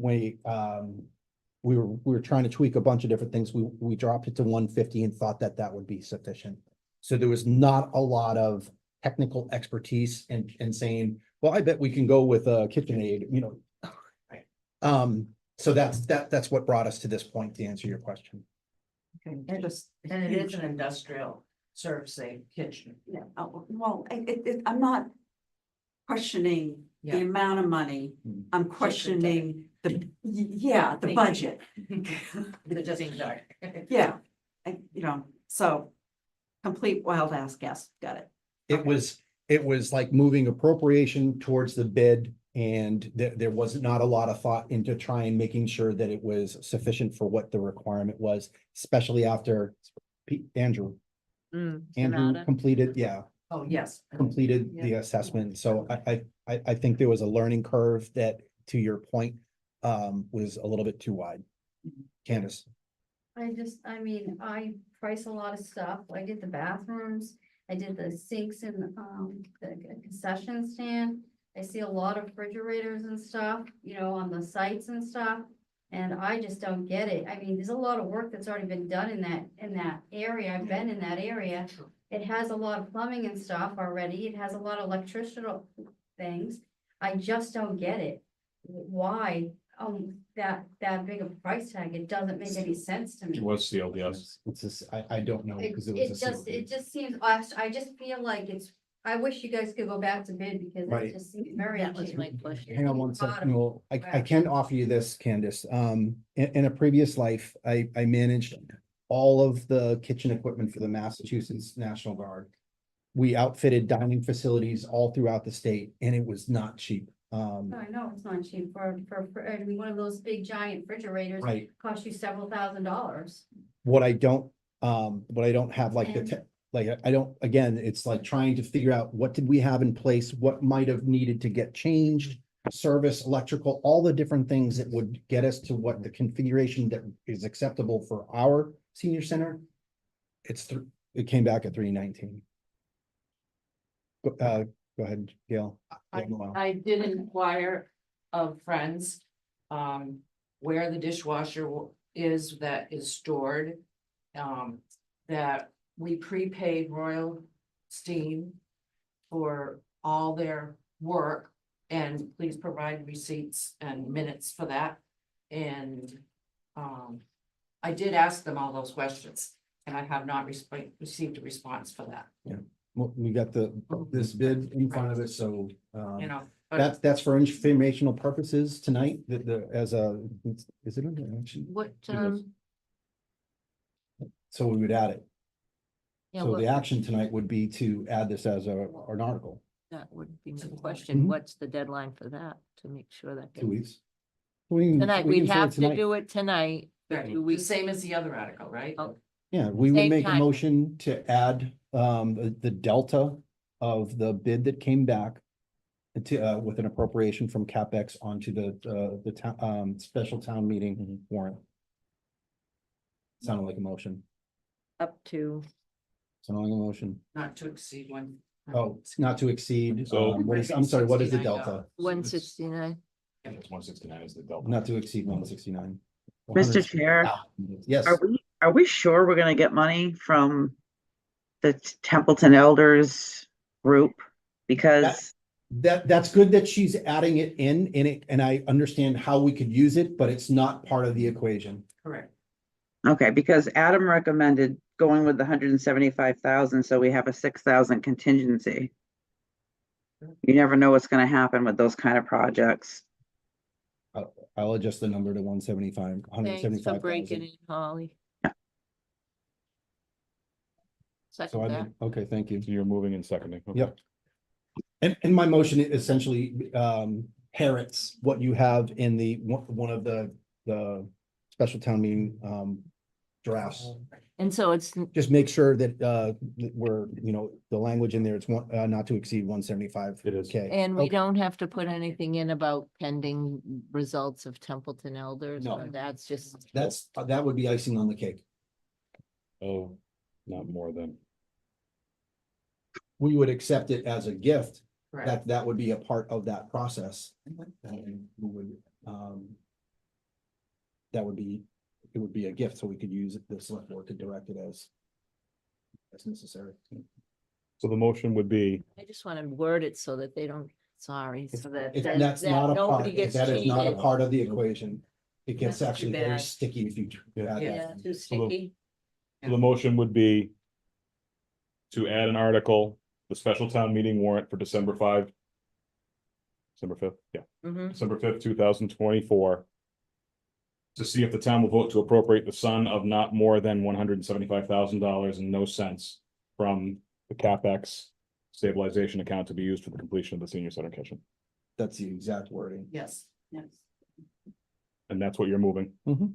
Speaker 2: were trying to tweak a bunch of different things. We dropped it to 150 and thought that that would be sufficient. So there was not a lot of technical expertise and saying, well, I bet we can go with a KitchenAid, you know. So that's what brought us to this point, to answer your question.
Speaker 19: And it is an industrial serve safe kitchen.
Speaker 12: Yeah, well, I'm not questioning the amount of money. I'm questioning the budget.
Speaker 19: The just dark.
Speaker 12: Yeah, you know, so complete wild ass guess, got it.
Speaker 2: It was like moving appropriation towards the bid, and there was not a lot of thought into trying, making sure that it was sufficient for what the requirement was, especially after Andrew completed,
Speaker 19: Oh, yes.
Speaker 2: completed the assessment. So I think there was a learning curve that, to your point, was a little bit too wide. Candace.
Speaker 1: I mean, I price a lot of stuff. I did the bathrooms. I did the sinks in the concession stand. I see a lot of refrigerators and stuff, you know, on the sites and stuff. And I just don't get it. I mean, there's a lot of work that's already been done in that area. I've been in that area. It has a lot of plumbing and stuff already. It has a lot of electrical things. I just don't get it. Why, that big a price tag? It doesn't make any sense to me.
Speaker 3: It was sealed, yes.
Speaker 2: It's just, I don't know, because
Speaker 1: It just seems, I just feel like I wish you guys could go back to bid because
Speaker 2: Right.
Speaker 1: it just seems very.
Speaker 5: That was my question.
Speaker 2: Hang on one second. Well, I can offer you this, Candace. In a previous life, I managed all of the kitchen equipment for the Massachusetts National Guard. We outfitted dining facilities all throughout the state, and it was not cheap.
Speaker 1: I know it's not cheap for, I mean, one of those big giant refrigerators.
Speaker 2: Right.
Speaker 1: Costs you several $1,000s.
Speaker 2: What I don't have like I don't, again, it's like trying to figure out what did we have in place, what might have needed to get changed, service, electrical, all the different things that would get us to what the configuration that is acceptable for our senior center. It came back at 319. Go ahead, Gail.
Speaker 19: I did inquire of friends, where the dishwasher is that is stored. That we prepaid Royal Steam for all their work, and please provide receipts and minutes for that. And, I did ask them all those questions, and I have not received a response for that.
Speaker 2: Yeah, well, we got this bid in front of us, so,
Speaker 19: You know, but
Speaker 2: that's for informational purposes tonight, is it under action?
Speaker 5: What,
Speaker 2: So we would add it.
Speaker 5: yeah,
Speaker 2: So
Speaker 5: what-
Speaker 2: the action tonight would be to add this as an article,
Speaker 5: that would be my question.
Speaker 2: Mhm.
Speaker 5: What's the deadline for that to make sure that?
Speaker 2: 2 weeks.
Speaker 5: Tonight,
Speaker 2: We
Speaker 5: we'd
Speaker 2: can say
Speaker 5: have to
Speaker 2: tonight.
Speaker 5: do it tonight. for
Speaker 19: right,
Speaker 5: 2
Speaker 19: the
Speaker 5: weeks.
Speaker 19: same as the other article, right?
Speaker 5: Oh.
Speaker 2: Yeah, we would
Speaker 5: Same
Speaker 2: make a
Speaker 5: time.
Speaker 2: motion to add the delta of the bid that came back to with an appropriation from CapEx onto the town special town meeting warrant. Sounded like a motion.
Speaker 5: Up to,
Speaker 2: Sounded like a motion.
Speaker 19: Not to exceed one.
Speaker 2: Oh, it's not to exceed,
Speaker 3: So-
Speaker 2: I'm sorry, what is the
Speaker 19: $69.
Speaker 2: delta?
Speaker 5: 169.
Speaker 3: And it's 169 is the delta.
Speaker 2: Not to exceed 169.
Speaker 7: Mr. Chair,
Speaker 2: Yes.
Speaker 7: are we sure we're gonna get money from the Templeton Elders group? Because
Speaker 2: That's good that she's adding it in it, and I understand how we could use it, but it's not part of the equation.
Speaker 19: Correct.
Speaker 7: okay, because Adam recommended going with the 175,000, so we have a 6,000 contingency. You never know what's gonna happen with those kind of projects.
Speaker 2: I'll adjust the number to 175,
Speaker 5: Thanks for breaking
Speaker 2: 175,000.
Speaker 5: it, Holly.
Speaker 7: Yeah.
Speaker 2: So
Speaker 5: Second that.
Speaker 2: okay, thank you.
Speaker 3: So you're moving and seconding. Okay.
Speaker 2: Yep. And my motion essentially parrots what you have in one of the special town meeting drafts.
Speaker 5: And so it's,
Speaker 2: Just make sure that that we're, the language in there, it's one, not to exceed 175.
Speaker 3: It is.
Speaker 2: Okay.
Speaker 5: and we don't have to put anything in about pending results of Templeton elders,
Speaker 2: No.
Speaker 5: or that's just.
Speaker 2: That would be icing on the cake.
Speaker 3: Oh, not more than.
Speaker 2: We would accept it as a gift.
Speaker 19: Correct.
Speaker 2: That would be a part of that process. And we would, it would be a gift, so we could use the select board to direct it as necessary.
Speaker 3: So the motion would be,
Speaker 5: I just want to word it so that they don't, sorry, so that.
Speaker 2: If
Speaker 5: that-
Speaker 2: that's
Speaker 5: that
Speaker 2: not a part,
Speaker 5: nobody
Speaker 2: if
Speaker 5: gets
Speaker 2: that is not a
Speaker 5: cheated.
Speaker 2: part of the equation, it gets
Speaker 5: That's too
Speaker 2: actually very
Speaker 5: bad.
Speaker 2: sticky if you. add that.
Speaker 5: Yeah, too sticky.
Speaker 3: so the motion would be to add an article, the special town meeting warrant for December 5th, yeah,
Speaker 5: Mhm.
Speaker 3: December 5th, 2024. To see if the town will vote to appropriate the sum of not more than $175,000 and no cents from the CapEx stabilization account to be used for the completion of the senior center kitchen.
Speaker 2: That's the exact wording.
Speaker 19: Yes, yes.
Speaker 3: And that's what you're moving.
Speaker 2: Mhm.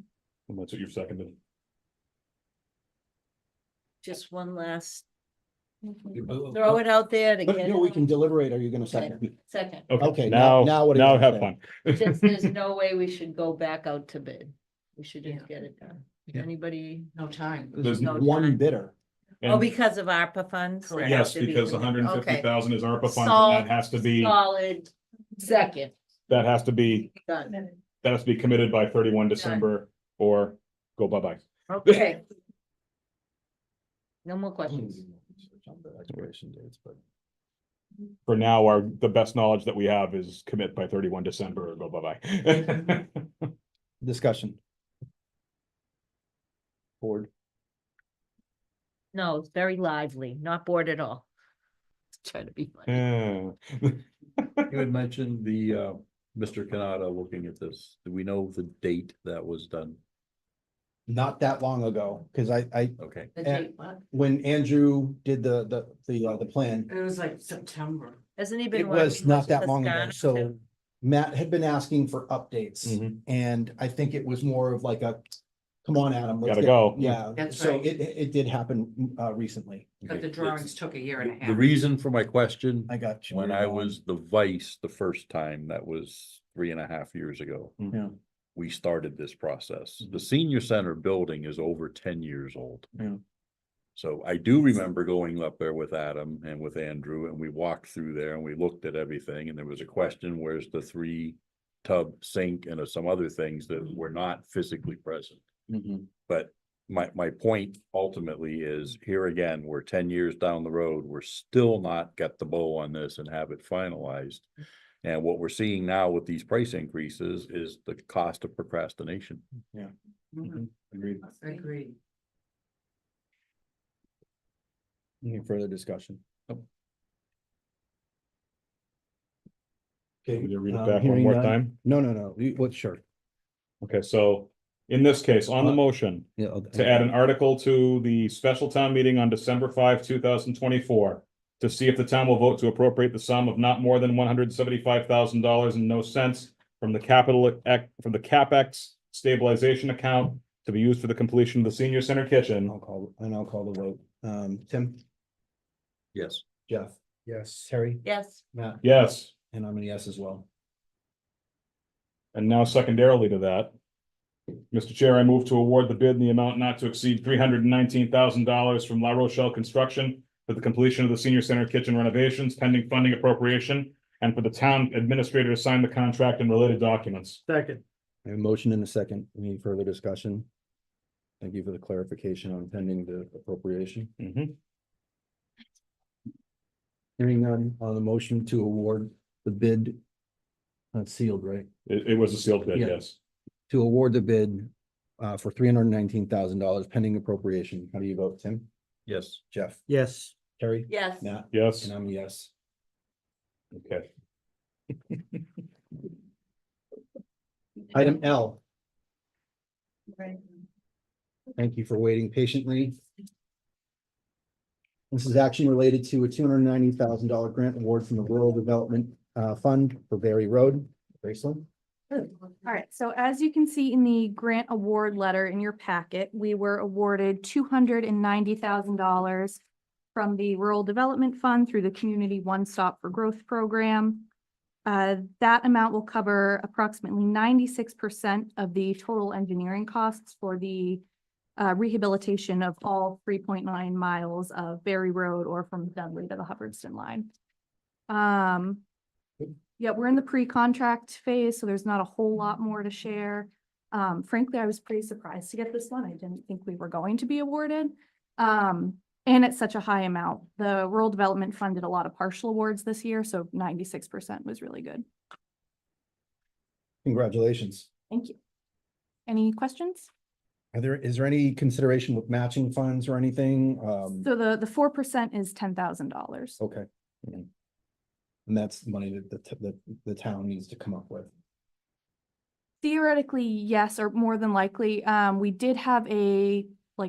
Speaker 3: And that's what you've seconded.
Speaker 5: Just one last,
Speaker 2: Oh,
Speaker 5: throw it out there to
Speaker 2: But
Speaker 5: get.
Speaker 2: no, we can deliberate. Are you gonna
Speaker 5: Okay.
Speaker 2: second?
Speaker 5: Second,
Speaker 2: Okay,
Speaker 3: now,
Speaker 2: now what are you
Speaker 3: now
Speaker 2: gonna
Speaker 3: have
Speaker 2: say?
Speaker 3: fun.
Speaker 5: just, there's no way we should go back out to bid. We should just get it done.
Speaker 2: Yeah.
Speaker 5: Anybody?
Speaker 19: No time.
Speaker 2: There's
Speaker 5: no
Speaker 2: one
Speaker 5: time.
Speaker 2: bidder.
Speaker 5: Oh,
Speaker 3: And
Speaker 5: because of ARPA funds? It
Speaker 3: yes,
Speaker 5: has to be
Speaker 3: because
Speaker 5: committed.
Speaker 3: 150,000 is ARPA funds, and
Speaker 5: Sol-
Speaker 3: that has to be,
Speaker 5: Solid, second,
Speaker 3: that has to be,
Speaker 5: done,
Speaker 3: that has to be committed by 31 December or go bye-bye.
Speaker 5: okay. No more questions.
Speaker 2: Expiration dates, but.
Speaker 3: For now, the best knowledge that we have is commit by 31 December or go bye-bye.
Speaker 2: Discussion. Board.
Speaker 5: No, it's very lively, not bored at all. Try to be funny.
Speaker 3: Yeah.
Speaker 20: You had mentioned the, Mr. Canada looking at this. Do we know the date that was done?
Speaker 2: Not that long ago, because I,
Speaker 20: Okay.
Speaker 19: The date, what?
Speaker 2: when Andrew did the plan,
Speaker 19: It was like September.
Speaker 5: Hasn't he been?
Speaker 2: it was
Speaker 5: working
Speaker 2: not
Speaker 5: with
Speaker 2: that long ago,
Speaker 5: Gardner
Speaker 2: so
Speaker 5: too?
Speaker 2: Matt had been asking for updates.
Speaker 3: Mhm.
Speaker 2: And I think it was more of like a, come on, Adam. let's
Speaker 3: Gotta
Speaker 2: get-"
Speaker 3: go.
Speaker 2: Yeah,
Speaker 19: That's
Speaker 2: so
Speaker 19: right.
Speaker 2: it did happen recently.
Speaker 19: But the drawings took a year and a half.
Speaker 20: The reason for my question,
Speaker 2: I got you.
Speaker 20: when I was the vice the first time, that was 3.5 years ago.
Speaker 2: Yeah.
Speaker 20: We started this process. The senior center building is over 10 years old.
Speaker 2: Yeah.
Speaker 20: So I do remember going up there with Adam and with Andrew, and we walked through there and we looked at everything, and there was a question, where's the 3-tub sink and some other things that were not physically present.
Speaker 2: Mhm.
Speaker 20: But my point ultimately is, here again, we're 10 years down the road, we're still not got the bow on this and have it finalized. And what we're seeing now with these price increases is the cost of procrastination.
Speaker 19: Mhm.
Speaker 2: Agreed.
Speaker 19: Agreed.
Speaker 2: Any further discussion? Okay.
Speaker 3: Want me to read it back one
Speaker 2: hearing
Speaker 3: more
Speaker 2: none.
Speaker 3: time?
Speaker 2: No, what, sure.
Speaker 3: Okay, so in this case, on the motion,
Speaker 2: Yeah.
Speaker 3: to add an article to the special town meeting on December 5, 2024. To see if the town will vote to appropriate the sum of not more than $175,000 and no cents from the from the CapEx stabilization account to be used for the completion of the senior center kitchen.
Speaker 2: I'll call the vote. Tim,
Speaker 20: Yes.
Speaker 2: Jeff,
Speaker 10: Yes.
Speaker 2: Terry,
Speaker 5: Yes,
Speaker 2: Matt,
Speaker 3: Yes,
Speaker 2: and I'm a yes as well.
Speaker 3: and now secondarily to that, Mr. Chair, I move to award the bid in the amount not to exceed $319,000 from La Rochelle Construction for the completion of the senior center kitchen renovations pending funding appropriation, and for the town administrator to sign the contract and related documents.
Speaker 9: Second.
Speaker 2: I have a motion and a second. Any further discussion? Thank you for the clarification on pending the appropriation.
Speaker 3: Mhm.
Speaker 2: Hearing none on the motion to award the bid. That's sealed, right?
Speaker 3: It was a sealed bid,
Speaker 2: Yeah.
Speaker 3: yes.
Speaker 2: To award the bid for $319,000 pending appropriation. How do you vote, Tim?
Speaker 20: Yes.
Speaker 2: Jeff?
Speaker 9: Yes.
Speaker 2: Terry?
Speaker 5: yes.
Speaker 2: Matt?
Speaker 3: Yes,
Speaker 2: And I'm a yes.
Speaker 3: okay.
Speaker 2: Item L. Thank you for waiting patiently. This is action related to a $290,000 grant award from the Rural Development Fund for Berry Road, Graceland.
Speaker 11: All right, so as you can see in the grant award letter in your packet, we were awarded $290,000 from the Rural Development Fund through the Community One Stop for Growth Program. That amount will cover approximately 96% of the total engineering costs for the rehabilitation of all 3.9 miles of Berry Road or from Dudley to the Hubbardston line. Yeah, we're in the pre-contract phase, so there's not a whole lot more to share. Frankly, I was pretty surprised to get this one. I didn't think we were going to be awarded. And it's such a high amount. The Rural Development Fund did a lot of partial awards this year, so 96% was really good.
Speaker 2: Congratulations.
Speaker 11: Thank you. Any questions?
Speaker 2: Is there any consideration with matching funds or anything?
Speaker 11: So the 4% is $10,000.
Speaker 2: Okay. Mhm. And that's money that the town needs to come up with.
Speaker 11: Theoretically, yes, or more than likely. We did have a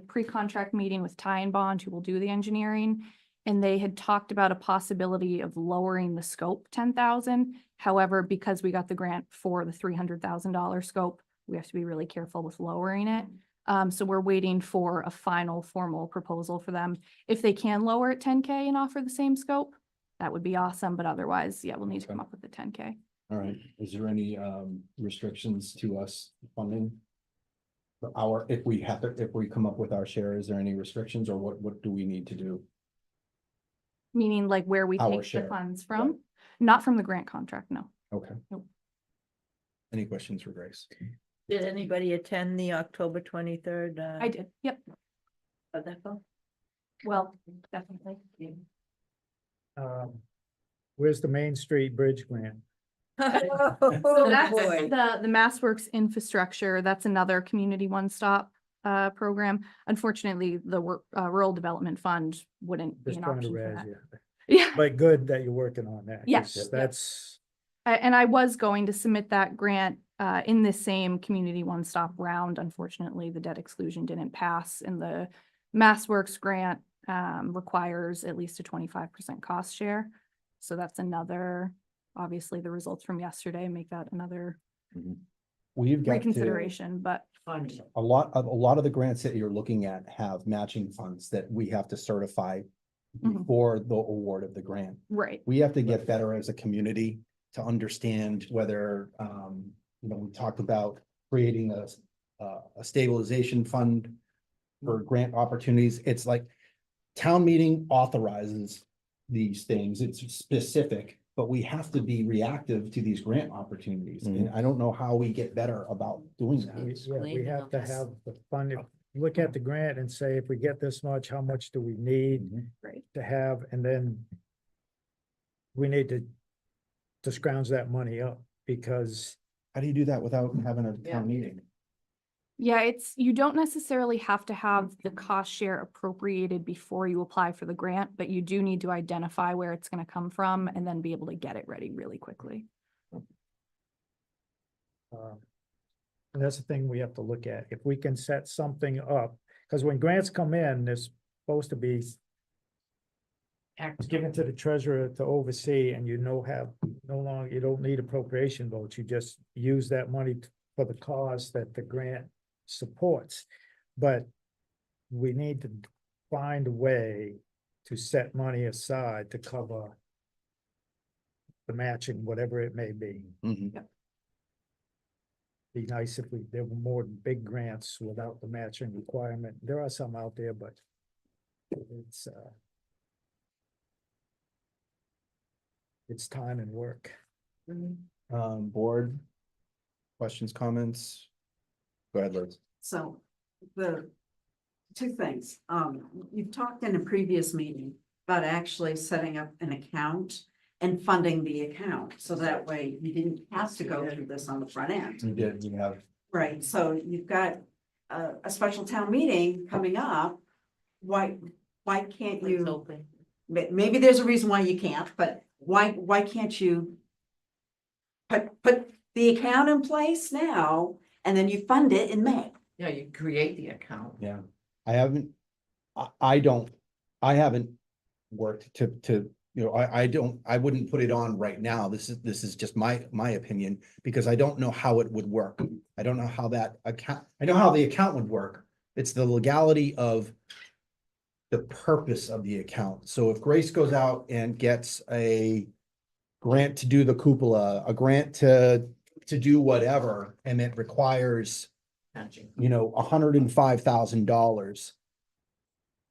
Speaker 11: pre-contract meeting with Ty and Bond, who will do the engineering. And they had talked about a possibility of lowering the scope 10,000. However, because we got the grant for the $300,000 scope, we have to be really careful with lowering it. So we're waiting for a final formal proposal for them. If they can lower it 10K and offer the same scope, that would be awesome. But otherwise, yeah, we'll need to come up with the 10K.
Speaker 2: All right. Is there any restrictions to us funding? If we come up with our share, is there any restrictions, or what do we need to do?
Speaker 11: Meaning like where we
Speaker 2: Our
Speaker 11: take the
Speaker 2: share.
Speaker 11: funds from? Not from the grant contract, no.
Speaker 2: Okay.
Speaker 11: Nope.
Speaker 2: Any questions for Grace?
Speaker 5: Did anybody attend the October 23rd?
Speaker 11: I did, yep.
Speaker 5: How'd that go?
Speaker 11: Well, definitely.
Speaker 9: Where's the Main Street Bridge grant?
Speaker 11: So that's the MassWorks infrastructure. That's another community one-stop program. Unfortunately, the Rural Development Fund wouldn't be
Speaker 9: Just
Speaker 11: an
Speaker 9: trying to
Speaker 11: option for
Speaker 9: razz
Speaker 11: that.
Speaker 9: you.
Speaker 11: Yeah.
Speaker 9: But good that you're working on that. 'cause
Speaker 11: Yes.
Speaker 9: That's,
Speaker 11: And I was going to submit that grant in this same community one-stop round. Unfortunately, the debt exclusion didn't pass, and the MassWorks grant requires at least a 25% cost share. So that's another, obviously, the results from yesterday make that another
Speaker 2: We've got
Speaker 11: reconsideration, but
Speaker 2: a lot of the grants that you're looking at have matching funds that we have to certify
Speaker 11: Mhm.
Speaker 2: before the award of the grant.
Speaker 11: right.
Speaker 2: We have to get better as a community to understand whether, we talked about creating a stabilization fund for grant opportunities. It's like town meeting authorizes these things. It's specific, but we have to be reactive to these grant opportunities. And I don't know how we get better about doing that.
Speaker 9: we have to have the fund, look at the grant and say, if we get this much, how much do we need
Speaker 11: Right.
Speaker 9: to have? And then we need to scrounge that money up, because
Speaker 2: How do you do that without having a
Speaker 19: Yeah.
Speaker 2: town meeting?
Speaker 11: Yeah, you don't necessarily have to have the cost share appropriated before you apply for the grant, but you do need to identify where it's going to come from and then be able to get it ready really quickly.
Speaker 9: and that's the thing we have to look at. If we can set something up, because when grants come in, there's supposed to be given to the treasurer to oversee, and you no longer, you don't need appropriation votes. You just use that money for the cause that the grant supports. But we need to find a way to set money aside to cover the matching, whatever it may be. Be nice if there were more big grants without the matching requirement. There are some out there, but it's time and work.
Speaker 2: Board, questions, comments? Go ahead, Liz.
Speaker 12: So the two things, you've talked in a previous meeting about actually setting up an account and funding the account. So that way you didn't have to go through this on the front end.
Speaker 2: You have.
Speaker 12: Right, so you've got a special town meeting coming up. Why can't you? Maybe there's a reason why you can't, but why can't you put the account in place now and then you fund it in May?
Speaker 19: Yeah, you create the account.
Speaker 2: Yeah, I haven't worked to You know, I wouldn't put it on right now. This is just my opinion, because I don't know how it would work. I don't know how that account, I know how the account would work. It's the legality of the purpose of the account. So if Grace goes out and gets a grant to do the cupola, a grant to do whatever, and it requires, you know, $105,000.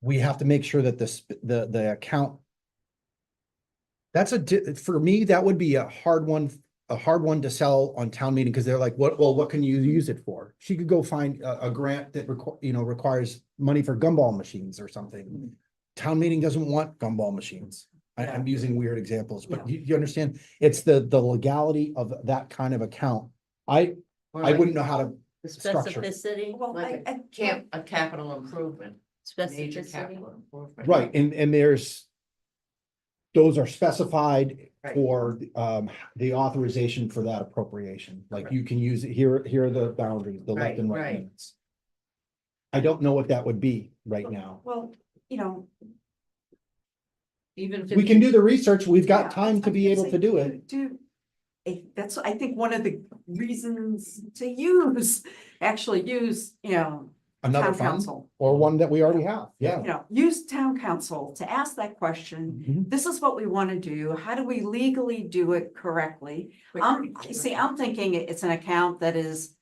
Speaker 2: We have to make sure that the account. That's for me, that would be a hard one to sell on town meeting, because they're like, what can you use it for? She could go find a grant that requires money for gumball machines or something. Town meeting doesn't want gumball machines. I'm using weird examples, but you understand, it's the legality of that kind of account. I wouldn't know how to
Speaker 19: The
Speaker 2: structure.
Speaker 19: specificity,
Speaker 16: Well,
Speaker 19: like
Speaker 16: I-
Speaker 19: a capital improvement, major capital improvement.
Speaker 2: Right, and those are specified
Speaker 19: Right.
Speaker 2: for the authorization for that appropriation. Like you can use it here are the boundaries, the left and
Speaker 19: Right,
Speaker 2: right
Speaker 19: right.
Speaker 2: limits. I don't know what that would be right now.
Speaker 12: Well, you know,
Speaker 19: Even.
Speaker 2: We can do the research. We've
Speaker 12: yeah,
Speaker 2: got time to be able to do it.
Speaker 12: That's, I think, one of the reasons to actually use,
Speaker 2: Another
Speaker 12: town
Speaker 2: fund
Speaker 12: council.
Speaker 2: or one that we already have. Yeah.
Speaker 12: Use town council to ask that question.
Speaker 2: Mhm.
Speaker 12: This is what we want to do. How do we legally do it correctly? I'm thinking it's an account that is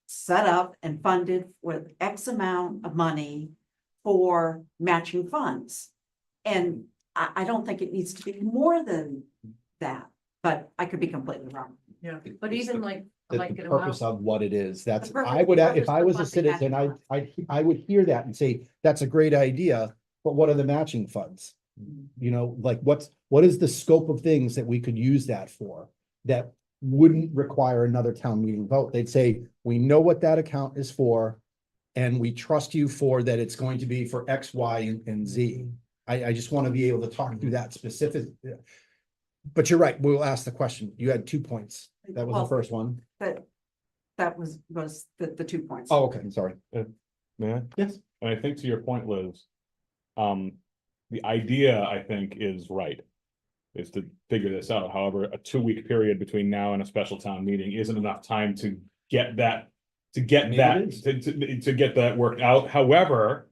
Speaker 12: set up and funded with X amount of money for matching funds. And I don't think it needs to be more than that, but I could be completely wrong.
Speaker 19: Yeah, but even like
Speaker 2: The
Speaker 19: an
Speaker 2: purpose
Speaker 19: amount.
Speaker 2: of what it is. That's,
Speaker 12: The purpose-
Speaker 2: I would, if
Speaker 12: purpose
Speaker 2: I
Speaker 12: to
Speaker 2: was a
Speaker 12: fund the
Speaker 2: citizen,
Speaker 12: matching
Speaker 2: I would hear that and say, that's a great idea, but what are the matching funds? You know, like what is the scope of things that we could use that for? That wouldn't require another town meeting vote. They'd say, we know what that account is for. And we trust you for that it's going to be for X, Y, and Z. I just want to be able to talk through that specific. But you're right, we'll ask the question. You had 2 points. That was the
Speaker 12: Well,
Speaker 2: first one.
Speaker 12: That was the 2 points.
Speaker 2: Oh, okay, sorry.
Speaker 3: May I?
Speaker 2: Yes.
Speaker 3: And I think to your point, Liz, the idea, I think, is right. Is to figure this out. However, a 2-week period between now and a special town meeting isn't enough time to get that, to get that worked out. However,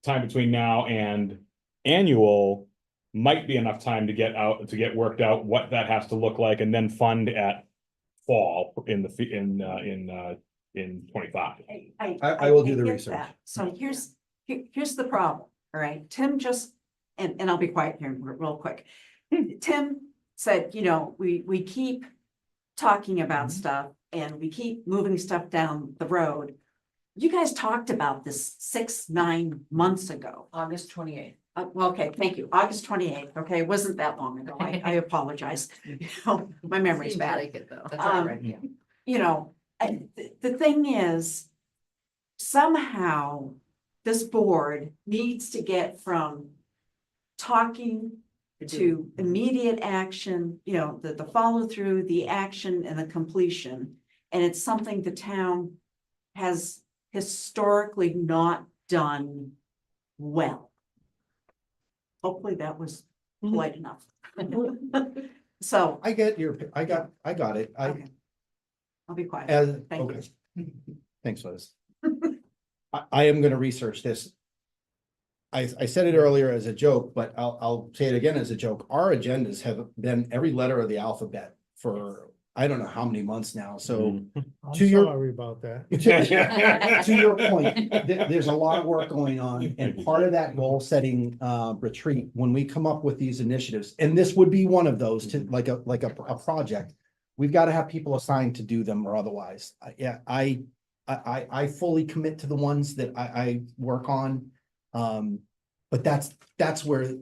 Speaker 3: time between now and annual might be enough time to get worked out what that has to look like, and then fund at fall in 25.
Speaker 2: I will do the
Speaker 12: get
Speaker 2: research.
Speaker 12: that. So here's the problem, all right? Tim just, and I'll be quiet here real quick. Tim said, we keep talking about stuff and we keep moving stuff down the road. You guys talked about this 6-9 months ago.
Speaker 19: August 28th.
Speaker 12: Well, okay, thank you. August 28th. Okay, it wasn't that long ago. I apologize. My memory's
Speaker 19: Seems
Speaker 12: bad.
Speaker 19: like it, though. That's all right, yeah.
Speaker 12: The thing is, somehow this board needs to get from talking to immediate action, the follow through, the action and the completion. And it's something the town has historically not done well. Hopefully that was polite enough. So
Speaker 2: I get I got it.
Speaker 12: Okay. I'll be quiet. Thank you.
Speaker 2: Okay. Thanks, Liz. I am gonna research this. I said it earlier as a joke, but I'll say it again as a joke. Our agendas have been every letter of the alphabet for I don't know how many months now. So
Speaker 9: I'm
Speaker 2: to your
Speaker 9: sorry about that.
Speaker 2: to your point, there's a lot of work going on, and part of that goal setting retreat, when we come up with these initiatives, and this would be one of those to like a project, we've got to have people assigned to do them or otherwise. I fully commit to the ones that I work on. But that's where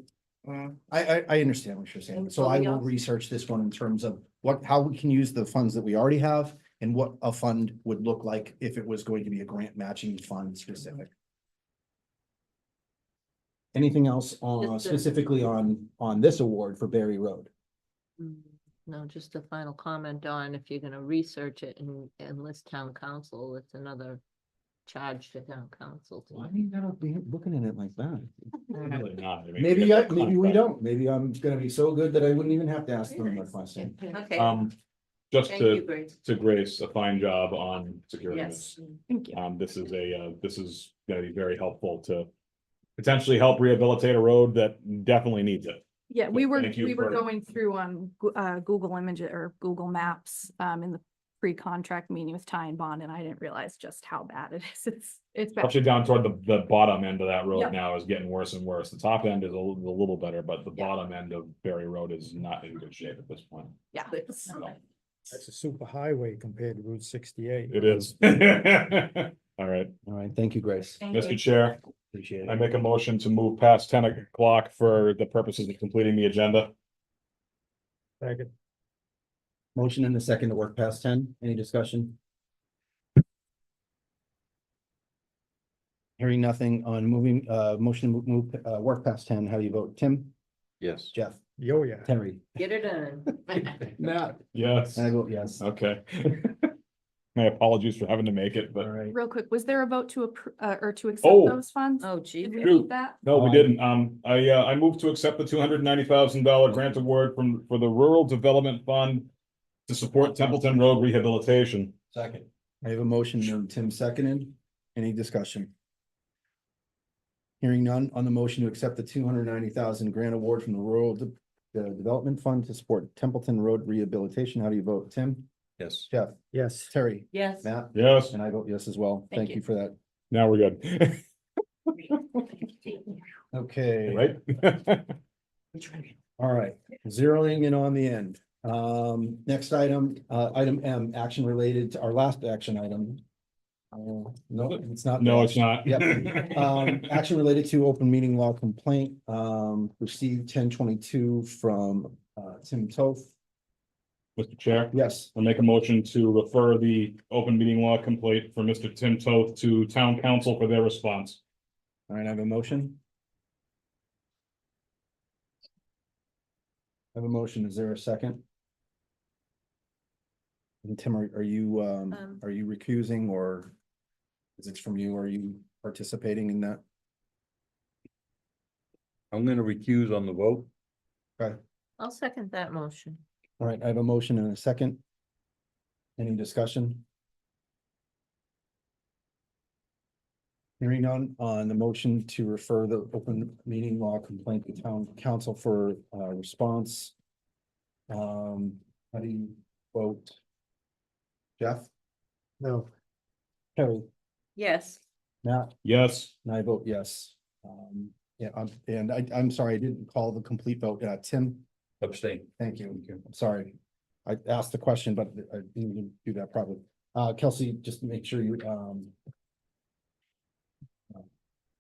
Speaker 2: I understand what you're saying. So I
Speaker 19: Anybody
Speaker 2: will
Speaker 19: else?
Speaker 2: research this one in terms of how we can use the funds that we already have and what a fund would look like if it was going to be a grant matching fund specific. Anything else on specifically on this award for Berry Road?
Speaker 5: No, just a final comment on if you're gonna research it and enlist town council, it's another charge to town council.
Speaker 2: Why do you gotta be looking at it like that?
Speaker 3: not. I mean,
Speaker 2: Maybe,
Speaker 3: we have
Speaker 2: maybe we
Speaker 3: contract.
Speaker 2: don't. Maybe I'm gonna be so good that I wouldn't even have to ask them my question.
Speaker 19: Okay.
Speaker 3: Just
Speaker 19: Thank you,
Speaker 3: to,
Speaker 19: Grace.
Speaker 3: to Grace, a fine job on securing
Speaker 19: Yes.
Speaker 3: this.
Speaker 11: Thank you.
Speaker 3: This is gonna be very helpful to potentially help rehabilitate a road that definitely needs it.
Speaker 11: Yeah,
Speaker 3: So
Speaker 11: we were
Speaker 3: thank you for-
Speaker 11: going through on Google Images or Google Maps in the pre-contract meeting with Ty and Bond, and I didn't realize just how bad it is. It's bad.
Speaker 3: Actually down toward the bottom end of that road
Speaker 11: Yep.
Speaker 3: now is getting worse and worse. The top end is a little better, but the bottom end of Berry Road is not in good shape at this point.
Speaker 11: Yeah.
Speaker 9: That's a super highway compared to Route 68.
Speaker 3: It is. All right,
Speaker 2: All right, thank you, Grace.
Speaker 3: Mr. Chair,
Speaker 2: Appreciate
Speaker 3: I
Speaker 2: it.
Speaker 3: make a motion to move past 10 o'clock for the purposes of completing the agenda.
Speaker 9: Second.
Speaker 2: Motion and a second to work past 10. Any discussion? Hearing nothing on moving, motion to move, work past 10. How do you vote? Tim?
Speaker 20: Yes.
Speaker 2: Jeff?
Speaker 9: Yo, yeah.
Speaker 2: Terry?
Speaker 19: Get it done.
Speaker 2: Matt?
Speaker 3: Yes,
Speaker 2: And I vote yes.
Speaker 3: okay. My apologies for having to make it,
Speaker 2: All
Speaker 3: but
Speaker 2: right.
Speaker 11: Real quick, was there a vote to or to accept
Speaker 3: Oh.
Speaker 11: those funds?
Speaker 19: Oh, gee.
Speaker 11: Did we
Speaker 3: Shoot.
Speaker 11: need that?
Speaker 3: no, we didn't. I moved to accept the $290,000 grant award for the Rural Development Fund to support Templeton Road rehabilitation.
Speaker 2: Second. I have a motion and Tim seconded. Any discussion? Hearing none on the motion to accept the 290,000 grant award from the Development Fund to support Templeton Road rehabilitation. How do you vote? Tim?
Speaker 20: Yes.
Speaker 2: Jeff?
Speaker 9: Yes.
Speaker 2: Terry?
Speaker 19: Yes.
Speaker 2: Matt?
Speaker 3: Yes,
Speaker 2: And I vote yes as well.
Speaker 11: Thank
Speaker 2: Thank
Speaker 11: you.
Speaker 2: you for that.
Speaker 3: now we're good.
Speaker 2: Okay.
Speaker 3: Right?
Speaker 2: All right, zeroing in on the end. Next item, item M, action related to our last action item. No, it's not.
Speaker 3: No, it's not.
Speaker 2: Yep. Action related to open meeting law complaint, received 10/22 from, Tim Toth.
Speaker 3: Mr. Chair,
Speaker 2: Yes,
Speaker 3: I'll make a motion to refer the open meeting law complaint for Mr. Tim Toth to town council for their response.
Speaker 2: all right, I have a motion. I have a motion. Is there a second? And Tim, are you recusing or is it from you? Are you participating in that?
Speaker 20: I'm gonna recuse on the vote.
Speaker 2: Okay,
Speaker 5: I'll second that motion.
Speaker 2: all right, I have a motion and a second. Any discussion? Hearing none on the motion to refer the open meeting law complaint to town council for response. How do you vote? Jeff?
Speaker 9: No.
Speaker 2: Terry?
Speaker 19: Yes.
Speaker 2: Matt?
Speaker 3: Yes,
Speaker 2: And I vote yes. Yeah, I'm sorry, I didn't call the complete vote. Tim?
Speaker 20: Abstain.
Speaker 2: Thank you. I'm sorry. I asked the question, but I didn't do that properly. Kelsey, just make sure you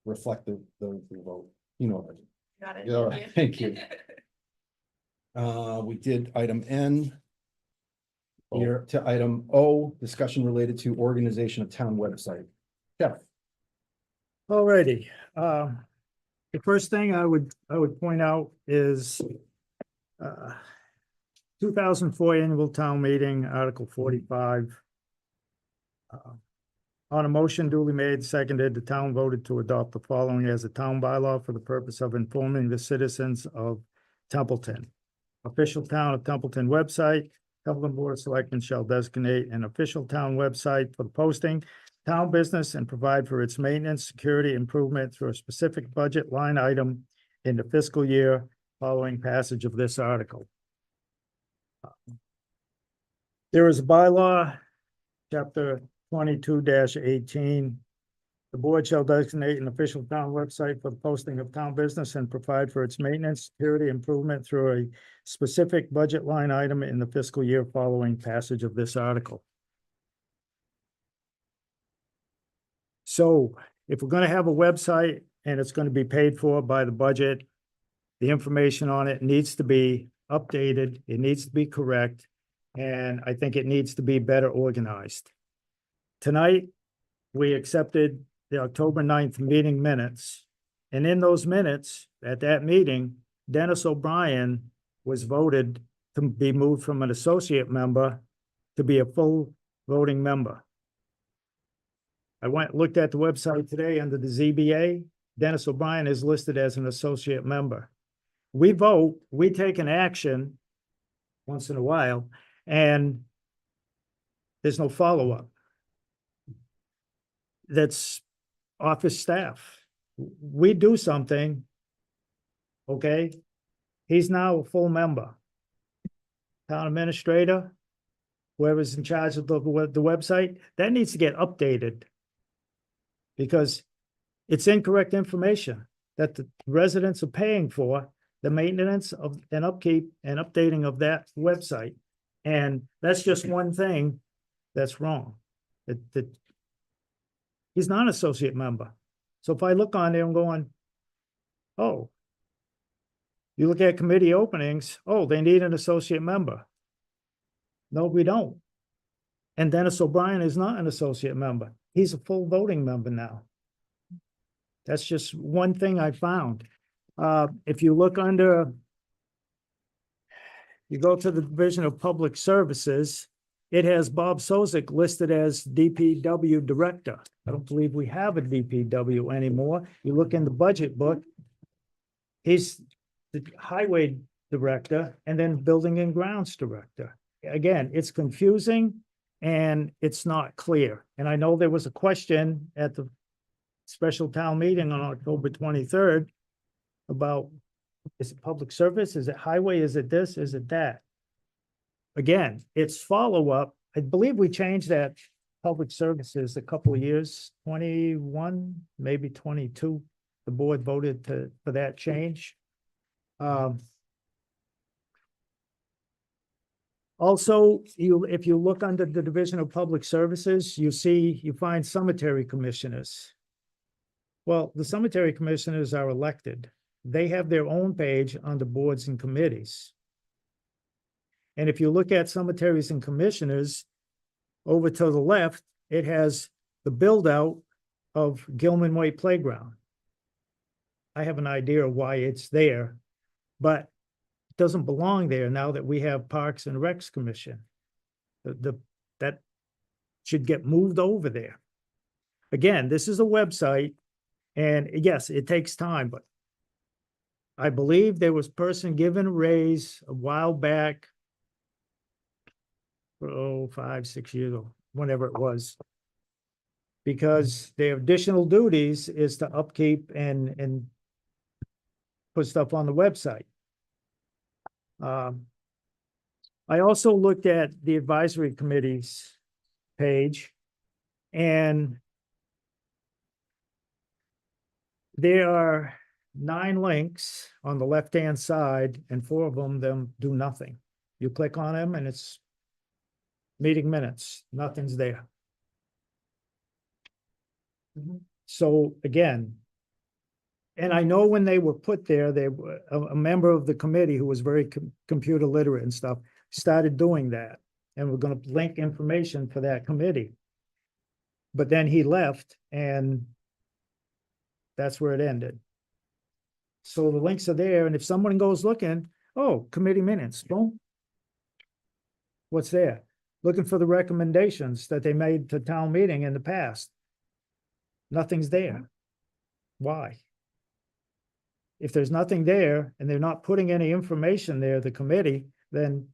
Speaker 2: reflect the vote. You know. what
Speaker 19: Got
Speaker 2: I- All right, thank you. We did item N. Here to item O, discussion related to organization of town website. Jeff?
Speaker 9: Alrighty, the first thing I would point out is 2004 annual town meeting, Article 45. On a motion duly made, seconded, the town voted to adopt the following as a town bylaw for the purpose of informing the citizens of Templeton. Official Town of Templeton website, Templeton Board of Selectmen shall designate an official town website for the posting, town business, and provide for its maintenance, security, improvement through a specific budget line item in the fiscal year following passage of this article. There is a bylaw, chapter 22-18. The board shall designate an official town website for the posting of town business and provide for its maintenance, security, improvement through a specific budget line item in the fiscal year following passage of this article. So if we're gonna have a website and it's gonna be paid for by the budget, the information on it needs to be updated, it needs to be correct, and I think it needs to be better organized. Tonight, we accepted the October 9th meeting minutes. And in those minutes, at that meeting, Dennis O'Brien was voted to be moved from an associate member to be a full voting member. I looked at the website today under the ZBA. Dennis O'Brien is listed as an associate member. We vote, we take an action once in a while, and there's no follow-up. That's office staff. We do something, okay? He's now a full member. Town administrator, whoever's in charge of the website, that needs to get updated. Because it's incorrect information that the residents are paying for the maintenance of and upkeep and updating of that website. And that's just one thing that's wrong. That he's not an associate member. So if I look on there, I'm going, oh, you look at committee openings, oh, they need an associate member. No, we don't. And Dennis O'Brien is not an associate member. He's a full voting member now. That's just one thing I found. If you look under, you go to the Division of Public Services, it has Bob Sozik listed as DPW Director. I don't believe we have a DPW anymore. You look in the budget book, he's the Highway Director and then Building and Grounds Director. Again, it's confusing and it's not clear. And I know there was a question at the special town meeting on October 23rd about, is it public service? Is it highway? Is it this? Is it that? Again, it's follow-up. I believe we changed that public services a couple of years, 21, maybe 22. The board voted for that change. Also, if you look under the Division of Public Services, you find cemetery commissioners. Well, the cemetery commissioners are elected. They have their own page under boards and committees. And if you look at cemeteries and commissioners, over to the left, it has the build out of Gilman Way Playground. I have an idea of why it's there, but it doesn't belong there now that we have Parks and Recs Commission. That should get moved over there. Again, this is a website, and yes, it takes time, but I believe there was a person given a raise a while back, 5, 6 years ago, whenever it was, because their additional duties is to upkeep and put stuff on the website. I also looked at the advisory committee's page, and there are 9 links on the left-hand side, and 4 of them do nothing. You click on them and it's meeting minutes, nothing's there. So again, and I know when they were put there, they were a member of the committee who was very computer literate and stuff, started doing that. And we're going to link information for that committee. But then he left and that's where it ended. So the links are there. And if someone goes looking, oh, committee minutes, boom. What's there? Looking for the recommendations that they made to town meeting in the past. Nothing's there. Why? If there's nothing there and they're not putting any information there, the committee, then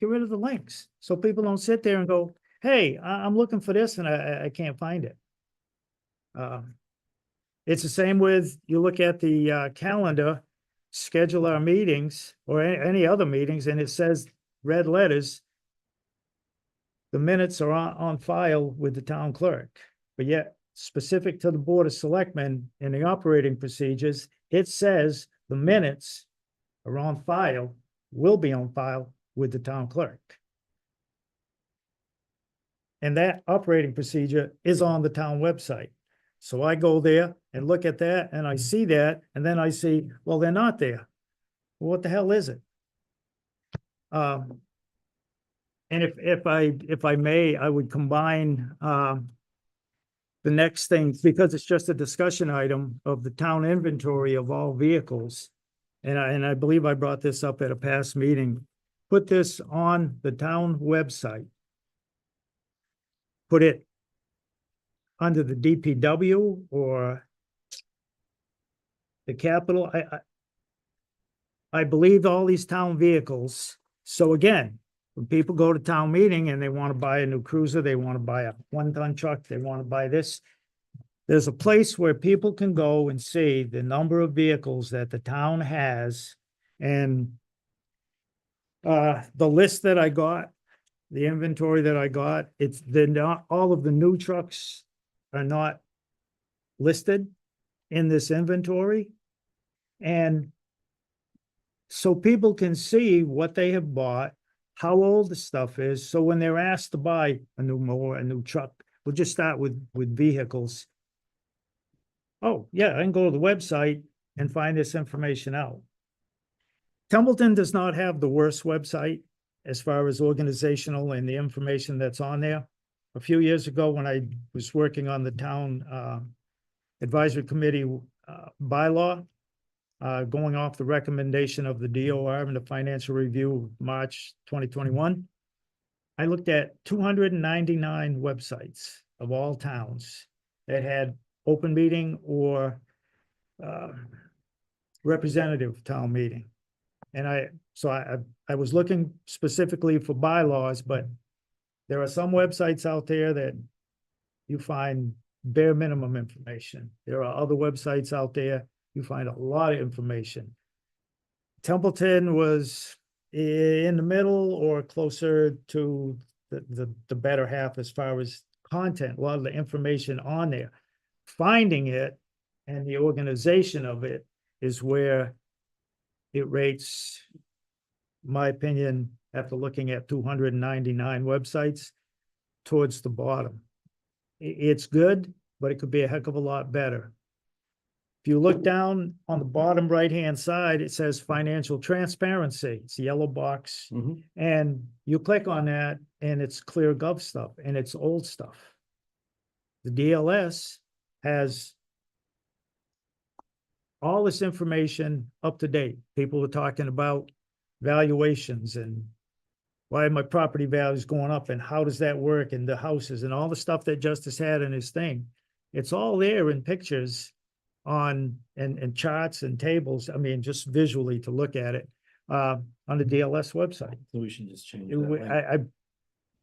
Speaker 9: get rid of the links. So people don't sit there and go, hey, I'm looking for this and I can't find it. It's the same with, you look at the calendar, schedule our meetings or any other meetings, and it says red letters, the minutes are on file with the town clerk. But yet, specific to the Board of Selectmen in the operating procedures, it says the minutes are on file, will be on file with the town clerk. And that operating procedure is on the town website. So I go there and look at that and I see that, and then I see, well, they're not there. Well, what the hell is it? And if I may, I would combine the next thing, because it's just a discussion item of the town inventory of all vehicles. And I believe I brought this up at a past meeting. Put this on the town website. Put it under the DPW or the capital, I believe all these town vehicles. So again, when people go to town meeting and they want to buy a new cruiser, they want to buy a 1-ton truck, they want to buy this. There's a place where people can go and see the number of vehicles that the town has. And the list that I got, the inventory that I got, they're not, all of the new trucks are not listed in this inventory. And so people can see what they have bought, how old the stuff is. So when they're asked to buy a new mower, a new truck, we'll just start with vehicles. Oh, yeah, I can go to the website and find this information out. Templeton does not have the worst website as far as organizational and the information that's on there. A few years ago, when I was working on the town advisory committee bylaw, going off the recommendation of the DOR and the financial review of March 2021, I looked at 299 websites of all towns that had open meeting or representative town meeting. And I was looking specifically for bylaws, but there are some websites out there that you find bare minimum information. There are other websites out there, you find a lot of information. Templeton was in the middle or closer to the better half as far as content, a lot of the information on there. Finding it and the organization of it is where it rates, my opinion, after looking at 299 websites, towards the bottom. It's good, but it could be a heck of a lot better. If you look down on the bottom right-hand side, it says financial transparency. It's a yellow box. And you click on that and it's ClearGov stuff and it's old stuff. The DLS has all this information up to date. People were talking about valuations and why my property values going up and how does that work and the houses and all the stuff that Justice had in his thing. It's all there in pictures on and charts and tables. I mean, just visually to look at it on the DLS website.
Speaker 18: So we should just change that.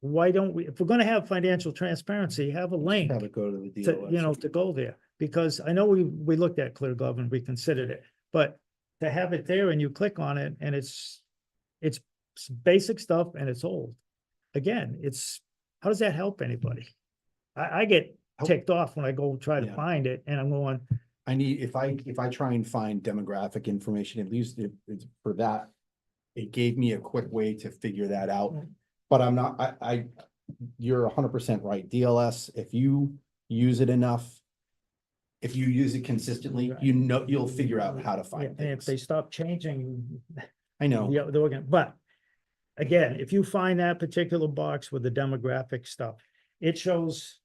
Speaker 9: Why don't we, if we're gonna have financial transparency, have a link
Speaker 18: Have it go to the
Speaker 9: to,
Speaker 18: DOS.
Speaker 9: to go there. Because I know we looked at ClearGov and we considered it, but to have it there and you click on it and it's basic stuff and it's old. Again, how does that help anybody? I get ticked off when I go try to
Speaker 18: Yeah.
Speaker 9: find it and I'm going,
Speaker 18: I need, if I try and find demographic information, at least it's for that, it gave me a quick way to figure that out. But I'm not, you're 100% right. DLS, if you use it enough, if you use it consistently,
Speaker 9: Right.
Speaker 18: you'll figure out how to find
Speaker 9: and if
Speaker 18: things.
Speaker 9: they stop changing,
Speaker 18: I know.
Speaker 9: they're gonna, but again, if you find that particular box with the demographic stuff, it shows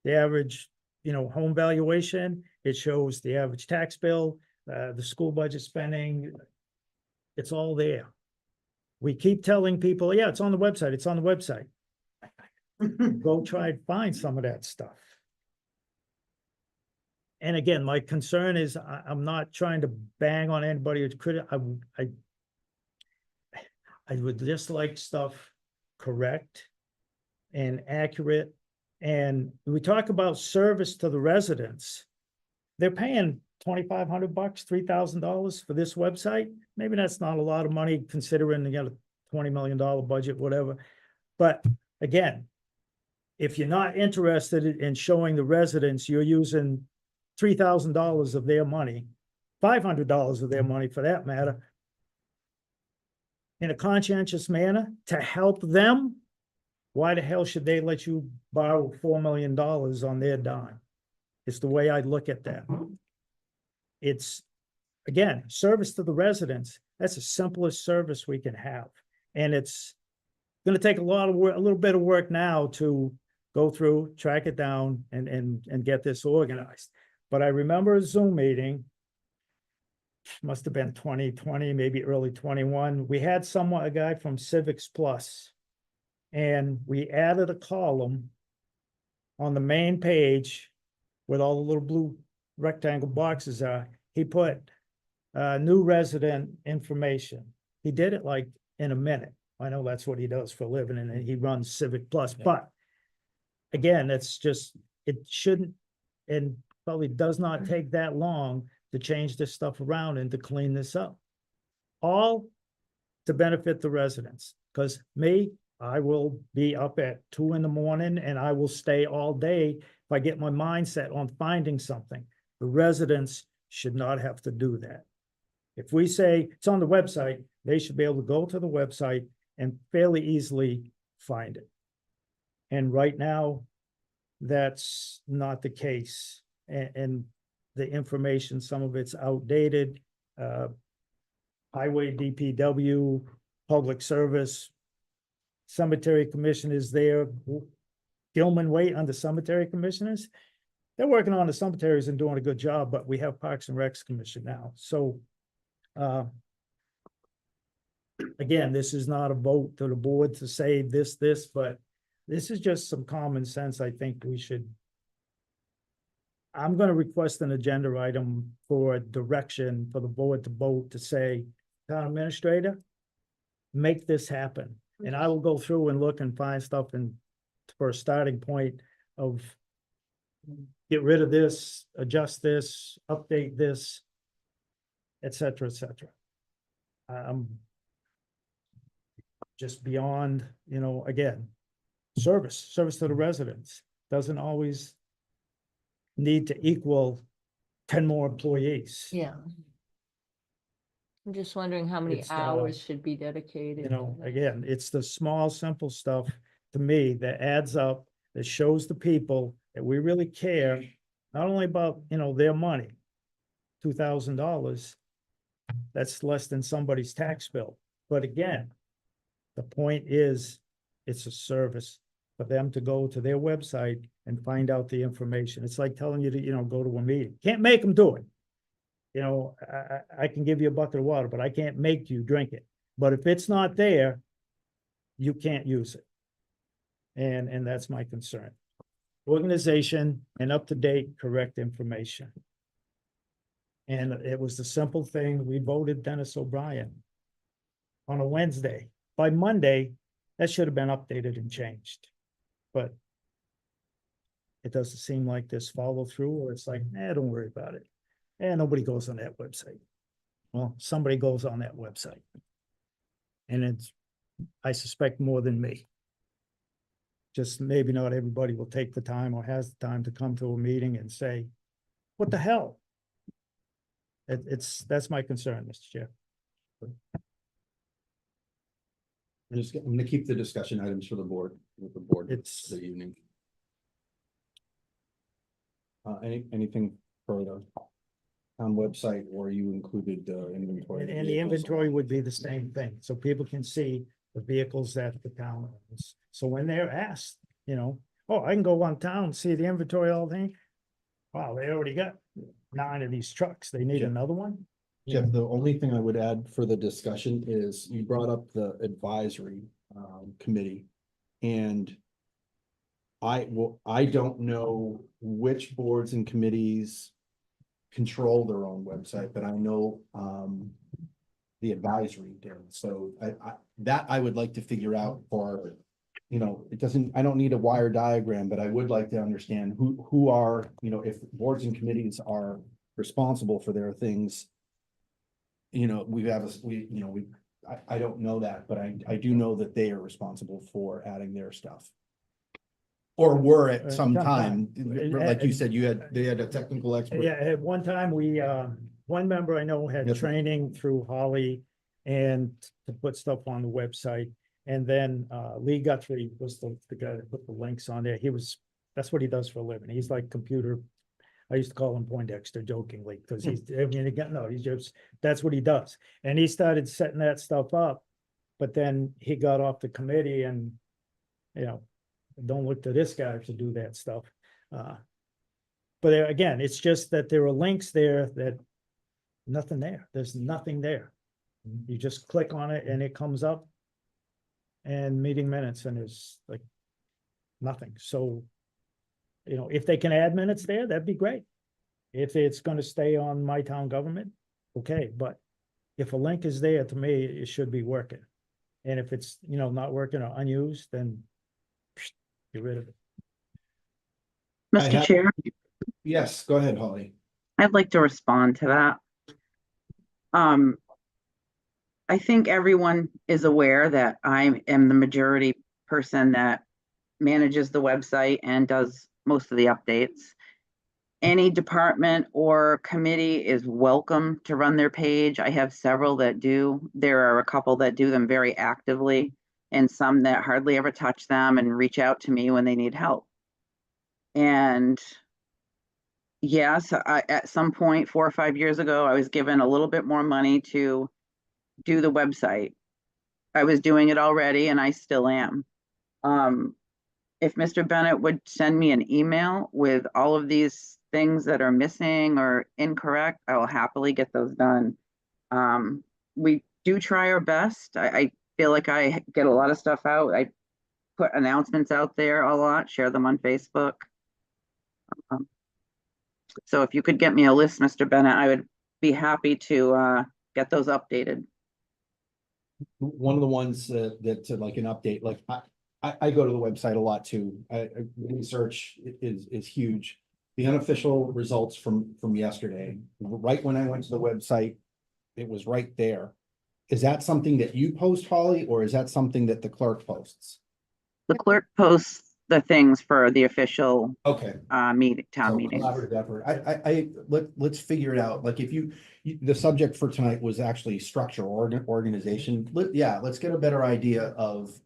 Speaker 9: the average, home valuation, it shows the average tax bill, the school budget spending. It's all there. We keep telling people, yeah, it's on the website, it's on the website. Go try and find some of that stuff. And again, my concern is I'm not trying to bang on anybody who's I would just like stuff correct and accurate. And we talk about service to the residents. They're paying $2,500, $3,000 for this website. Maybe that's not a lot of money considering they got a $20 million budget, whatever. But again, if you're not interested in showing the residents you're using $3,000 of their money, $500 of their money for that matter, in a conscientious manner to help them, why the hell should they let you borrow $4 million on their dime? It's the way I look at that. It's, again, service to the residents. That's the simplest service we can have. And it's going to take a lot of work, a little bit of work now to go through, track it down and get this organized. But I remember a Zoom meeting, must have been 2020, maybe early 21. We had a guy from Civics Plus, and we added a column on the main page with all the little blue rectangle boxes are. He put new resident information. He did it like in a minute. I know that's what he does for a living and he runs Civic Plus, but again, it's just, it shouldn't, and probably does not take that long to change this stuff around and to clean this up. All to benefit the residents, because me, I will be up at 2 a.m. and I will stay all day if I get my mindset on finding something. The residents should not have to do that. If we say it's on the website, they should be able to go to the website and fairly easily find it. And right now, that's not the case. And the information, some of it's outdated. Highway DPW, Public Service, Cemetery Commission is there. Gilman Waite under Cemetery Commissioners. They're working on the cemeteries and doing a good job, but we have Parks and Recs Commission now. So again, this is not a vote to the board to say this, but this is just some common sense. I think we should. I'm going to request an agenda item for direction for the board to vote to say, town administrator, make this happen. And I will go through and look and find stuff and for a starting point of get rid of this, adjust this, update this, et cetera, et cetera. Just beyond, you know, again, service to the residents doesn't always need to equal 10 more employees.
Speaker 5: Yeah. I'm just wondering how many
Speaker 9: It's,
Speaker 5: hours should be dedicated.
Speaker 9: You know, again, it's the small, simple stuff to me that adds up, that shows the people that we really care, not only about, you know, their money. $2,000, that's less than somebody's tax bill. But again, the point is, it's a service for them to go to their website and find out the information. It's like telling you to, you know, go to a meeting. Can't make them do it. You know, I can give you a bucket of water, but I can't make you drink it. But if it's not there, you can't use it. And that's my concern. Organization and up-to-date, correct information. And it was the simple thing. We voted Dennis O'Brien on a Wednesday. By Monday, that should have been updated and changed. But it doesn't seem like this follow through, or it's like, don't worry about it. And nobody goes on that website. Well, somebody goes on that website. And it's, I suspect, more than me. Just maybe not everybody will take the time or has the time to come to a meeting and say, what the hell? That's my concern, Mr. Chair.
Speaker 18: I'm gonna keep the discussion items for the board, with the board
Speaker 9: It's-
Speaker 18: this evening. Anything further on website, or you included inventory?
Speaker 9: And the inventory would be the same thing, so people can see the vehicles that the town owns. So when they're asked, you know, oh, I can go on town, see the inventory, all the thing. Wow, they already got 9 of these trucks. They need
Speaker 18: Yeah.
Speaker 9: another one?
Speaker 18: Jeff, the only thing I would add for the discussion is you brought up the advisory committee. And I don't know which boards and committees control their own website, but I know the advisory does. So I would like to figure out for, you know, I don't need a wire diagram, but I would like to understand who are, you know, if boards and committees are responsible for their things. You know, I don't know that, but I do know that they are responsible for adding their stuff. Or were at some time, like you said, they had a technical expert.
Speaker 9: Yeah, at one time, one member I know had
Speaker 18: Yes, sir.
Speaker 9: training through Holly and to put stuff on the website. And then Lee Guthrie was the guy that put the links on there. That's what he does for a living. He's like computer. I used to call him Poindexter jokingly, because he's just, that's what he does. And he started setting that stuff up, but then he got off the committee and, you know, don't look to this guy to do that stuff. But again, it's just that there are links there that nothing there. There's nothing there. You just click on it and it comes up and meeting minutes, and there's like nothing. So, you know, if they can add minutes there, that'd be great. If it's going to stay on my town government, okay, but if a link is there, to me, it should be working. And if it's, not working or unused, then get rid of it.
Speaker 7: Mr. Chair,
Speaker 2: Yes, go ahead, Holly.
Speaker 7: I'd like to respond to that. I think everyone is aware that I am the majority person that manages the website and does most of the updates. Any department or committee is welcome to run their page. I have several that do. There are a couple that do them very actively and some that hardly ever touch them and reach out to me when they need help. And yes, at some point 4 or 5 years ago, I was given a little bit more money to do the website. I was doing it already and I still am. If Mr. Bennett would send me an email with all of these things that are missing or incorrect, I will happily get those done. We do try our best. I feel like I get a lot of stuff out. I put announcements out there a lot, share them on Facebook. So if you could get me a list, Mr. Bennett, I would be happy to get those updated.
Speaker 18: One of the ones that like an update, like I go to the website a lot too. Research is huge. The unofficial results from yesterday, right when I went to the website, it was right there. Is that something that you post, Holly, or is that something that the clerk posts?
Speaker 7: The clerk posts the things for the official
Speaker 18: Okay.
Speaker 7: town meeting.
Speaker 18: Collaborative effort. Let's figure it out. Like if the subject for tonight was actually structure or organization. Let's get a better idea of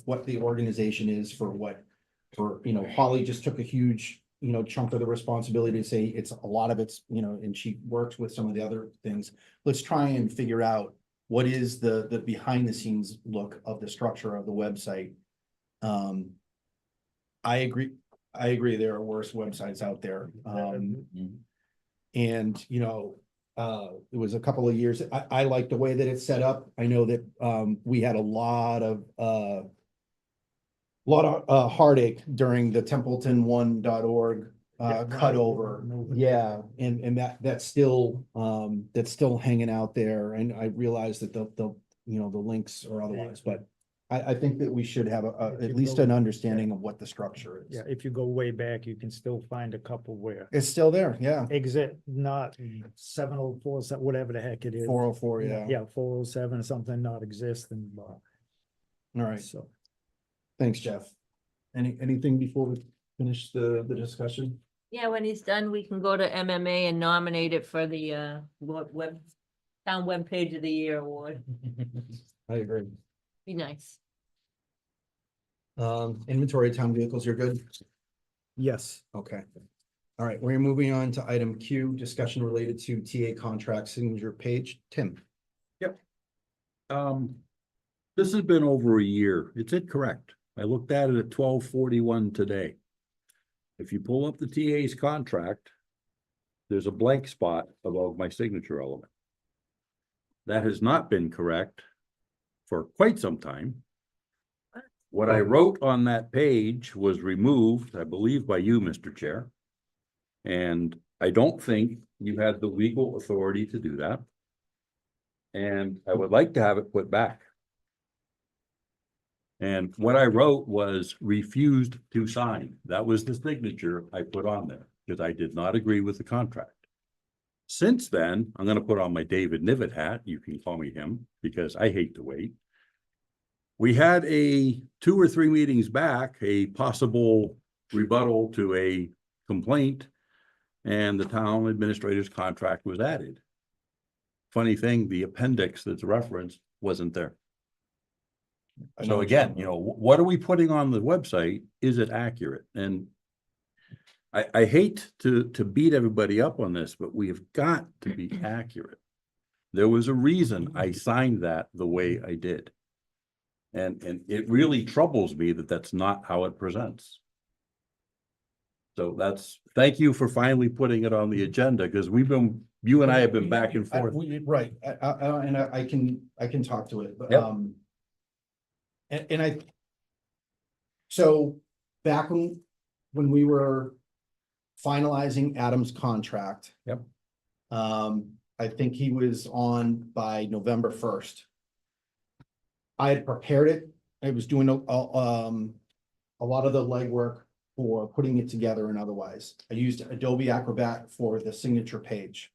Speaker 18: what the organization is for Holly just took a huge, chunk of the responsibility to say it's a lot of it's, and she works with some of the other things. Let's try and figure out what is the behind the scenes look of the structure of the website. I agree. There are worse websites out there. And, it was a couple of years. I like the way that it's set up. I know that, we had a lot of heartache during the Templeton1.org cutover. Yeah. And that's still hanging out there. And I realize that the links or otherwise, but I think that we should have at least an understanding of what the structure is.
Speaker 9: Yeah, if you go way back, you can still find a couple where
Speaker 18: It's still there, yeah.
Speaker 9: exit not 704, whatever the heck it is.
Speaker 18: 404, yeah.
Speaker 9: Yeah, 407 or something not existing.
Speaker 18: All right,
Speaker 9: So
Speaker 18: thanks, Jeff. Anything before we finish the discussion?
Speaker 5: Yeah, when he's done, we can go to MMA and nominate it for the town webpage of the year award.
Speaker 18: I agree.
Speaker 5: Be nice.
Speaker 18: Inventory of town vehicles, you're good?
Speaker 9: yes,
Speaker 18: Okay. All right, we're moving on to item Q, discussion related to TA contract signature page. Tim.
Speaker 20: This has been over a year. It's incorrect. I looked at it at 12:41 today. If you pull up the TA's contract, there's a blank spot above my signature element. That has not been correct for quite some time. What I wrote on that page was removed, I believe, by you, Mr. Chair. And I don't think you had the legal authority to do that. And I would like to have it put back. And what I wrote was refused to sign. That was the signature I put on there because I did not agree with the contract. Since then, I'm going to put on my David Nivet hat. You can call me him because I hate to wait. We had 2 or 3 meetings back, a possible rebuttal to a complaint, and the town administrator's contract was added. Funny thing, the appendix that's referenced wasn't there. So again, what are we putting on the website? Is it accurate? And I hate to beat everybody up on this, but we have got to be accurate. There was a reason I signed that the way I did. And it really troubles me that that's not how it presents. So thank you for finally putting it on the agenda, because you and I have been back and forth.
Speaker 18: Right, and I can talk to it, but,
Speaker 20: Yep.
Speaker 18: so back when we were finalizing Adam's contract.
Speaker 20: Yep.
Speaker 18: I I think he was on by November 1st. I had prepared it. I was doing a lot of the legwork for putting it together and otherwise. I used Adobe Acrobat for the signature page.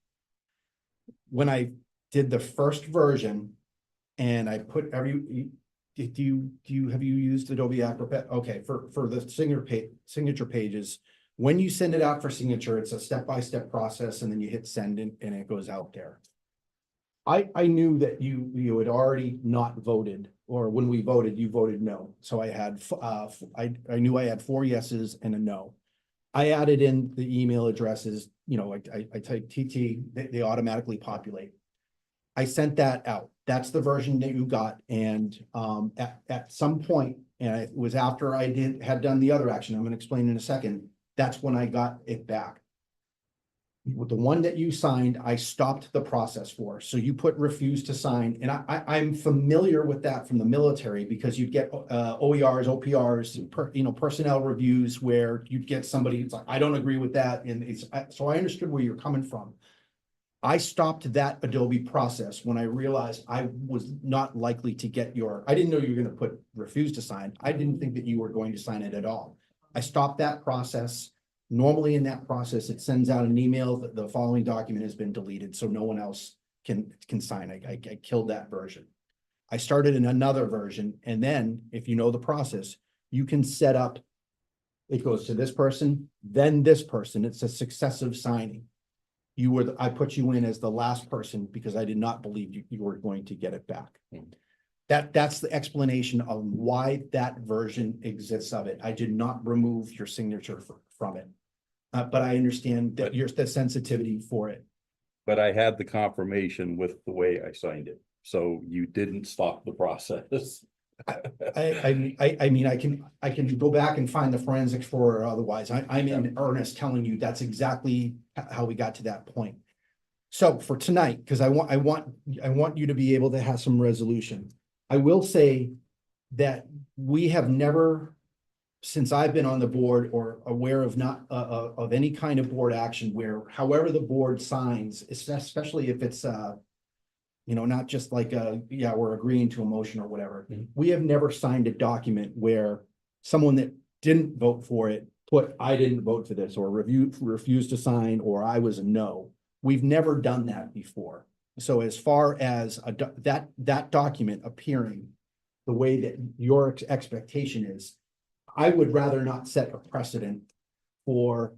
Speaker 18: When I did the first version and I put have you used Adobe Acrobat? Okay, for the signature pages, when you send it out for signature, it's a step-by-step process and then you hit send and it goes out there. I knew that you had already not voted, or when we voted, you voted no. So I had, I knew I had 4 yeses and a no. I added in the email addresses, you know, I typed TT, they automatically populate. I sent that out. That's the version that you got. And at some point, and it was after I had done the other action, I'm going to explain in a second, that's when I got it back. With the one that you signed, I stopped the process for. So you put refuse to sign, and I'm familiar with that from the military because you'd get OERs, OPRs, personnel reviews where you'd get somebody who's like, I don't agree with that, and so I understood where you're coming from. I stopped that Adobe process when I realized I was not likely to get I didn't know you were going to put refuse to sign. I didn't think that you were going to sign it at all. I stopped that process. Normally in that process, it sends out an email that the following document has been deleted, so no one else can sign. I killed that version. I started in another version, and then if you know the process, you can set up, it goes to this person, then this person. It's a successive signing. I put you in as the last person because I did not believe you were going to get it back. That's the explanation of why that version exists of it. I did not remove your signature from it. But I understand that the sensitivity for it.
Speaker 20: But I had the confirmation with the way I signed it, so you didn't stop the process.
Speaker 18: I mean, I can go back and find the forensics for it or otherwise. I'm in earnest telling you that's exactly how we got to that point. So for tonight, because I want you to be able to have some resolution. I will say that we have never, since I've been on the board or aware of of any kind of board action where however the board signs, especially if it's not just like we're agreeing to a motion or whatever. We have never signed a document where someone that didn't vote for it put, I didn't vote for this, or refused to sign, or I was a no. We've never done that before. So as far as that document appearing the way that your expectation is, I would rather not set a precedent for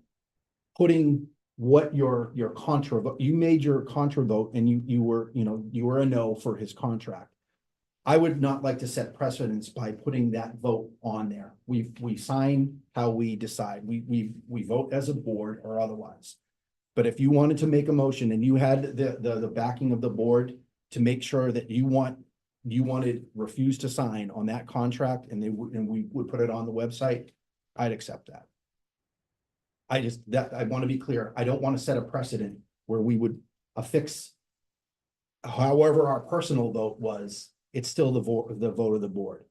Speaker 18: putting what your contra vote. You made your contra vote and you were a no for his contract. I would not like to set precedents by putting that vote on there. We sign how we decide. We vote as a board or otherwise. But if you wanted to make a motion and you had the backing of the board to make sure that you wanted refuse to sign on that contract and we would put it on the website, I'd accept that. I want to be clear. I don't want to set a precedent where we would affix however our personal vote was, it's still the vote of the board.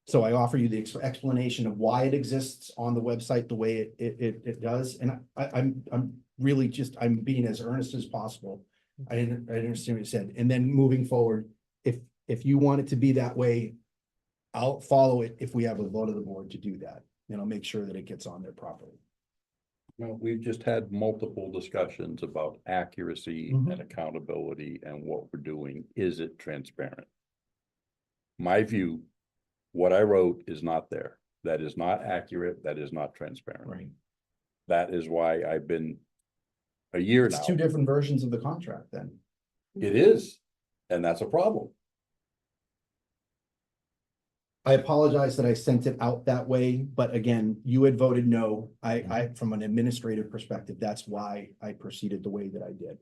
Speaker 18: So I offer you the explanation of why it exists on the website the way it does. And I'm really I'm being as earnest as possible. I understand what you said. And then moving forward, if you want it to be that way, I'll follow it if we have a vote of the board to do that. And I'll make sure that it gets on there properly.
Speaker 20: Well, we've just had multiple discussions about accuracy and accountability and what we're doing. Is it transparent? My view, what I wrote is not there. That is not accurate. That is not transparent.
Speaker 18: Right.
Speaker 20: That is why I've been a year now.
Speaker 18: It's 2 different versions of the contract then.
Speaker 20: It is, and that's a problem.
Speaker 18: I apologize that I sent it out that way, but again, you had voted no. I from an administrative perspective, that's why I proceeded the way that I did.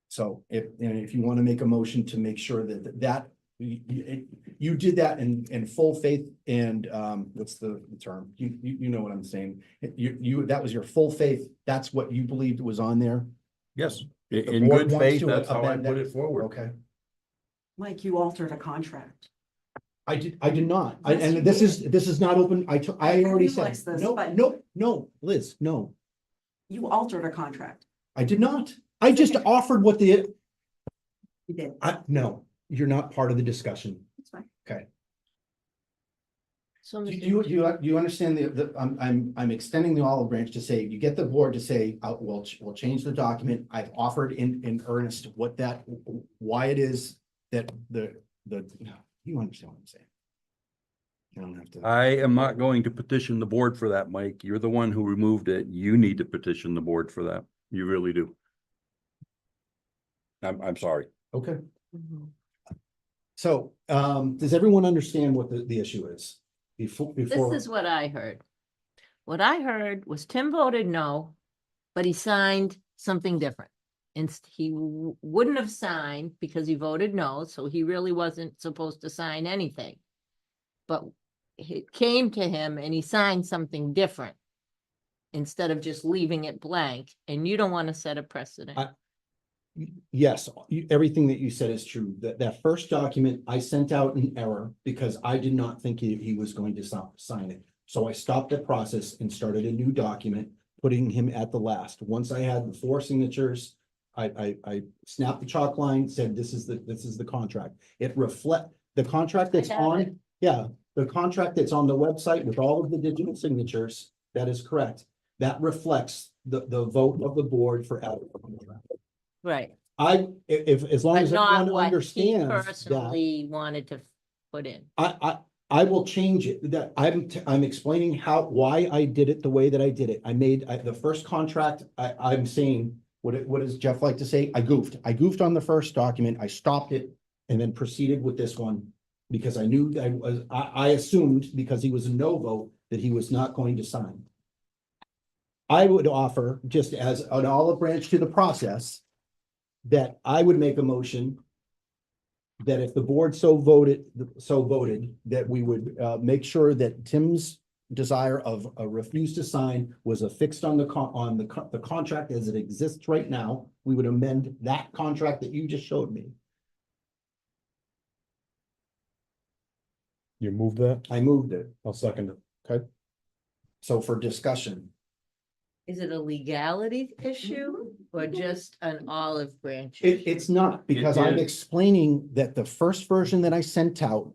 Speaker 18: So if you want to make a motion to make sure that you did that in full faith and what's the term? You know what I'm saying? That was your full faith. That's what you believed was on there.
Speaker 20: Yes,
Speaker 18: The
Speaker 20: in
Speaker 18: board
Speaker 20: good
Speaker 18: wants
Speaker 20: faith,
Speaker 18: to
Speaker 20: that's how I
Speaker 18: amend
Speaker 20: put
Speaker 18: that.
Speaker 20: it forward.
Speaker 18: Okay.
Speaker 12: Like you altered a contract.
Speaker 18: I did not.
Speaker 12: Yes, you
Speaker 18: And this
Speaker 12: did.
Speaker 18: is not open. I already said,
Speaker 12: realize this,
Speaker 18: no,
Speaker 12: but-
Speaker 18: no, Liz, no,
Speaker 12: You altered a contract.
Speaker 18: I did not.
Speaker 2: I just offered what the,
Speaker 16: You did.
Speaker 2: no, you're not part of the discussion.
Speaker 16: That's fine.
Speaker 2: Okay.
Speaker 5: So,
Speaker 2: Do
Speaker 5: Mr.
Speaker 2: you understand I'm extending the olive branch to say, you get the board to say, we'll change the document. I've offered in earnest why it is that you understand what I'm saying. You don't have to.
Speaker 20: I am not going to petition the board for that, Mike. You're the one who removed it. You need to petition the board for that. You really do. I'm sorry.
Speaker 2: Okay.
Speaker 5: Mhm.
Speaker 2: So, does everyone understand what the issue is?
Speaker 5: This is what I heard. What I heard was Tim voted no, but he signed something different. And he wouldn't have signed because he voted no, so he really wasn't supposed to sign anything. But it came to him and he signed something different instead of just leaving it blank, and you don't want to set a precedent.
Speaker 2: Yes, everything that you said is true. That first document I sent out in error because I did not think he was going to sign it. So I stopped the process and started a new document, putting him at the last. Once I had the 4 signatures, I snapped the chalk line, said, this is the contract. The contract that's
Speaker 5: I have
Speaker 2: on,
Speaker 5: it.
Speaker 2: yeah, the contract that's on the website with all of the digital signatures, that is correct. That reflects the vote of the board for out.
Speaker 5: Right.
Speaker 2: As long
Speaker 5: But
Speaker 2: as
Speaker 5: not
Speaker 2: everyone
Speaker 5: what he
Speaker 2: understands that,
Speaker 5: personally wanted to put in.
Speaker 2: I will change it. That I'm explaining why I did it the way that I did it. I made the first contract, I'm saying, what does Jeff like to say? I goofed. I goofed on the first document. I stopped it and then proceeded with this one because I knew that I assumed because he was a no vote that he was not going to sign. I would offer, just as an olive branch to the process, that I would make a motion that if the board so voted, that we would make sure that Tim's desire of a refuse to sign was affixed on the contract as it exists right now. We would amend that contract that you just showed me.
Speaker 18: You move that?
Speaker 2: I moved it.
Speaker 18: I'll second it.
Speaker 2: Okay. So for discussion,
Speaker 5: Is it a legality issue or just an olive branch?
Speaker 2: it's not, because I'm explaining that the first version that I sent out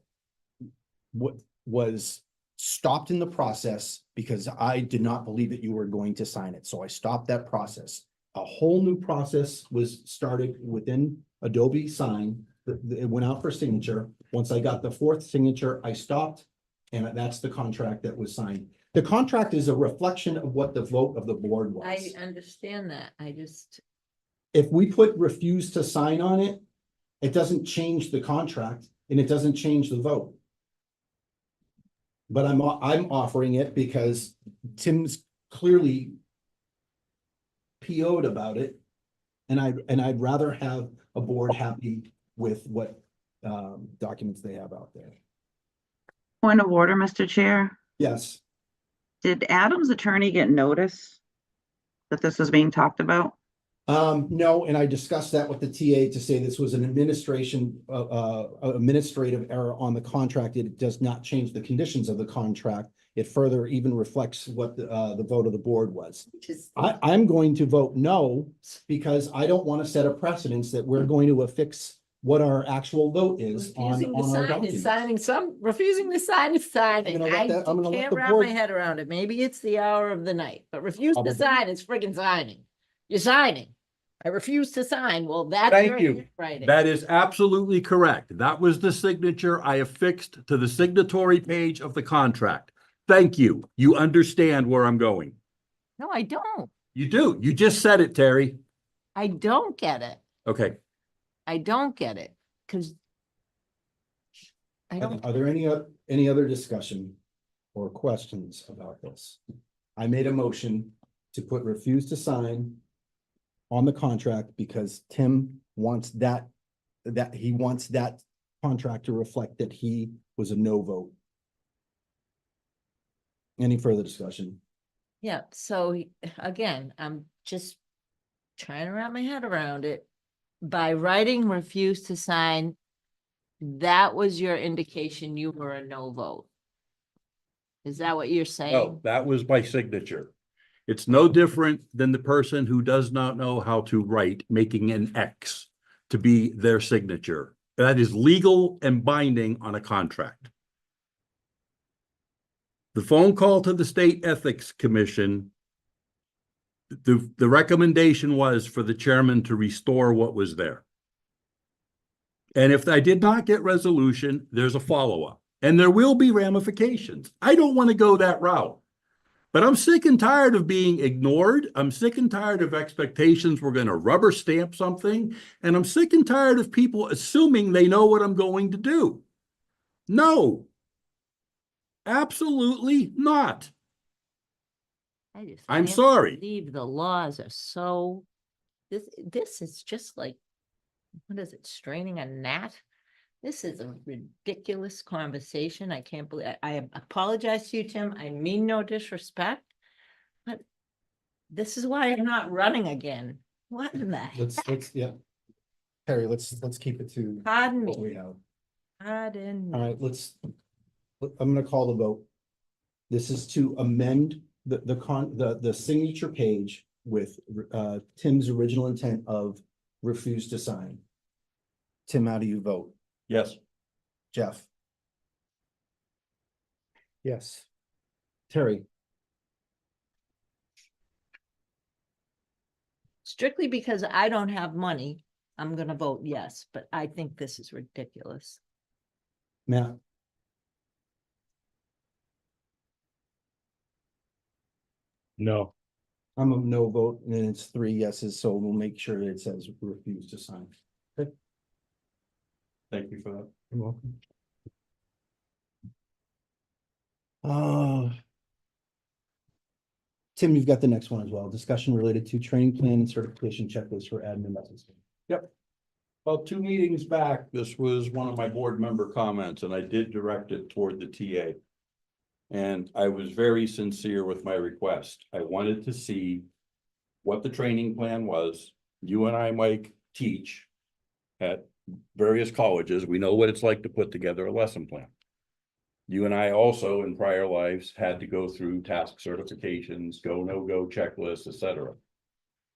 Speaker 2: was stopped in the process because I did not believe that you were going to sign it. So I stopped that process. A whole new process was started within Adobe Sign. It went out for signature. Once I got the 4th signature, I stopped, and that's the contract that was signed. The contract is a reflection of what the vote of the board was.
Speaker 5: I understand that. I just,
Speaker 2: If we put refuse to sign on it, it doesn't change the contract and it doesn't change the vote. But I'm offering it because Tim's clearly PO'd about it. And I'd rather have a board happy with what documents they have out there.
Speaker 7: Point of order, Mr. Chair.
Speaker 2: Yes.
Speaker 7: Did Adam's attorney get notice that this was being talked about?
Speaker 2: No, and I discussed that with the TA to say this was an administrative error on the contract. It does not change the conditions of the contract. It further even reflects what the vote of the board was. I'm going to vote no, because I don't want to set a precedence that we're going to affix what our actual vote is on
Speaker 5: refusing to
Speaker 2: our
Speaker 5: sign is
Speaker 2: document.
Speaker 5: signing refusing to sign is signing.
Speaker 2: I'm gonna let
Speaker 5: I
Speaker 2: I'm gonna let
Speaker 5: can't
Speaker 2: the
Speaker 5: wrap
Speaker 2: board-
Speaker 5: my head around it. Maybe it's the hour of the night, but refuse to
Speaker 2: Probably.
Speaker 5: sign is friggin' signing. You're signing. I refuse to sign. Well, that's
Speaker 4: Thank
Speaker 5: your
Speaker 4: you.
Speaker 5: handwriting.
Speaker 4: That is absolutely correct. That was the signature I affixed to the signatory page of the contract. Thank you. You understand where I'm going.
Speaker 5: No, I don't.
Speaker 4: You do. You just said it, Terry.
Speaker 5: I don't get it.
Speaker 4: Okay.
Speaker 5: I don't get it. Cause I don't,
Speaker 2: Are there any other discussion or questions about this? I made a motion to put refuse to sign on the contract because Tim wants that he wants that contract to reflect that he was a no vote. Any further discussion?
Speaker 5: yeah, so again, I'm just trying to wrap my head around it. By writing refuse to sign, that was your indication you were a no vote. Is that what you're saying?
Speaker 4: No, that was my signature. It's no different than the person who does not know how to write, making an X to be their signature. That is legal and binding on a contract. The phone call to the State Ethics Commission, the recommendation was for the chairman to restore what was there. And if I did not get resolution, there's a follow-up. And there will be ramifications. I don't want to go that route. But I'm sick and tired of being ignored. I'm sick and tired of expectations we're going to rubber stamp something. And I'm sick and tired of people assuming they know what I'm going to do. No. Absolutely not. I'm
Speaker 5: can't
Speaker 4: sorry.
Speaker 5: Believe the laws are so, this is just like, what is it, straining a gnat? This is a ridiculous conversation. I can't believe, I apologize to you, Tim. I mean no disrespect, but this is why I'm not running again. What in the heck?
Speaker 18: Yeah. Terry, let's keep it to
Speaker 5: Pardon
Speaker 18: what
Speaker 5: me.
Speaker 18: we have.
Speaker 5: Pardon
Speaker 18: All
Speaker 5: me.
Speaker 18: right, I'm gonna call the vote. This is to amend the signature page with Tim's original intent of refuse to sign. Tim, how do you vote?
Speaker 4: Yes.
Speaker 18: Jeff?
Speaker 9: Yes.
Speaker 18: Terry?
Speaker 5: Strictly because I don't have money, I'm gonna vote yes, but I think this is ridiculous.
Speaker 18: Matt?
Speaker 4: No.
Speaker 18: I'm a no vote, and it's 3 yeses, so we'll make sure it says refuse to sign. Okay.
Speaker 4: Thank you for that.
Speaker 18: You're welcome. Tim, you've got the next one as well. Discussion related to training plan and certification checklist for admin methods.
Speaker 4: Yep. About 2 meetings back, this was one of my board member comments, and I did direct it toward the TA. And I was very sincere with my request. I wanted to see what the training plan was. You and I, Mike, teach at various colleges. We know what it's like to put together a lesson plan. You and I also in prior lives had to go through task certifications, go, no go checklists, etc.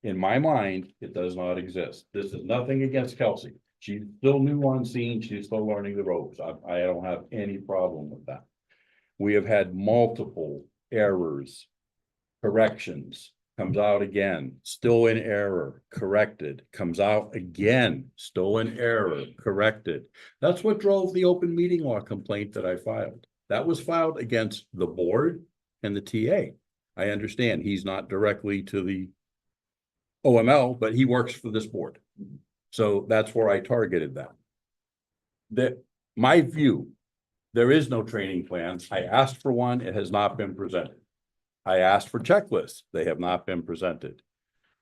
Speaker 4: In my mind, it does not exist. This is nothing against Kelsey. She's still new on scene. She's still learning the ropes. I don't have any problem with that. We have had multiple errors, corrections, comes out again, still in error, corrected, comes out again, still in error, corrected. That's what drove the open meeting law complaint that I filed. That was filed against the board and the TA. I understand he's not directly to the OML, but he works for this board. So that's where I targeted that. My view, there is no training plan. I asked for one, it has not been presented. I asked for checklists, they have not been presented.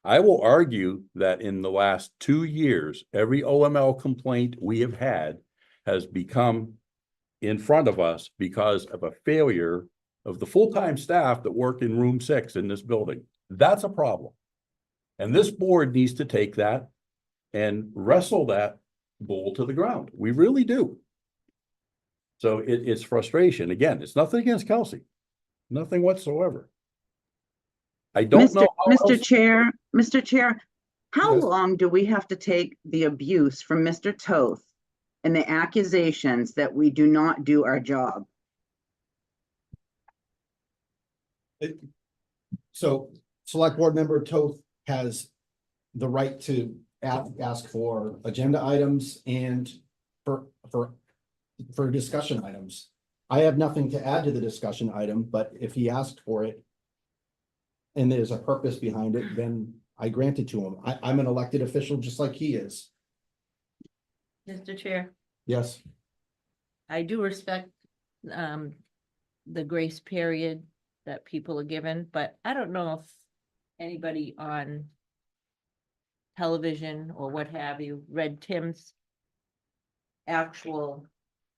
Speaker 4: I will argue that in the last 2 years, every OML complaint we have had has become in front of us because of a failure of the full-time staff that work in room 6 in this building. That's a problem. And this board needs to take that and wrestle that bull to the ground. We really do. So it's frustration. Again, it's nothing against Kelsey. Nothing whatsoever. I don't know.
Speaker 7: Mr. Chair, how
Speaker 18: Yes.
Speaker 7: long do we have to take the abuse from Mr. Toth and the accusations that we do not do our job?
Speaker 18: So select board member Toth has the right to ask for agenda items and for discussion items. I have nothing to add to the discussion item, but if he asked for it and there's a purpose behind it, then I grant it to him. I'm an elected official just like he is.
Speaker 5: Mr. Chair,
Speaker 18: Yes.
Speaker 5: I do respect the grace period that people are given, but I don't know if anybody on television or what have you read Tim's actual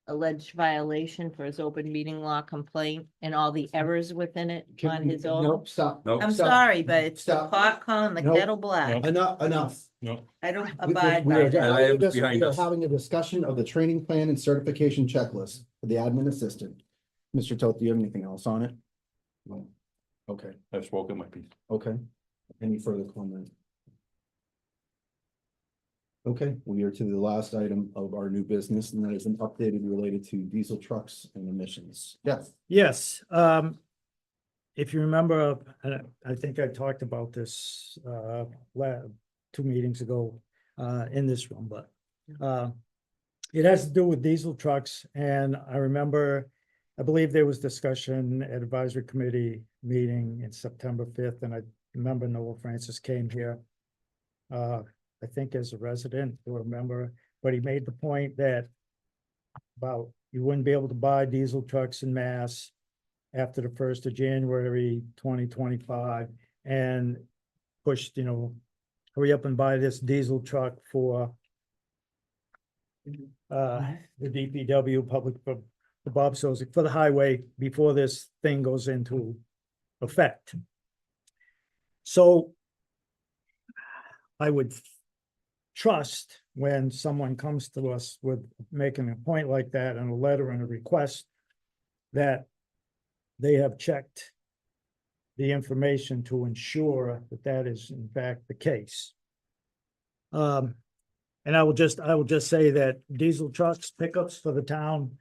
Speaker 5: alleged violation for his open meeting law complaint and all the errors within it on his own.
Speaker 18: Nope, stop.
Speaker 5: I'm
Speaker 18: stop.
Speaker 5: sorry, but it's the
Speaker 18: Stop.
Speaker 5: pot calling the
Speaker 18: Nope.
Speaker 5: kettle black.
Speaker 18: Enough.
Speaker 4: No.
Speaker 5: I don't
Speaker 18: We
Speaker 5: abide by
Speaker 18: are
Speaker 5: that.
Speaker 18: having a discussion of the training plan and certification checklist for the admin assistant. Mr. Toth, do you have anything else on it? Okay,
Speaker 4: I've spoken my piece.
Speaker 18: okay. Any further comment? Okay, we are to the last item of our new business, and that is an updated related to diesel trucks and emissions. Yes.
Speaker 9: Yes, if you remember, I think I talked about this, 2 meetings ago, in this room, but, it has to do with diesel trucks, and I remember, I believe there was discussion at advisory committee meeting in September 5th, and I remember Noah Francis came here. I think as a resident or a member, but he made the point that about you wouldn't be able to buy diesel trucks in Mass after the 1st of January 2025, and pushed, hurry up and buy this diesel truck for the DPW public, for Bob Sozik, for the highway before this thing goes into effect. So I would trust when someone comes to us with making a point like that and a letter and a request that they have checked the information to ensure that that is in fact the case. And I will just say that diesel trucks, pickups for the town,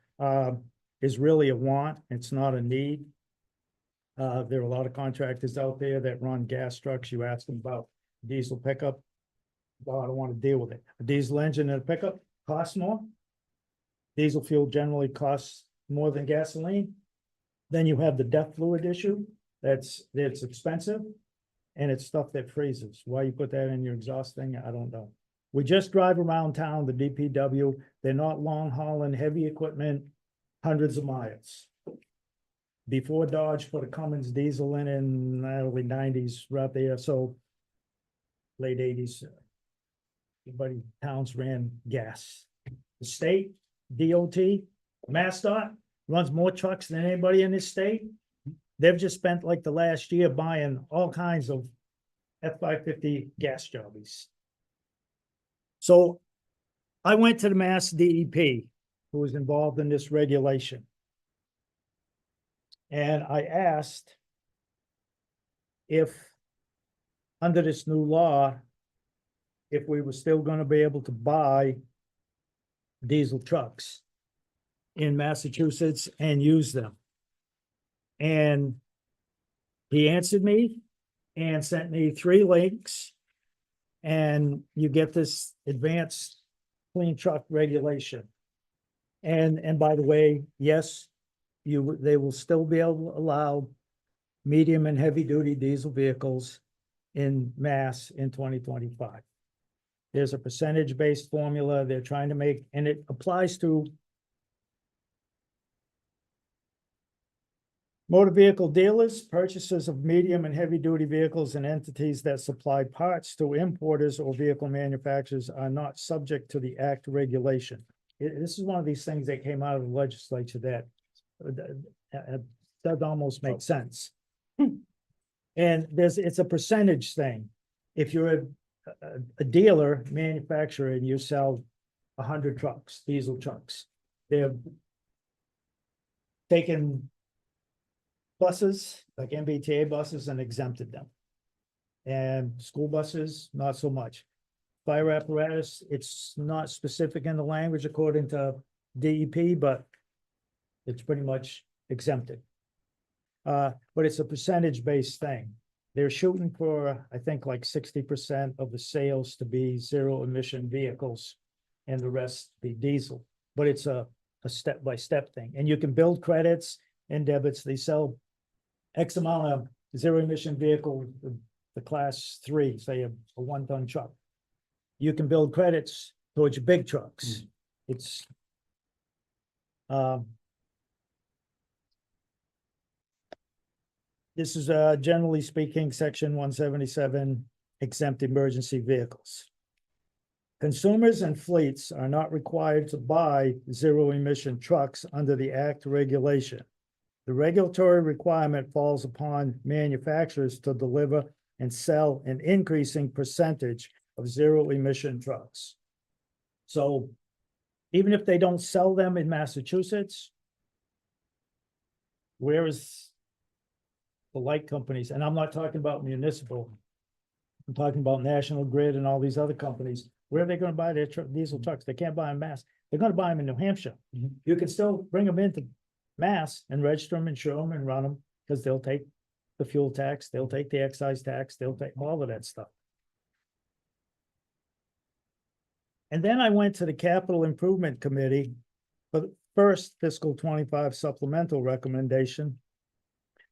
Speaker 9: is really a want. It's not a need. There are a lot of contractors out there that run gas trucks. You ask them about diesel pickup. Well, I don't want to deal with it. A diesel engine and a pickup costs more. Diesel fuel generally costs more than gasoline. Then you have the DEF fluid issue. That's expensive. And it's stuff that freezes. Why you put that in your exhaust thing, I don't know. We just drive around town, the DPW. They're not long hauling heavy equipment, hundreds of miles. Before Dodge put a Cummins diesel in the early 90s, right there, so late 80s. Everybody, towns ran gas. The state, DOT, MassDOT runs more trucks than anybody in this state. They've just spent like the last year buying all kinds of F-550 gas jobbies. So I went to the Mass DEP, who was involved in this regulation. And I asked if, under this new law, if we were still going to be able to buy diesel trucks in Massachusetts and use them. And he answered me and sent me 3 links. And you get this advanced clean truck regulation. And by the way, yes, they will still be able to allow medium and heavy duty diesel vehicles in Mass in 2025. There's a percentage-based formula they're trying to make, and it applies to motor vehicle dealers, purchasers of medium and heavy-duty vehicles, and entities that supply parts to importers or vehicle manufacturers are not subject to the Act regulation. This is one of these things that came out of the legislature that does almost make sense. And it's a percentage thing. If you're a dealer, manufacturer, and you sell 100 trucks, diesel trucks, they're taken buses, like MBTA buses, and exempted them. And school buses, not so much. Fire apparatus, it's not specific in the language according to DEP, but it's pretty much exempted. But it's a percentage-based thing. They're shooting for, I think, like 60% of the sales to be zero-emission vehicles and the rest be diesel. But it's a step-by-step thing. And you can build credits and debits. They sell X amount of zero-emission vehicle, the class 3, say a 1-ton truck. You can build credits towards your big trucks. It's this is generally speaking, section 177, exempt emergency vehicles. Consumers and fleets are not required to buy zero-emission trucks under the Act regulation. The regulatory requirement falls upon manufacturers to deliver and sell an increasing percentage of zero-emission trucks. So even if they don't sell them in Massachusetts, where is the light companies, and I'm not talking about municipal. I'm talking about National Grid and all these other companies. Where are they gonna buy their diesel trucks? They can't buy them Mass. They're gonna buy them in New Hampshire. You can still bring them into Mass and register them, insure them and run them, because they'll take the fuel tax, they'll take the excise tax, they'll take all of that stuff. And then I went to the Capital Improvement Committee for the first fiscal 25 supplemental recommendation.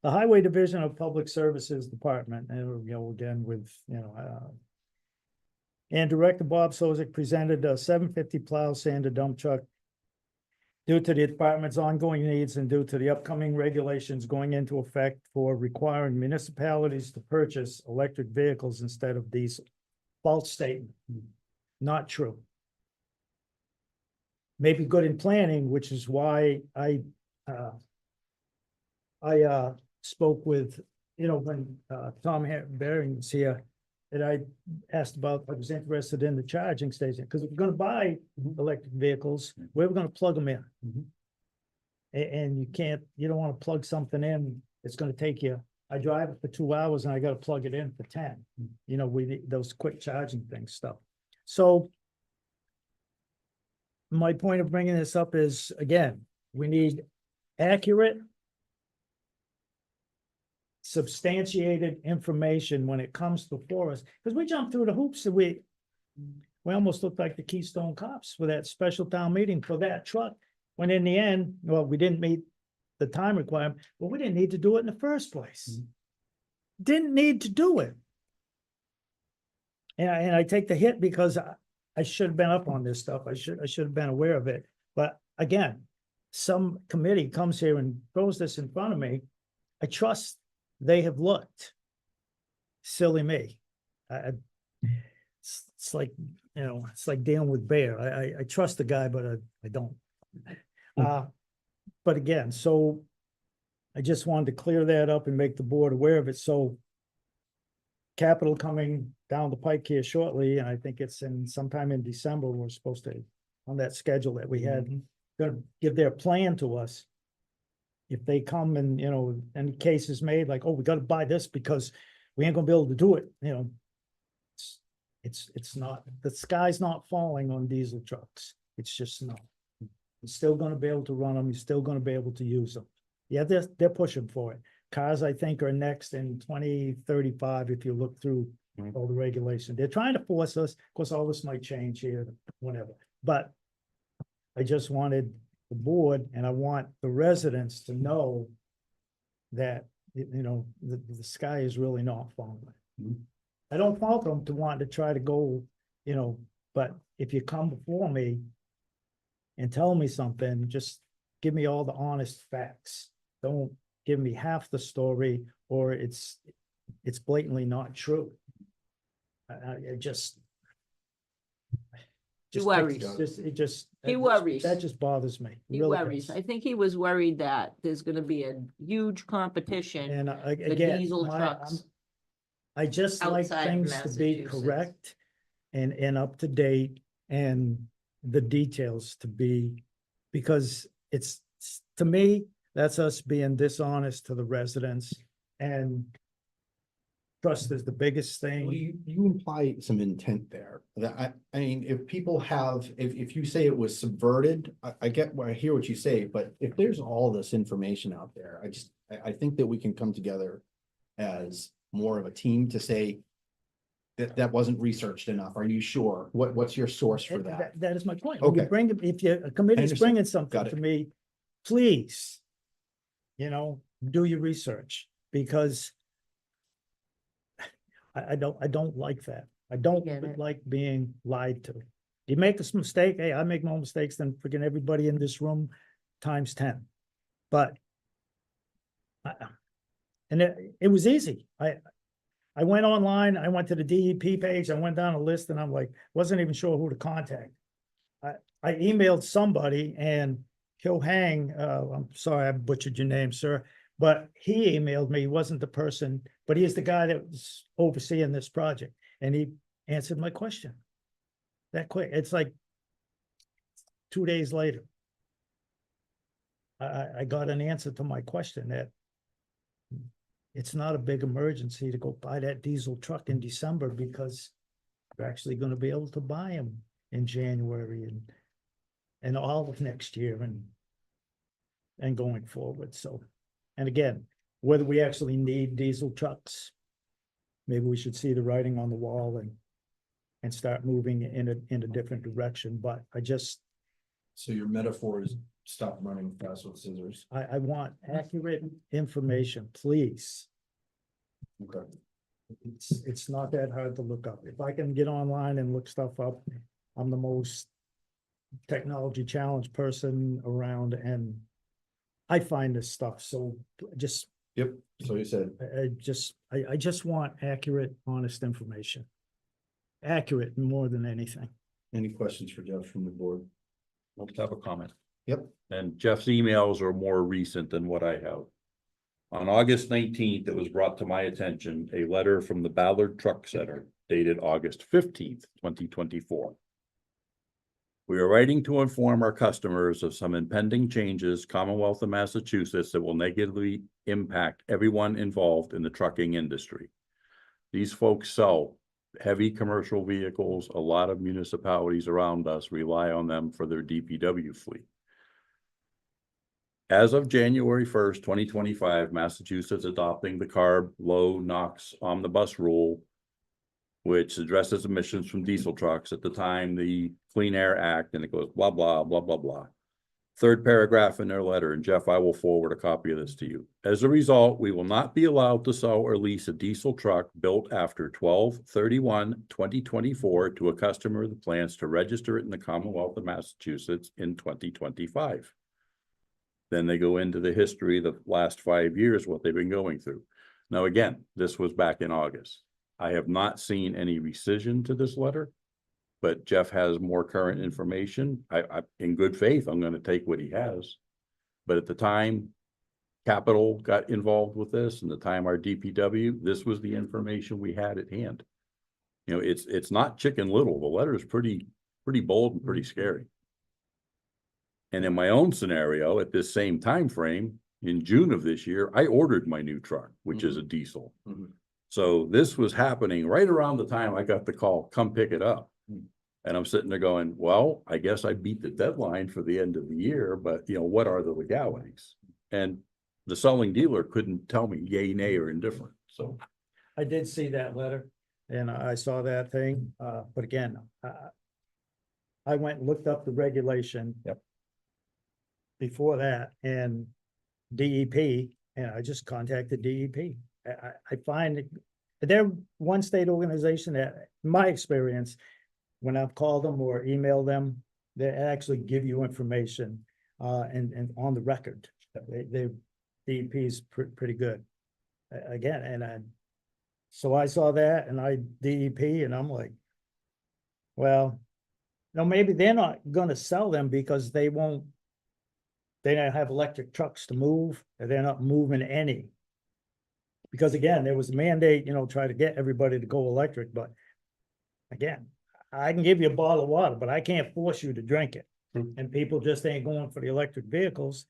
Speaker 9: The Highway Division of Public Services Department, and again with, and Director Bob Sozik presented a 750 plow sander dump truck due to the department's ongoing needs and due to the upcoming regulations going into effect for requiring municipalities to purchase electric vehicles instead of diesel. False statement, not true. Maybe good in planning, which is why I spoke with, when Tom Baring was here, and I asked about, I was interested in the charging station, because if we're gonna buy electric vehicles, where we're gonna plug them in. And you don't wanna plug something in, it's gonna take you, I drive it for 2 hours and I gotta plug it in for 10. Those quick charging things stuff. So my point of bringing this up is, again, we need accurate, substantiated information when it comes before us, because we jumped through the hoops and we almost looked like the Keystone Cops with that special town meeting for that truck, when in the end, well, we didn't meet the time requirement, but we didn't need to do it in the first place. Didn't need to do it. And I take the hit because I should have been up on this stuff. I should have been aware of it. But again, some committee comes here and throws this in front of me. I trust they have looked. Silly me. It's like, it's like dealing with Bear. I trust the guy, but I don't. But again, so I just wanted to clear that up and make the board aware of it. So capital coming down the pike here shortly, and I think it's sometime in December, we're supposed to, on that schedule that we had, gonna give their plan to us. If they come and, any case is made, like, oh, we gotta buy this because we ain't gonna be able to do it, it's not, the sky's not falling on diesel trucks. It's just not. You're still gonna be able to run them, you're still gonna be able to use them. Yeah, they're pushing for it. Cars, I think, are next in 2035, if you look through all the regulations. They're trying to force us, of course, all this might change here, whenever, but I just wanted the board, and I want the residents to know that, the sky is really not falling. I don't fault them to want to try to go, but if you come before me and tell me something, just give me all the honest facts. Don't give me half the story, or it's blatantly not true. It just.
Speaker 5: He worries. He worries.
Speaker 9: That just bothers me.
Speaker 5: He
Speaker 9: Really
Speaker 5: worries.
Speaker 9: does.
Speaker 5: I think he was worried that there's gonna be a huge competition
Speaker 9: And
Speaker 5: for
Speaker 9: again,
Speaker 5: diesel trucks.
Speaker 9: I just like
Speaker 5: outside of
Speaker 9: things to be
Speaker 5: Massachusetts.
Speaker 9: correct and up to date, and the details to be, because it's, to me, that's us being dishonest to the residents, and trust is the biggest
Speaker 18: Well,
Speaker 9: thing.
Speaker 18: you imply some intent there. That I mean, if people have, if you say it was subverted, I hear what you say, but if there's all this information out there, I think that we can come together as more of a team to say that wasn't researched enough. Are you sure? What's your source for that?
Speaker 9: That is my point. When you
Speaker 18: Okay.
Speaker 9: bring, if a committee's
Speaker 18: understand.
Speaker 9: bringing something
Speaker 18: Got
Speaker 9: to
Speaker 18: it.
Speaker 9: me, please, do your research, because I don't like that. I don't
Speaker 5: get it.
Speaker 9: like being lied to. You make this mistake, hey, I make more mistakes than freaking everybody in this room times 10. But and it was easy. I went online, I went to the DEP page, I went down a list, and I'm like, wasn't even sure who to contact. I emailed somebody, and Hill Hang, I'm sorry I butchered your name, sir, but he emailed me. He wasn't the person, but he is the guy that was overseeing this project, and he answered my question that quick. It's like 2 days later. I got an answer to my question that it's not a big emergency to go buy that diesel truck in December because you're actually gonna be able to buy them in January and all of next year and going forward, so. And again, whether we actually need diesel trucks, maybe we should see the writing on the wall and start moving in a different direction, but I just,
Speaker 18: So your metaphor is stop running fast with scissors.
Speaker 9: I want accurate information, please.
Speaker 18: Okay.
Speaker 9: It's not that hard to look up. If I can get online and look stuff up, I'm the most technology challenged person around and I find this stuff, so just,
Speaker 18: Yep, so you said,
Speaker 9: I just want accurate, honest information. Accurate more than anything.
Speaker 18: any questions for Jeff from the board?
Speaker 20: I'll just have a comment.
Speaker 18: Yep.
Speaker 20: And Jeff's emails are more recent than what I have. On August 19th, it was brought to my attention, a letter from the Ballard Truck Center dated August 15th, 2024. We are writing to inform our customers of some impending changes, Commonwealth of Massachusetts, that will negatively impact everyone involved in the trucking industry. These folks sell heavy commercial vehicles. A lot of municipalities around us rely on them for their DPW fleet. As of January 1st, 2025, Massachusetts adopting the CARB low NOx omnibus rule, which addresses emissions from diesel trucks. At the time, the Clean Air Act, and it goes blah, blah, blah, blah, blah. Third paragraph in their letter, and Jeff, I will forward a copy of this to you. As a result, we will not be allowed to sell or lease a diesel truck built after 12/31/2024 to a customer that plans to register it in the Commonwealth of Massachusetts in 2025. Then they go into the history of the last 5 years, what they've been going through. Now, again, this was back in August. I have not seen any rescission to this letter, but Jeff has more current information. I in good faith, I'm going to take what he has. But at the time Capital got involved with this and the time our DPW, this was the information we had at hand. You know, it's not Chicken Little. The letter is pretty bold and pretty scary. And in my own scenario, at this same time frame, in June of this year, I ordered my new truck, which is a diesel. So this was happening right around the time I got the call, come pick it up. And I'm sitting there going, well, I guess I beat the deadline for the end of the year, but you know, what are the legalities? And the selling dealer couldn't tell me yay, nay, or indifferent. So
Speaker 9: I did see that letter and I saw that thing, but again, I went and looked up the regulation.
Speaker 20: Yep.
Speaker 9: Before that and DEP, and I just contacted DEP. I find they're one state organization that, in my experience, when I've called them or emailed them, they actually give you information and on the record. They DEP is pretty good. Again, and so I saw that and I DEP and I'm like, well, no, maybe they're not gonna sell them because they don't have electric trucks to move, and they're not moving any. Because again, there was a mandate, try to get everybody to go electric, but again, I can give you a bottle of water, but I can't force you to drink it. And people just ain't going for the electric vehicles.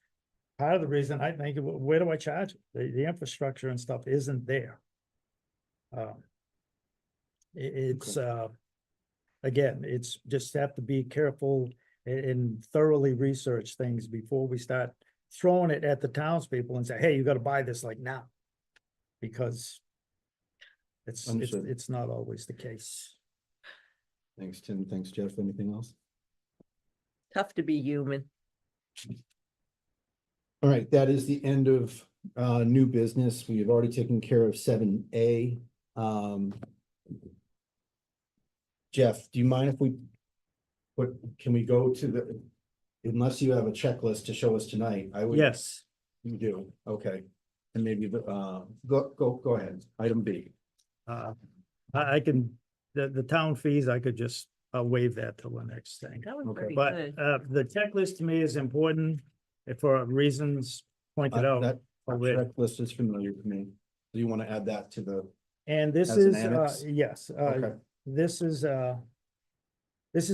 Speaker 9: Part of the reason I think, where do I charge it? The infrastructure and stuff isn't there. Again, it's just have to be careful and thoroughly research things before we start throwing it at the townspeople and say, hey, you gotta buy this like now. Because it's not always the case.
Speaker 18: Thanks, Tim. Thanks, Jeff. Anything else?
Speaker 5: Tough to be human.
Speaker 18: All right, that is the end of new business. We have already taken care of 7A. Jeff, do you mind if can we go to unless you have a checklist to show us tonight? I would.
Speaker 9: Yes.
Speaker 18: You do, okay. And maybe go ahead, item B.
Speaker 9: I can, the town fees, I could just, I'll waive that till the next thing.
Speaker 5: That was pretty
Speaker 9: But
Speaker 5: good.
Speaker 9: the checklist to me is important for reasons pointed out.
Speaker 18: That
Speaker 9: already.
Speaker 18: checklist is familiar to me. Do you want to add that to the?
Speaker 9: And this
Speaker 18: as an
Speaker 9: is,
Speaker 18: annex?
Speaker 9: yes,
Speaker 18: Okay.
Speaker 9: this is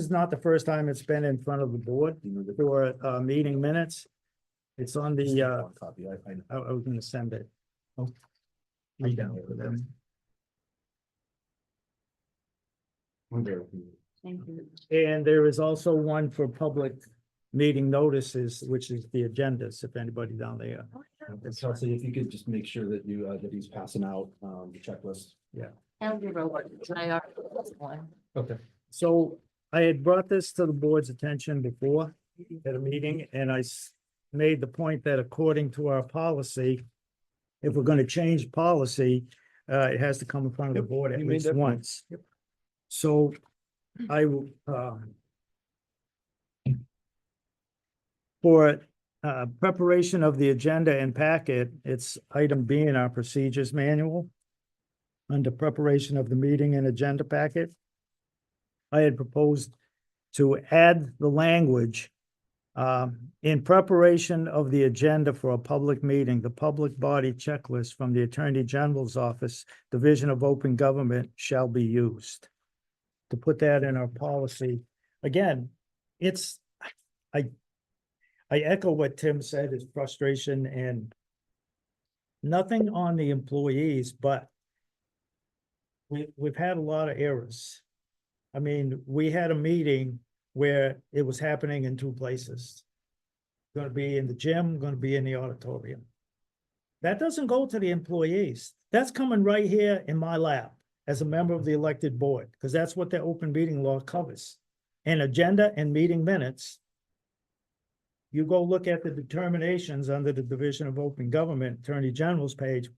Speaker 9: not the first time it's been in front of the board for meeting minutes. It's on the,
Speaker 18: Copy, I know.
Speaker 9: I was gonna send it.
Speaker 18: Oh.
Speaker 9: read out for them.
Speaker 1: Thank you.
Speaker 9: And there is also one for public meeting notices, which is the agendas, if anybody down there.
Speaker 18: And Chelsea, if you could just make sure that you, that he's passing out, the checklist.
Speaker 9: Yeah.
Speaker 18: Okay.
Speaker 9: So I had brought this to the board's attention before at a meeting, and I made the point that according to our policy, if we're gonna change policy, it has to come in front of the
Speaker 18: Yep,
Speaker 9: board at
Speaker 18: you made
Speaker 9: least
Speaker 18: that point.
Speaker 9: once. So I will, for preparation of the agenda and packet, it's item B in our procedures manual. Under preparation of the meeting and agenda packet, I had proposed to add the language in preparation of the agenda for a public meeting, the public body checklist from the Attorney General's Office, Division of Open Government shall be used. To put that in our policy. Again, it's, I echo what Tim said, his frustration and nothing on the employees, but we've had a lot of errors. I mean, we had a meeting where it was happening in two places. Gonna be in the gym, gonna be in the auditorium. That doesn't go to the employees. That's coming right here in my lap as a member of the elected board, because that's what the open meeting law covers. And agenda and meeting minutes. You go look at the determinations under the Division of Open Government, Attorney General's page.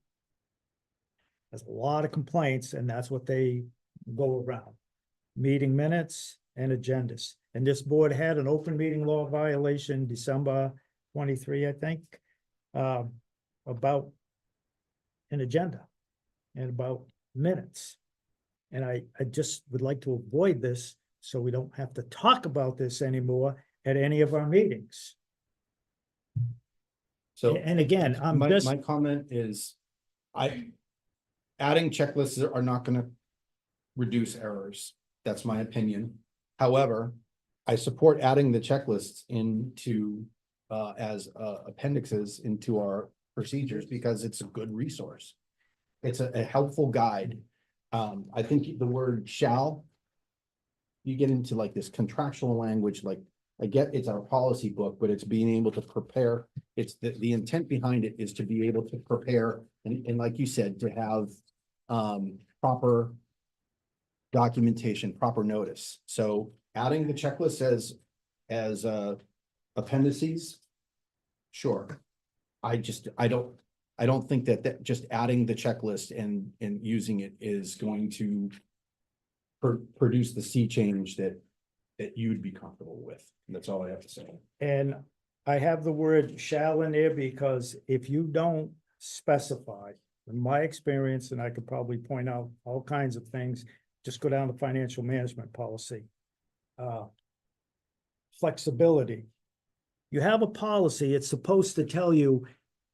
Speaker 9: There's a lot of complaints, and that's what they go around. Meeting minutes and agendas. And this board had an open meeting law violation December 23, I think, about an agenda and about minutes. And I just would like to avoid this so we don't have to talk about this anymore at any of our meetings.
Speaker 18: So.
Speaker 9: And again, I'm just.
Speaker 18: My comment is, adding checklists are not gonna reduce errors. That's my opinion. However, I support adding the checklists into, as appendixes into our procedures because it's a good resource. It's a helpful guide. I think the word shall, you get into like this contractual language, like I get it's our policy book, but it's being able to prepare. It's the intent behind it is to be able to prepare and like you said, to have proper documentation, proper notice. So adding the checklist as appendices, sure. I don't think that just adding the checklist and using it is going to produce the sea change that you'd be comfortable with. And that's all I have to say.
Speaker 9: And I have the word shall in there because if you don't specify, in my experience, and I could probably point out all kinds of things, just go down to financial management policy. Flexibility. You have a policy, it's supposed to tell you,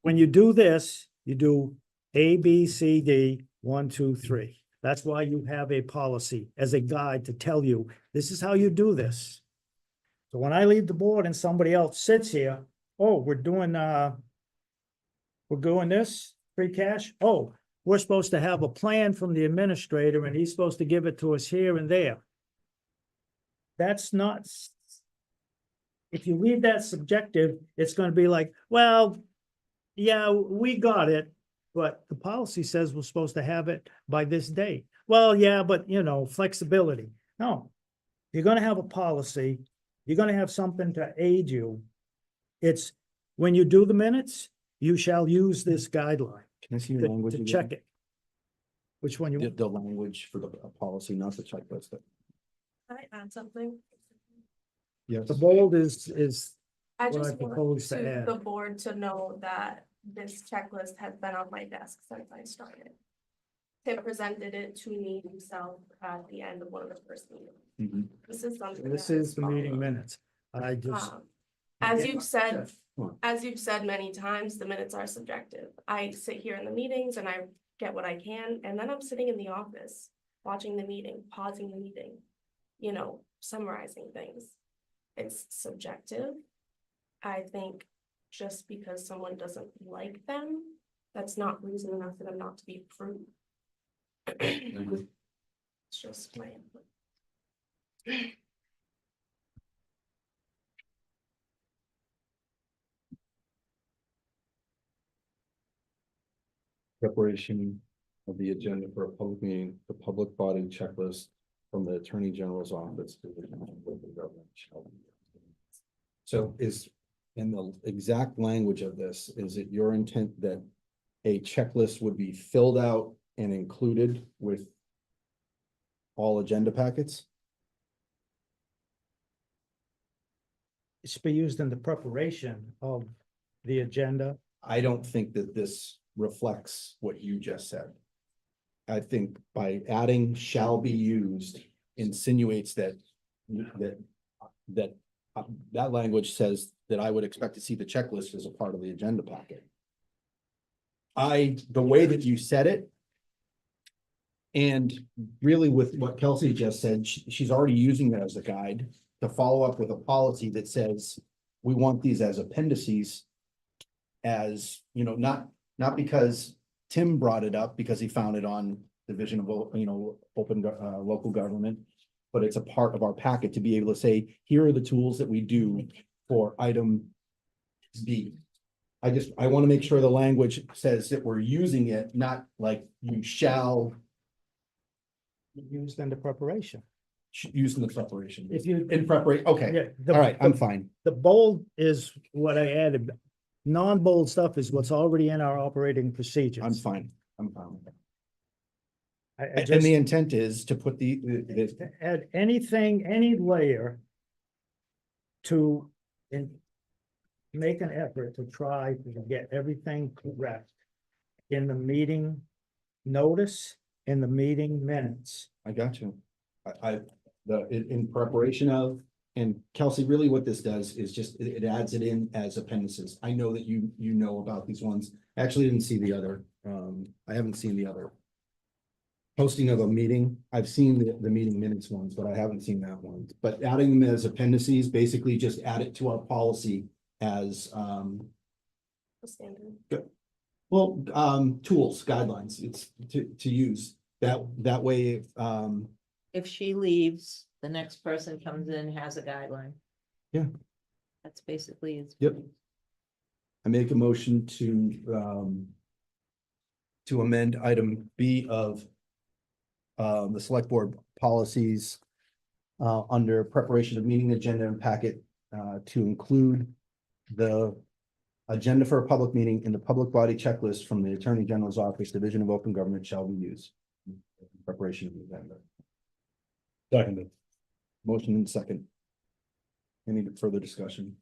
Speaker 9: when you do this, you do A, B, C, D, 1, 2, 3. That's why you have a policy as a guide to tell you, this is how you do this. So when I leave the board and somebody else sits here, oh, we're doing this, free cash. Oh, we're supposed to have a plan from the administrator and he's supposed to give it to us here and there. That's not, if you leave that subjective, it's going to be like, well, yeah, we got it, but the policy says we're supposed to have it by this date. Well, yeah, but you know, flexibility. No, you're going to have a policy. You're going to have something to aid you. It's when you do the minutes, you shall use this guideline.
Speaker 18: Can I see your language
Speaker 9: To
Speaker 18: again?
Speaker 9: check it. Which one you
Speaker 18: The,
Speaker 9: want?
Speaker 18: the language for the policy, not the checklist.
Speaker 21: Can I add something?
Speaker 18: Yes.
Speaker 9: The bold is
Speaker 21: I
Speaker 9: what I
Speaker 21: just
Speaker 9: propose
Speaker 21: want
Speaker 9: to add.
Speaker 21: the board to know that this checklist has been on my desk since I started. Tim presented it to me himself at the end of one of the first meetings.
Speaker 18: Mhm.
Speaker 21: This is something.
Speaker 9: This
Speaker 21: that
Speaker 9: is the meeting
Speaker 21: followed.
Speaker 9: minutes. I just,
Speaker 21: As
Speaker 18: Yeah.
Speaker 21: you've said,
Speaker 18: Jeff, come on.
Speaker 21: as you've said many times, the minutes are subjective. I sit here in the meetings and I get what I can, and then I'm sitting in the office, watching the meeting, pausing the meeting, you know, summarizing things. It's subjective. I think just because someone doesn't like them that's not reason enough for them not to be approved. It's just my input.
Speaker 18: Preparation of the agenda for a public meeting, the public body checklist from the Attorney General's office. To the local government shall be used. So is, in the exact language of this, is it your intent that a checklist would be filled out and included with all agenda packets?
Speaker 9: It should be used in the preparation of the agenda.
Speaker 18: I don't think that this reflects what you just said. I think by adding shall be used insinuates that that language says that I would expect to see the checklist as a part of the agenda packet. The way that you said it, and really with what Kelsey just said, she's already using that as a guide to follow up with a policy that says we want these as appendices, as, you know, not because Tim brought it up because he found it on Division of, open, local government, but it's a part of our packet to be able to say, here are the tools that we do for item B. I want to make sure the language says that we're using it, not like you shall
Speaker 9: Used in the preparation.
Speaker 18: use in the preparation.
Speaker 9: If you.
Speaker 18: In preparation, okay,
Speaker 9: Yeah,
Speaker 18: all right, I'm fine.
Speaker 9: The bold is what I added. Non-bold stuff is what's already in our operating procedures.
Speaker 18: I'm fine with that.
Speaker 9: I
Speaker 18: And
Speaker 9: just
Speaker 18: the intent is to put the
Speaker 9: add anything, any layer to make an effort to try to get everything correct in the meeting notice, in the meeting minutes.
Speaker 18: I got you. In preparation of, and Kelsey, really what this does is just, it adds it in as appendices. I know that you know about these ones. I actually didn't see the other, I haven't seen the other posting of a meeting. I've seen the meeting minutes ones, but I haven't seen that one. But adding them as appendices, basically just add it to our policy as, tools, guidelines. It's to use that way.
Speaker 5: If she leaves, the next person comes in, has a guideline.
Speaker 18: Yeah.
Speaker 5: That's basically it.
Speaker 18: Yep. I make a motion to amend item B of the select board policies under preparation of meeting agenda and packet to include the agenda for a public meeting in the public body checklist from the Attorney General's Office, Division of Open Government shall be used. Preparation of the agenda. Seconded. Motion and second. Any further discussion?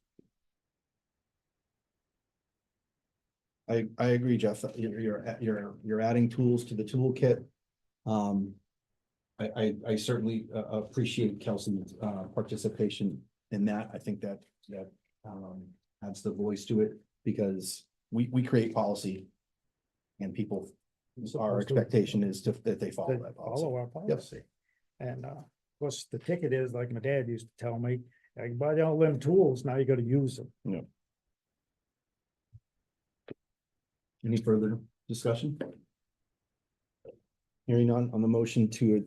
Speaker 18: I agree, Jeff. You're adding tools to the toolkit. I certainly appreciate Kelsey's participation in that. I think that adds the voice to it because we create policy and people, our expectation is that they follow that policy.
Speaker 9: Follow our policy. And of course, the ticket is, like my dad used to tell me, you buy all them tools, now you gotta use them.
Speaker 18: Yeah. Any further discussion? Hearing none on the motion to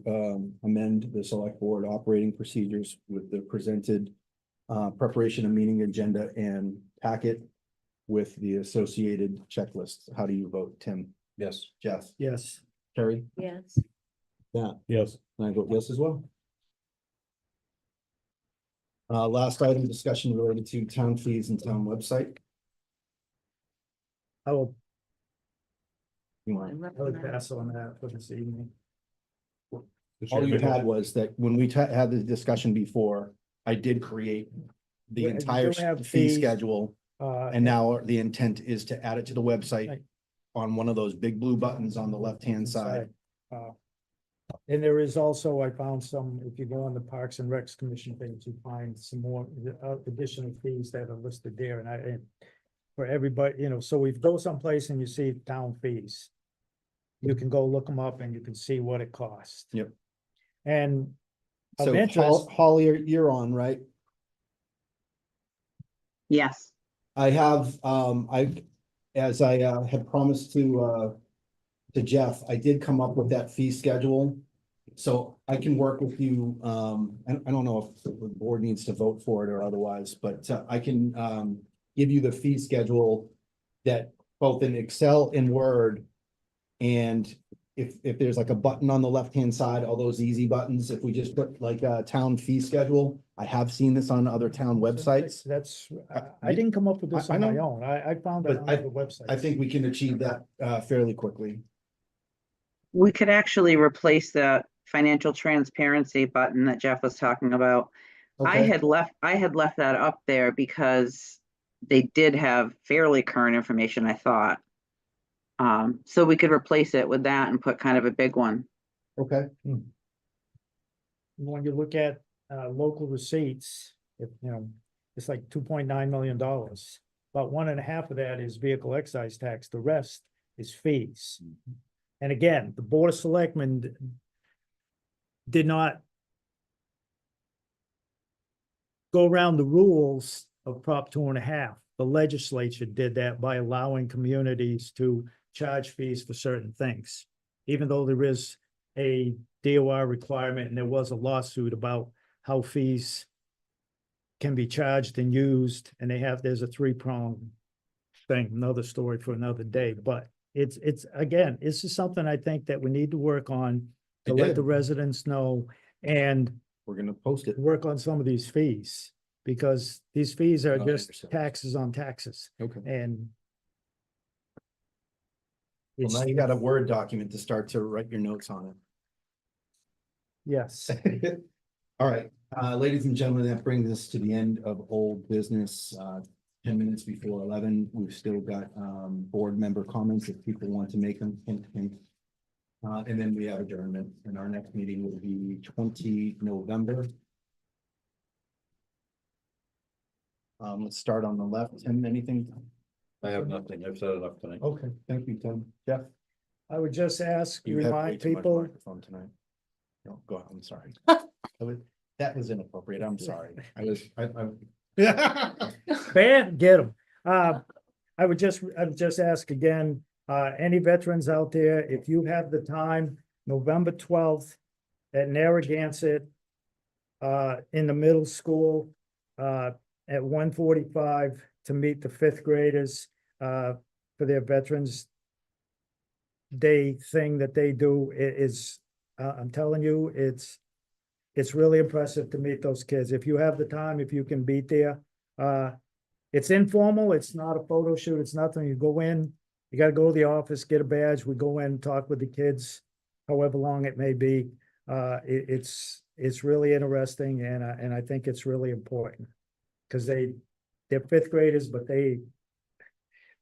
Speaker 18: amend the select board operating procedures with the presented preparation of meeting agenda and packet with the associated checklist. How do you vote, Tim?
Speaker 20: Yes.
Speaker 18: Jeff?
Speaker 9: Yes.
Speaker 18: Terry?
Speaker 5: Yes.
Speaker 18: Matt?
Speaker 20: Yes.
Speaker 18: And I vote yes as well. Last item, discussion related to town fees and town website.
Speaker 9: I will,
Speaker 18: You want?
Speaker 9: I would pass on that for this evening.
Speaker 18: All you had was that when we had the discussion before, I did create the
Speaker 9: Yeah, you
Speaker 18: entire
Speaker 9: do have
Speaker 18: fee
Speaker 9: fees.
Speaker 18: schedule. And now the intent is to add it to the website
Speaker 9: Right.
Speaker 18: on one of those big blue buttons on the left-hand side.
Speaker 9: And there is also, I found some, if you go on the Parks and Recs Commission page, you find some more additional fees that are listed there, and for everybody, so we go someplace and you see town fees. You can go look them up and you can see what it costs.
Speaker 18: Yep.
Speaker 9: And of
Speaker 18: So
Speaker 9: interest,
Speaker 18: Holly, you're on, right?
Speaker 7: Yes.
Speaker 18: I have,
Speaker 2: as I had promised to Jeff, I did come up with that fee schedule. So I can work with you, I don't know if the board needs to vote for it or otherwise, but I can give you the fee schedule that both in Excel and Word. And if there's like a button on the left-hand side, all those easy buttons, if we just put like a town fee schedule, I have seen this on other town websites.
Speaker 9: That's, I didn't come up with this
Speaker 2: I
Speaker 9: on my
Speaker 2: know.
Speaker 9: own. I found it
Speaker 2: But
Speaker 9: on the website.
Speaker 2: I think we can achieve that fairly quickly.
Speaker 7: We could actually replace that financial transparency button that Jeff was talking about. I
Speaker 2: Okay.
Speaker 7: had left that up there because they did have fairly current information, I thought. So we could replace it with that and put kind of a big one.
Speaker 2: Okay.
Speaker 9: When you look at local receipts, it's like $2.9 million. About 1.5 of that is vehicle excise tax. The rest is fees. And again, the Board of Selectmen did not go around the rules of Prop 2.5. The legislature did that by allowing communities to charge fees for certain things. Even though there is a DOR requirement and there was a lawsuit about how fees can be charged and used, and there's a 3-prong thing, another story for another day, but it's again, this is something I think that we need to work on to let the residents know, and
Speaker 2: we're gonna post it.
Speaker 9: Work on some of these fees, because these fees are
Speaker 2: I
Speaker 9: just
Speaker 2: understand.
Speaker 9: taxes on taxes.
Speaker 2: Okay.
Speaker 9: And
Speaker 2: Well, now you got a Word document to start to write your notes on
Speaker 9: yes.
Speaker 2: it. All right, ladies and gentlemen, that brings us to the end of old business. 10 minutes before 11, we've still got board member comments if people want to make them. And then we have adjournment, and our next meeting will be 20 November. Let's start on the left. Tim, anything?
Speaker 20: I have nothing. I've said enough tonight.
Speaker 2: Okay, thank you, Tim. Jeff?
Speaker 9: I would just ask,
Speaker 2: You have way
Speaker 9: remind
Speaker 2: too much
Speaker 9: people,
Speaker 2: microphone tonight. No, go ahead, I'm sorry. That was inappropriate, I'm sorry.
Speaker 9: ban, get them. I would just ask again, any veterans out there, if you have the time, November 12th at Narragansett, in the middle school, at 1:45 to meet the 5th graders, for their Veterans Day thing that they do. I'm telling you, it's really impressive to meet those kids. If you have the time, if you can be there, it's informal. It's not a photo shoot. It's nothing. You go in, you got to go to the office, get a badge. We go in, talk with the kids, however long it may be. It's really interesting, and I think it's really important because they're 5th graders, but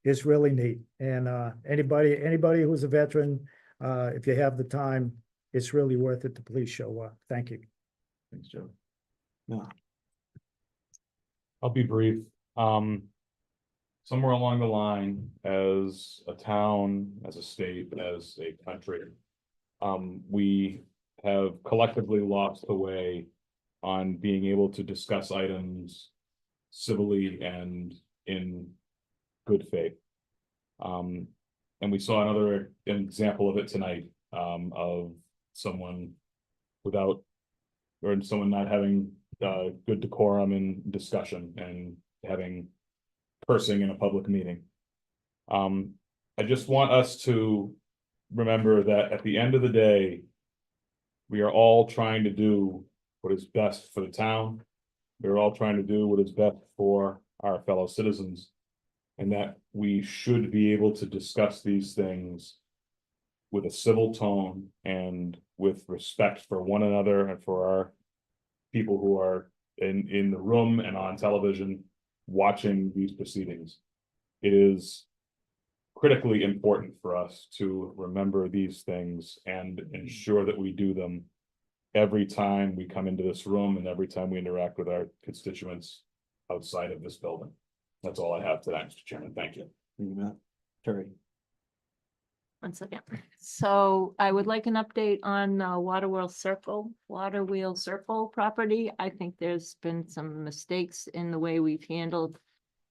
Speaker 9: it's really neat. And anybody who's a veteran, if you have the time, it's really worth it to please show up. Thank you.
Speaker 2: Thanks, Joe. No.
Speaker 3: I'll be brief. Somewhere along the line, as a town, as a state, as a country, we have collectively lost the way on being able to discuss items civilly and in good faith. And we saw another example of it tonight, of someone someone not having good decorum in discussion and having cursing in a public meeting. I just want us to remember that at the end of the day, we are all trying to do what is best for the town. We're all trying to do what is best for our fellow citizens, and that we should be able to discuss these things with a civil tone and with respect for one another and for our people who are in the room and on television watching these proceedings. It is critically important for us to remember these things and ensure that we do them every time we come into this room and every time we interact with our constituents outside of this building. That's all I have today, Mr. Chairman. Thank you.
Speaker 2: Terry.
Speaker 5: 1 second. So I would like an update on Water Wheel Circle property. I think there's been some mistakes in the way we've handled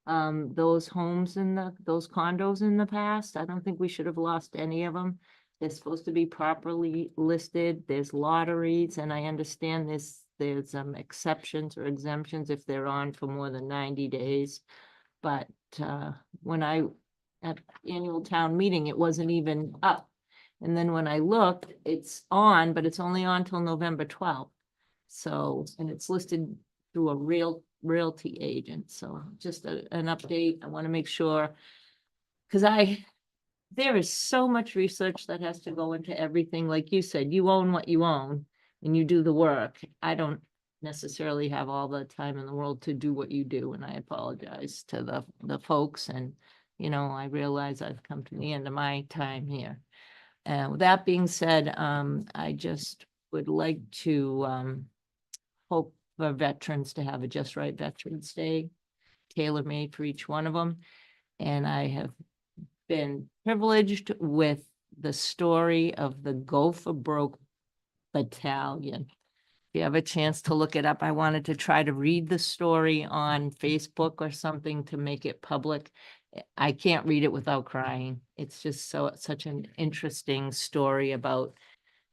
Speaker 5: those homes those condos in the past. I don't think we should have lost any of them. They're supposed to be properly listed. There's lotteries, and I understand there's exceptions or exemptions if they're on for more than 90 days. But when at annual town meeting, it wasn't even up. And then when I looked, it's on, but it's only on till November 12th. So, and it's listed through a realty agent. So just an update. I want to make sure, because there is so much research that has to go into everything. Like you said, you own what you own and you do the work. I don't necessarily have all the time in the world to do what you do. And I apologize to the folks. And, you know, I realize I've come to the end of my time here. And with that being said, I just would like to hope for veterans to have a Just Right Veterans Day, tailor-made for each one of them. And I have been privileged with the story of the Go for Broke Battalion. If you have a chance to look it up, I wanted to try to read the story on Facebook or something to make it public. I can't read it without crying. It's just such an interesting story about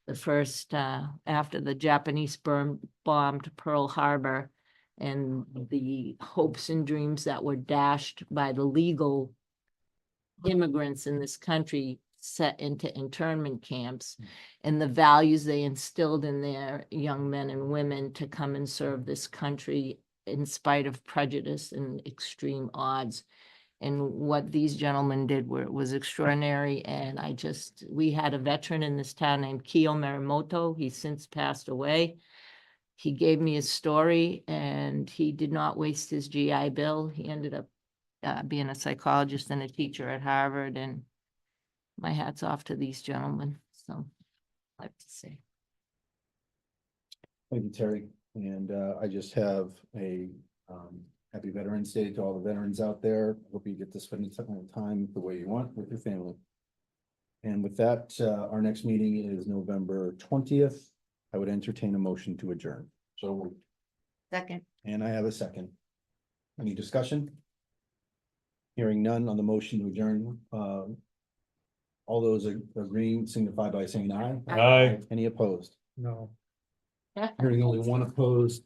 Speaker 5: the first, after the Japanese bombed Pearl Harbor and the hopes and dreams that were dashed by the legal immigrants in this country set into internment camps, and the values they instilled in their young men and women to come and serve this country in spite of prejudice and extreme odds. And what these gentlemen did was extraordinary. And we had a veteran in this town named Kiyo Marimoto. He's since passed away. He gave me his story and he did not waste his GI Bill. He ended up being a psychologist and a teacher at Harvard, and my hat's off to these gentlemen. So I have to say.
Speaker 18: Thank you, Terry. And I just have a happy Veterans Day to all the veterans out there. Hope you get to spend some time the way you want with your family. And with that, our next meeting is November 20th. I would entertain a motion to adjourn. So,
Speaker 5: Second.
Speaker 18: and I have a second. Any discussion? Hearing none on the motion to adjourn. All those agreeing signify by saying aye.
Speaker 3: Aye.
Speaker 18: Any opposed?
Speaker 9: No.
Speaker 18: Hearing only one opposed,